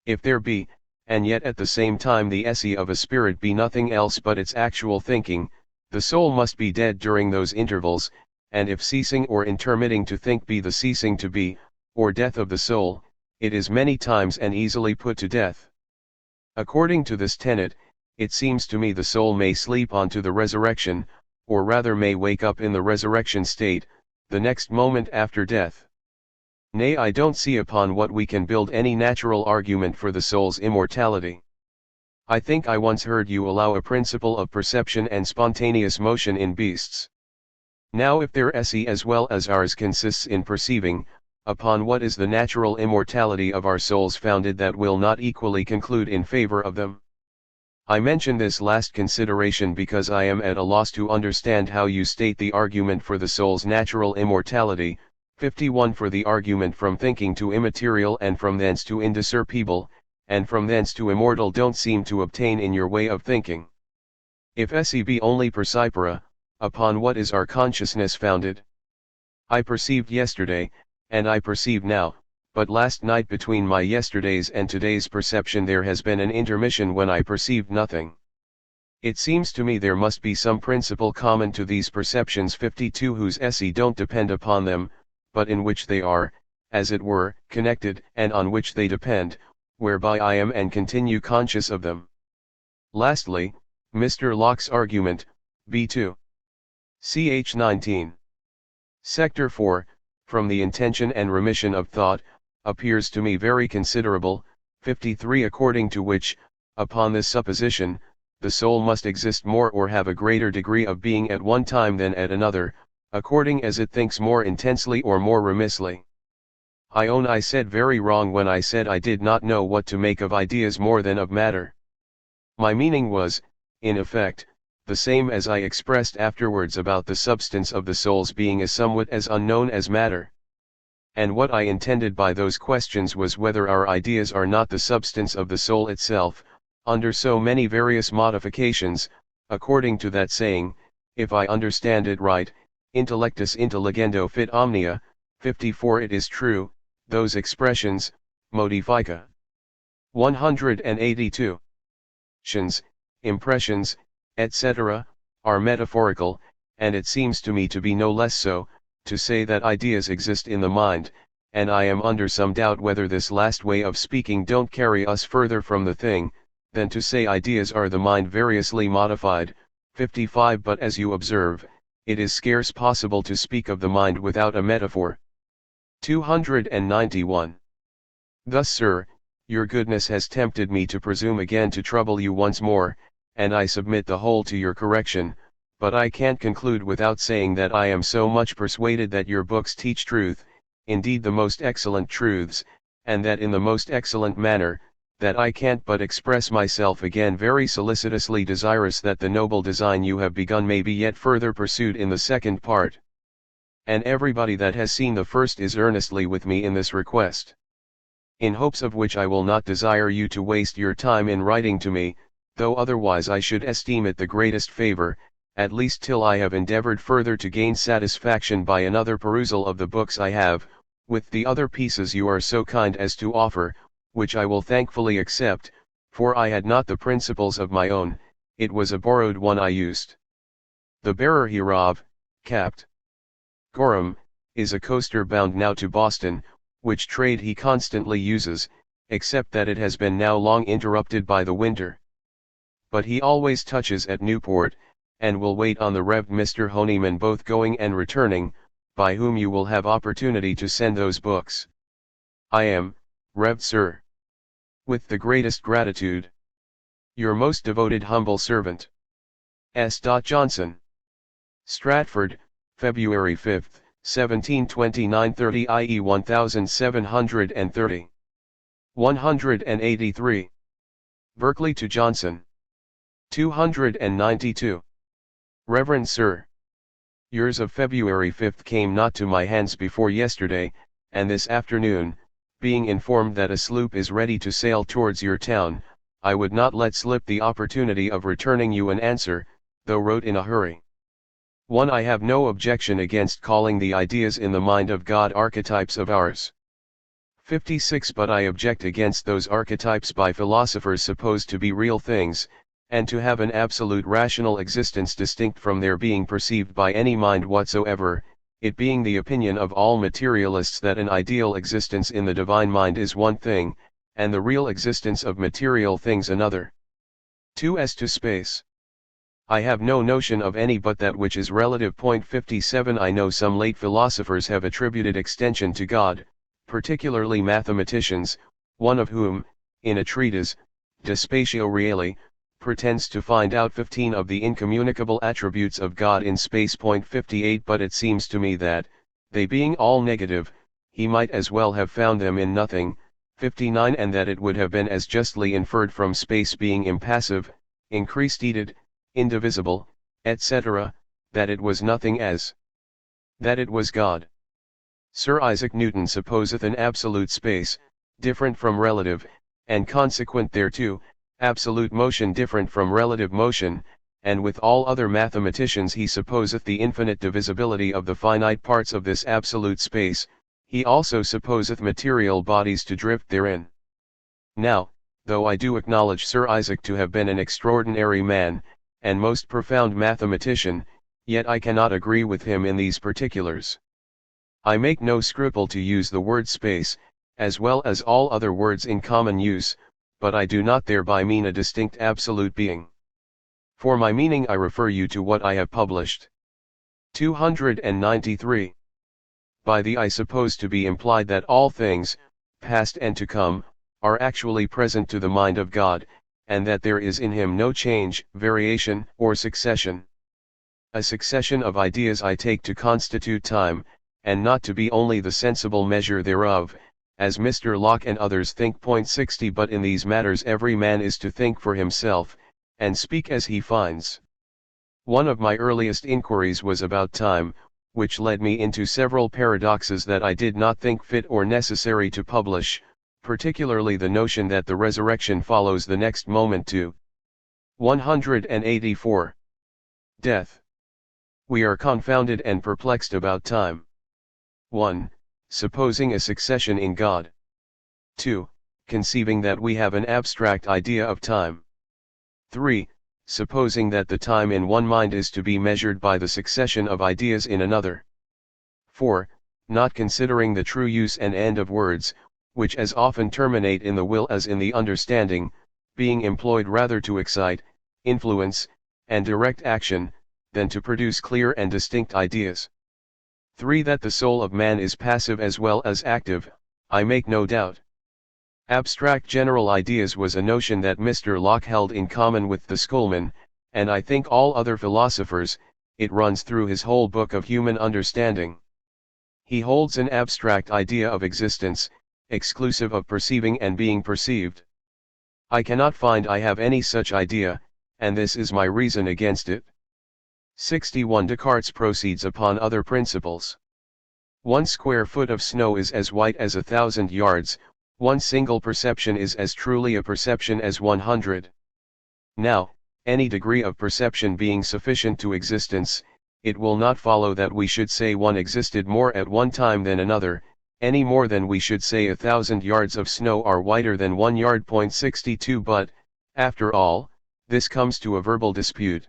If there be, and yet at the same time the esse of a spirit be nothing else but its actual thinking, the soul must be dead during those intervals, and if ceasing or intermitting to think be the ceasing to be, or death of the soul, it is many times and easily put to death. According to this tenet, it seems to me the soul may sleep on to the resurrection, or rather may wake up in the resurrection state, the next moment after death. Nay, I don't see upon what we can build any natural argument for the soul's immortality. I think I once heard you allow a principle of perception and spontaneous motion in beasts. Now if their esse as well as ours consists in perceiving, upon what is the natural immortality of our souls founded that will not equally conclude in favor of them? I mention this last consideration because I am at a loss to understand how you state the argument for the soul's natural immortality, 51 for the argument from thinking to immaterial and from thence to indiscernible, and from thence to immortal don't seem to obtain in your way of thinking. If esse be only percipere, upon what is our consciousness founded? I perceived yesterday, and I perceive now, but last night between my yesterday's and today's perception there has been an intermission when I perceived nothing. It seems to me there must be some principle common to these perceptions 52 whose esse don't depend upon them, but in which they are, as it were, connected, and on which they depend, whereby I am and continue conscious of them. Lastly, Mr. Locke's argument, B2. Ch. 19. Sector 4, from the intention and remission of thought, appears to me very considerable, 53 according to which, upon this supposition, the soul must exist more or have a greater degree of being at one time than at another, according as it thinks more intensely or more remissly. I own I said very wrong when I said I did not know what to make of ideas more than of matter. My meaning was, in effect, the same as I expressed afterwards about the substance of the soul's being as somewhat as unknown as matter. And what I intended by those questions was whether our ideas are not the substance of the soul itself, under so many various modifications, according to that saying, if I understand it right, intellectus intelligendo fit omnia, 54 it is true, those expressions, modifica. 182. Impressions, etc., are metaphorical, and it seems to me to be no less so, to say that ideas exist in the mind, and I am under some doubt whether this last way of speaking don't carry us further from the thing, than to say ideas are the mind variously modified, 55 but as you observe, it is scarce possible to speak of the mind without a metaphor. 291. Thus, sir, your goodness has tempted me to presume again to trouble you once more, and I submit the whole to your correction, but I can't conclude without saying that I am so much persuaded that your books teach truth, indeed the most excellent truths, and that in the most excellent manner, that I can't but express myself again very solicitously desirous that the noble design you have begun may be yet further pursued in the second part. And everybody that has seen the first is earnestly with me in this request. In hopes of which I will not desire you to waste your time in writing to me, though otherwise I should esteem it the greatest favor, at least till I have endeavored further to gain satisfaction by another perusal of the books I have, with the other pieces you are so kind as to offer, which I will thankfully accept, for I had not the principles of my own, it was a borrowed one I used. The bearer hereof, Capt. Gorham, is a coaster bound now to Boston, which trade he constantly uses, except that it has been now long interrupted by the winter. But he always touches at Newport, and will wait on the Rev. Mr. Honeyman both going and returning, by whom you will have opportunity to send those books. I am, Rev. Sir, with the greatest gratitude, your most devoted humble servant, S. Johnson. Stratford, February 5, 1729 30 IE 1730. 183. Berkeley to Johnson. 292. Reverend Sir, yours of February 5 came not to my hands before yesterday, and this afternoon, being informed that a sloop is ready to sail towards your town, I would not let slip the opportunity of returning you an answer, though wrote in a hurry. 1. I have no objection against calling the ideas in the mind of God archetypes of ours. 56. But I object against those archetypes by philosophers supposed to be real things, and to have an absolute rational existence distinct from their being perceived by any mind whatsoever, it being the opinion of all materialists that an ideal existence in the divine mind is one thing, and the real existence of material things another. 2. As to space, I have no notion of any but that which is relative. 57. I know some late philosophers have attributed extension to God, particularly mathematicians, one of whom, in a treatise, De Spatio Reali, pretends to find out 15 of the incommunicable attributes of God in space. 58 But it seems to me that, they being all negative, he might as well have found them in nothing. 59 And that it would have been as justly inferred from space being impassive, increased, indivisible, etc., that it was nothing as that it was God. Sir Isaac Newton supposeth an absolute space, different from relative, and consequent thereto, absolute motion different from relative motion, and with all other mathematicians he supposeth the infinite divisibility of the finite parts of this absolute space. He also supposeth material bodies to drift therein. Now, though I do acknowledge Sir Isaac to have been an extraordinary man, and most profound mathematician, yet I cannot agree with him in these particulars. I make no scruple to use the word space, as well as all other words in common use, but I do not thereby mean a distinct absolute being. For my meaning I refer you to what I have published. 293. By the I suppose to be implied that all things, past and to come, are actually present to the mind of God, and that there is in him no change, variation, or succession. A succession of ideas I take to constitute time, and not to be only the sensible measure thereof, as Mr. Locke and others think. 60 But in these matters every man is to think for himself, and speak as he finds. One of my earliest inquiries was about time, which led me into several paradoxes that I did not think fit or necessary to publish, particularly the notion that the resurrection follows the next moment to 184. Death. We are confounded and perplexed about time. 1. Supposing a succession in God. 2. Conceiving that we have an abstract idea of time. 3. Supposing that the time in one mind is to be measured by the succession of ideas in another. 4. Not considering the true use and end of words, which as often terminate in the will as in the understanding, being employed rather to excite, influence, and direct action, than to produce clear and distinct ideas. 3. That the soul of man is passive as well as active, I make no doubt. Abstract general ideas was a notion that Mr. Locke held in common with the schoolmen, and I think all other philosophers. It runs through his whole book of human understanding. He holds an abstract idea of existence, exclusive of perceiving and being perceived. I cannot find I have any such idea, and this is my reason against it. 61 Descartes proceeds upon other principles. 1 square foot of snow is as white as 1,000 yards, one single perception is as truly a perception as 100. Now, any degree of perception being sufficient to existence, it will not follow that we should say one existed more at one time than another, any more than we should say 1,000 yards of snow are whiter than 1 yard. 62 But, after all, this comes to a verbal dispute.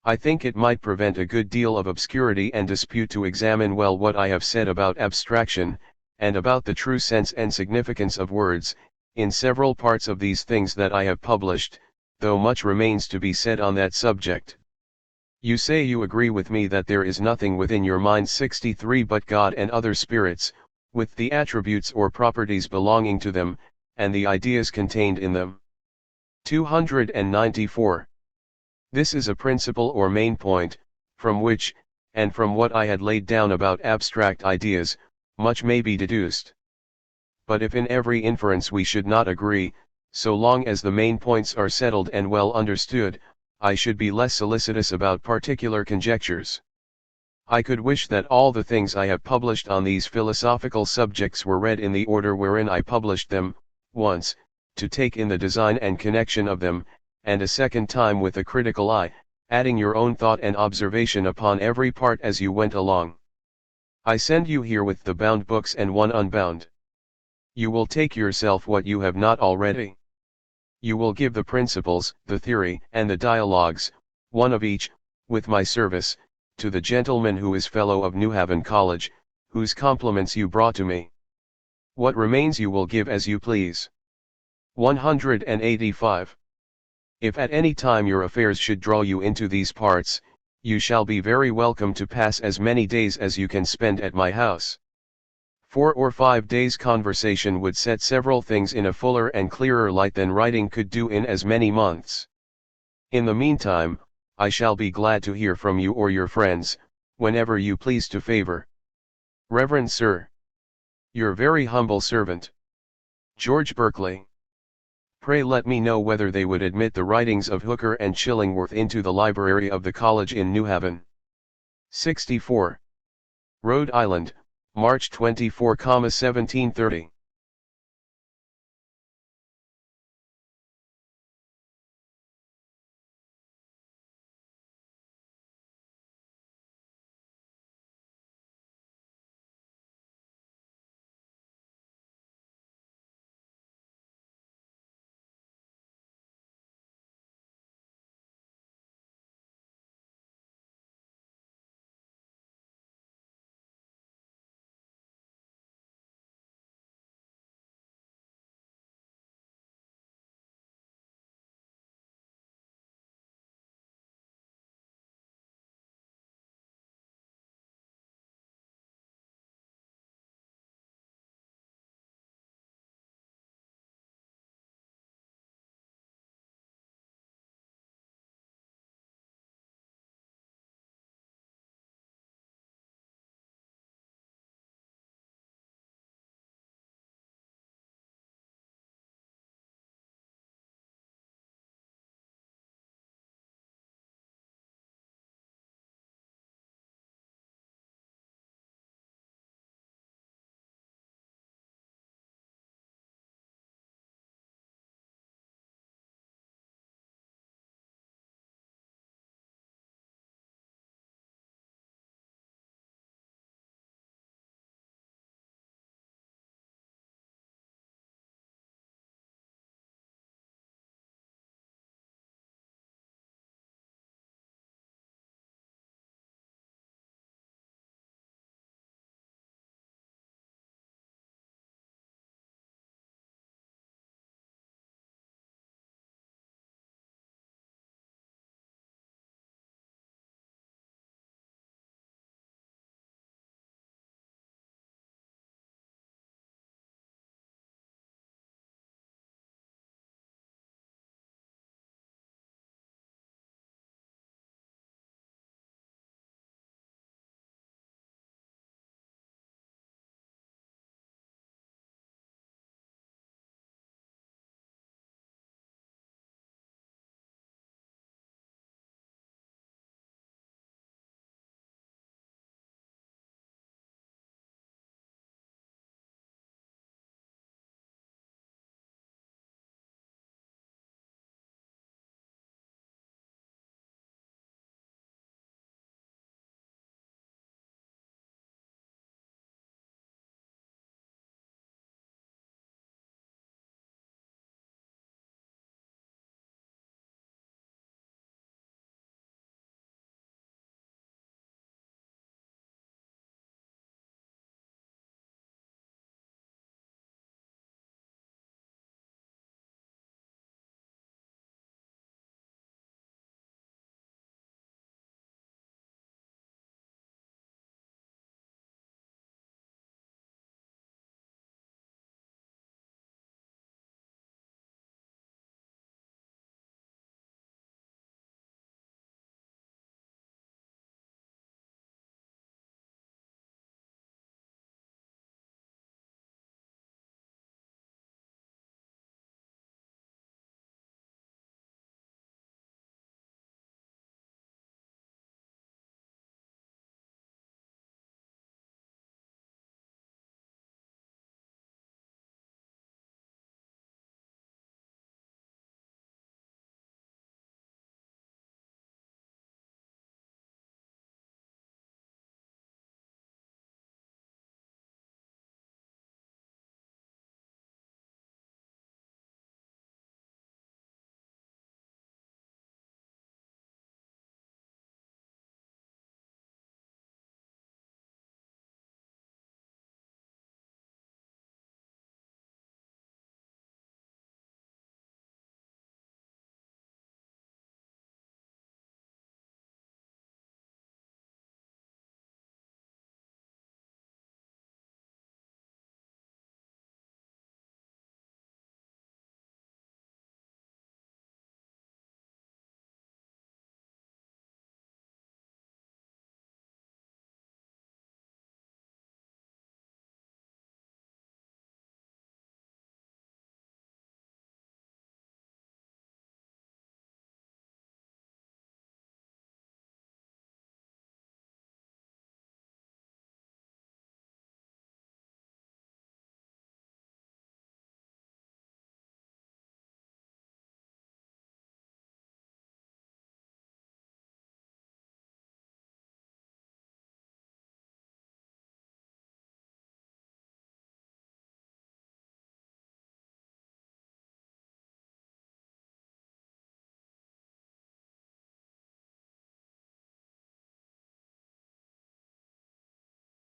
I think it might prevent a good deal of obscurity and dispute to examine well what I have said about abstraction, and about the true sense and significance of words, in several parts of these things that I have published, though much remains to be said on that subject. You say you agree with me that there is nothing within your mind 63 but God and other spirits, with the attributes or properties belonging to them, and the ideas contained in them. 294. This is a principal or main point, from which, and from what I had laid down about abstract ideas, much may be deduced. But if in every inference we should not agree, so long as the main points are settled and well understood, I should be less solicitous about particular conjectures. I could wish that all the things I have published on these philosophical subjects were read in the order wherein I published them, once, to take in the design and connection of them, and a second time with a critical eye, adding your own thought and observation upon every part as you went along. I send you here with the bound books and one unbound. You will take yourself what you have not already. You will give the principles, the theory, and the dialogues, one of each, with my service, to the gentleman who is fellow of Newhaven College, whose compliments you brought to me. What remains you will give as you please. 185. If at any time your affairs should draw you into these parts, you shall be very welcome to pass as many days as you can spend at my house. 4 or 5 days' conversation would set several things in a fuller and clearer light than writing could do in as many months. In the meantime, I shall be glad to hear from you or your friends, whenever you please to favor. Reverend Sir, your very humble servant, George Berkeley. Pray let me know whether they would admit the writings of Hooker and Chillingworth into the library of the college in New Haven. 64. Rhode Island, March 24, 1730.